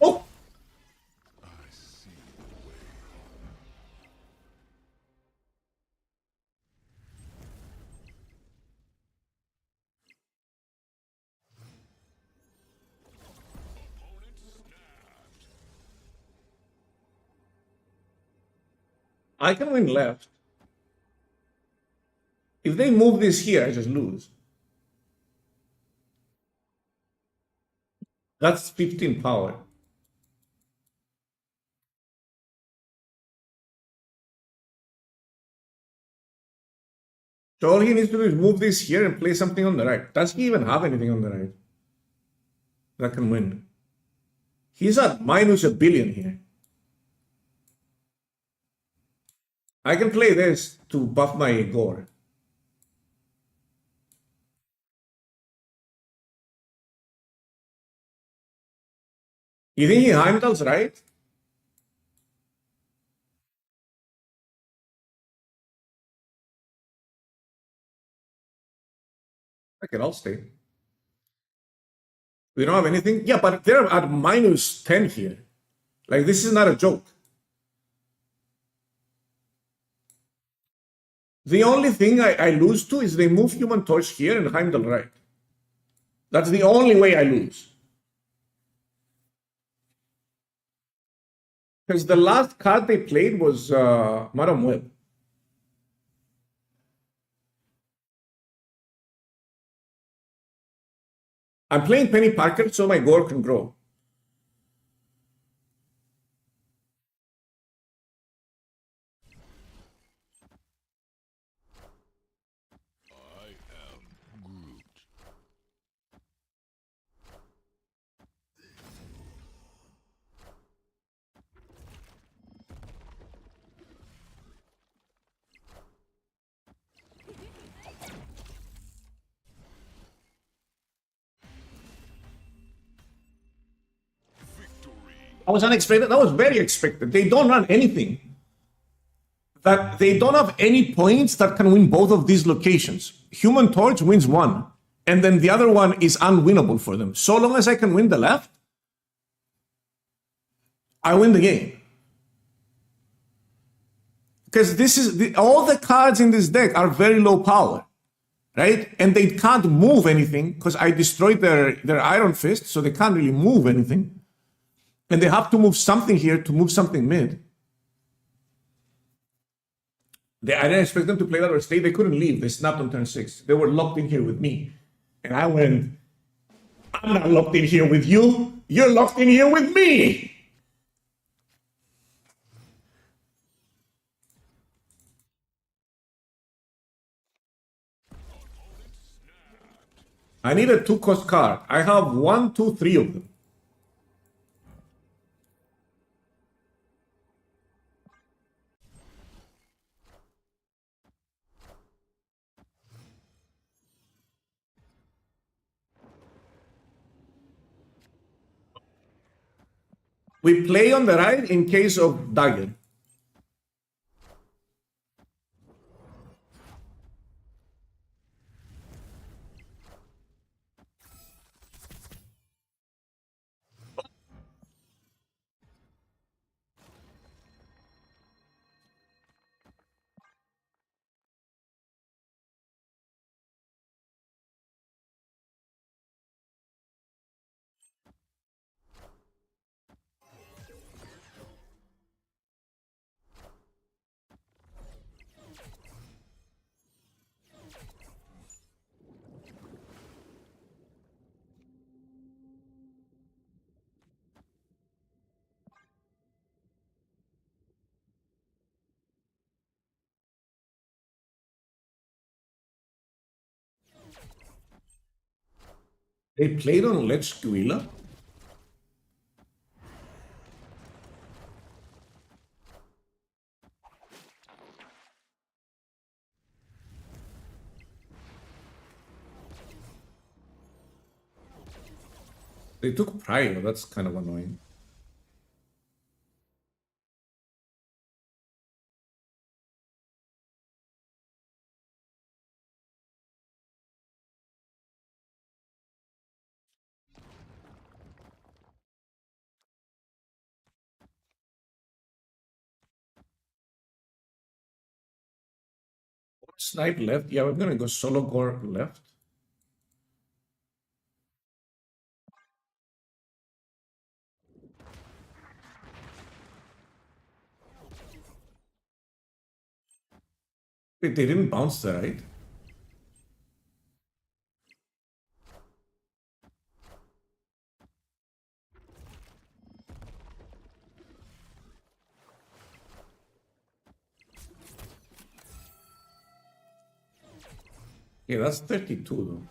Oh!
I see.
I can win left. If they move this here, I just lose. That's 15 power. So all he needs to do is move this here and play something on the right. Does he even have anything on the right that can win? He's at minus a billion here. I can play this to buff my gore. You think he Heimdall's right? Okay, I'll stay. We don't have anything? Yeah, but they're at minus 10 here. Like, this is not a joke. The only thing I lose to is they move Human Torch here and Heimdall right. That's the only way I lose. Because the last card they played was Madam Web. I'm playing Penny Parker so my gore can grow.
I am Groot.
That was unexpected. That was very expected. They don't run anything. That they don't have any points that can win both of these locations. Human Torch wins one, and then the other one is unwinnable for them. So long as I can win the left, I win the game. Because this is all the cards in this deck are very low power, right? And they can't move anything because I destroyed their Iron Fist, so they can't really move anything. And they have to move something here to move something mid. I didn't expect them to play that or stay. They couldn't leave. They snapped on turn 6. They were locked in here with me. And I went, I'm not locked in here with you. You're locked in here with me. I need a 2-cost card. I have 1, 2, 3 of them. We play on the right in case of dagger. They played on LetsView. They took Prior, that's kind of annoying. Snipe left. Yeah, we're gonna go solo gore left. Wait, they didn't bounce there, right? Yeah, that's 32 though.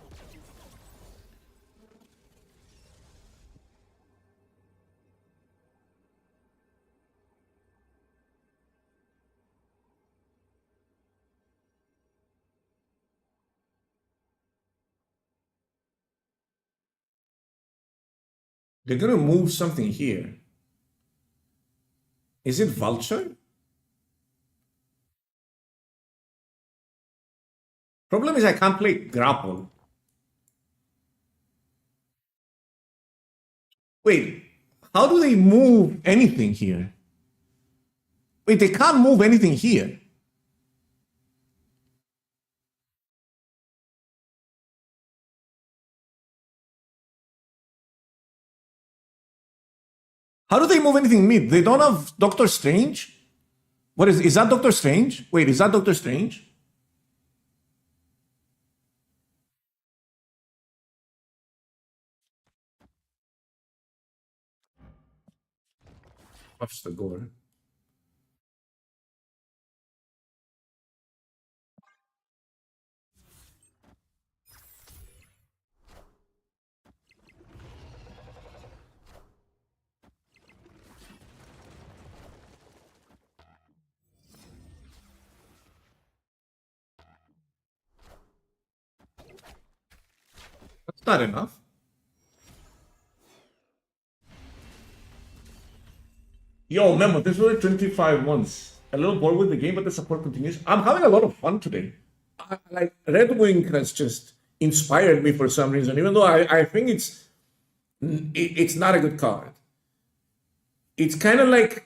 They're gonna move something here. Is it Vulture? Problem is I can't play Grapple. Wait, how do they move anything here? Wait, they can't move anything here. How do they move anything mid? They don't have Doctor Strange? What is that Doctor Strange? Wait, is that Doctor Strange? Watch the gore. That's not enough. Yo, Memo, this was 25 months. A little bored with the game, but the support continues. I'm having a lot of fun today. Like, Redwing has just inspired me for some reason, even though I think it's not a good card. It's kind of like,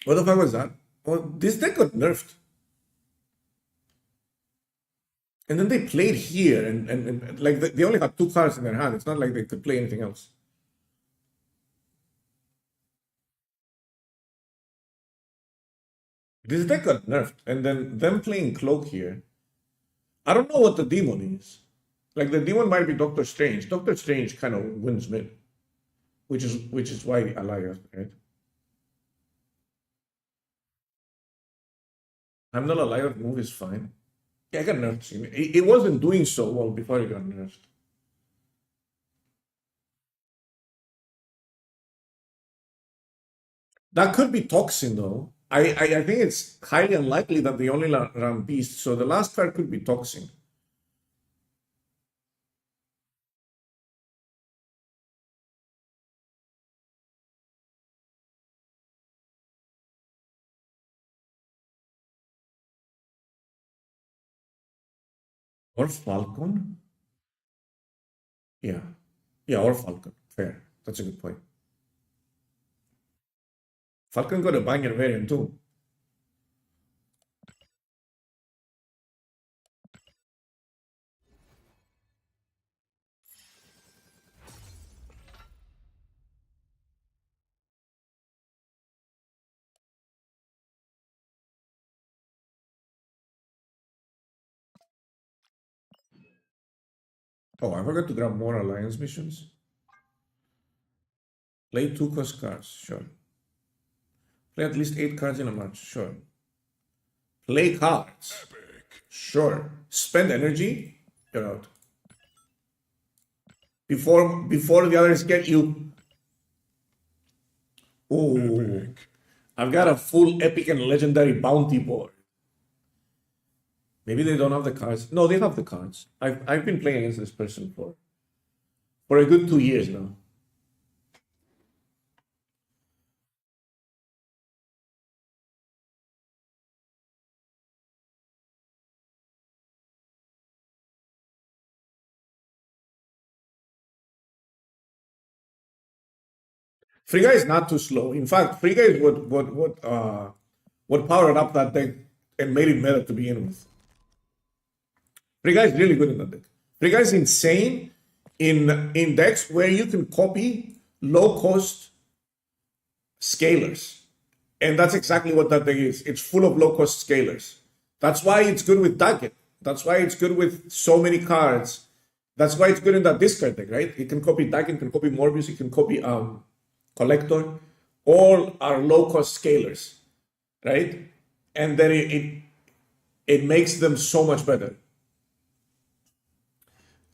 what the fuck was that? Well, this deck got nerfed. And then they played here, and like they only had two cards in their hand. It's not like they could play anything else. This deck got nerfed, and then them playing Cloak here. I don't know what the demon is. Like the demon might be Doctor Strange. Doctor Strange kind of wins mid, which is why I like it, right? I'm not alive. Move is fine. Yeah, I got nerfed. It wasn't doing so well before it got nerfed. That could be Toxin though. I think it's highly unlikely that they only run Beast, so the last card could be Toxin. Or Falcon? Yeah. Yeah, or Falcon. Fair. That's a good point. Falcon got a banger variant too. Oh, I forgot to grab more alliance missions. Play 2 cost cards, sure. Play at least 8 cards in a match, sure. Play cards, sure. Spend energy, you're out. Before the others get you. Ooh, I've got a full epic and legendary bounty board. Maybe they don't have the cards. No, they have the cards. I've been playing against this person for a good 2 years now. Frigga is not too slow. In fact, Frigga is what powered up that deck and made it meta to begin with. Frigga is really good in that deck. Frigga is insane in decks where you can copy low cost scalers. And that's exactly what that deck is. It's full of low cost scalers. That's why it's good with Daggett. That's why it's good with so many cards. That's why it's good in that discard deck, right? It can copy Daggett, it can copy Morbius, it can copy Collector. All are low cost scalers, right? And then it makes them so much better.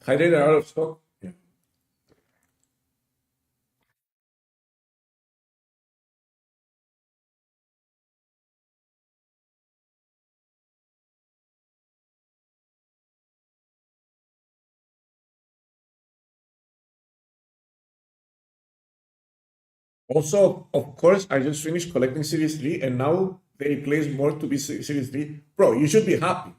Hydrated out of stock. Yeah. Also, of course, I just finished collecting Series 3 and now they replace more to be Series 3. Bro, you should be happy.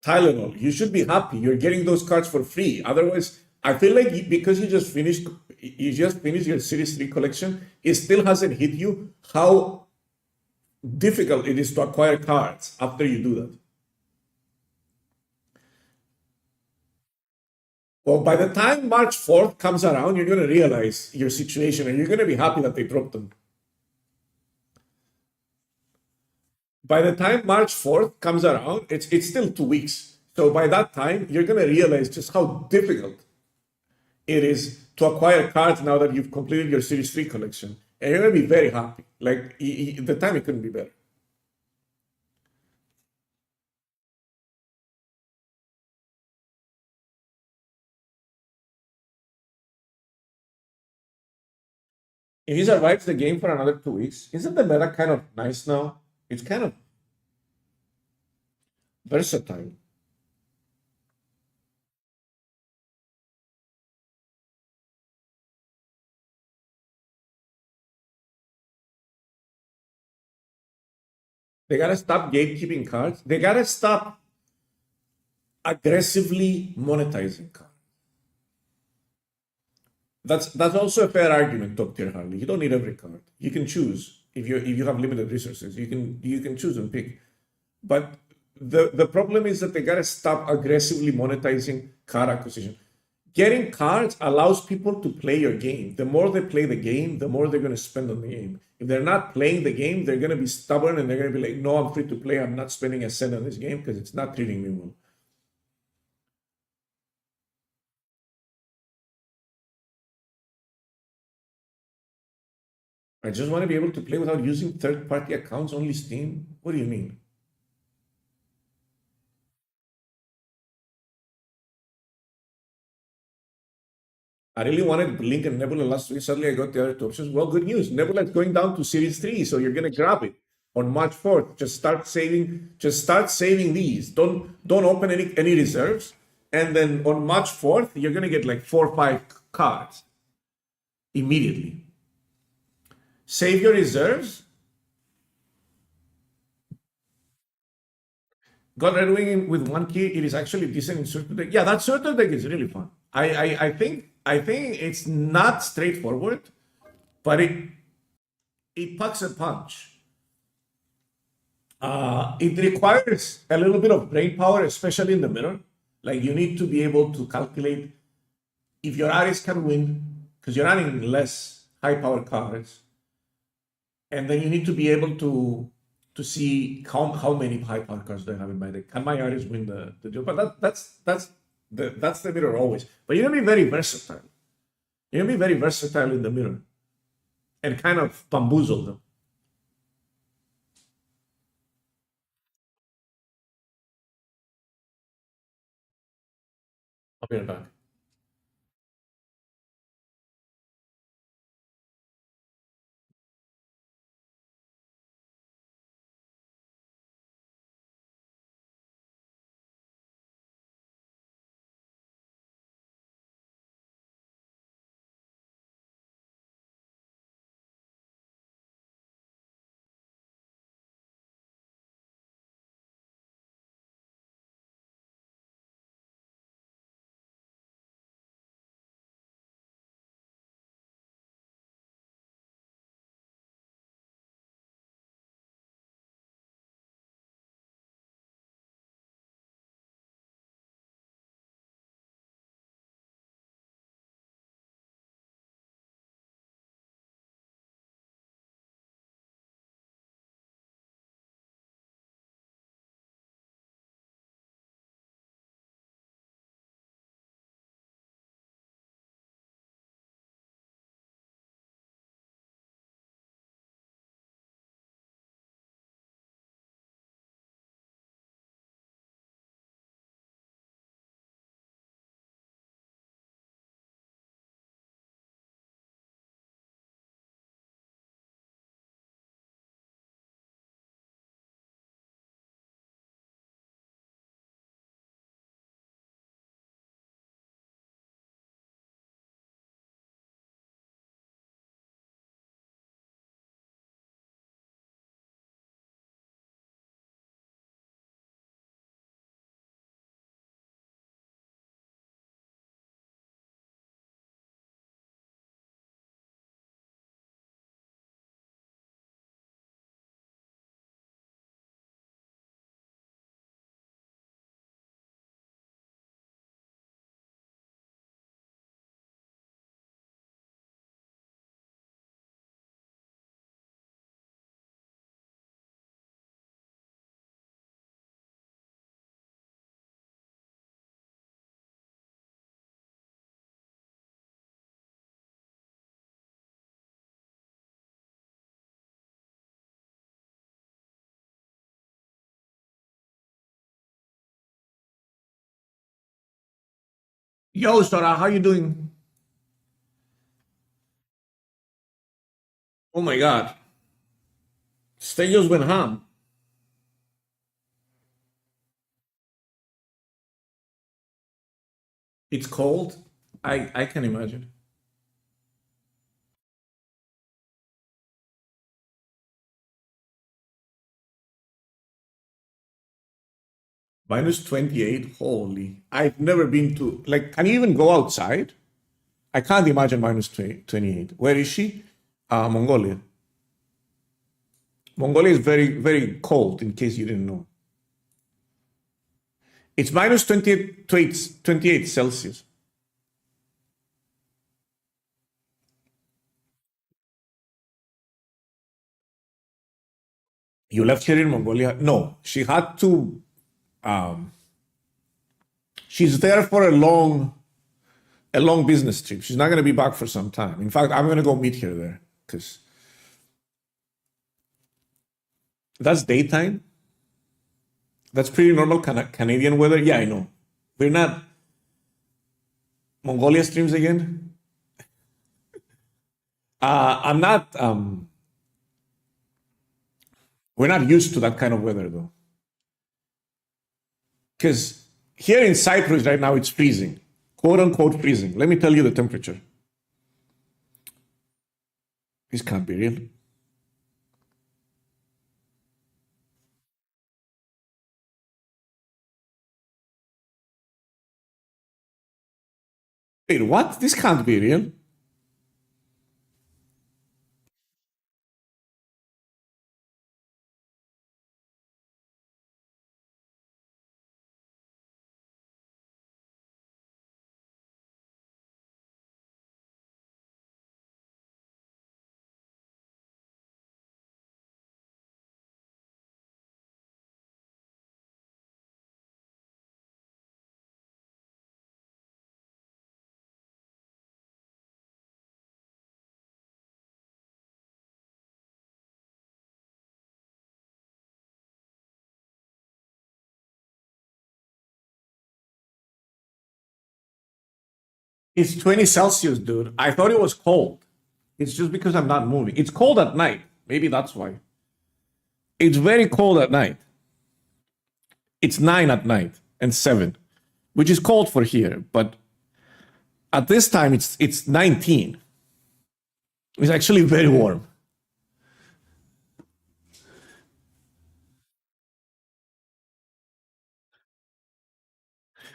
Tylenol, you should be happy. You're getting those cards for free. Otherwise, I feel like because you just finished your Series 3 collection, it still hasn't hit you how difficult it is to acquire cards after you do that. Well, by the time March 4th comes around, you're going to realize your situation and you're going to be happy that they dropped them. By the time March 4th comes around, it's still 2 weeks. So by that time, you're going to realize just how difficult it is to acquire cards now that you've completed your Series 3 collection. And you're going to be very happy. Like, the timing couldn't be better. If he survives the game for another 2 weeks, isn't the meta kind of nice now? It's kind of versatile. They gotta stop gatekeeping cards. They gotta stop aggressively monetizing cards. That's also a fair argument, top tier Harley. You don't need every card. You can choose if you have limited resources. You can choose and pick. But the problem is that they gotta stop aggressively monetizing card acquisition. Getting cards allows people to play your game. The more they play the game, the more they're gonna spend on the game. If they're not playing the game, they're gonna be stubborn and they're gonna be like, no, I'm free to play. I'm not spending a cent on this game because it's not treating me well. I just want to be able to play without using third-party accounts, only Steam. What do you mean? I really wanted Blink and Nebula last week. Suddenly I got the other two options. Well, good news. Nebula is going down to Series 3, so you're gonna grab it on March 4th. Just start saving these. Don't open any reserves. And then on March 4th, you're gonna get like 4 or 5 cards immediately. Save your reserves. Got Redwing with 1 key. It is actually decent in Surtur deck. Yeah, that Surtur deck is really fun. I think it's not straightforward, but it packs a punch. It requires a little bit of brain power, especially in the mirror. Like you need to be able to calculate if your Ares can win, because you're running less high power cards. And then you need to be able to see how many high power cards do I have in my deck. Can my Ares win the deal? But that's the mirror always. But you're gonna be very versatile. You're gonna be very versatile in the mirror and kind of bamboozle them. I'll be right back. Yo, Sora, how you doing? Oh my god. Stadios went ham. It's cold. I can imagine. Minus 28. Holy. I've never been to, like, can you even go outside? I can't imagine minus 28. Where is she? Mongolia. Mongolia is very, very cold, in case you didn't know. It's minus 28 Celsius. You left her in Mongolia? No, she had to. She's there for a long business trip. She's not going to be back for some time. In fact, I'm going to go meet her there because that's daytime. That's pretty normal Canadian weather. Yeah, I know. We're not Mongolia streams again. I'm not. We're not used to that kind of weather though, because here in Cyprus right now it's freezing, quote unquote freezing. Let me tell you the temperature. This can't be real. Wait, what? This can't be real. It's 20 Celsius, dude. I thought it was cold. It's just because I'm not moving. It's cold at night. Maybe that's why. It's very cold at night. It's 9 at night and 7, which is cold for here. But at this time, it's 19. It's actually very warm.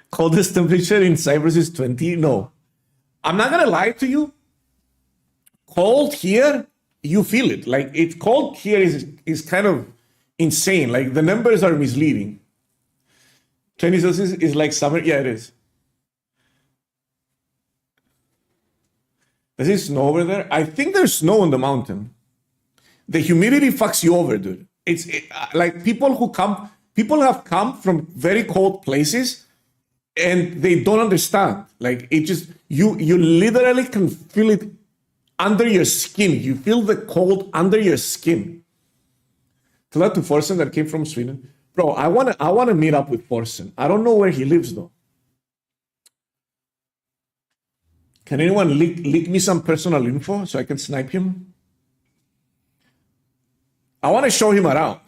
Coldest temperature in Cyprus is 20. No, I'm not gonna lie to you. Cold here, you feel it. Like it's cold here is kind of insane. Like the numbers are misleading. 20 Celsius is like summer. Yeah, it is. Does it snow over there? I think there's snow on the mountain. The humidity fucks you over, dude. Like people have come from very cold places and they don't understand. Like it just, you literally can feel it under your skin. You feel the cold under your skin. Tell that to Forsen that came from Sweden. Bro, I wanna meet up with Forsen. I don't know where he lives though. Can anyone leak me some personal info so I can snipe him? I want to show him around.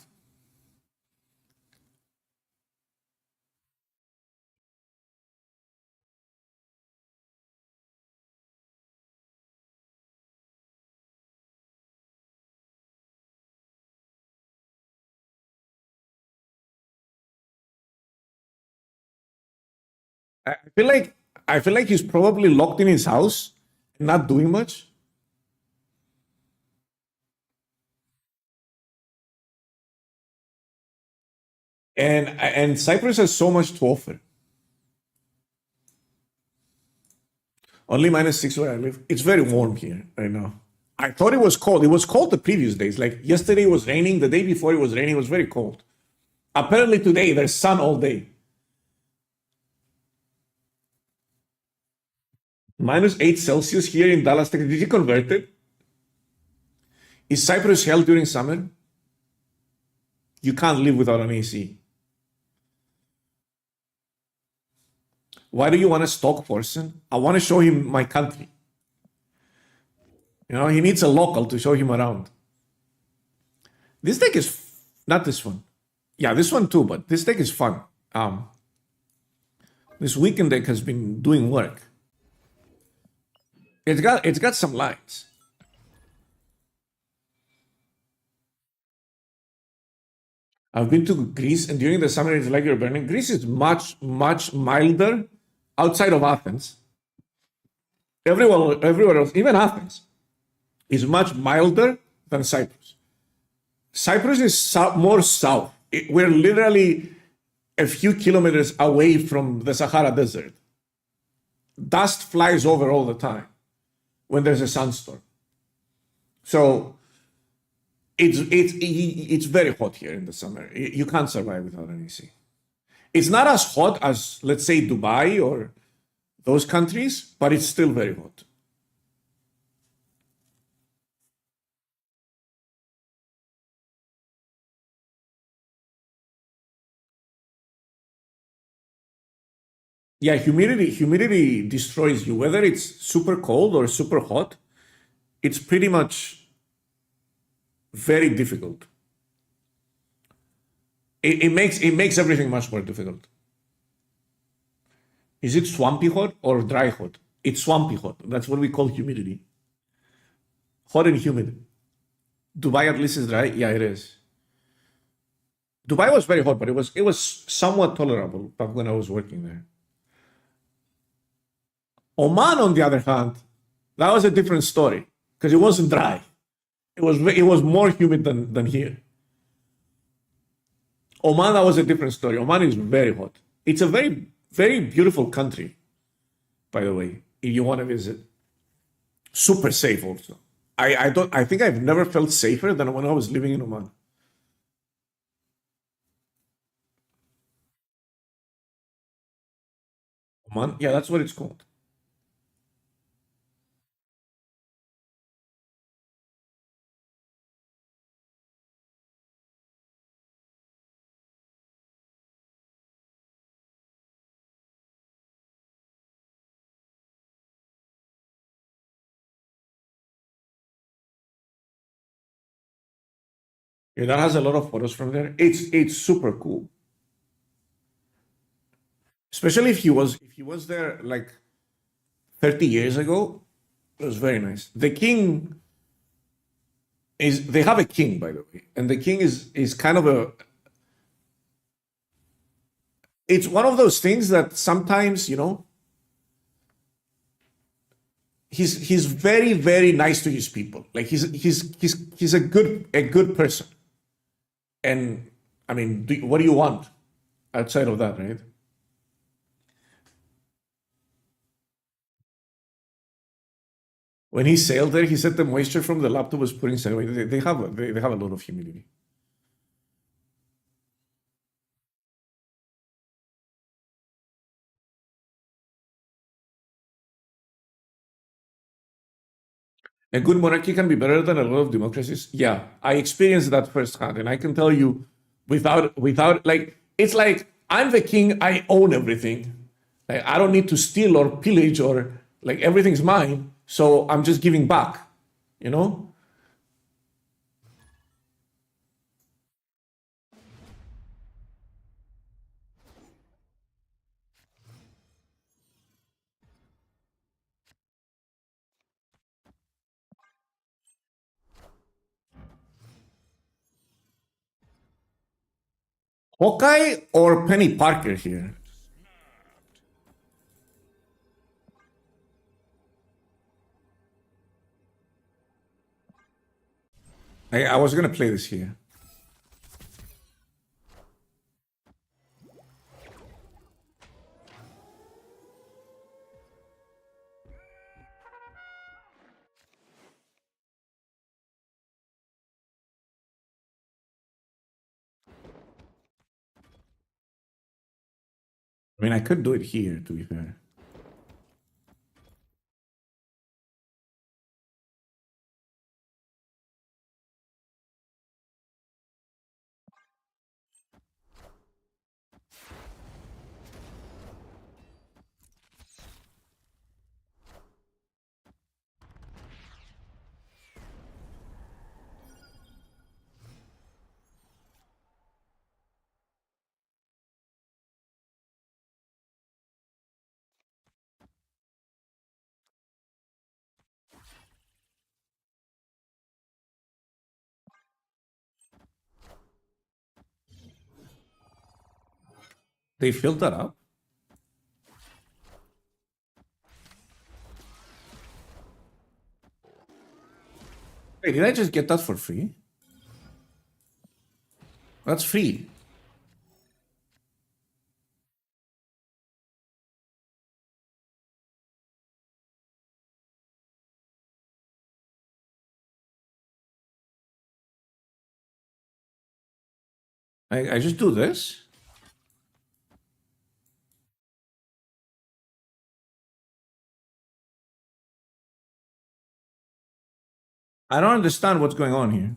I feel like he's probably locked in his house, not doing much. And Cyprus has so much to offer. Only -6 where I live. It's very warm here right now. I thought it was cold. It was cold the previous days. Like yesterday it was raining. The day before it was raining. It was very cold. Apparently today there's sun all day. -8 Celsius here in Dallas, Texas. Did you convert it? Is Cyprus hell during summer? You can't live without an AC. Why do you want to stalk Forsen? I want to show him my country. You know, he needs a local to show him around. This deck is not this one. Yeah, this one too, but this deck is fun. This weekend deck has been doing work. It's got some lines. I've been to Greece, and during the summer it's like you're burning. Greece is much, much milder outside of Athens. Everywhere else, even Athens, is much milder than Cyprus. Cyprus is more south. We're literally a few kilometers away from the Sahara Desert. Dust flies over all the time when there's a sandstorm. So it's very hot here in the summer. You can't survive without an AC. It's not as hot as, let's say, Dubai or those countries, but it's still very hot. Yeah, humidity destroys you. Whether it's super cold or super hot, it's pretty much very difficult. It makes everything much more difficult. Is it swampy hot or dry hot? It's swampy hot. That's what we call humidity. Hot and humid. Dubai at least is dry. Yeah, it is. Dubai was very hot, but it was somewhat tolerable back when I was working there. Oman, on the other hand, that was a different story because it wasn't dry. It was more humid than here. Oman, that was a different story. Oman is very hot. It's a very, very beautiful country, by the way, if you want to visit. Super safe also. I think I've never felt safer than when I was living in Oman. Oman? Yeah, that's what it's called. Yeah, that has a lot of photos from there. It's super cool. Especially if he was there like 30 years ago. It was very nice. The king is they have a king, by the way, and the king is kind of a it's one of those things that sometimes, he's very, very nice to his people. Like he's a good person. And I mean, what do you want outside of that, right? When he sailed there, he said the moisture from the laptop was putting sail away. They have a lot of humidity. A good monarchy can be better than a lot of democracies. Yeah, I experienced that firsthand, and I can tell you, without like it's like I'm the king, I own everything. Like, I don't need to steal or pillage or like everything's mine, so I'm just giving back. You know? Hawkeye or Penny Parker here? I was gonna play this here. I mean, I could do it here, to be fair. They filled that up. Wait, did I just get that for free? That's free. I just do this. I don't understand what's going on here.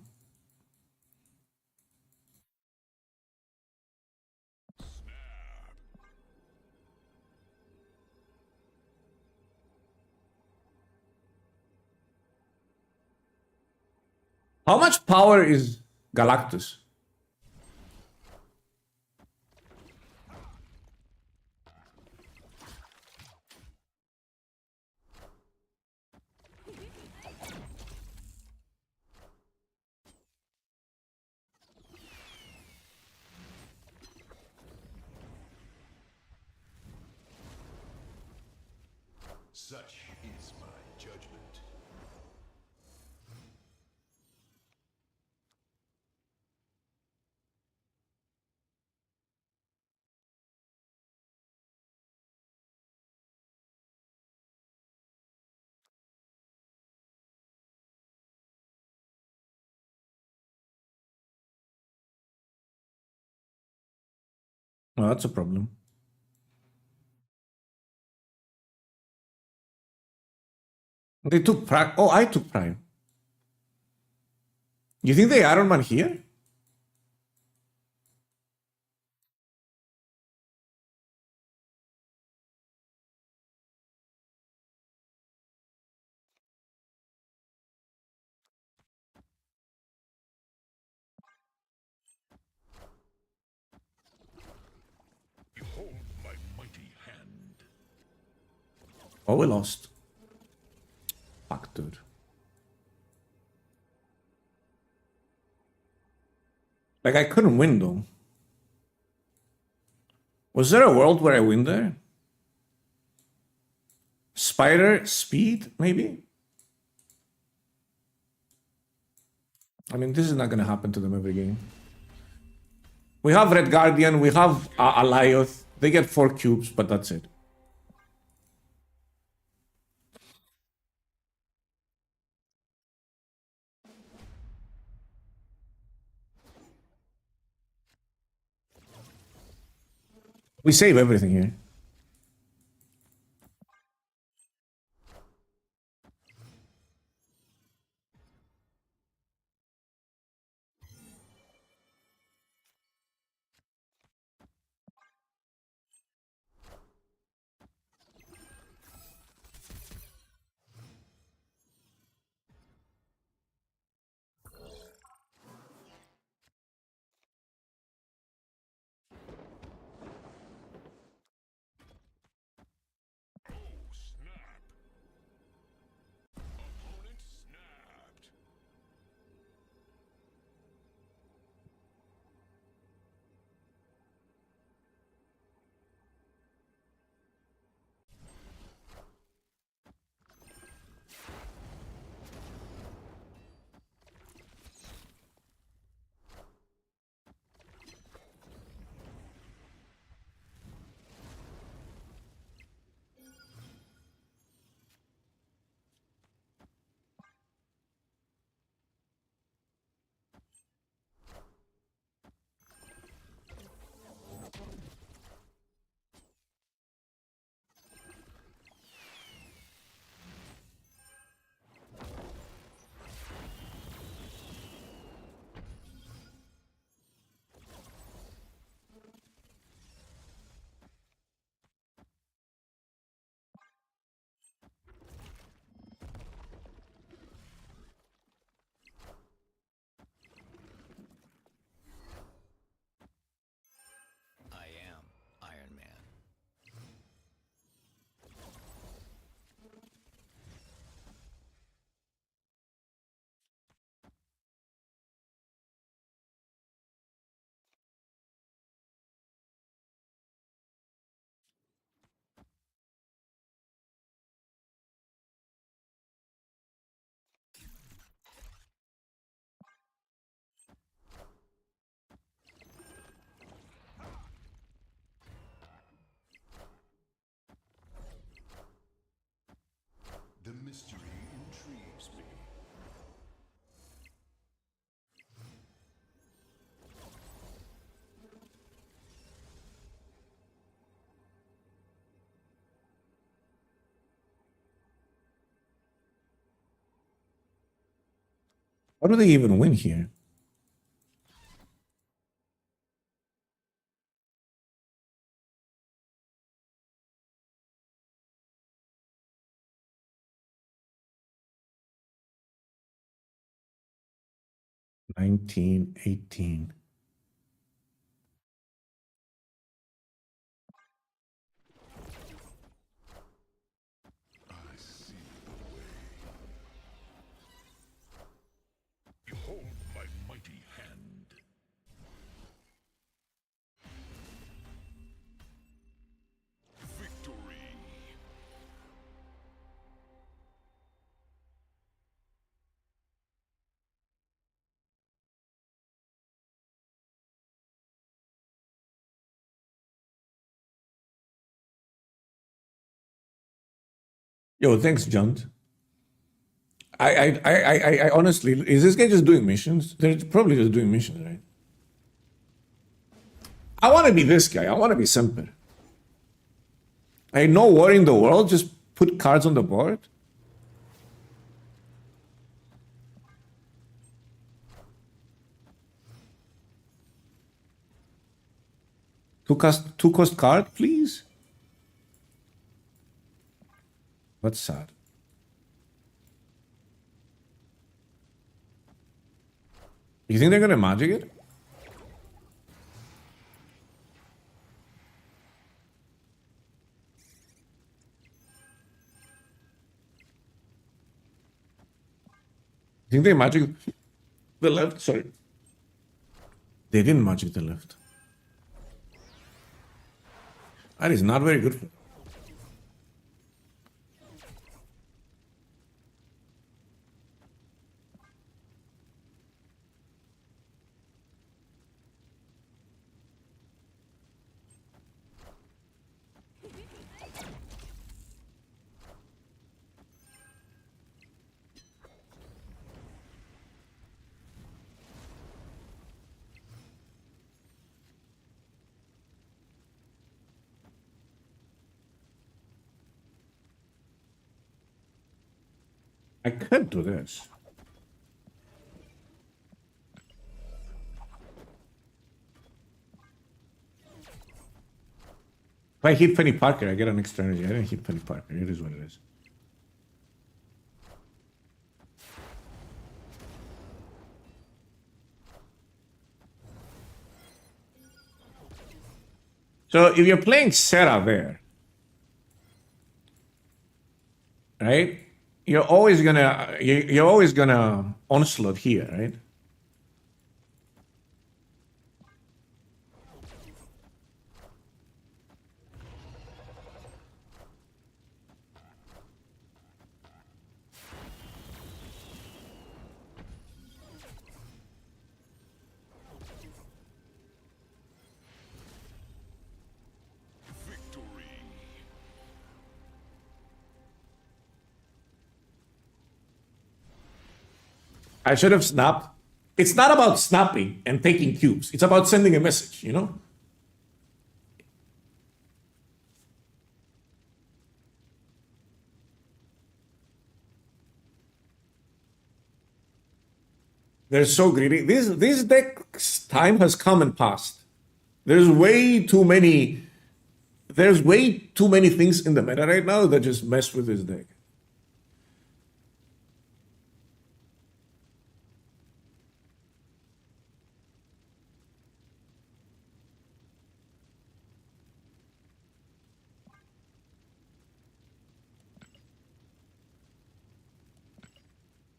How much power is Galactus?
Such is my judgment.
Oh, that's a problem. They took Prime. Oh, I took Prime. You think they Iron Man here?
Behold my mighty hand.
Oh, we lost. Fuck, dude. Like, I couldn't win, though. Was there a world where I win there? Spider speed, maybe? I mean, this is not gonna happen to them every game. We have Red Guardian, we have Alioth. They get 4 cubes, but that's it. We save everything here. How do they even win here? $19, $18.
Behold my mighty hand. Victory.
Yo, thanks, John. I honestly, is this guy just doing missions? They're probably just doing missions, right? I want to be this guy. I want to be Semper. I no war in the world. Just put cards on the board. Two cost card, please. What's sad? You think they're gonna magic it? You think they magic the left? Sorry. They didn't magic the left. That is not very good for them. I could do this. If I hit Penny Parker, I get an extra energy. I didn't hit Penny Parker. It is what it is. So if you're playing Sarah there, right? You're always gonna onslaught here, right?
Victory.
I should have snapped. It's not about snapping and taking cubes. It's about sending a message, you know? They're so greedy. This deck's time has come and passed. There's way too many things in the meta right now that just mess with this deck.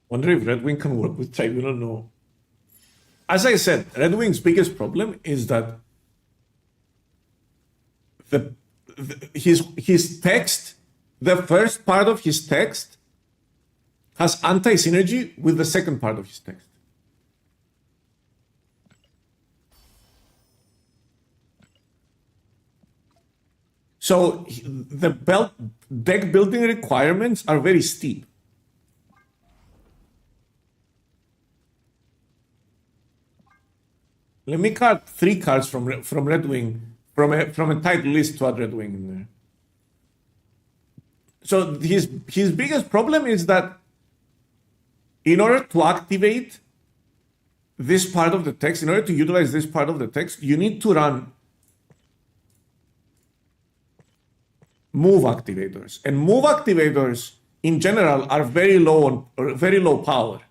Wonder if Redwing can work with Tribunal. No. As I said, Redwing's biggest problem is that his text, the first part of his text, has anti-synergy with the second part of his text. So the deck building requirements are very steep. Let me cut 3 cards from Redwing, from a tight list to add Redwing in there. So his biggest problem is that in order to activate this part of the text, in order to utilize this part of the text, you need to run move activators. And move activators in general are very low or very low power.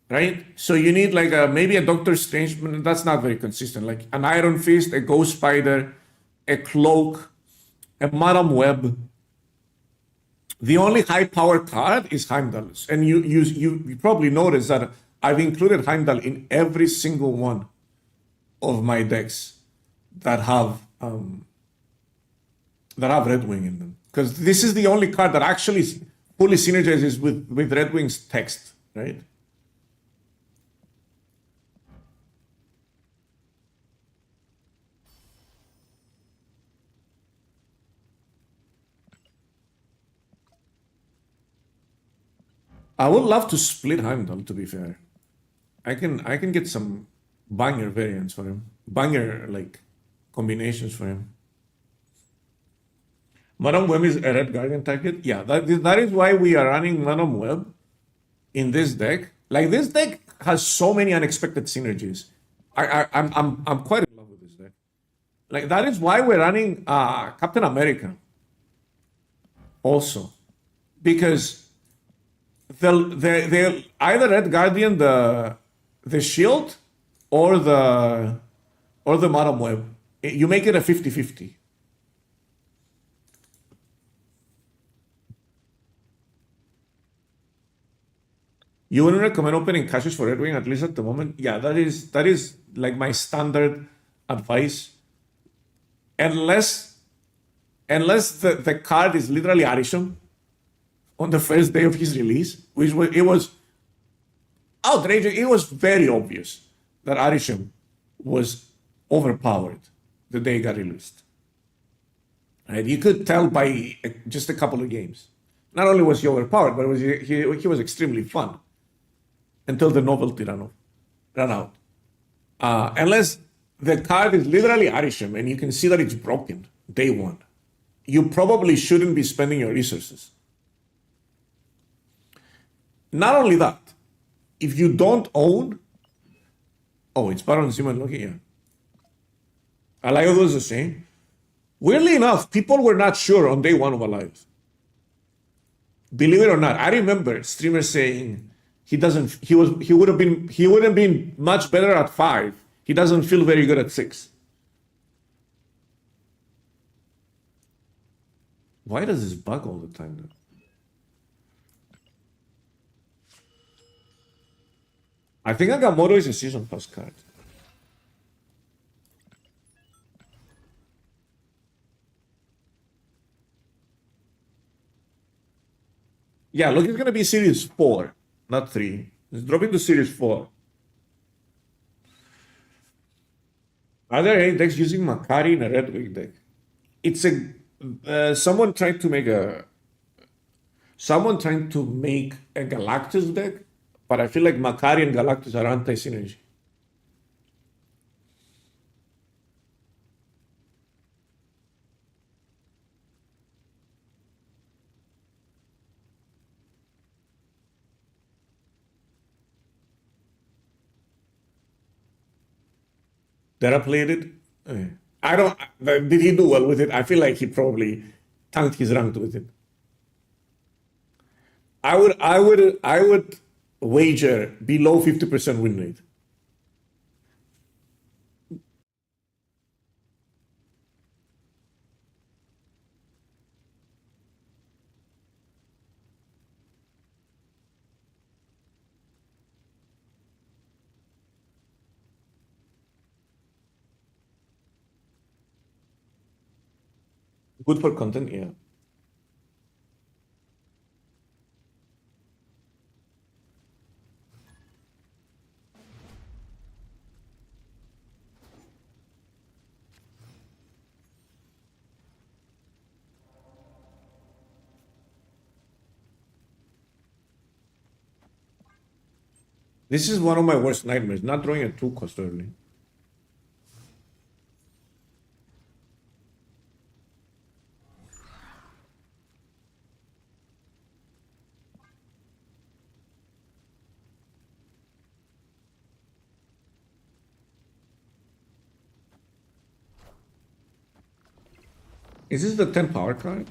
Right? So you need like maybe a Doctor Strange, but that's not very consistent. Like an Iron Fist, a Ghost Spider, a Cloak, a Madam Web. The only high power card is Heimdall's. And you probably noticed that I've included Heimdall in every single one of my decks that have Redwing in them. Because this is the only card that actually fully synergizes with Redwing's text, right? I would love to split Heimdall, to be fair. I can get some banger variants for him. Banger like combinations for him. Madam Web is a Red Guardian target. Yeah, that is why we are running Madam Web in this deck. Like this deck has so many unexpected synergies. I'm quite in love with this deck. Like that is why we're running Captain America. Also, because they'll either Red Guardian the shield or the Madam Web. You make it a 50-50. You wouldn't recommend opening caches for Redwing, at least at the moment? Yeah, that is like my standard advice. Unless the card is literally Arisham on the first day of his release, which was outrageous. It was very obvious that Arisham was overpowered the day it got released. Right? You could tell by just a couple of games. Not only was he overpowered, but he was extremely fun until the novelty ran out. Unless the card is literally Arisham and you can see that it's broken day one, you probably shouldn't be spending your resources. Not only that, if you don't own, it's Baron Zimmer looking here. Alive was the same. Weirdly enough, people were not sure on day one of Alive. Believe it or not, I remember streamers saying he would have been much better at 5. He doesn't feel very good at 6. Why does this bug all the time though? I think Agamotto is a season pass card. Yeah, look, it's gonna be series 4, not 3. It's dropping to series 4. Are there any decks using Makari in a Redwing deck? It's someone trying to make a Galactus deck, but I feel like Makari and Galactus are anti-synergy. Dara played it. I don't. Did he do well with it? I feel like he probably tanked his rank with it. I would wager below 50% win rate. Good for content, yeah. This is one of my worst nightmares, not drawing a 2-cost early. Is this the 10 power card?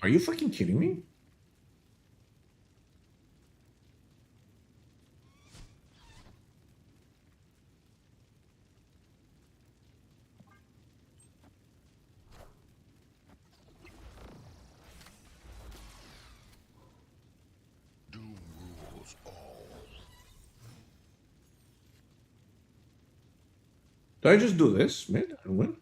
Are you fucking kidding me?
Doom rules all.
Do I just do this mid and win?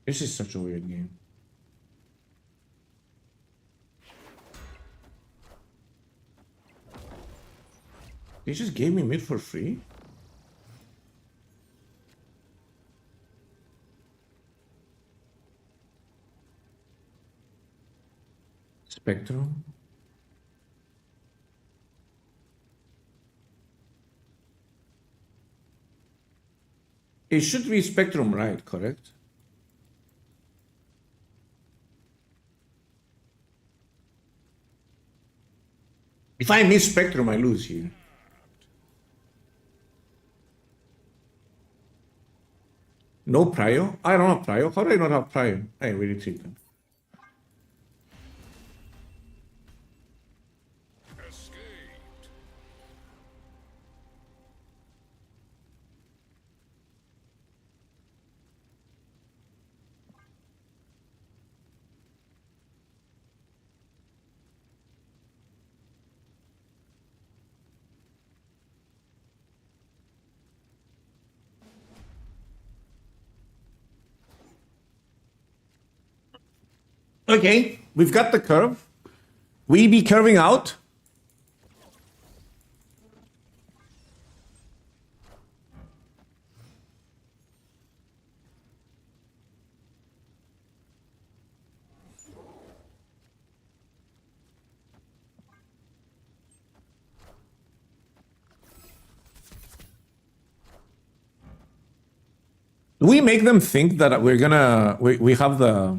This is such a weird game. They just gave me mid for free? Spectrum? It should be Spectrum, right? Correct? If I miss Spectrum, I lose here. No Prio? I don't have Prio. How do I not have Prio? Hey, we retreat them.
Escaped.
Okay, we've got the curve. We be curving out. Do we make them think that we're gonna we have the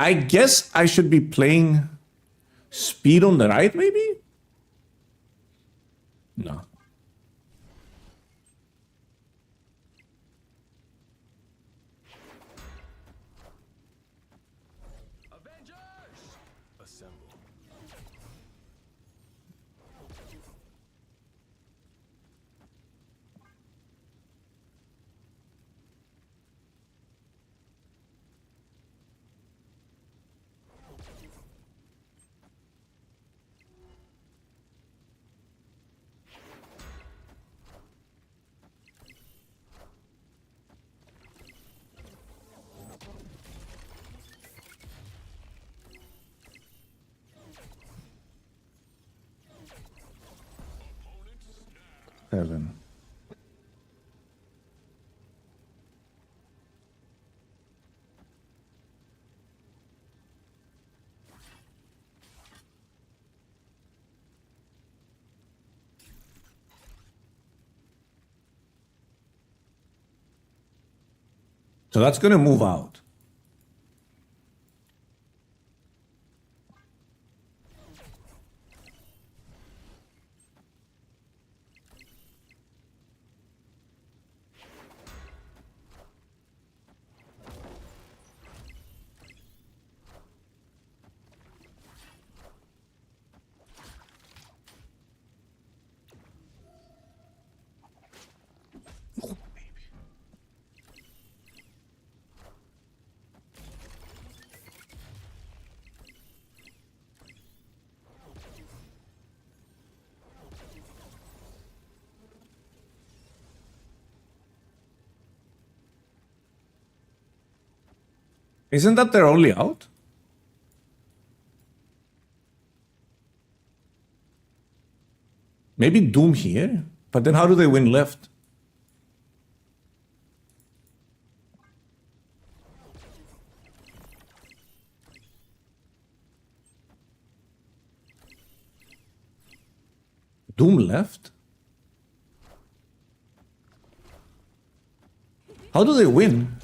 I guess I should be playing speed on the right, maybe? No. Seven. So that's gonna move out. Isn't that their only out? Maybe Doom here? But then how do they win left? Doom left? How do they win?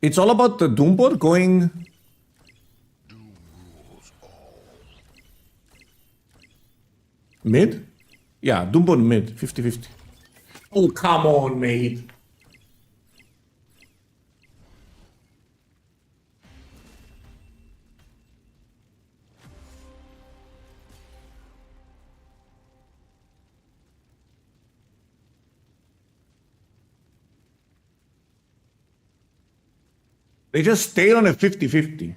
It's all about the Doom board going...
Doom rules all.
Mid? Yeah, Doom board mid, 50-50. Oh, come on, mate. They just stayed on a 50-50.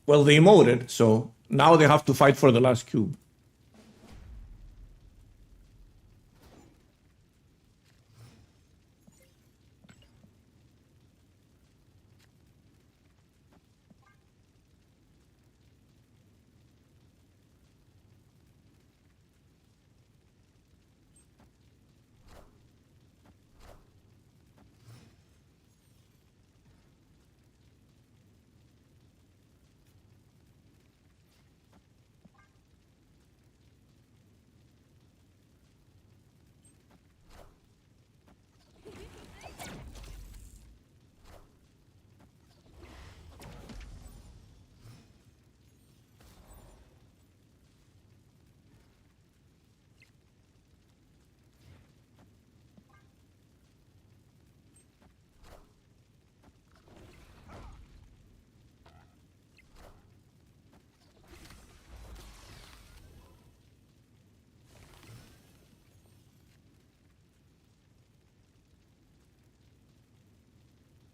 Well, they emoted, so now they have to fight for the last cube.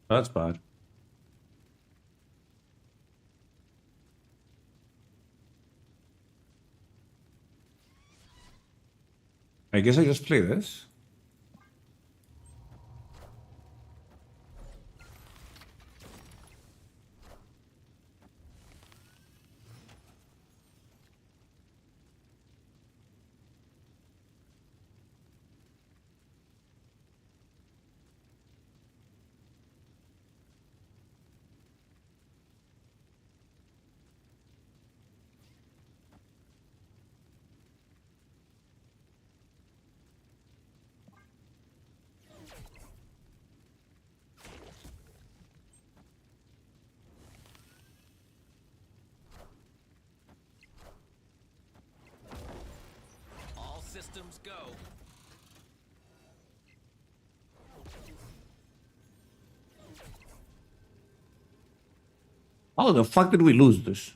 That's bad. I guess I just play this.
All systems go.
How the fuck did we lose this?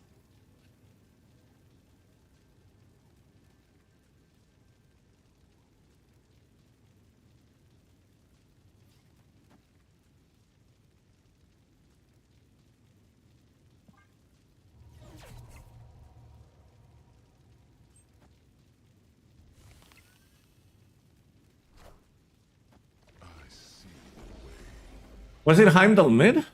I see the way.
Was it Heimdall mid?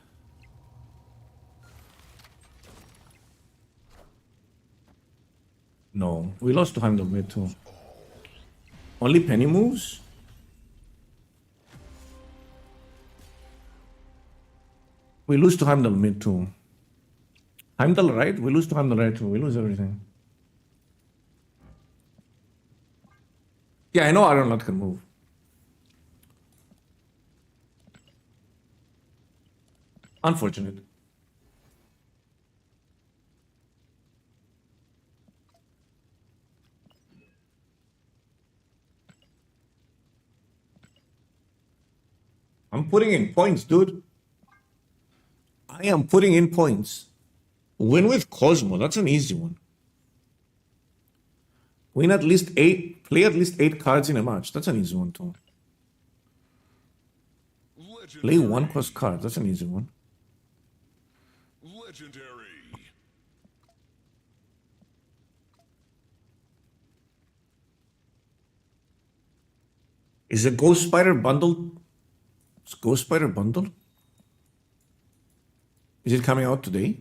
No, we lost to Heimdall mid too. Only Penny moves? We lose to Heimdall mid too. Heimdall right? We lose to Heimdall right too. We lose everything. Yeah, I know Iron Lord can move. Unfortunate. I'm putting in points, dude. I am putting in points. Win with Cosmo, that's an easy one. Win at least 8, play at least 8 cards in a match. That's an easy one too. Play 1 cost card, that's an easy one.
Legendary.
Is a Ghost Spider bundle? Is Ghost Spider bundle? Is it coming out today?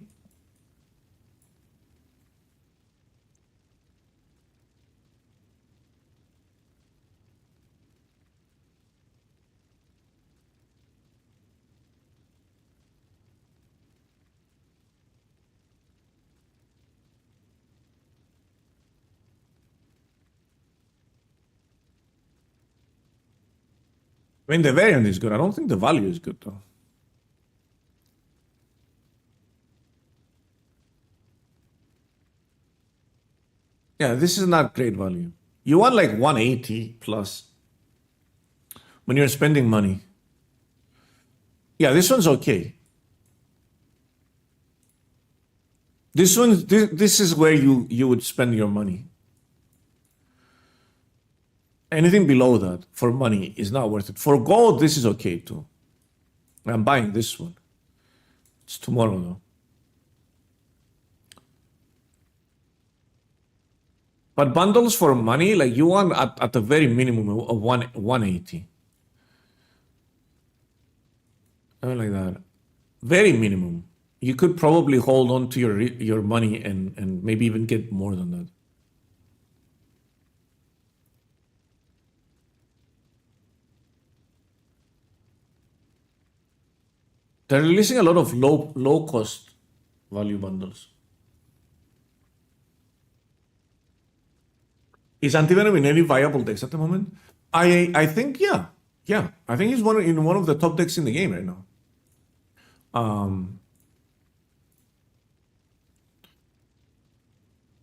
I mean, the variant is good. I don't think the value is good, though. Yeah, this is not great value. You want like 180 plus when you're spending money. Yeah, this one's okay. This is where you would spend your money. Anything below that for money is not worth it. For gold, this is okay too. I'm buying this one. It's tomorrow though. But bundles for money, like you want at the very minimum of 180. Something like that. Very minimum. You could probably hold on to your money and maybe even get more than that. They're releasing a lot of low cost value bundles. Is Antivenom in any viable decks at the moment? I think yeah. I think he's in one of the top decks in the game right now.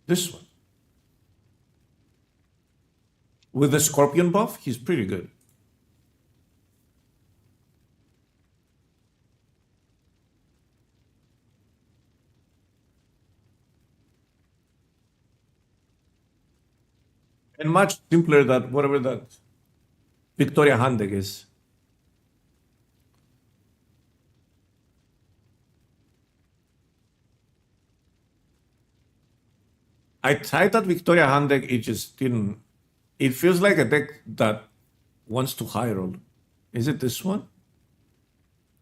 This one. With the Scorpion buff, he's pretty good. And much simpler than whatever that Victoria hand deck is. I tried that Victoria hand deck, it just didn't. It feels like a deck that wants to high roll. Is it this one?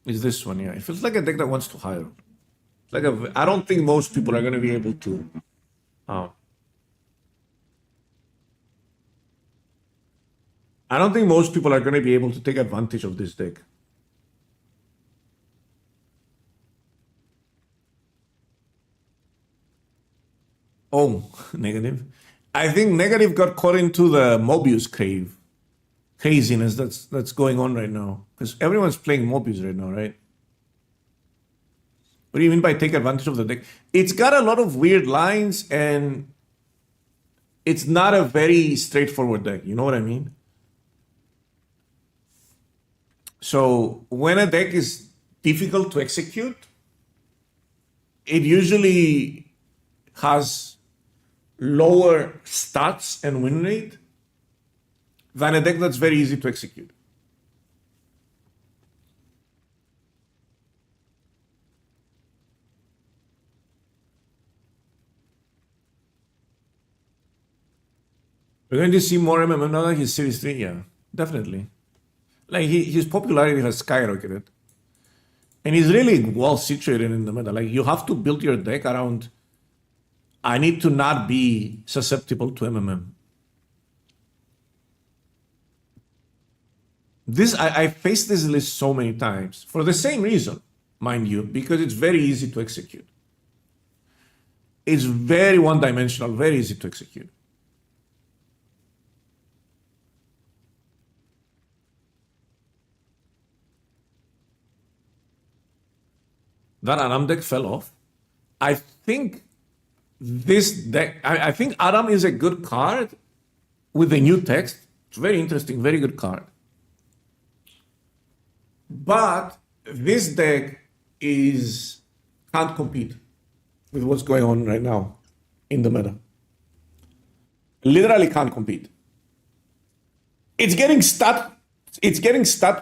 It's this one, yeah. It feels like a deck that wants to high roll. Like I don't think most people are going to be able to. I don't think most people are going to be able to take advantage of this deck. Oh, negative. I think negative got caught into the Mobius craziness that's going on right now. Because everyone's playing Mobius right now, right? What do you mean by take advantage of the deck? It's got a lot of weird lines and it's not a very straightforward deck. You know what I mean? So when a deck is difficult to execute, it usually has lower stats and win rate than a deck that's very easy to execute. We're going to see more MMM now that he's Series 3, yeah, definitely. Like his popularity has skyrocketed. And he's really well situated in the meta. Like you have to build your deck around, I need to not be susceptible to MMM. I faced this list so many times for the same reason, mind you, because it's very easy to execute. It's very one-dimensional, very easy to execute. That Adam deck fell off. I think this deck, I think Adam is a good card with the new text. It's very interesting, very good card. But this deck can't compete with what's going on right now in the meta. Literally can't compete. It's getting stat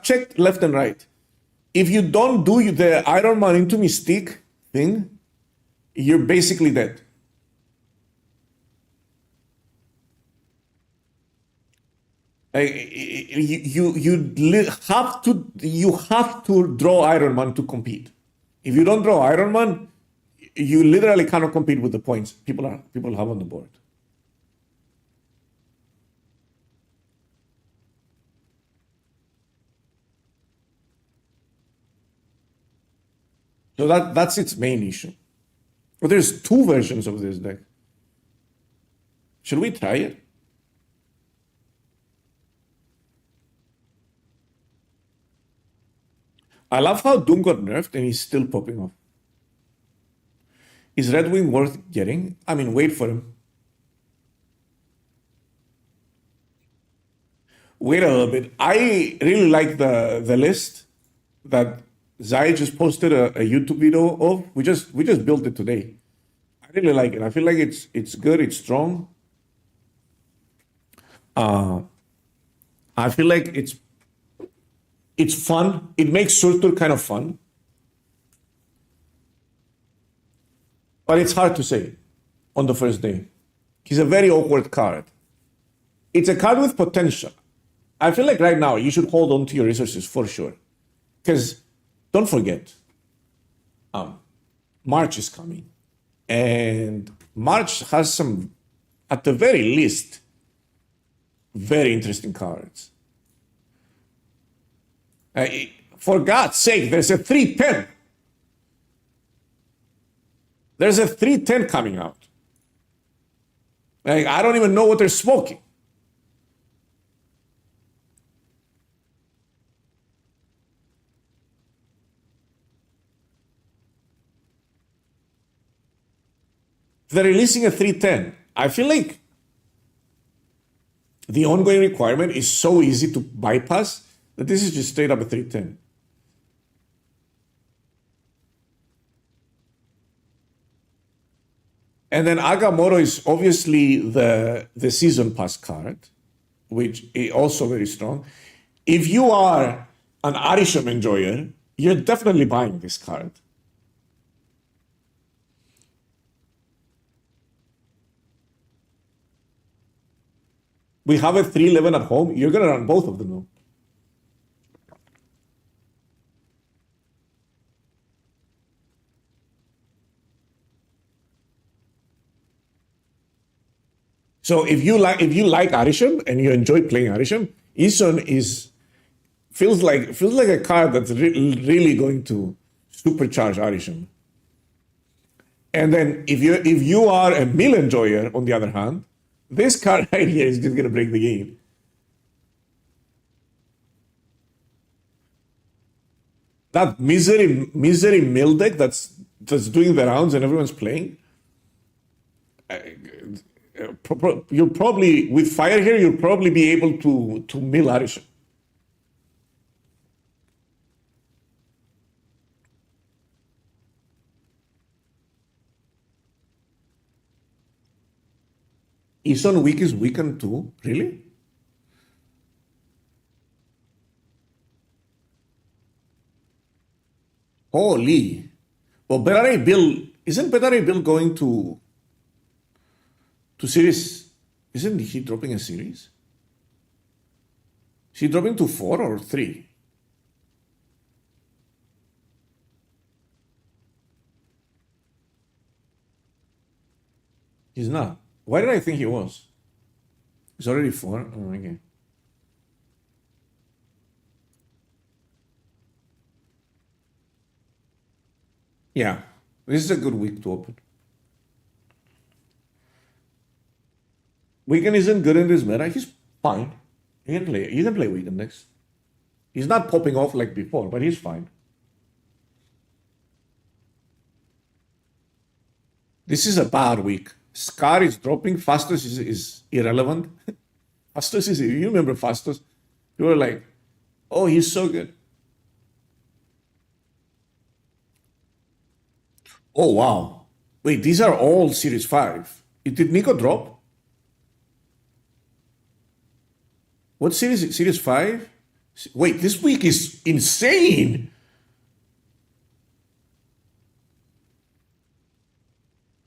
checked left and right. If you don't do the Iron Man into Mystique thing, you're basically dead. You have to draw Iron Man to compete If you don't draw Iron Man, you literally cannot compete with the points people have on the board. So that's its main issue. But there's two versions of this deck. Should we try it? I love how Doom got nerfed and he's still popping off. Is Redwing worth getting? I mean, wait for him. Wait a little bit. I really like the list that Zai just posted a YouTube video of. We just built it today. I really like it. I feel like it's good. It's strong. I feel like it's fun. It makes Surtur kind of fun. But it's hard to say on the first day. He's a very awkward card. It's a card with potential. I feel like right now you should hold on to your resources for sure. Because don't forget, March is coming. And March has some, at the very least, very interesting cards. For God's sake, there's a 310. There's a 310 coming out. Like, I don't even know what they're smoking. They're releasing a 310. I feel like the ongoing requirement is so easy to bypass that this is just straight up a 310. And then Agamotto is obviously the season pass card, which is also very strong. If you are an Arisham enjoyer, you're definitely buying this card. We have a 311 at home. You're going to run both of them though. So if you like Arisham and you enjoy playing Arisham, Ison feels like a card that's really going to supercharge Arisham. And then if you are a mill enjoyer, on the other hand, this card right here is just going to break the game. That misery mill deck that's doing the rounds and everyone's playing. You'll probably, with fire here, you'll probably be able to mill Arisham. Ison weak is weakened too? Really? Holy. Well, Berare Bill, isn't Berare Bill going to series? Isn't he dropping a series? Is he dropping to 4 or 3? He's not. Why did I think he was? He's already 4? Oh, okay. Yeah, this is a good week to open. Weekend isn't good in this meta. He's fine. You can play Weekend next. He's not popping off like before, but he's fine. This is a bad week. Scar is dropping. Fastos is irrelevant. Fastos is, you remember Fastos? You were like, oh, he's so good. Oh, wow. Wait, these are all Series 5. Did Nico drop? What series is it? Series 5? Wait, this week is insane.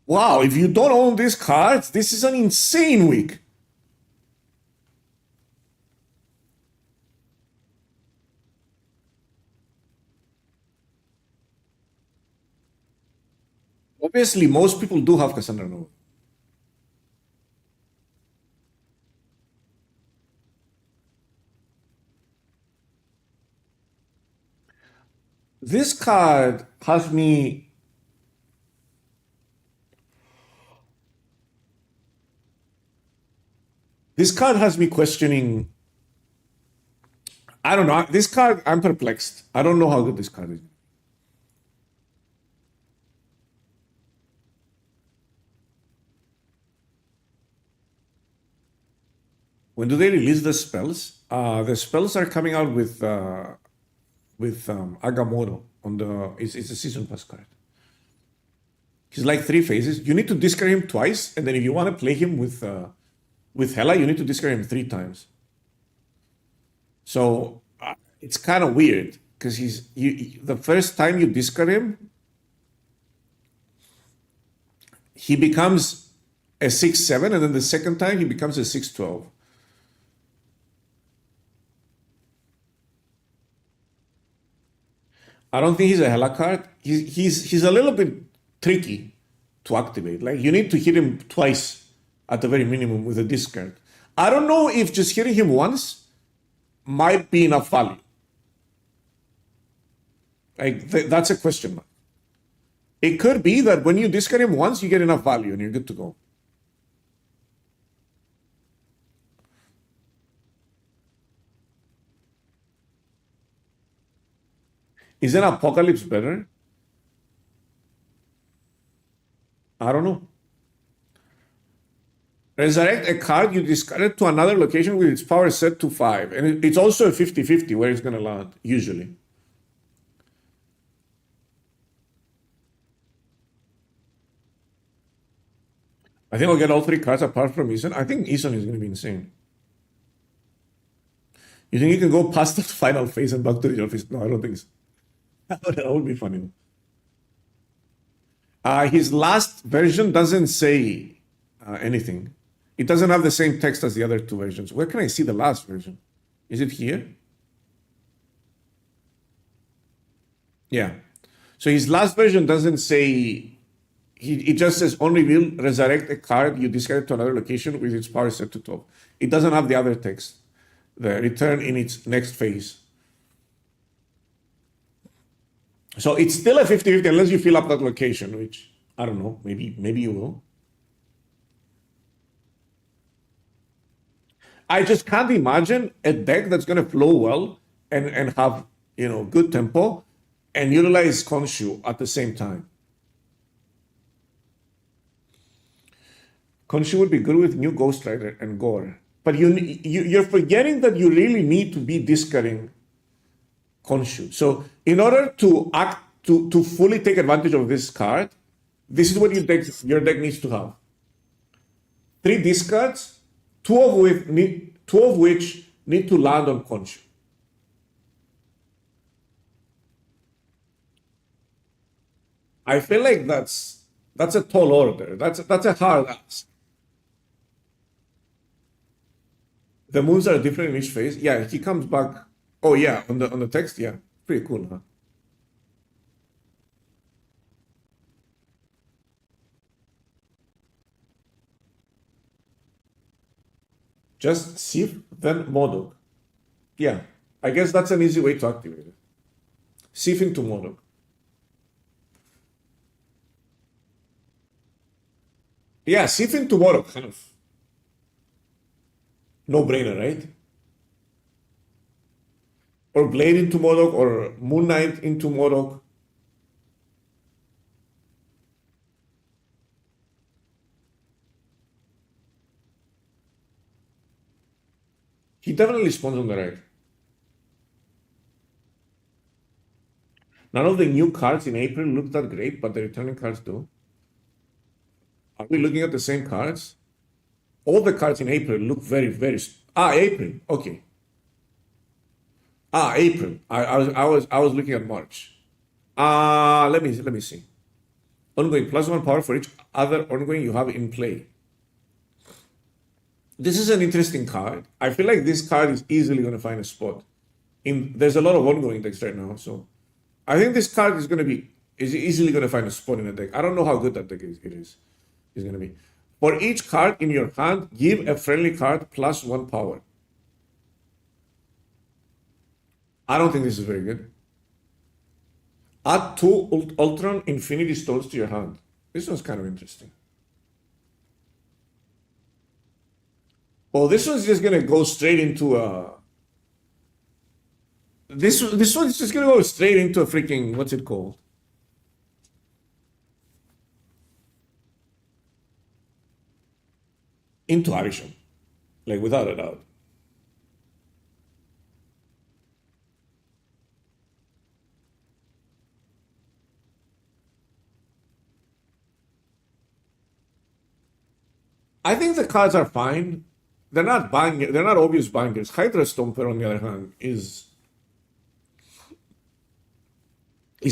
Wow, if you don't own these cards, this is an insane week. Obviously, most people do have Cassandra Nova. This card has me. This card has me questioning. I don't know. This card, I'm perplexed. I don't know how good this card is. When do they release the spells? The spells are coming out with Agamotto on the. It's a season pass card. He's like 3 phases. You need to discard him twice, and then if you want to play him with Hela, you need to discard him 3 times. So it's kind of weird because the first time you discard him, he becomes a 6/7, and then the second time he becomes a 6/12. I don't think he's a Hela card. He's a little bit tricky to activate. Like you need to hit him twice at the very minimum with a discard. I don't know if just hitting him once might be enough value. Like that's a question mark. It could be that when you discard him once, you get enough value and you're good to go. Is an Apocalypse better? I don't know. Resurrect a card you discarded to another location with its power set to 5. And it's also a 50-50 where it's going to land, usually. I think I'll get all 3 cards apart from Eason. I think Eason is going to be insane. You think you can go past the final phase and back to the office? No, I don't think so. That would be funny. His last version doesn't say anything. It doesn't have the same text as the other 2 versions. Where can I see the last version? Is it here? Yeah. So his last version doesn't say. It just says on reveal, resurrect a card you discarded to another location with its power set to 12. It doesn't have the other text. The return in its next phase. So it's still a 50-50 unless you fill up that location, which I don't know, maybe you will. I just can't imagine a deck that's going to flow well and have good tempo and utilize Khonshu at the same time. Khonshu would be good with new Ghost Rider and Gore, but you're forgetting that you really need to be discarding Khonshu. So in order to fully take advantage of this card, this is what your deck needs to have. 3 discards, two of which need to land on Khonshu. I feel like that's a tall order. That's a hard ask. The moves are different in each phase. Yeah, he comes back. Oh yeah, on the text, yeah. Pretty cool, huh? Just Sif, then Modok. Yeah, I guess that's an easy way to activate it. Sif into Modok. Yeah, Sif into Modok, kind of. No-brainer, right? Or Blade into Modok, or Moon Knight into Modok. He definitely spawns on the right. None of the new cards in April look that great, but the returning cards do. Are we looking at the same cards? All the cards in April look very, very... April. Okay. April. I was looking at March. Let me see. Ongoing, +1 power for each other ongoing you have in play. This is an interesting card. I feel like this card is easily going to find a spot. There's a lot of ongoing decks right now, so I think this card is going to be is easily going to find a spot in a deck. I don't know how good that deck is going to be. For each card in your hand, give a friendly card +1 power. I don't think this is very good. Add 2 Ultron Infinity Stones to your hand. This one's kind of interesting. Well, this one's just gonna go straight into a. This one's just gonna go straight into a freaking, what's it called? Into Arishan, like without a doubt. I think the cards are fine. They're not bangers. They're not obvious bangers. Hydra Stomper, on the other hand, is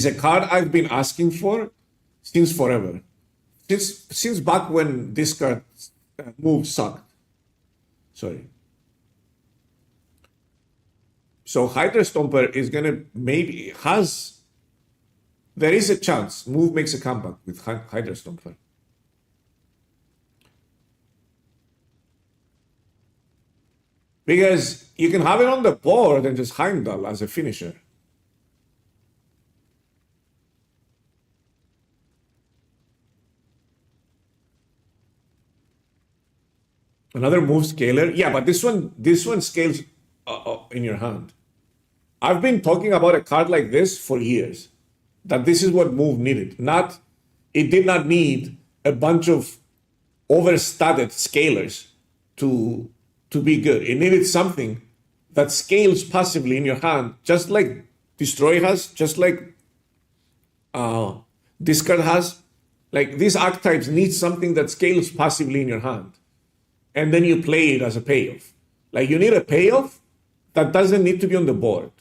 a card I've been asking for since forever. Since back when this card move sucked. Sorry. So Hydra Stomper is gonna there is a chance move makes a comeback with Hydra Stomper. Because you can have it on the board and just Heimdall as a finisher. Another move scaler. Yeah, but this one scales in your hand. I've been talking about a card like this for years. That this is what move needed. It did not need a bunch of overstudded scalers to be good. It needed something that scales passively in your hand, just like Destroy has, just like Discard has. Like these archetypes need something that scales passively in your hand. And then you play it as a payoff. Like you need a payoff that doesn't need to be on the board.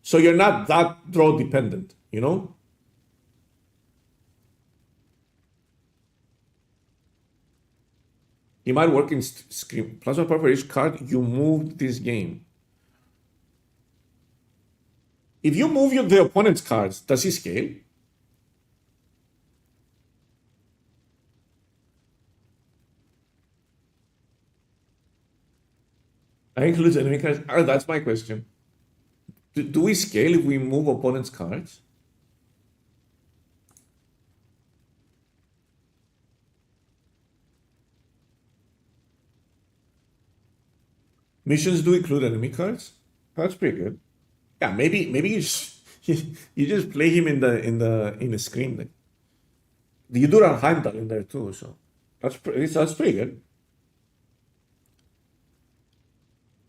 So you're not that draw dependent, you know? It might work in Scream. Plasma power for each card you moved this game. If you move the opponent's cards, does he scale? I include enemy cards. Oh, that's my question. Do we scale if we move opponent's cards? Missions do include enemy cards. That's pretty good. Yeah, maybe you just you just play him in the screen. Like, you do run Heimdall in there too, so that's pretty good.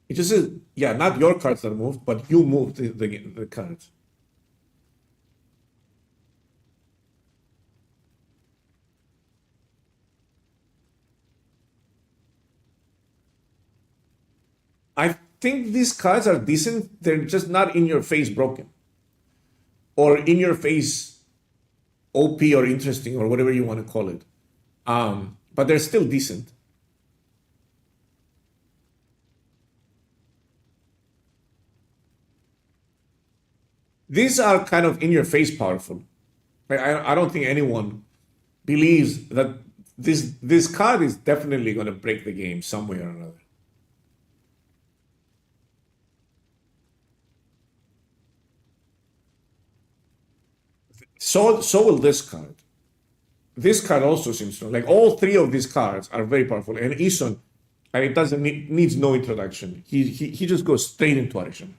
It just says, yeah, not your cards that moved, but you moved the cards. I think these cards are decent. They're just not in your face broken. Or in your face OP or interesting or whatever you want to call it. But they're still decent. These are kind of in your face powerful. I don't think anyone believes that this card is definitely going to break the game some way or another. So will this card. This card also seems strong. Like all three of these cards are very powerful. And Ison, and it doesn't needs no introduction. He just goes straight into action.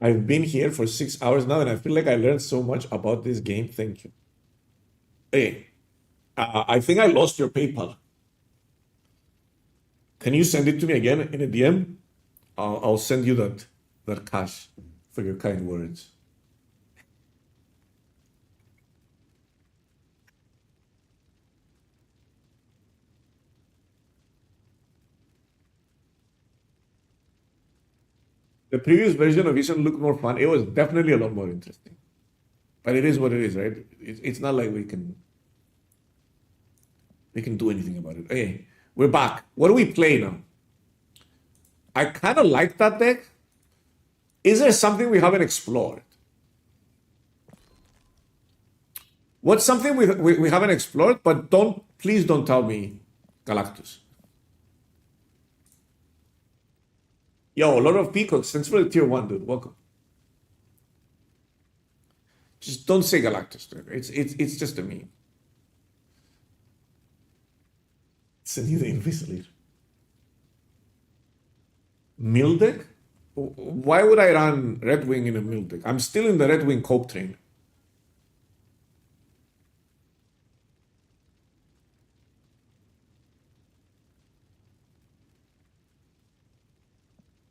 I've been here for 6 hours now, and I feel like I learned so much about this game. Thank you. Hey, I think I lost your PayPal. Can you send it to me again in a DM? I'll send you that cash for your kind words. The previous version of Vision looked more fun. It was definitely a lot more interesting. But it is what it is, right? It's not like we can do anything about it. Okay, we're back. What do we play now? I kind of like that deck. Is there something we haven't explored? What's something we haven't explored? But please don't tell me Galactus. Yo, a lot of peacocks. Thanks for the tier 1, dude. Welcome. Just don't say Galactus, dude. It's just a meme. It's a new Invisileader. Mill deck? Why would I run Redwing in a mill deck? I'm still in the Redwing cope train.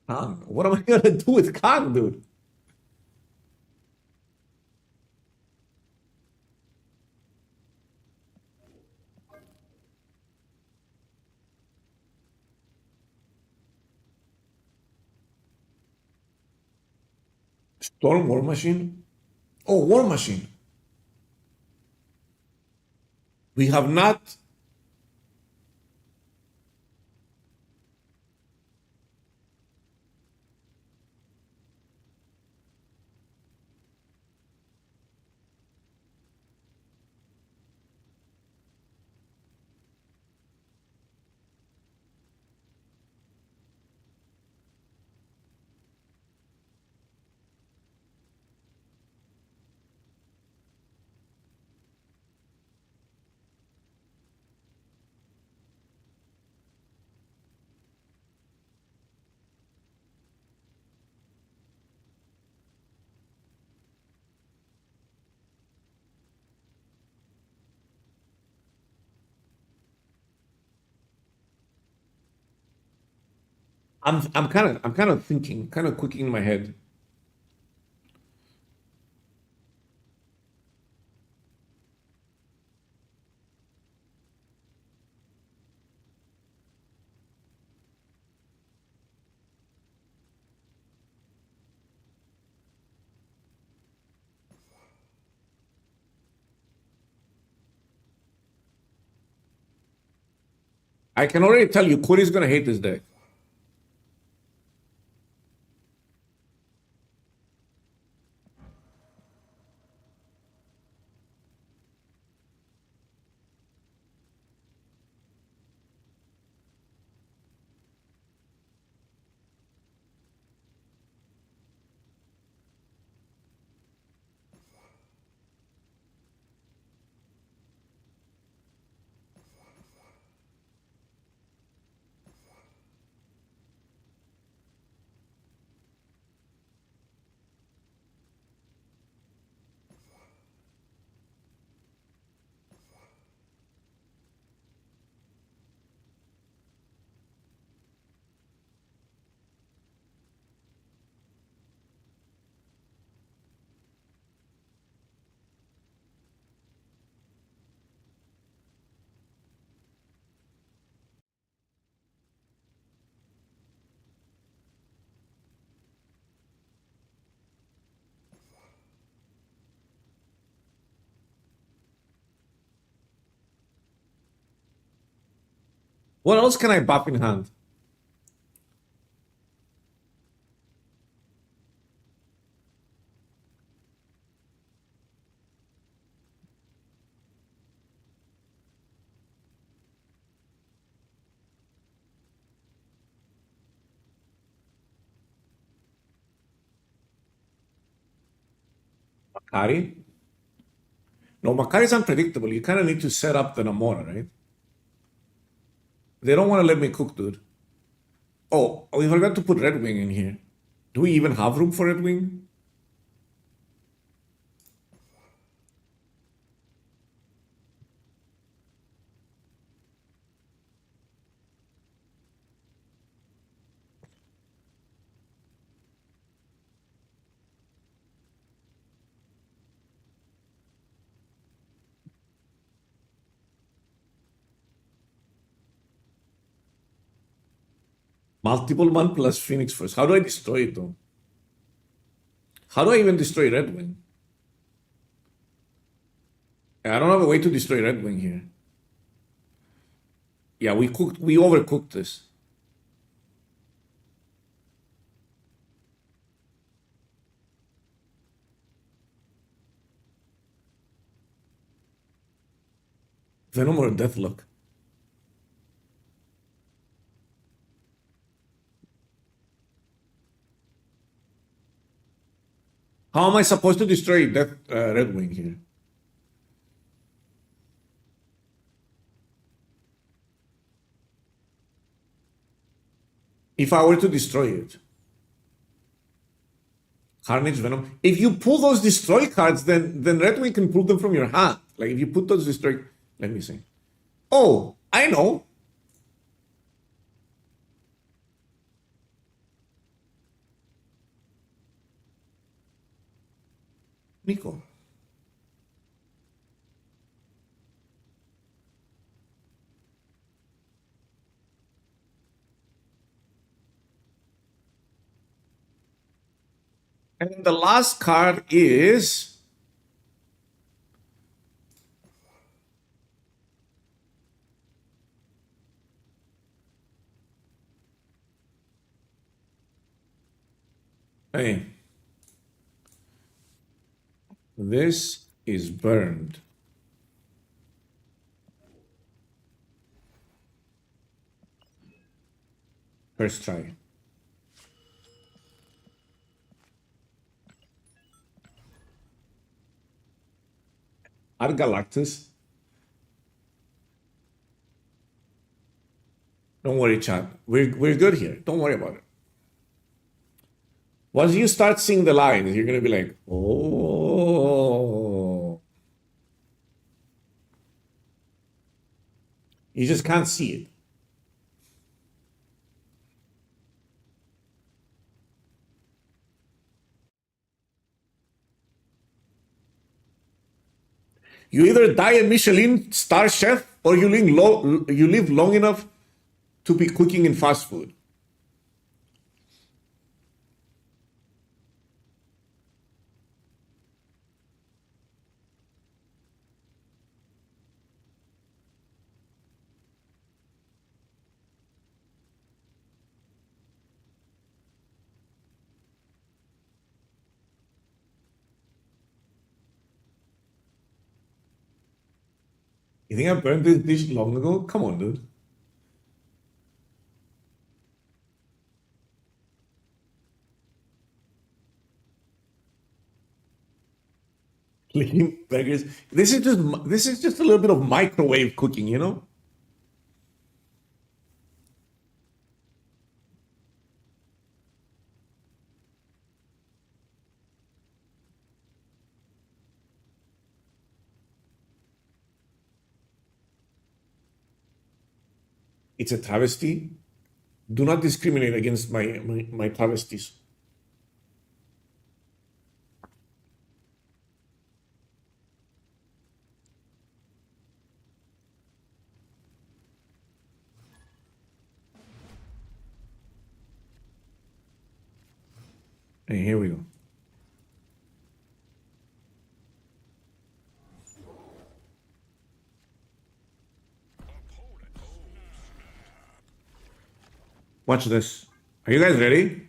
Kang. What am I gonna do with Kang, dude? Storm War Machine? Oh, War Machine. We have not. I'm kind of thinking, kind of quicking in my head. I can already tell you, Cody's gonna hate this deck. What else can I buff in hand? Makari? No, Makari is unpredictable. You kind of need to set up the Namora, right? They don't want to let me cook, dude. Oh, we forgot to put Redwing in here. Do we even have room for Redwing? Multiple man plus Phoenix first. How do I destroy it though? How do I even destroy Redwing? I don't have a way to destroy Redwing here. Yeah, we overcooked this. Venom or Deathlock? How am I supposed to destroy Redwing here? If I were to destroy it. Carnage, Venom. If you pull those destroy cards, then Redwing can pull them from your hand. Like if you put those destroy... Let me see. Oh, I know. Nico. And then the last card is... Hey. This is burned. First try. At Galactus. Don't worry, chat. We're good here. Don't worry about it. Once you start seeing the lines, you're gonna be like, oh. You just can't see it. You either die a Michelin star chef or you live long enough to be cooking in fast food. You think I burned this dish long ago? Come on, dude. Clean beggars. This is just a little bit of microwave cooking, you know? It's a travesty. Do not discriminate against my travesties. And here we go. Watch this. Are you guys ready?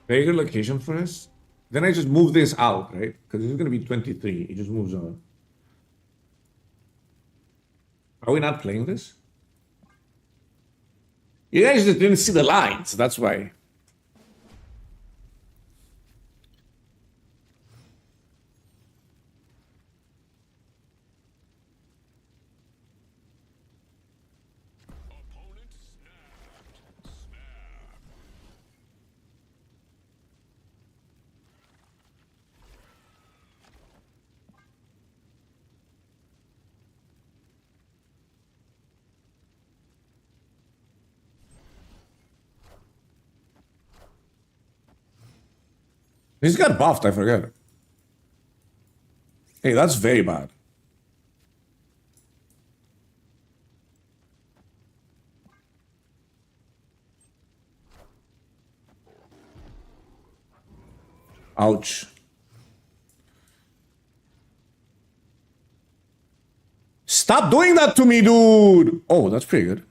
Very good location for us. Then I just move this out, right? Because this is going to be 23. It just moves out. Are we not playing this? You guys just didn't see the lines. That's why.
Opponent snapped. Snap.
He's got buffed, I forget. Hey, that's very bad. Ouch. Stop doing that to me, dude! Oh, that's pretty good.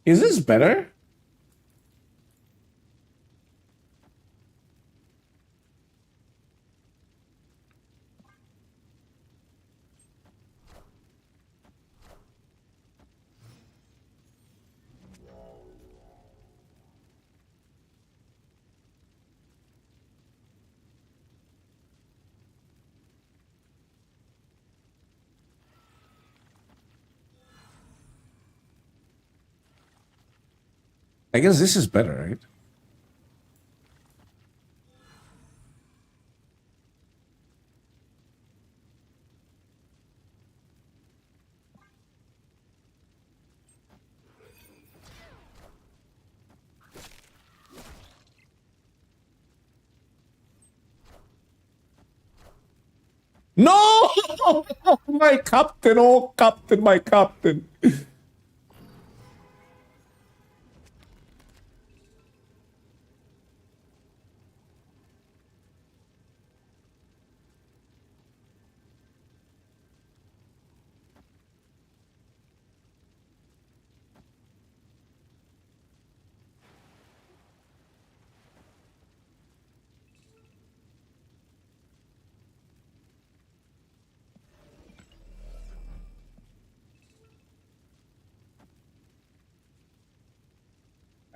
Is this better? I guess this is better, right? No! My captain, oh captain, my captain.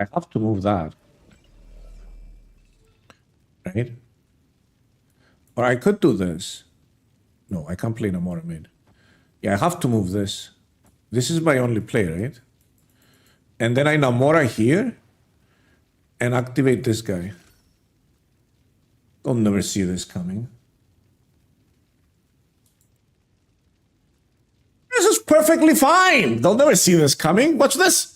I have to move that. Right? Or I could do this. No, I can't play Namora mid. Yeah, I have to move this. This is my only play, right? And then I Namora here and activate this guy. They'll never see this coming. This is perfectly fine. They'll never see this coming. Watch this.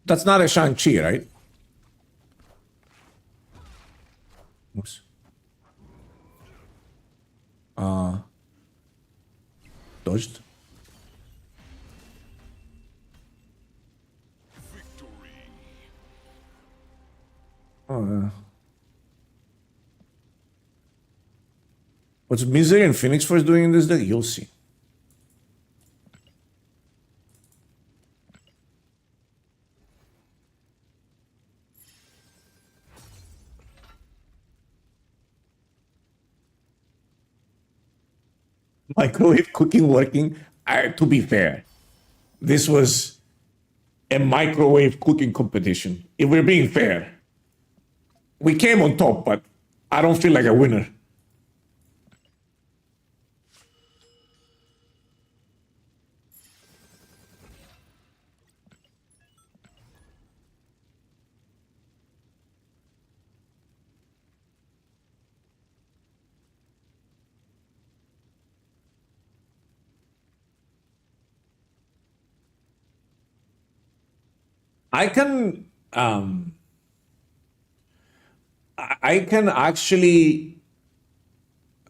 That's not a Shang-Chi, right? Oops. Dodged.
Victory.
Oh, yeah. What's Misery and Phoenix Force doing in this deck? You'll see. Microwave cooking working. To be fair, this was a microwave cooking competition. If we're being fair, we came on top, but I don't feel like a winner. I can I can actually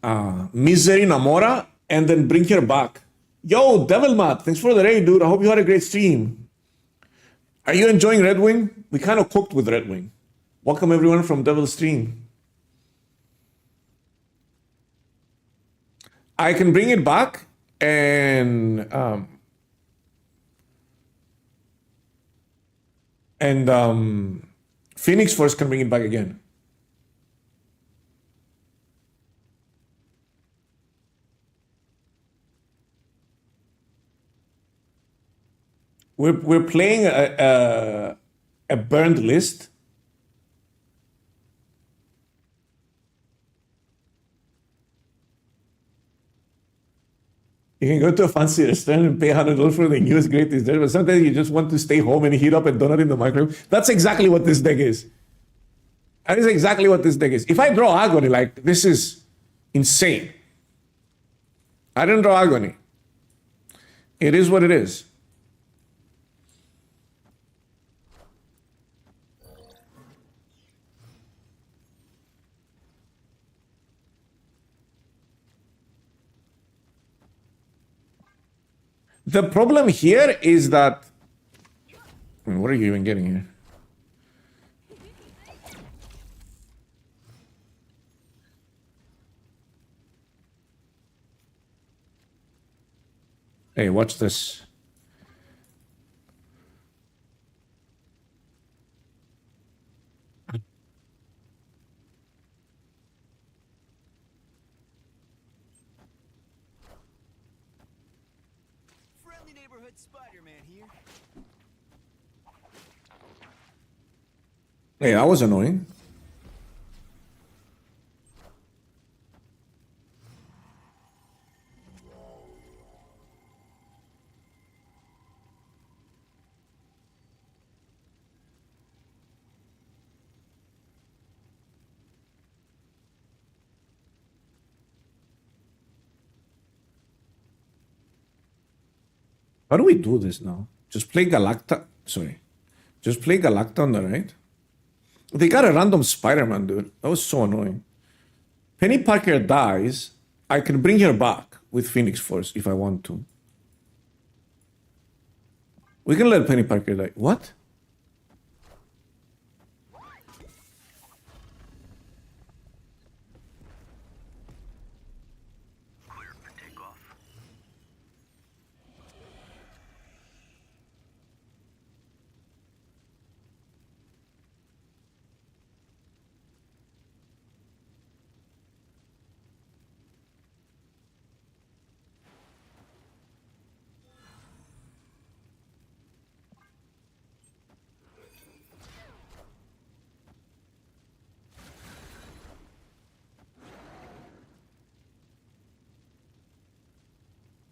Misery Namora and then bring her back. Yo, Devilmat, thanks for the raid, dude. I hope you had a great stream. Are you enjoying Redwing? We kind of cooked with Redwing. Welcome everyone from Devil's Stream. I can bring it back and Phoenix Force can bring it back again. We're playing a burned list. You can go to a fancy restaurant and pay $100 for the newest greatest dish, but sometimes you just want to stay home and heat up a donut in the microwave. That's exactly what this deck is. That is exactly what this deck is. If I draw Agony, like, this is insane. I didn't draw Agony. It is what it is. The problem here is that, what are you even getting here? Hey, watch this.
Friendly neighborhood Spider-Man here.
Hey, that was annoying. How do we do this now? Just play Galacta. Sorry. Just play Galacta on the right. They got a random Spider-Man, dude. That was so annoying. Penny Parker dies. I can bring her back with Phoenix Force if I want to. We can let Penny Parker die. What?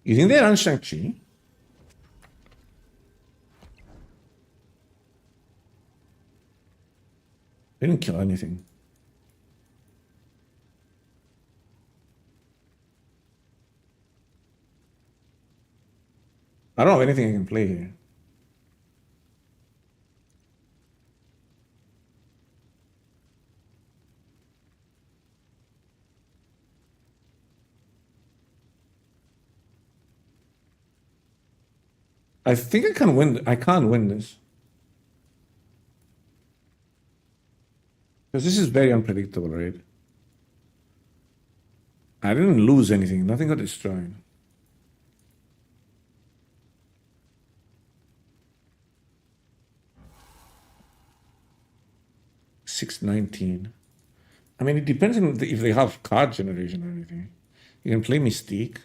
You think they run Shang-Chi? They didn't kill anything. I don't have anything I can play here. I think I can win. I can't win this. Because this is very unpredictable, right? I didn't lose anything. Nothing got destroyed. $619. I mean, it depends on if they have card generation or anything. You can play Mystique.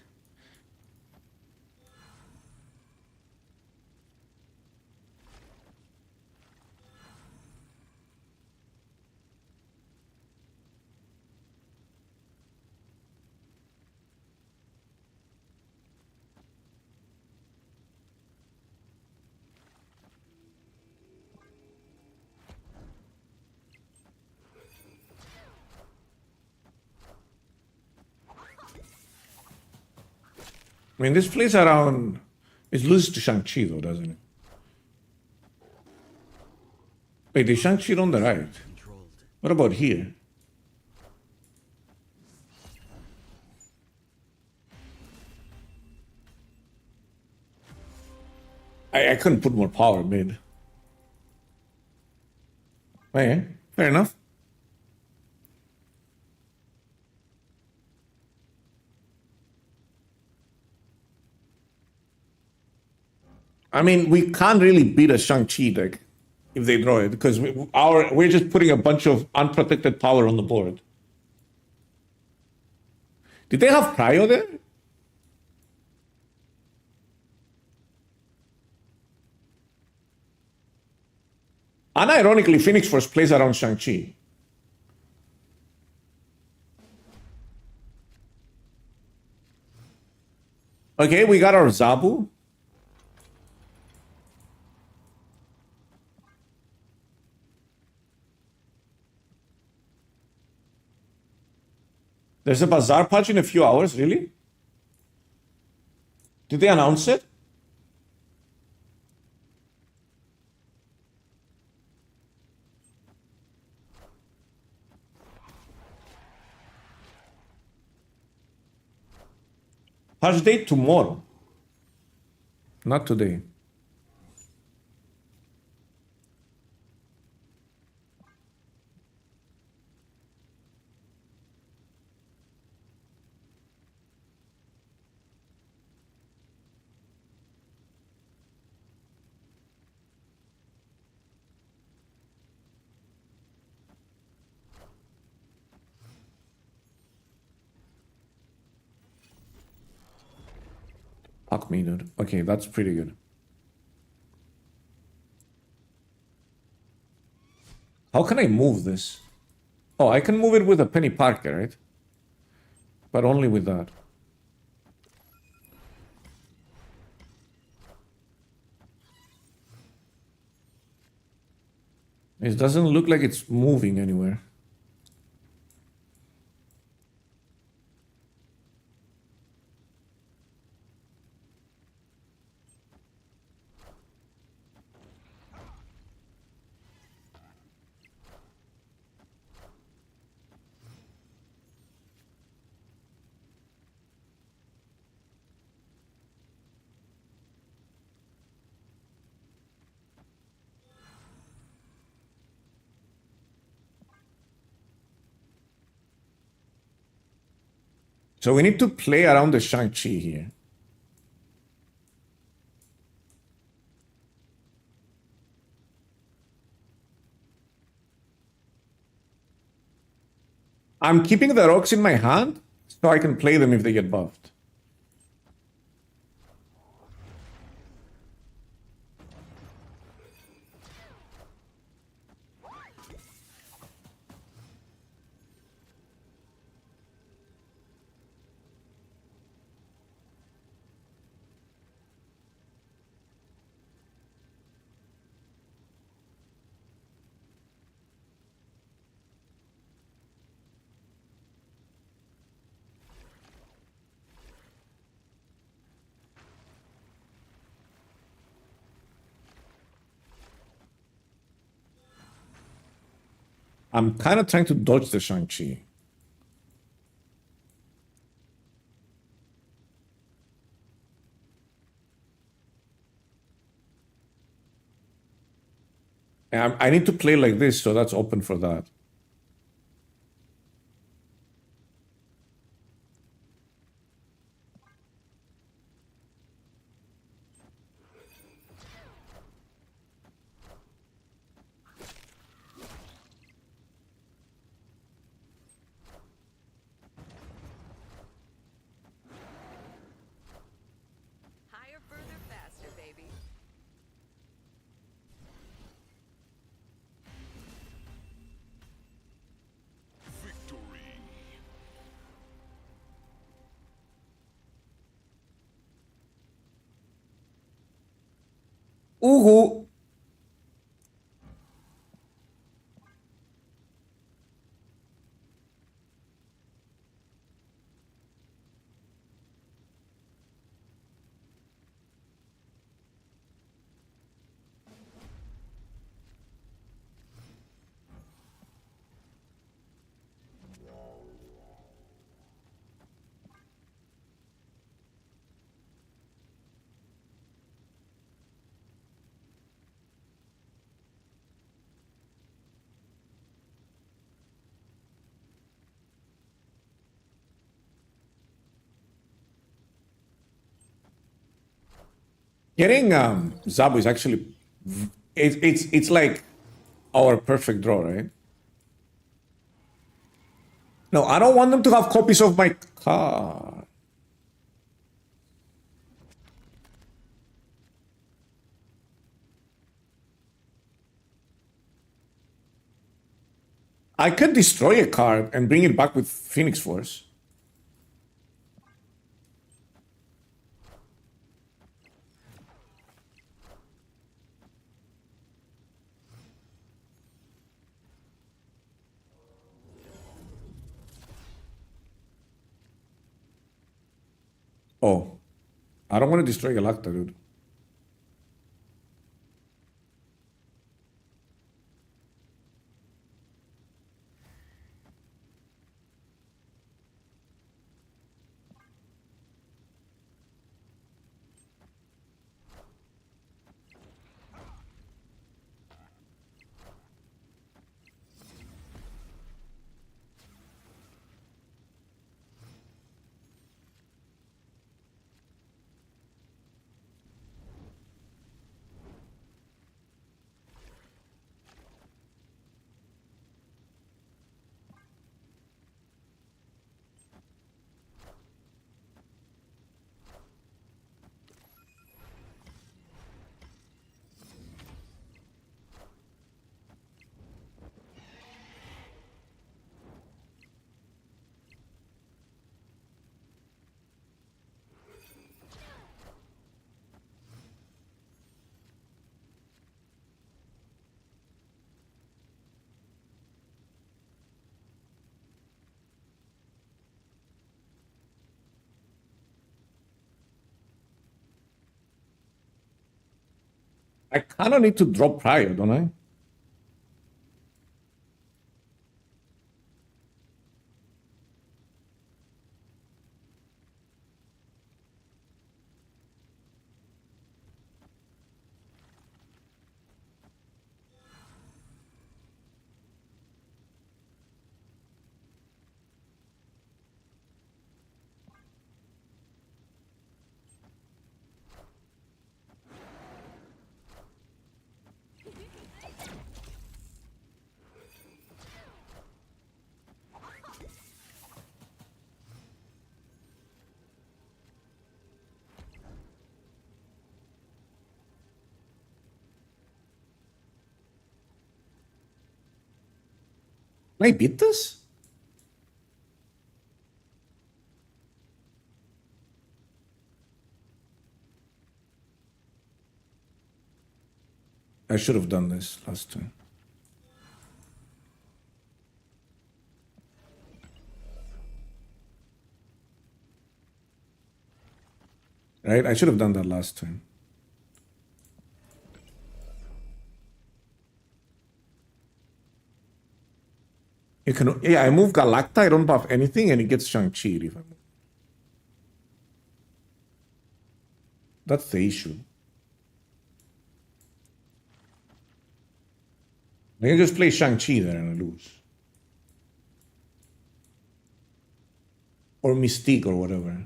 I mean, this plays around. It loses to Shang-Chi, though, doesn't it? Wait, is Shang-Chi on the right? What about here? I couldn't put more power mid. Okay, fair enough. I mean, we can't really beat a Shang-Chi deck if they draw it, because we're just putting a bunch of unprotected power on the board. Did they have Cryo there? Unironically, Phoenix Force plays around Shang-Chi. Okay, we got our Zabu. There's a Bazaar patch in a few hours, really? Did they announce it? Patch date tomorrow. Not today. Fuck me, dude. Okay, that's pretty good. How can I move this? Oh, I can move it with a Penny Parker, right? But only with that. It doesn't look like it's moving anywhere. So we need to play around the Shang-Chi here. I'm keeping the rocks in my hand so I can play them if they get buffed. I'm kind of trying to dodge the Shang-Chi. And I need to play like this, so that's open for that.
Higher, further, faster, baby.
Victory.
Uhu! Getting Zabu is actually it's like our perfect draw, right? No, I don't want them to have copies of my card. I could destroy a card and bring it back with Phoenix Force. Oh, I don't want to destroy Galacta, dude. I kind of need to drop prior, don't I? Can I beat this? I should have done this last time. Right? I should have done that last time. You can, yeah, I move Galacta, I don't buff anything, and it gets Shang-Chi if I move. That's the issue. I can just play Shang-Chi there and I lose. Or Mystique or whatever.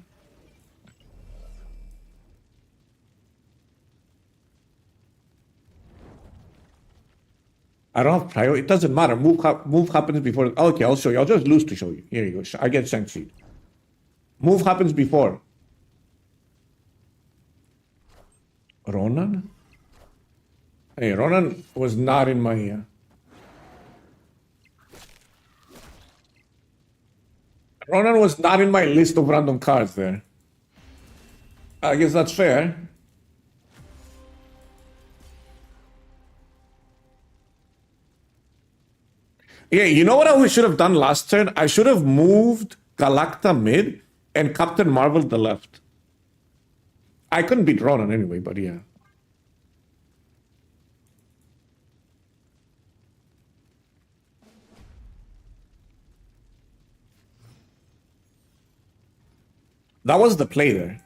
I don't have prior. It doesn't matter. Move happens before. Okay, I'll show you. I'll just lose to show you. Here you go. I get Shang-Chi. Move happens before. Ronan? Hey, Ronan was not in my... Ronan was not in my list of random cards there. I guess that's fair. Yeah, you know what I should have done last turn? I should have moved Galacta mid and Captain Marvel the left. I couldn't beat Ronan anyway, but yeah. That was the play there.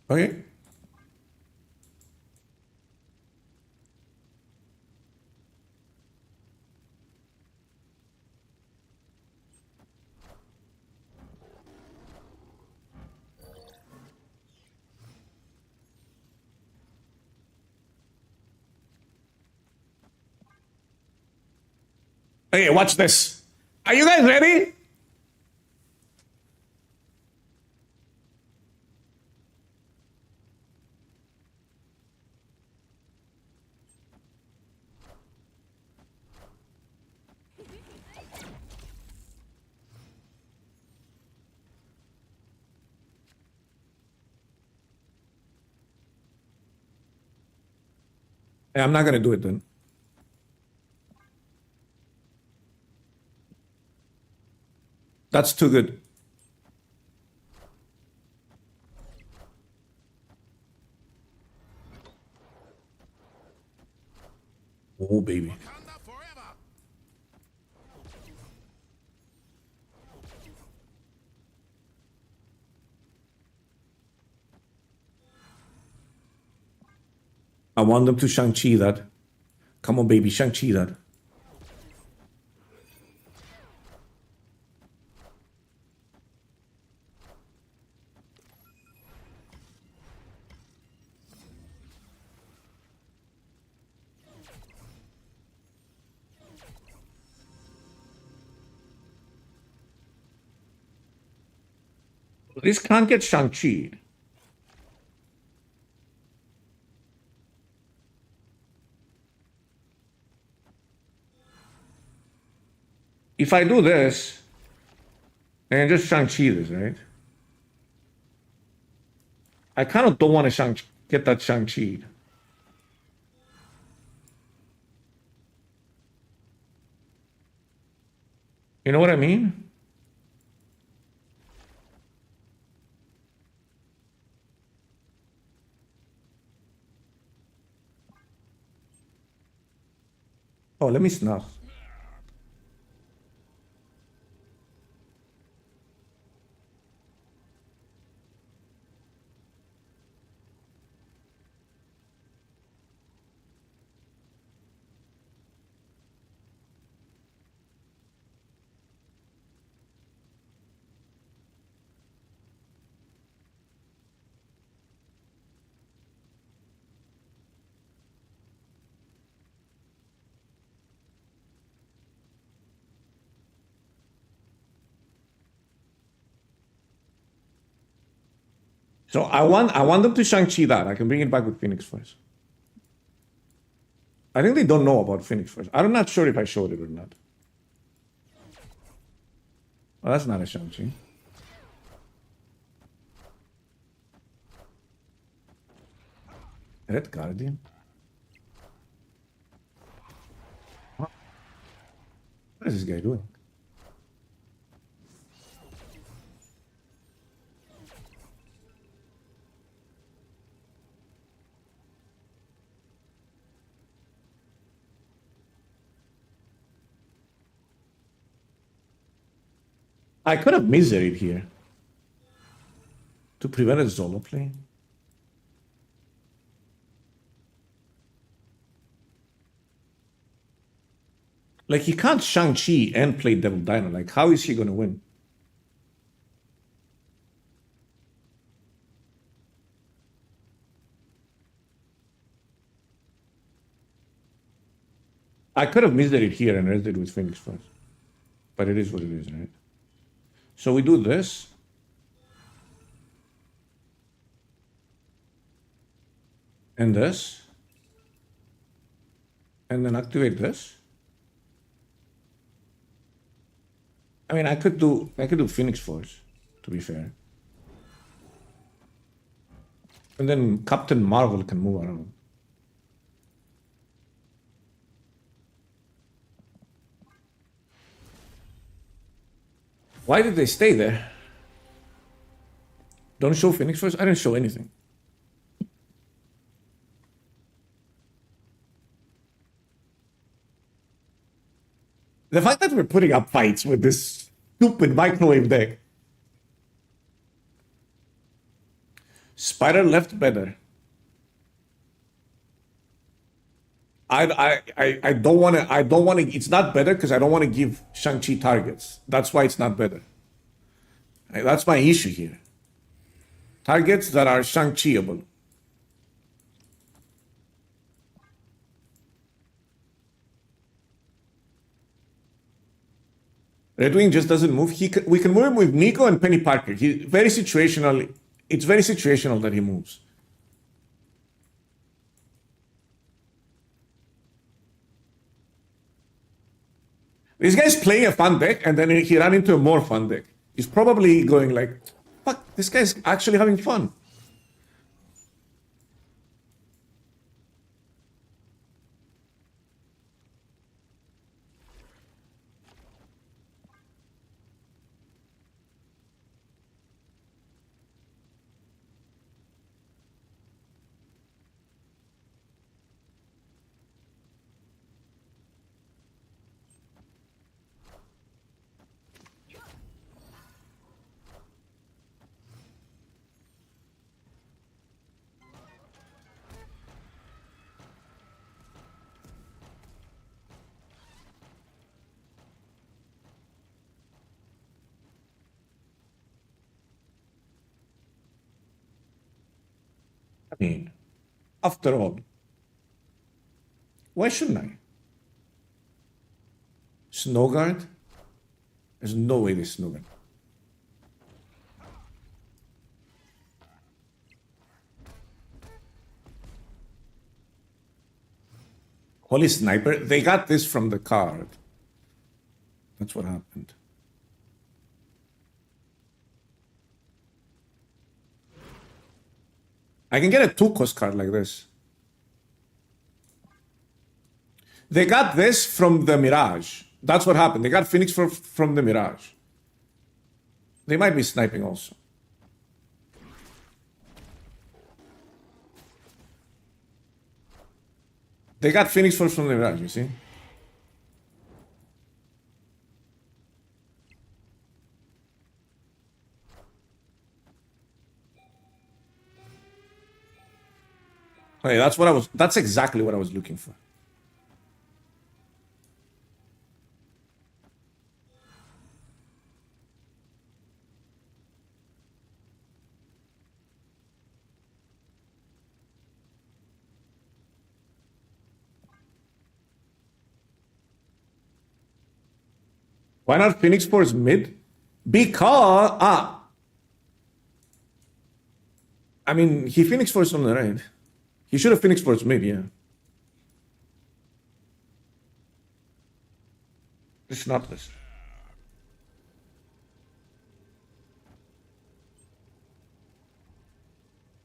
Okay. Okay, watch this. Are you guys ready? Hey, I'm not gonna do it then. That's too good. Oh, baby. I want them to Shang-Chi that. Come on, baby, Shang-Chi that. This can't get Shang-Chi. If I do this, and just Shang-Chi this, right? I kind of don't want to get that Shang-Chi. You know what I mean? Oh, let me snuff. So I want them to Shang-Chi that. I can bring it back with Phoenix first. I think they don't know about Phoenix first. I'm not sure if I showed it or not. Well, that's not a Shang-Chi. Red Guardian? What is this guy doing? I could have miseried here to prevent a Zolo play. Like, he can't Shang-Chi and play Devil Dino. Like, how is he going to win? I could have missed it here and rested it with Phoenix first. But it is what it is, right? So we do this. And this. And then activate this. I mean, I could do Phoenix Force, to be fair. And then Captain Marvel can move around. Why did they stay there? Don't show Phoenix Force? I didn't show anything. The fact that we're putting up fights with this stupid microwave deck. Spider left better. I don't want to, it's not better because I don't want to give Shang-Chi targets. That's why it's not better. That's my issue here. Targets that are Shang-Chi-able. Redwing just doesn't move. We can move him with Nico and Penny Parker. He very situational. It's very situational that he moves. This guy's playing a fun deck, and then he ran into a more fun deck. He's probably going like, fuck, this guy's actually having fun. I mean, after all, why shouldn't I? Snowguard? There's no way this Snowguard. Holy Sniper? They got this from the card. That's what happened. I can get a 2-cost card like this. They got this from the Mirage. That's what happened. They got Phoenix from the Mirage. They might be sniping also. They got Phoenix from the Mirage, you see? Hey, that's exactly what I was looking for. Why not Phoenix Force mid? Because I mean, he Phoenix Force on the right. He should have Phoenix Force mid, yeah. It's not this.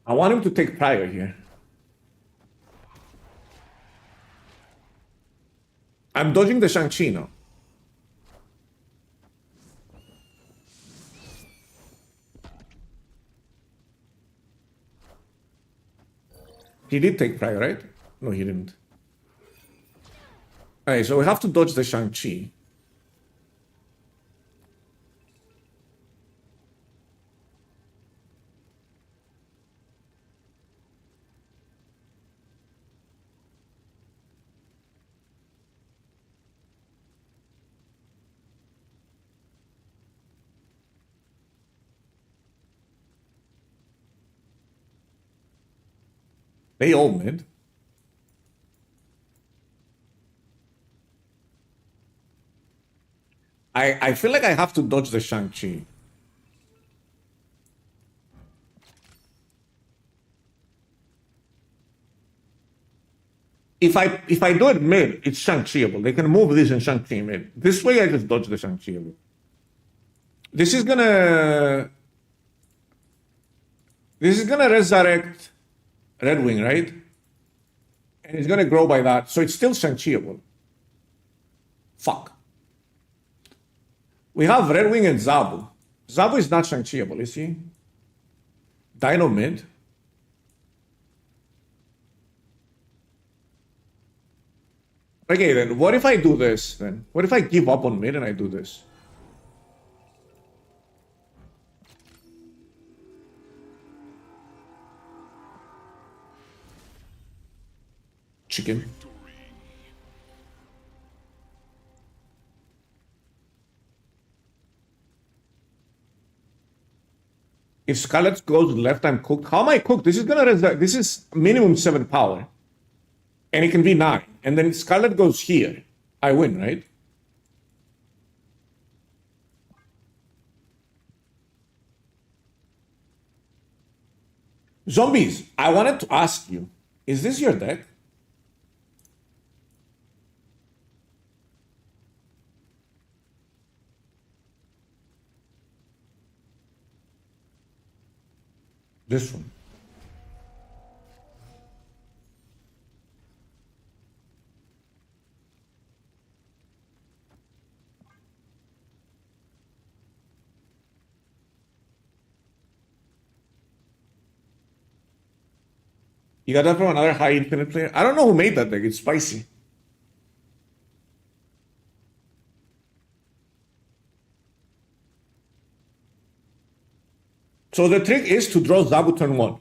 I want him to take prior here. I'm dodging the Shang-Chi now. He did take prior, right? No, he didn't. Okay, so we have to dodge the Shang-Chi. They all mid. I feel like I have to dodge the Shang-Chi. If I do it mid, it's Shang-Chiable. They can move this and Shang-Chi mid. This way I just dodge the Shang-Chiable. This is gonna resurrect Redwing, right? And it's gonna grow by that, so it's still Shang-Chiable. Fuck. We have Redwing and Zabu. Zabu is not Shang-Chiable, is he? Dino mid. Okay, then what if I do this then? What if I give up on mid and I do this? Chicken. If Scarlet goes left, I'm cooked. How am I cooked? This is gonna resurrect. This is minimum 7 power. And it can be 9. And then Scarlet goes here. I win, right? Zombies, I wanted to ask you, is this your deck? This one. You got that from another high infinite player? I don't know who made that deck. It's spicy. So the trick is to draw Zabu turn 1.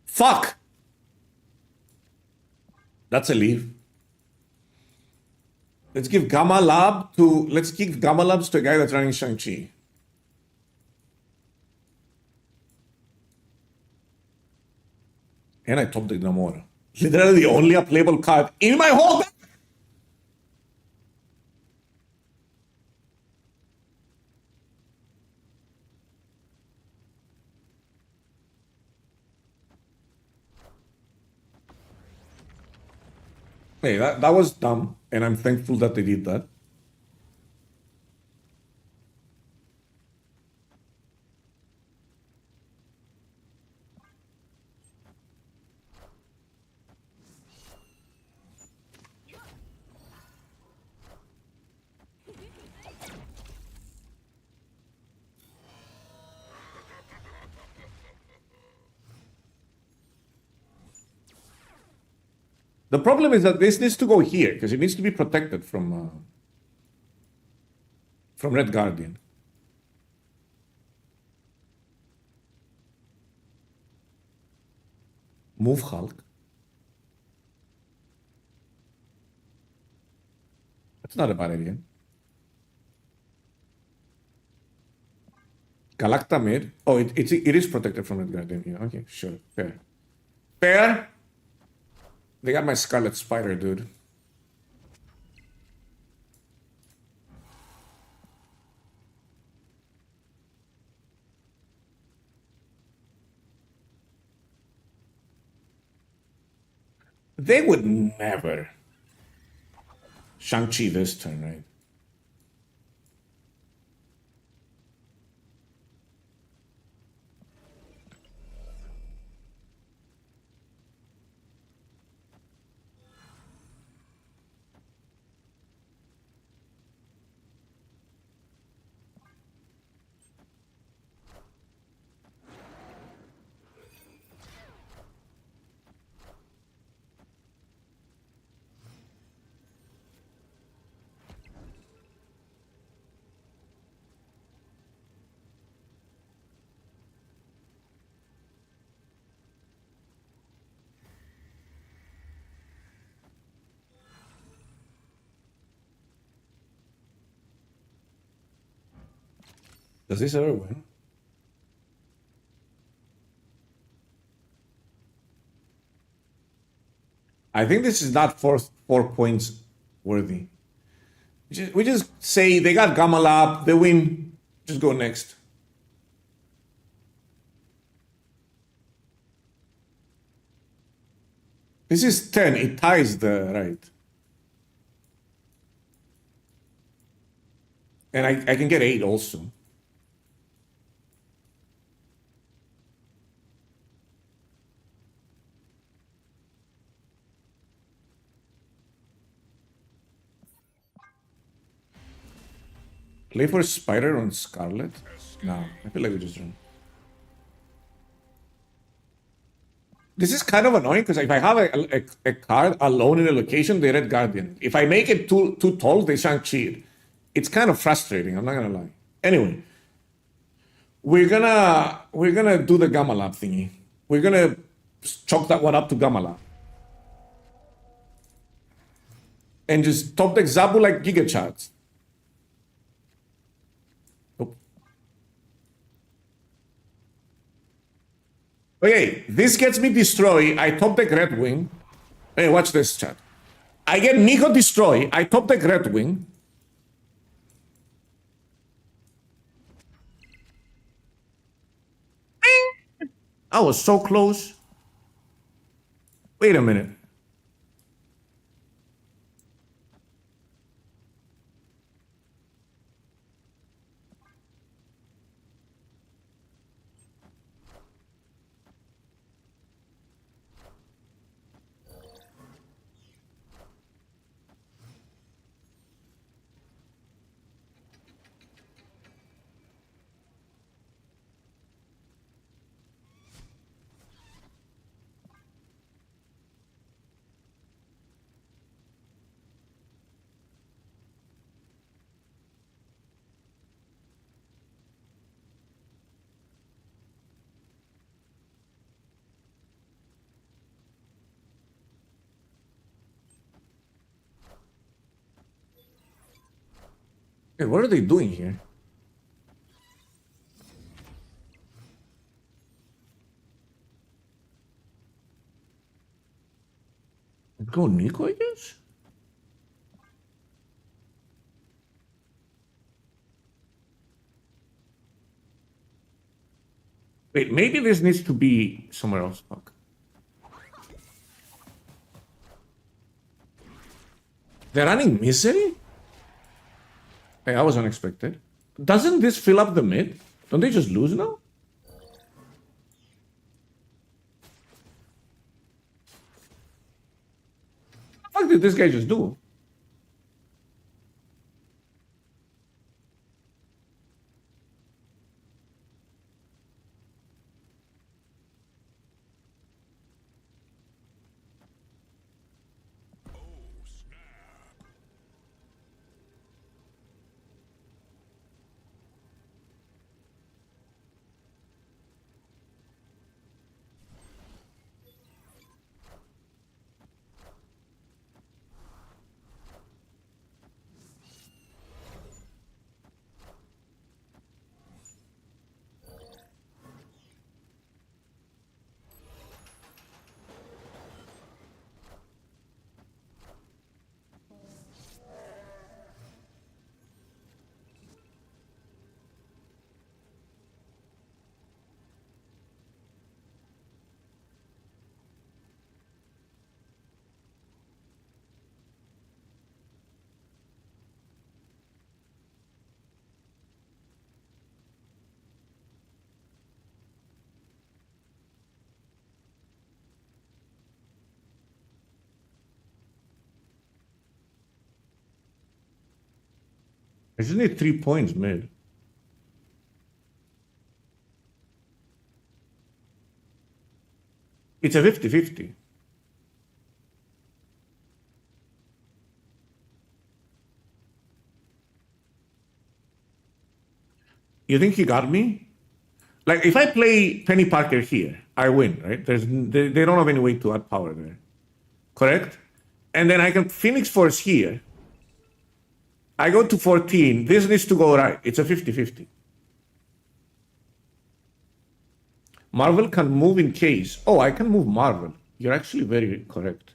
Fuck! That's a leave. Let's give Gamma Labs to a guy that's running Shang-Chi. And I top the Namora. Literally the only playable card in my whole deck. Hey, that was dumb, and I'm thankful that they did that. The problem is that this needs to go here, because it needs to be protected from Red Guardian. Move Hulk. That's not a bad idea. Galactamid. Oh, it is protected from Red Guardian. Yeah, okay, sure. Fair. Fair? They got my Scarlet Spider, dude. They would never Shang-Chi this turn, right? Does this ever win? I think this is not 4 points worthy. We just say they got Gamma Lab, they win, just go next. This is 10, it ties the right. And I can get 8 also. Play for Spider on Scarlet? No, I feel like we just run. This is kind of annoying because if I have a card alone in a location, they Red Guardian. If I make it too tall, they Shang-Chi it. It's kind of frustrating, I'm not gonna lie. Anyway, we're gonna do the Gamma Lab thingy. We're gonna chalk that one up to Gamma Lab. And just top deck Zabu like Giga Chats. Okay, this gets me destroy. I top deck Redwing. Hey, watch this, chat. I get Nico destroy. I top deck Redwing. I was so close. Wait a minute. Hey, what are they doing here? Go Nico, I guess? Wait, maybe this needs to be somewhere else. Fuck. They're running Misery? Hey, that was unexpected. Doesn't this fill up the mid? Don't they just lose now? What the fuck did this guy just do? I just need 3 points mid. It's a 50-50. You think he got me? Like, if I play Penny Parker here, I win, right? They don't have any way to add power there. Correct? And then I can Phoenix Force here. I go to 14. This needs to go right. It's a 50-50. Marvel can move in case. Oh, I can move Marvel. You're actually very correct.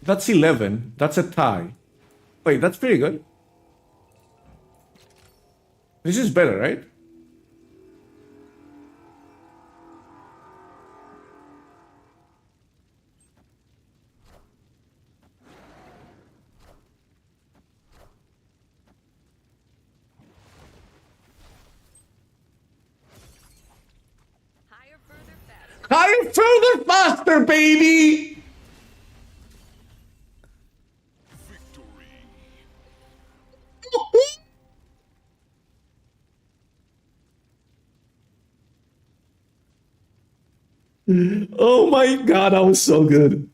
That's 11. That's a tie. Wait, that's pretty good. This is better, right?
Higher, further, faster.
Higher, further, faster, baby!
Victory.
Oh my god, that was so good.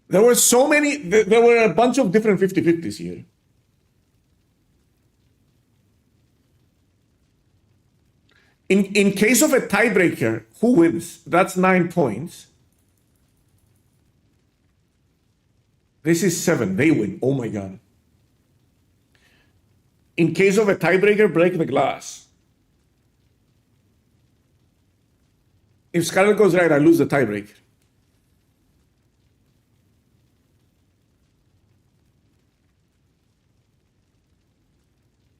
There were so many, there were a bunch of different 50-50s here. In case of a tiebreaker, who wins? That's 9 points. This is 7. They win. Oh my god. In case of a tiebreaker, break the glass. If Scarlet goes right, I lose the tiebreaker.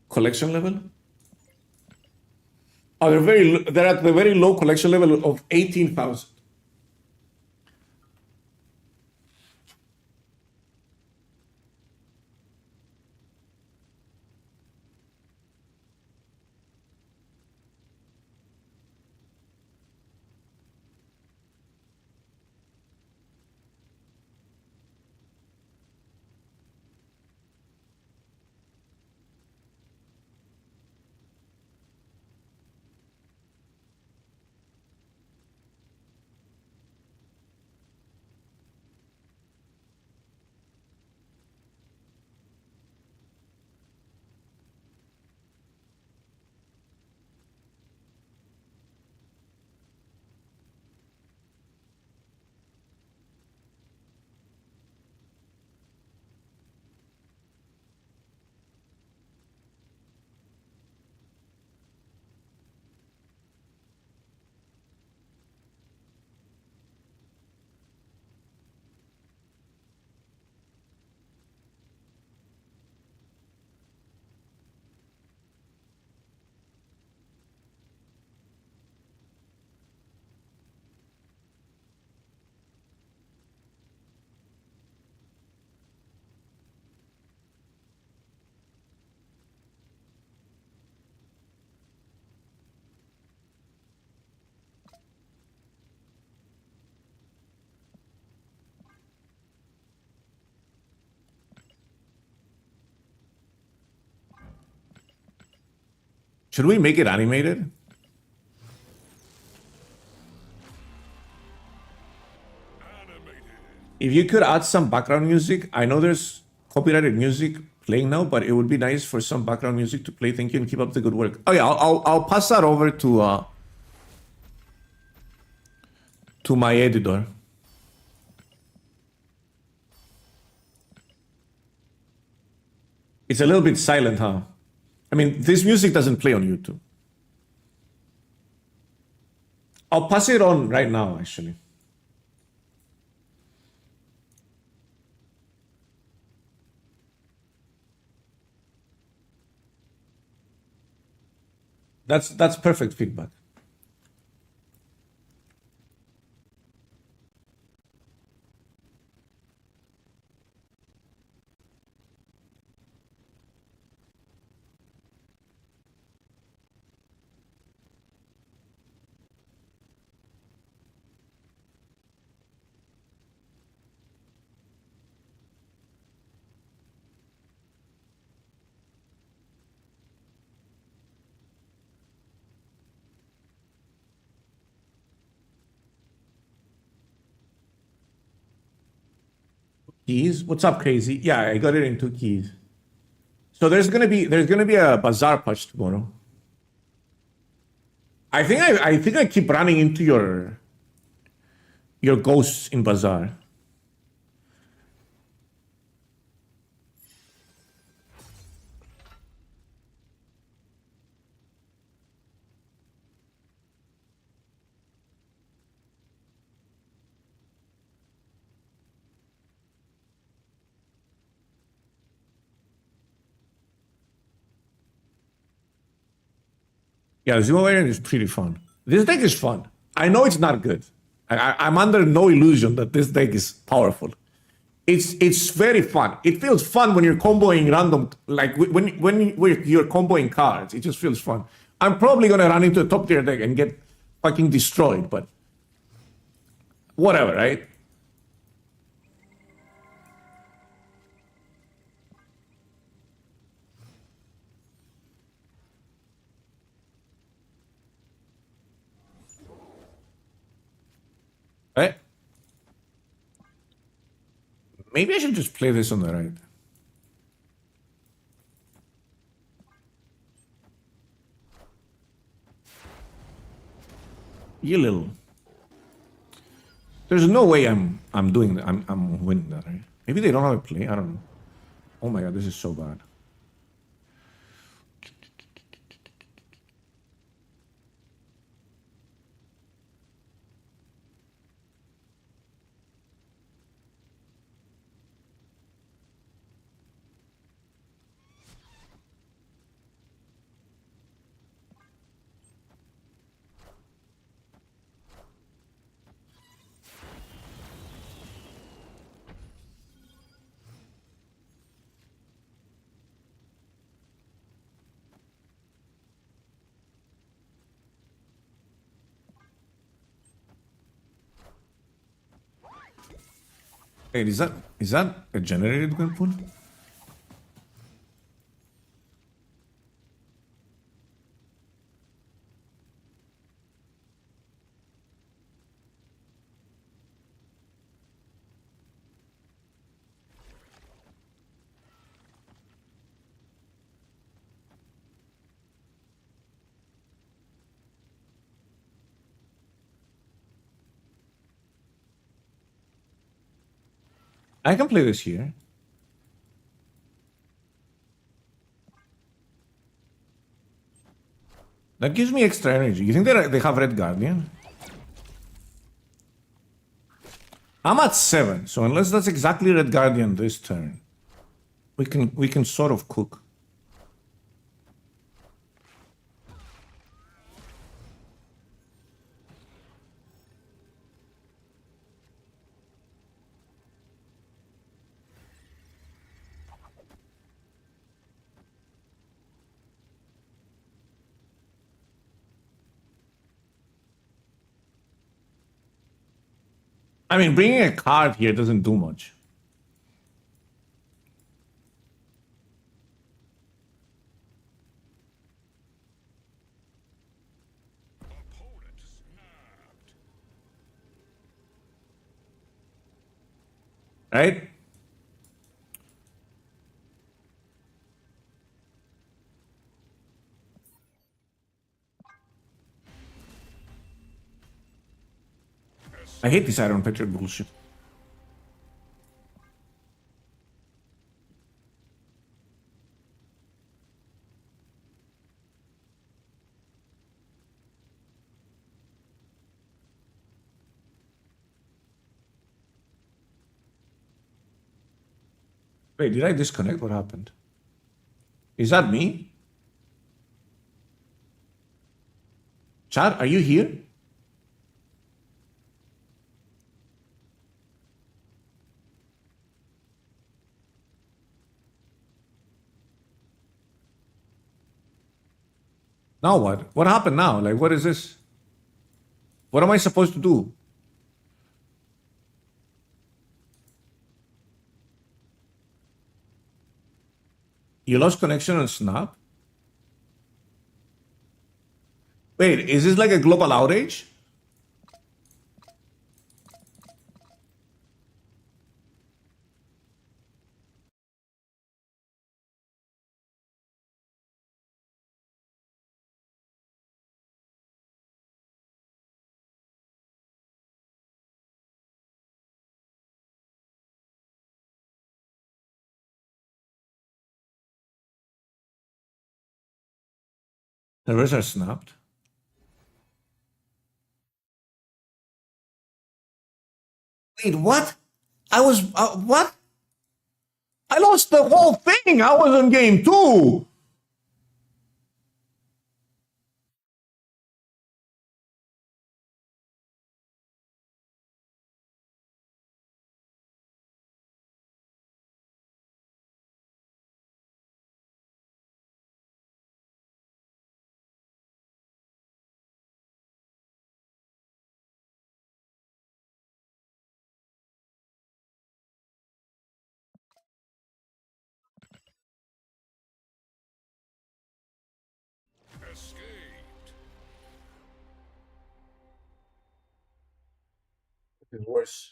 Collection level? Oh, they're at the very low collection level of 18,000. Should we make it animated? If you could add some background music, I know there's copyrighted music playing now, but it would be nice for some background music to play. Thank you and keep up the good work. Oh yeah, I'll pass that over to my editor. It's a little bit silent, huh? I mean, this music doesn't play on YouTube. I'll pass it on right now, actually. That's perfect feedback. Keys? What's up, crazy? Yeah, I got it in 2 keys. So there's gonna be a bazaar patch tomorrow. I think I keep running into your ghosts in bazaar. Yeah, Zemo variant is pretty fun. This deck is fun. I know it's not good. I'm under no illusion that this deck is powerful. It's very fun. It feels fun when you're comboing random, like when you're comboing cards. It just feels fun. I'm probably gonna run into a top tier deck and get fucking destroyed, but whatever, right? Right? Maybe I should just play this on the right. You little. There's no way I'm doing that. I'm winning that, right? Maybe they don't have a play. I don't know. Oh my god, this is so bad. Wait, is that a generated weapon? I can play this here. That gives me extra energy. You think they have Red Guardian? I'm at 7, so unless that's exactly Red Guardian this turn, we can sort of cook. I mean, bringing a card here doesn't do much.
Opponent snapped.
Right? I hate this Iron Petrol bullshit. Wait, did I disconnect? What happened? Is that me? Chad, are you here? Now what? What happened now? Like, what is this? What am I supposed to do? You lost connection on Snap? Wait, is this like a global outage? Servers are snapped. Wait, what? I was what? I lost the whole thing. I was on game 2.
Escaped.
It's worse.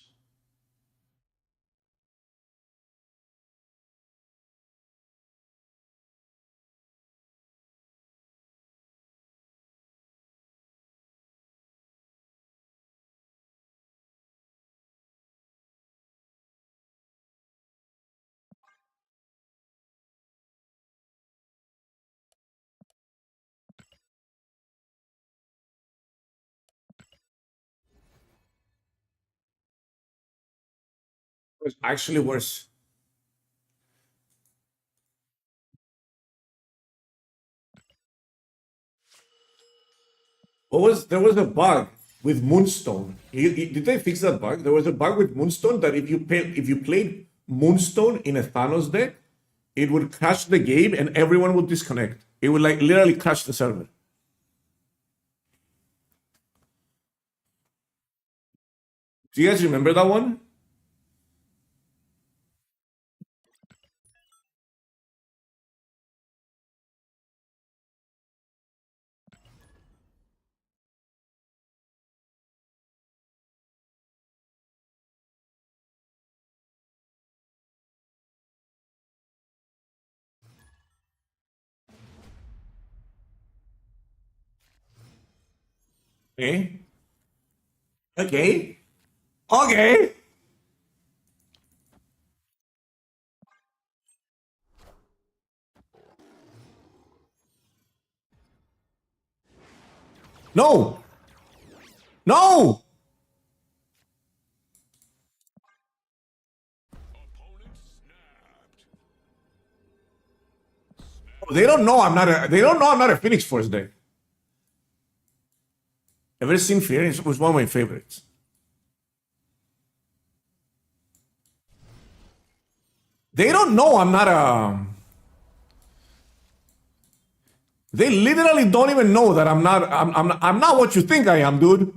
was actually worse. There was a bug with Moonstone. Did they fix that bug? There was a bug with Moonstone that if you played Moonstone in a Thanos deck, it would crash the game and everyone would disconnect. It would like literally crash the server. Do you guys remember that one? Okay. Okay. Okay. No. No.
Opponent snapped.
They don't know I'm not a. They don't know I'm not a Phoenix Force deck. Ever seen Fear? It was one of my favorites. They don't know I'm not a. They literally don't even know that I'm not. I'm not what you think I am, dude.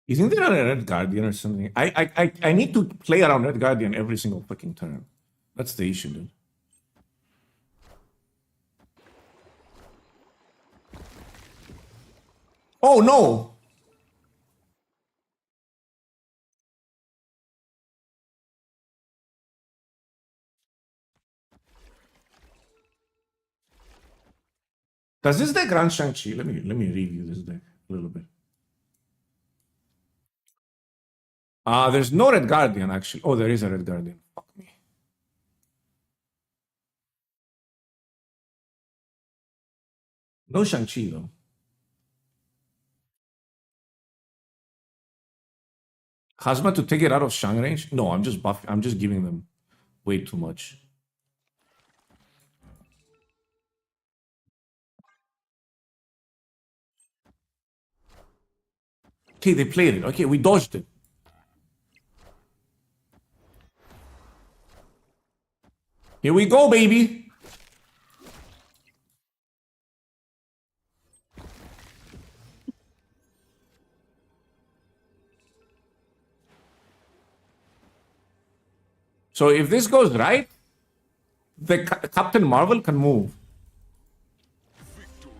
Isn't there a Red Guardian or something? I need to play around Red Guardian every single fucking turn. That's the issue, dude. Oh no! Does this deck run Shang-Chi? Let me review this deck a little bit. There's no Red Guardian actually. Oh, there is a Red Guardian. Fuck me. No Shang-Chi though. Hazmat to take it out of Shang range? No, I'm just buffing. I'm just giving them way too much. Okay, they played it. Okay, we dodged it. Here we go, baby. So if this goes right, the Captain Marvel can move.
Victory.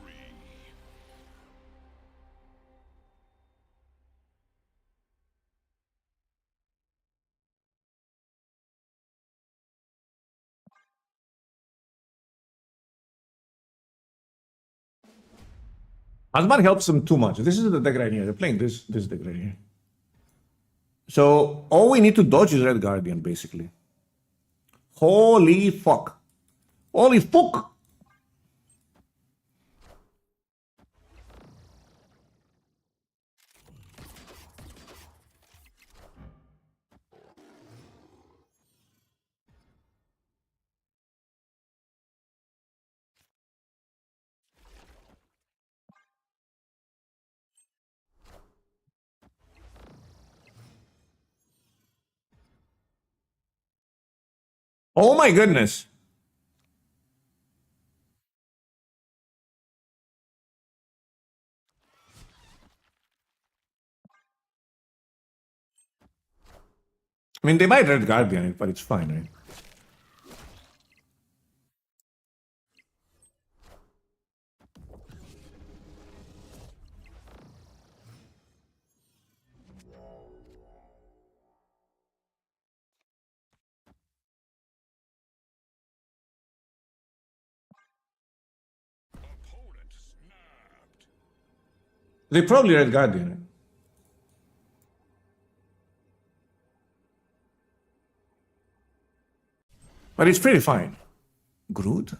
Asmar helps them too much. This is the deck right here. They're playing this deck right here. So all we need to dodge is Red Guardian, basically. Holy fuck. Holy fuck. Oh my goodness. I mean, they might Red Guardian it, but it's fine, right? They probably Red Guardian. But it's pretty fine. Groot?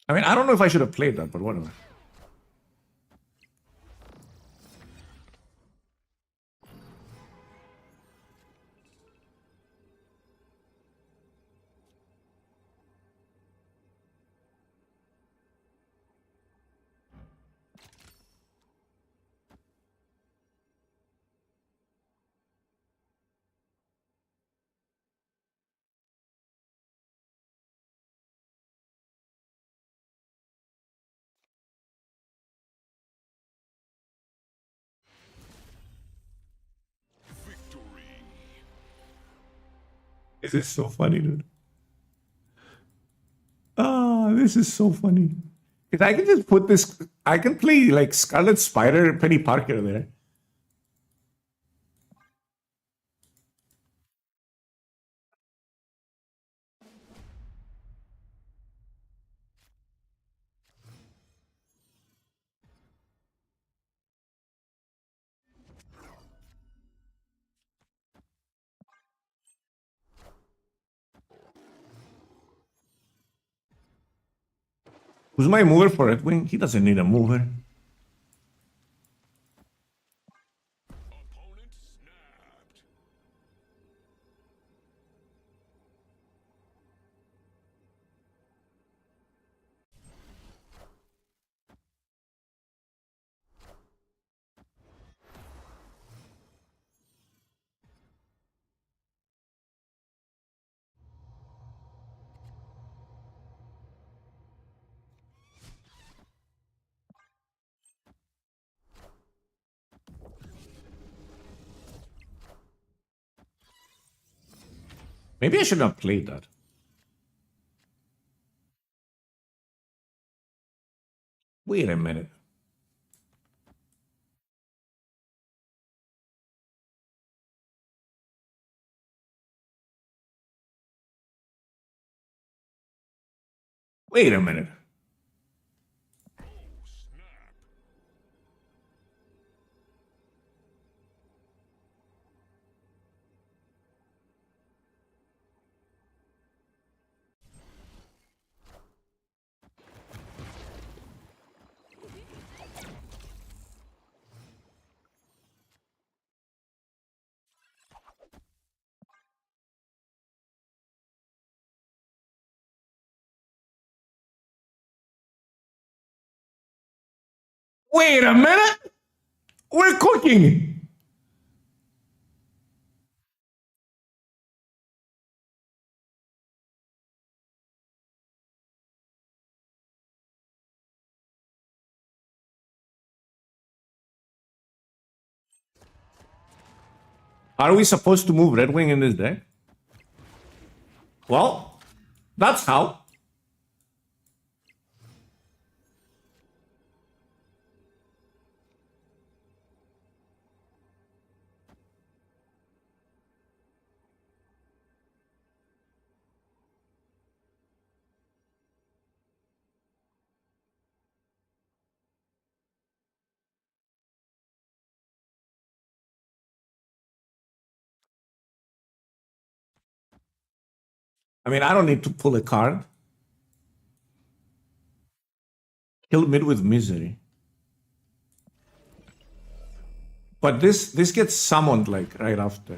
I mean, I don't know if I should have played that, but whatever.
Victory.
This is so funny, dude. Ah, this is so funny. If I can just put this, I can play like Scarlet Spider, Penny Parker there. Who's my mover for Redwing? He doesn't need a mover.
Opponent snapped.
Maybe I should have played that. Wait a minute. Wait a minute.
Oh, snap.
Wait a minute. We're cooking. Are we supposed to move Redwing in this deck? Well, that's how. I mean, I don't need to pull a card. Kill mid with misery. But this gets summoned like right after.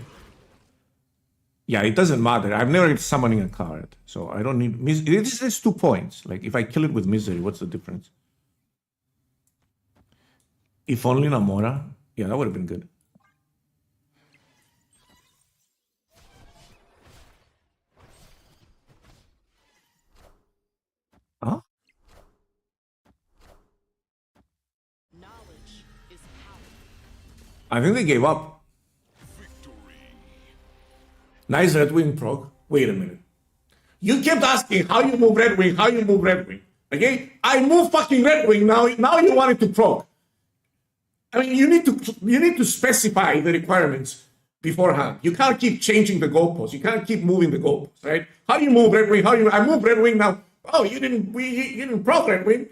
Yeah, it doesn't matter. I've never summoning a card, so I don't need. This is 2 points. Like if I kill it with misery, what's the difference? If only Namora. Yeah, that would have been good. I think they gave up. Nice Redwing prog. Wait a minute. You kept asking how you move Redwing, how you move Redwing. Okay? I move fucking Redwing now. Now you want it to prog. I mean, you need to specify the requirements beforehand. You can't keep changing the goalposts. You can't keep moving the goalposts, right? How do you move Redwing? I move Redwing now. Oh, you didn't prog Redwing.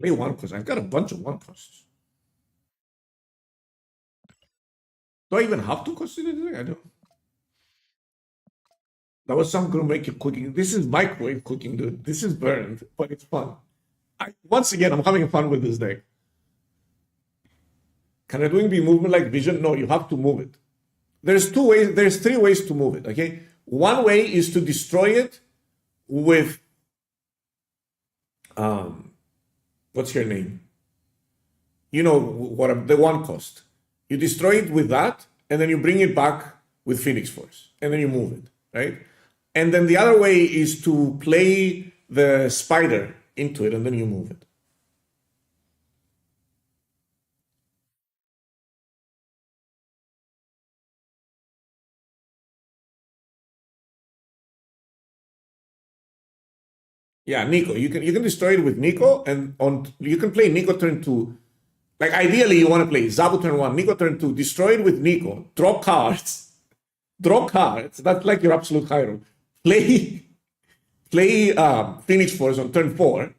Play one cost. I've got a bunch of one costs. Do I even have to consider this? I don't. That was some gonna make it cooking. This is microwave cooking, dude. This is burned, but it's fun. Once again, I'm having fun with this deck. Can Redwing be movement like Vision? No, you have to move it. There's two ways. There's three ways to move it. Okay, one way is to destroy it with what's her name? You know what the one cost. You destroy it with that, and then you bring it back with Phoenix Force, and then you move it, right? And then the other way is to play the spider into it, and then you move it. Yeah, Nico. You can destroy it with Nico, and you can play Nico turn 2. Like ideally, you want to play Zabu turn 1, Nico turn 2, destroy it with Nico, draw cards, That's like your absolute high roll. Play Phoenix Force on turn 4.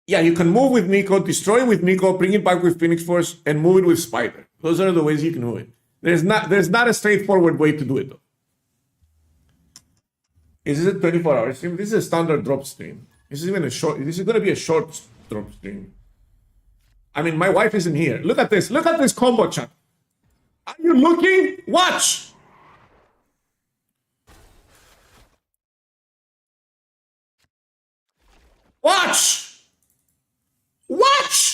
Yeah, you can move with Nico, destroy with Nico, bring it back with Phoenix Force, and move it with Spider. Those are the ways you can move it. There's not a straightforward way to do it though. Is this a 24-hour stream? This is a standard drop stream. This is going to be a short drop stream. I mean, my wife isn't here. Look at this. Look at this combo chat. Are you looking? Watch. Watch. Watch.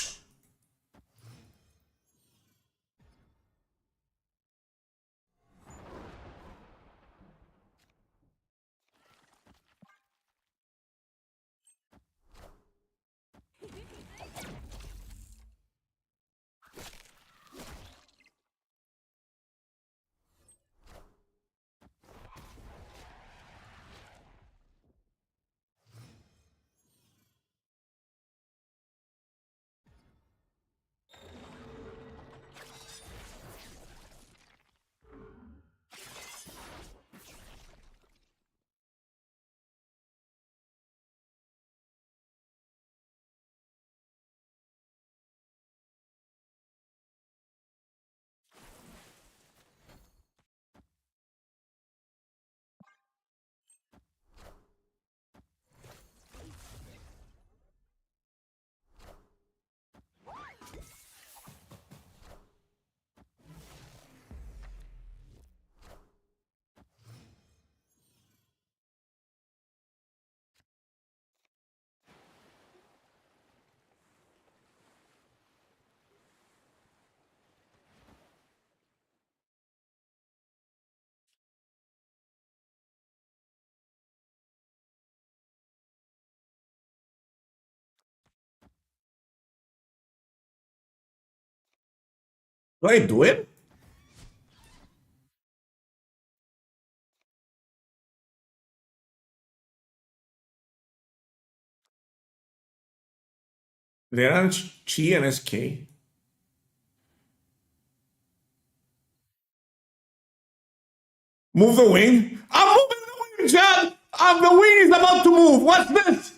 Do I do it? There are Chi and SK. Move the wing. I'm moving the wing, Chad. The wing is about to move. What's this?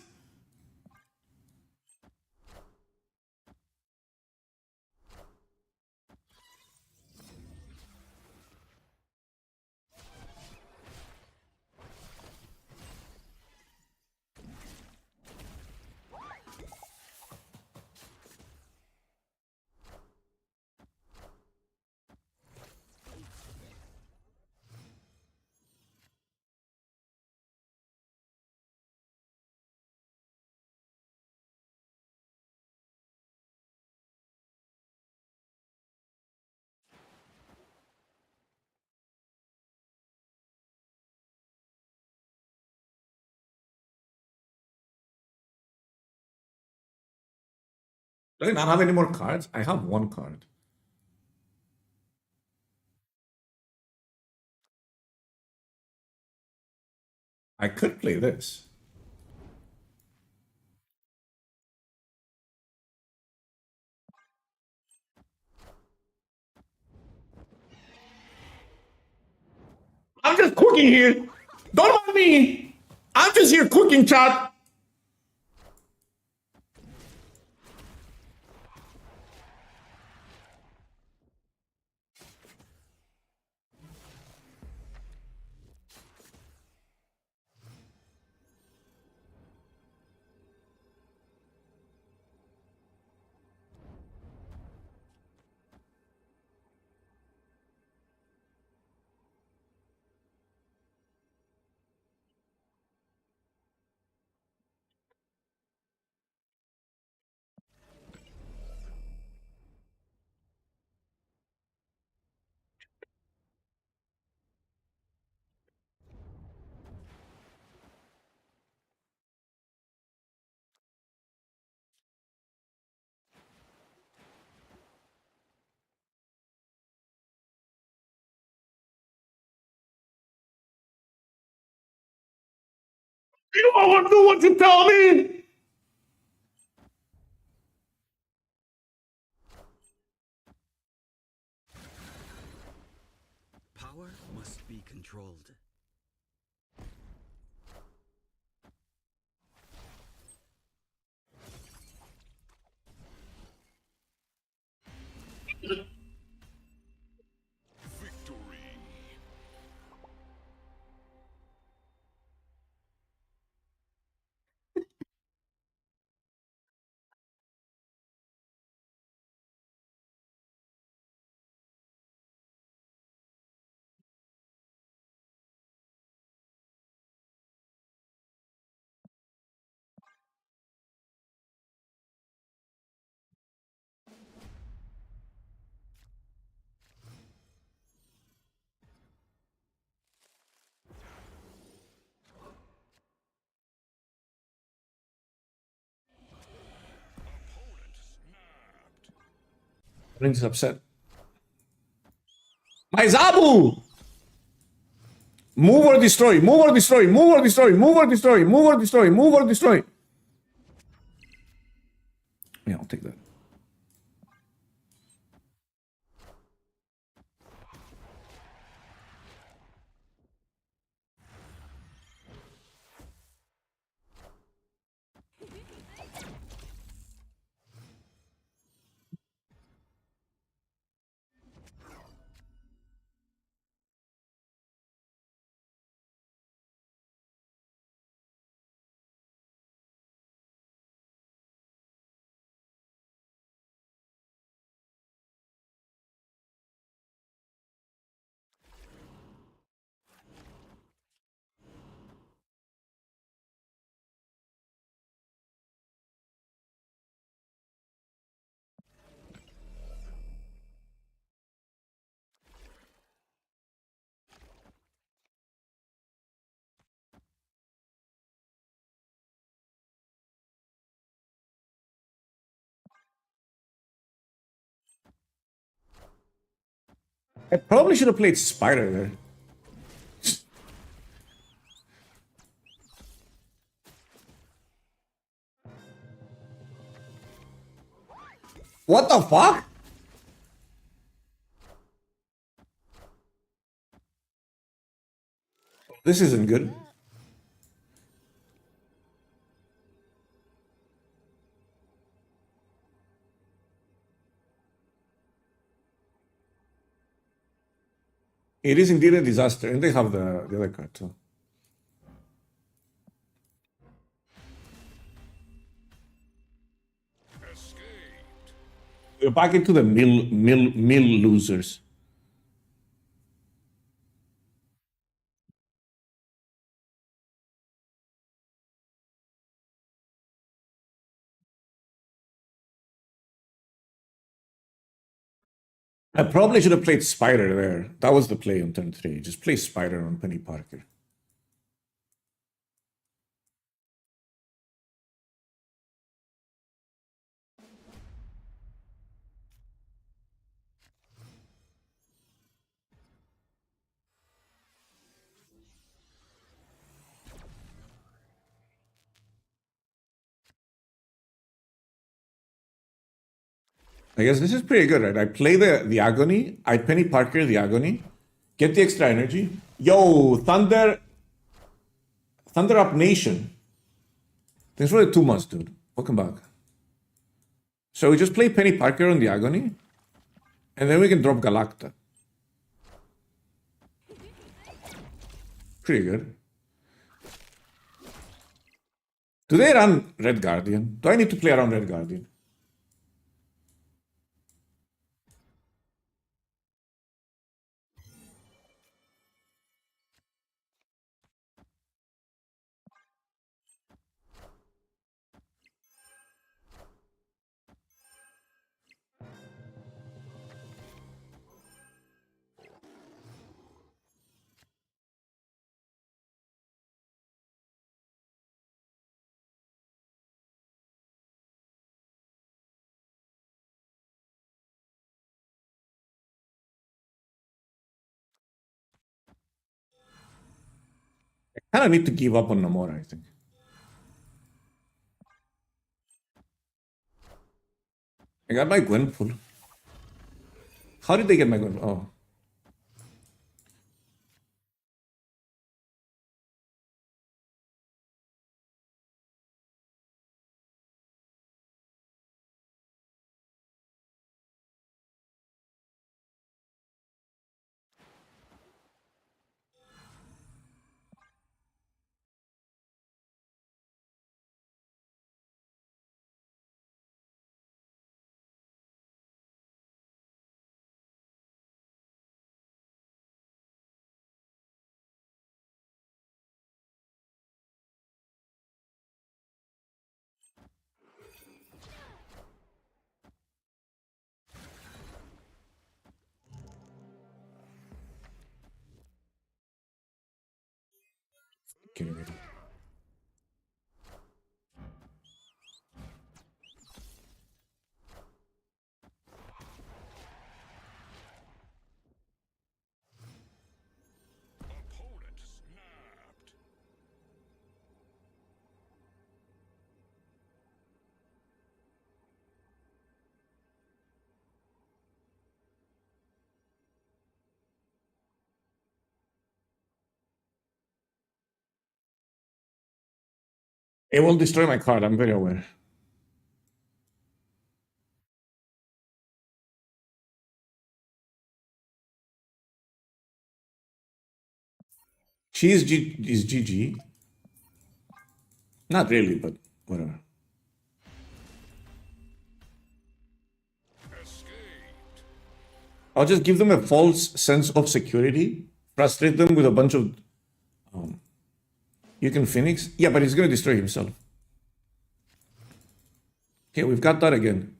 Do I not have any more cards? I have one card. I could play this. I'm just cooking here. Don't mind me. I'm just here cooking, chat. You don't know what to tell me.
Power must be controlled.
Victory. Opponent snapped.
Prince upset. My Zabu! Move or destroy, move or destroy, move or destroy, move or destroy, move or destroy, move or destroy. Yeah, I'll take that. I probably should have played Spider there. What the fuck? This isn't good. It is indeed a disaster, and they have the other card too.
Escaped.
We're back into the mill losers. I probably should have played Spider there. That was the play on turn 3. Just play Spider on Penny Parker. I guess this is pretty good, right? I play the Agony, I Penny Parker the Agony, get the extra energy. Yo, Thunder Up Nation. Thanks for the 2 months, dude. Welcome back. So we just play Penny Parker on the Agony, and then we can drop Galacta. Pretty good. Do they run Red Guardian? Do I need to play around Red Guardian? I kind of need to give up on Namora, I think. I got my Gwenpool. How did they get my Gwenpool? Oh. Kidding me.
Opponent snapped.
It will destroy my card, I'm very aware. She is GG. Not really, but whatever.
Escaped.
I'll just give them a false sense of security, frustrate them with a bunch of. You can Phoenix? Yeah, but he's gonna destroy himself. Okay, we've got that again.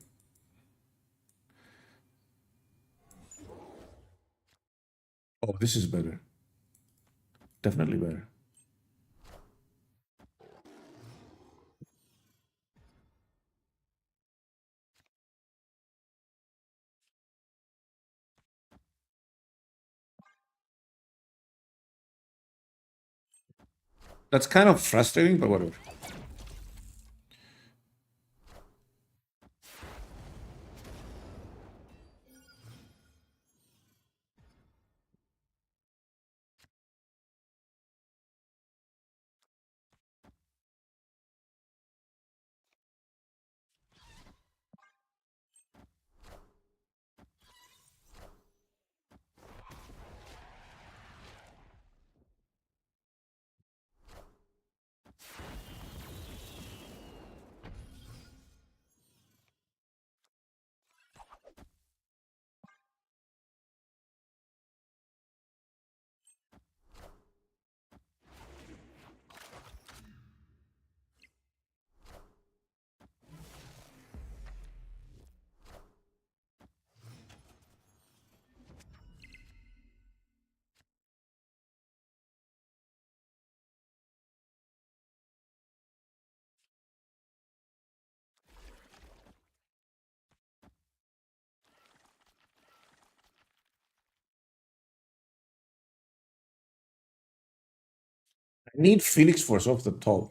Oh, this is better. Definitely better. That's kind of frustrating, but whatever. I need Felix Force off the top.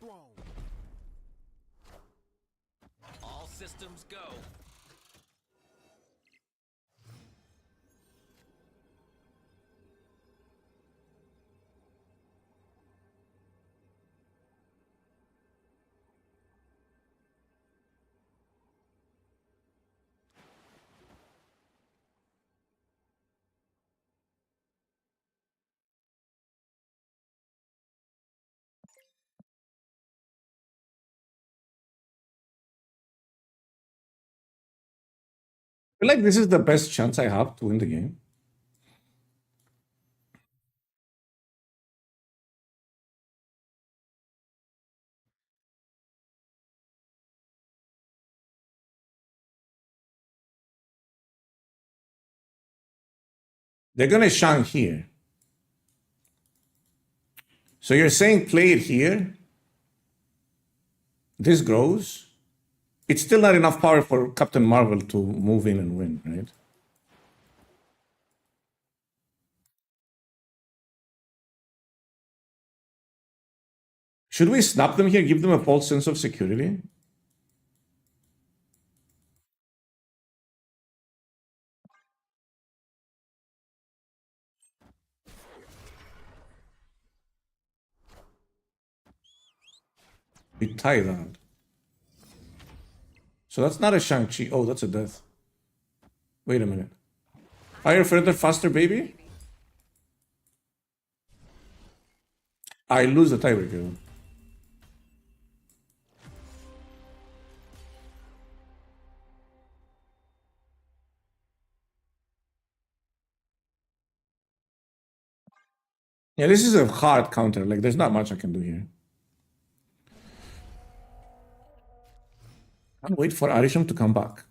throne.
All systems go.
I feel like this is the best chance I have to win the game. They're gonna shang here. So you're saying play it here. This grows. It's still not enough power for Captain Marvel to move in and win, right? Should we snap them here, give them a false sense of security? We tie that. So that's not a Shang-Chi. Oh, that's a death. Wait a minute. Higher, further, faster, baby? I lose the tiebreaker. Yeah, this is a hard counter. Like, there's not much I can do here. Can't wait for Arisham to come back.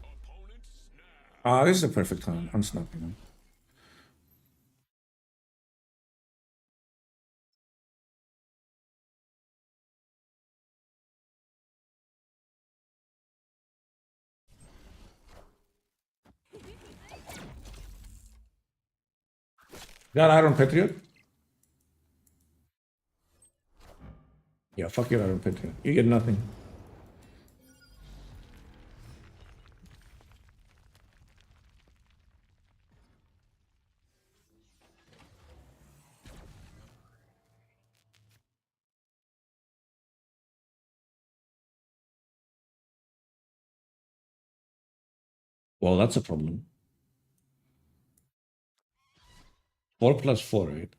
Opponent snap.
Ah, this is a perfect time. I'm snapping him. Got Iron Patriot? Yeah, fuck your Iron Patriot. You get nothing. Well, that's a problem. 4 plus 4, right?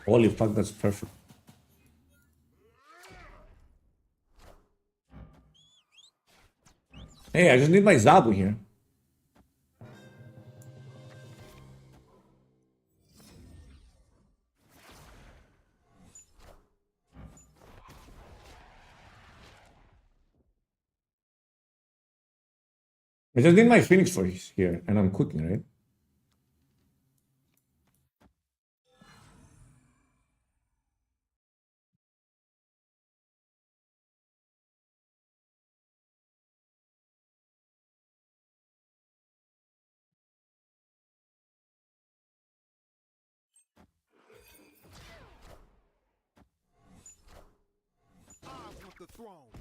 Holy fuck, that's perfect. Hey, I just need my Zabu here. I just need my Phoenix Force here, and I'm cooking, right?
I want the throne.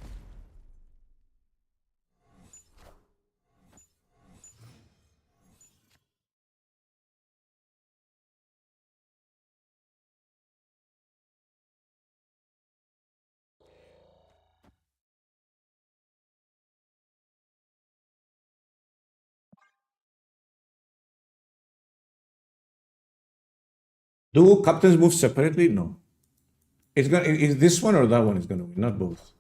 Do captains move separately? No. It's gonna. Is this one or that one is gonna win? Not both.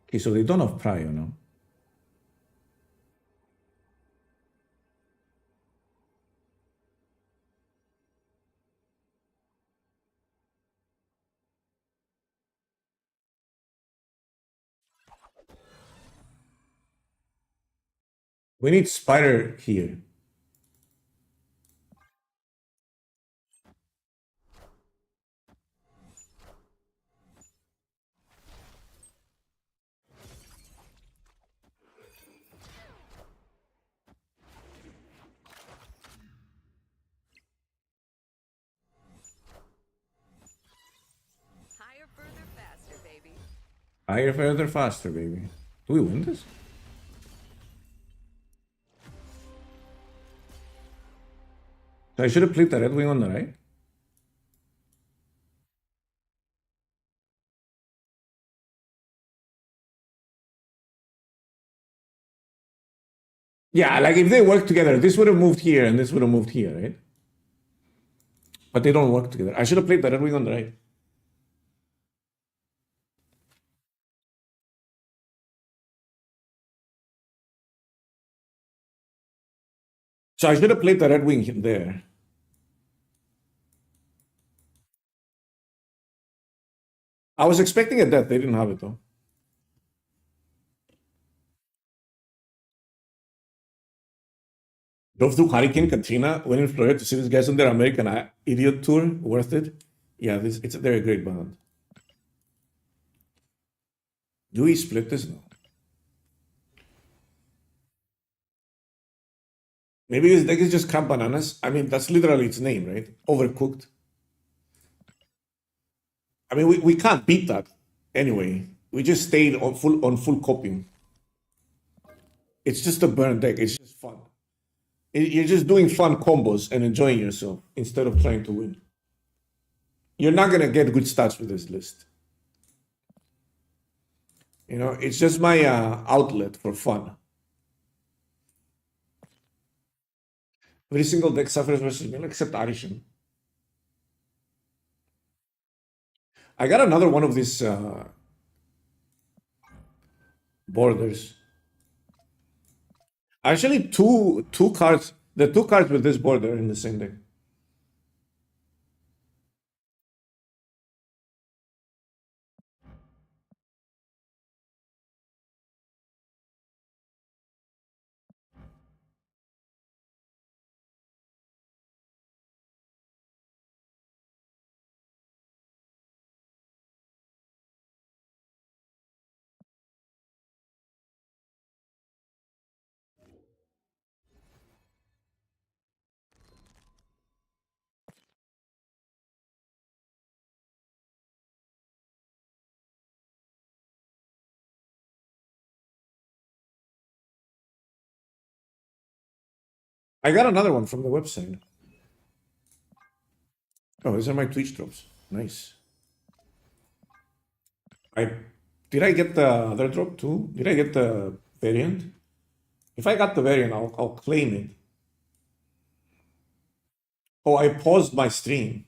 Okay, so they don't have Prio, no? We need Spider here.
Higher, further, faster, baby.
Higher, further, faster, baby. Do we win this? So I should have played the Redwing on the right. Yeah, like if they work together, this would have moved here and this would have moved here, right? But they don't work together. I should have played the Redwing on the right. So I should have played the Redwing there. I was expecting a death. They didn't have it though. Drove through Hurricane Katrina, went in Florida to see these guys on their American Idiot tour. Worth it. Yeah, they're a great band. Do we split this? No. Maybe this deck is just crap bananas. I mean, that's literally its name, right? Overcooked. I mean, we can't beat that anyway. We just stayed on full copying. It's just a burn deck. It's just fun. You're just doing fun combos and enjoying yourself instead of trying to win. You're not gonna get good stats with this list. You know, it's just my outlet for fun. Every single deck suffers versus Mill except Arishan. I got another one of these borders. Actually, two cards. The two cards with this border in the same deck. I got another one from the website. Oh, these are my Twitch drops. Nice. Did I get the other drop too? Did I get the variant? If I got the variant, I'll claim it. Oh, I paused my stream.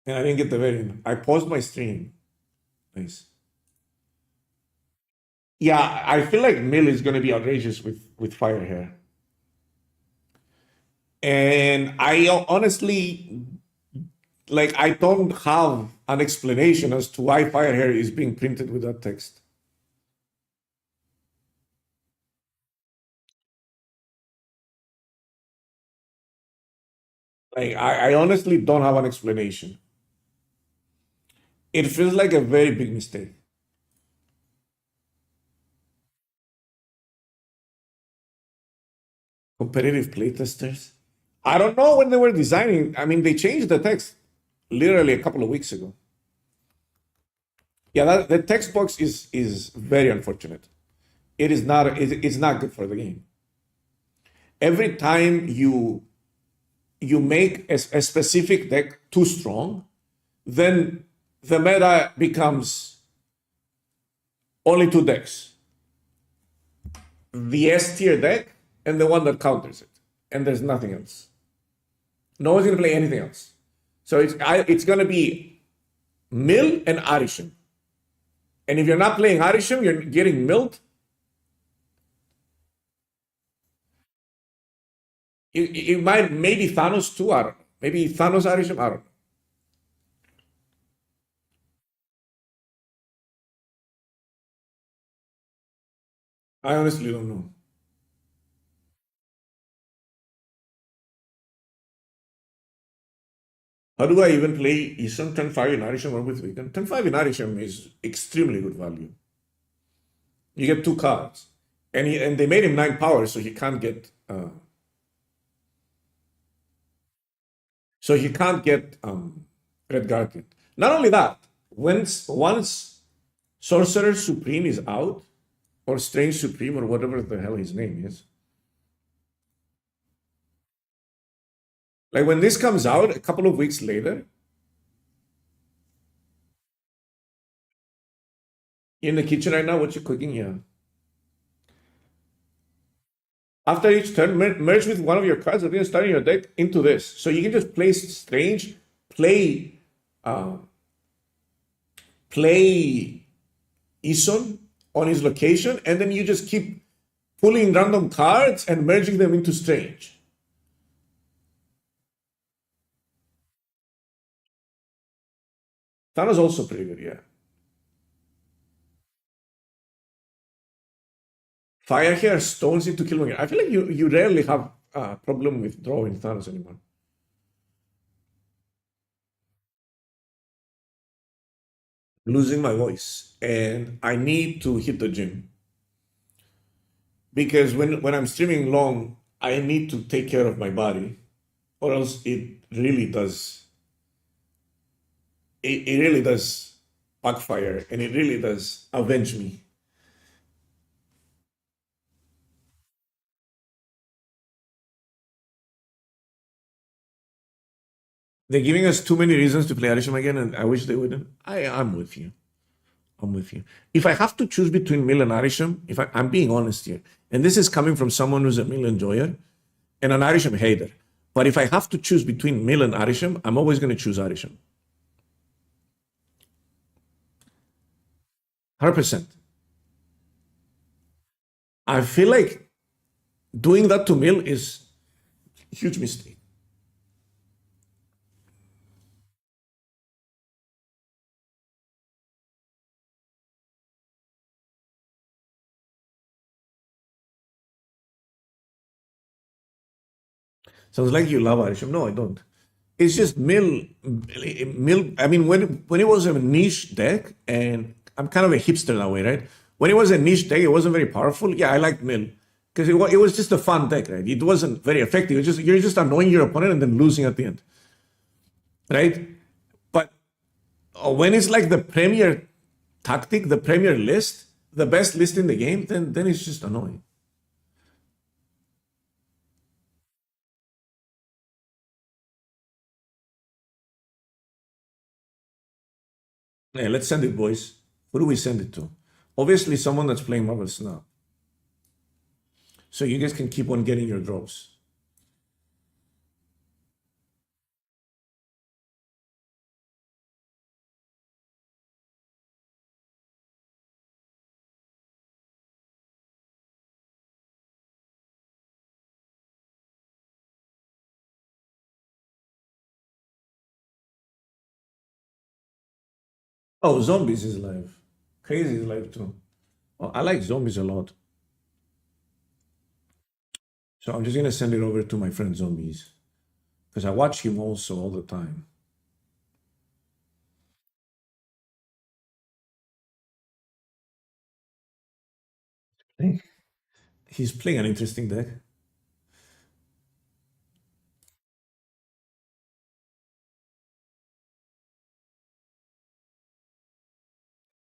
And I didn't get the variant. I paused my stream. Nice. Yeah, I feel like Mill is gonna be outrageous with fire hair. And I honestly like I don't have an explanation as to why fire hair is being printed with that text. Like I honestly don't have an explanation. It feels like a very big mistake. Competitive playtesters. I don't know when they were designing. I mean, they changed the text literally a couple of weeks ago. Yeah, the text box is very unfortunate. It is not. It's not good for the game. Every time you make a specific deck too strong, then the meta becomes only two decks. The S tier deck and the one that counters it. And there's nothing else. No one's going to play anything else. So it's going to be Mill and Arishem. And if you're not playing Arishem, you're getting milled. It might, maybe Thanos too, I don't know. Maybe Thanos Arishem, I don't know. I honestly don't know. How do I even play Ishan 10-5 in Arishem or with Weekend? 10-5 in Arishem is extremely good value. You get two cards. And they made him 9 power, so he can't get Red Guardian. Not only that, once Sorcerer Supreme is out, or Strange Supreme, or whatever the hell his name is, like when this comes out a couple of weeks later, in the kitchen right now, what you cooking? Yeah. After each turn, merge with one of your cards that didn't start in your deck into this. So you can just play Strange, play Ison on his location, and then you just keep pulling random cards and merging them into Strange. That was also pretty good, yeah. Fire here, stones into Killmonger. I feel like you rarely have a problem with drawing Thanos anymore. Losing my voice, and I need to hit the gym. Because when I'm streaming long, I need to take care of my body, or else it really does. It really does backfire, and it really does avenge me. They're giving us too many reasons to play Arishem again, and I wish they wouldn't. I'm with you. I'm with you. If I have to choose between Mill and Arishem, I'm being honest here, and this is coming from someone who's a Mill enjoyer and an Arishem hater. But if I have to choose between Mill and Arishem, I'm always going to choose Arishem. 100%. I feel like doing that to Mill is a huge mistake. Sounds like you love Arishem. No, I don't. It's just Mill. I mean, when it was a niche deck, and I'm kind of a hipster that way, right? When it was a niche deck, it wasn't very powerful. Yeah, I liked Mill because it was just a fun deck, right? It wasn't very effective. You're just annoying your opponent and then losing at the end, right? But when it's like the premier tactic, the premier list, the best list in the game, then it's just annoying. Yeah, let's send it, boys. Who do we send it to? Obviously, someone that's playing Marvel Snap. So you guys can keep on getting your drops. Oh, Zombies is live. Crazy is live too. Oh, I like Zombies a lot. So I'm just gonna send it over to my friend Zombies. Because I watch him also all the time. He's playing an interesting deck.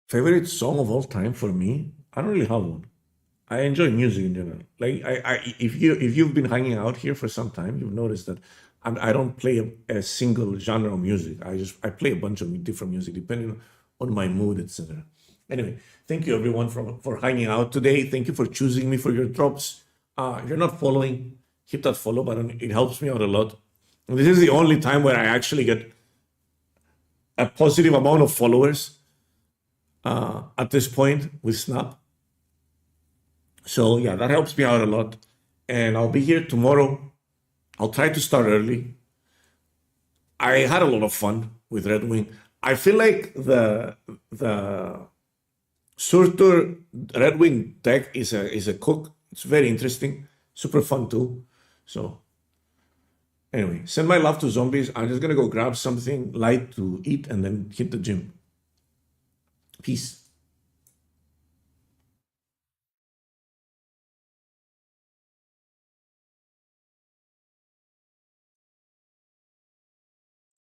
Favorite song of all time for me? I don't really have one. I enjoy music in general. Like if you've been hanging out here for some time, you've noticed that I don't play a single genre of music. I play a bunch of different music depending on my mood, etc. Anyway, thank you everyone for hanging out today. Thank you for choosing me for your drops. If you're not following, hit that follow button. It helps me out a lot. And this is the only time where I actually get a positive amount of followers at this point with Snap. So yeah, that helps me out a lot. And I'll be here tomorrow. I'll try to start early. I had a lot of fun with Redwing. I feel like the Surtur Redwing deck is a cook. It's very interesting, super fun too. So anyway, send my love to zombies. I'm just gonna go grab something light to eat and then hit the gym. Peace.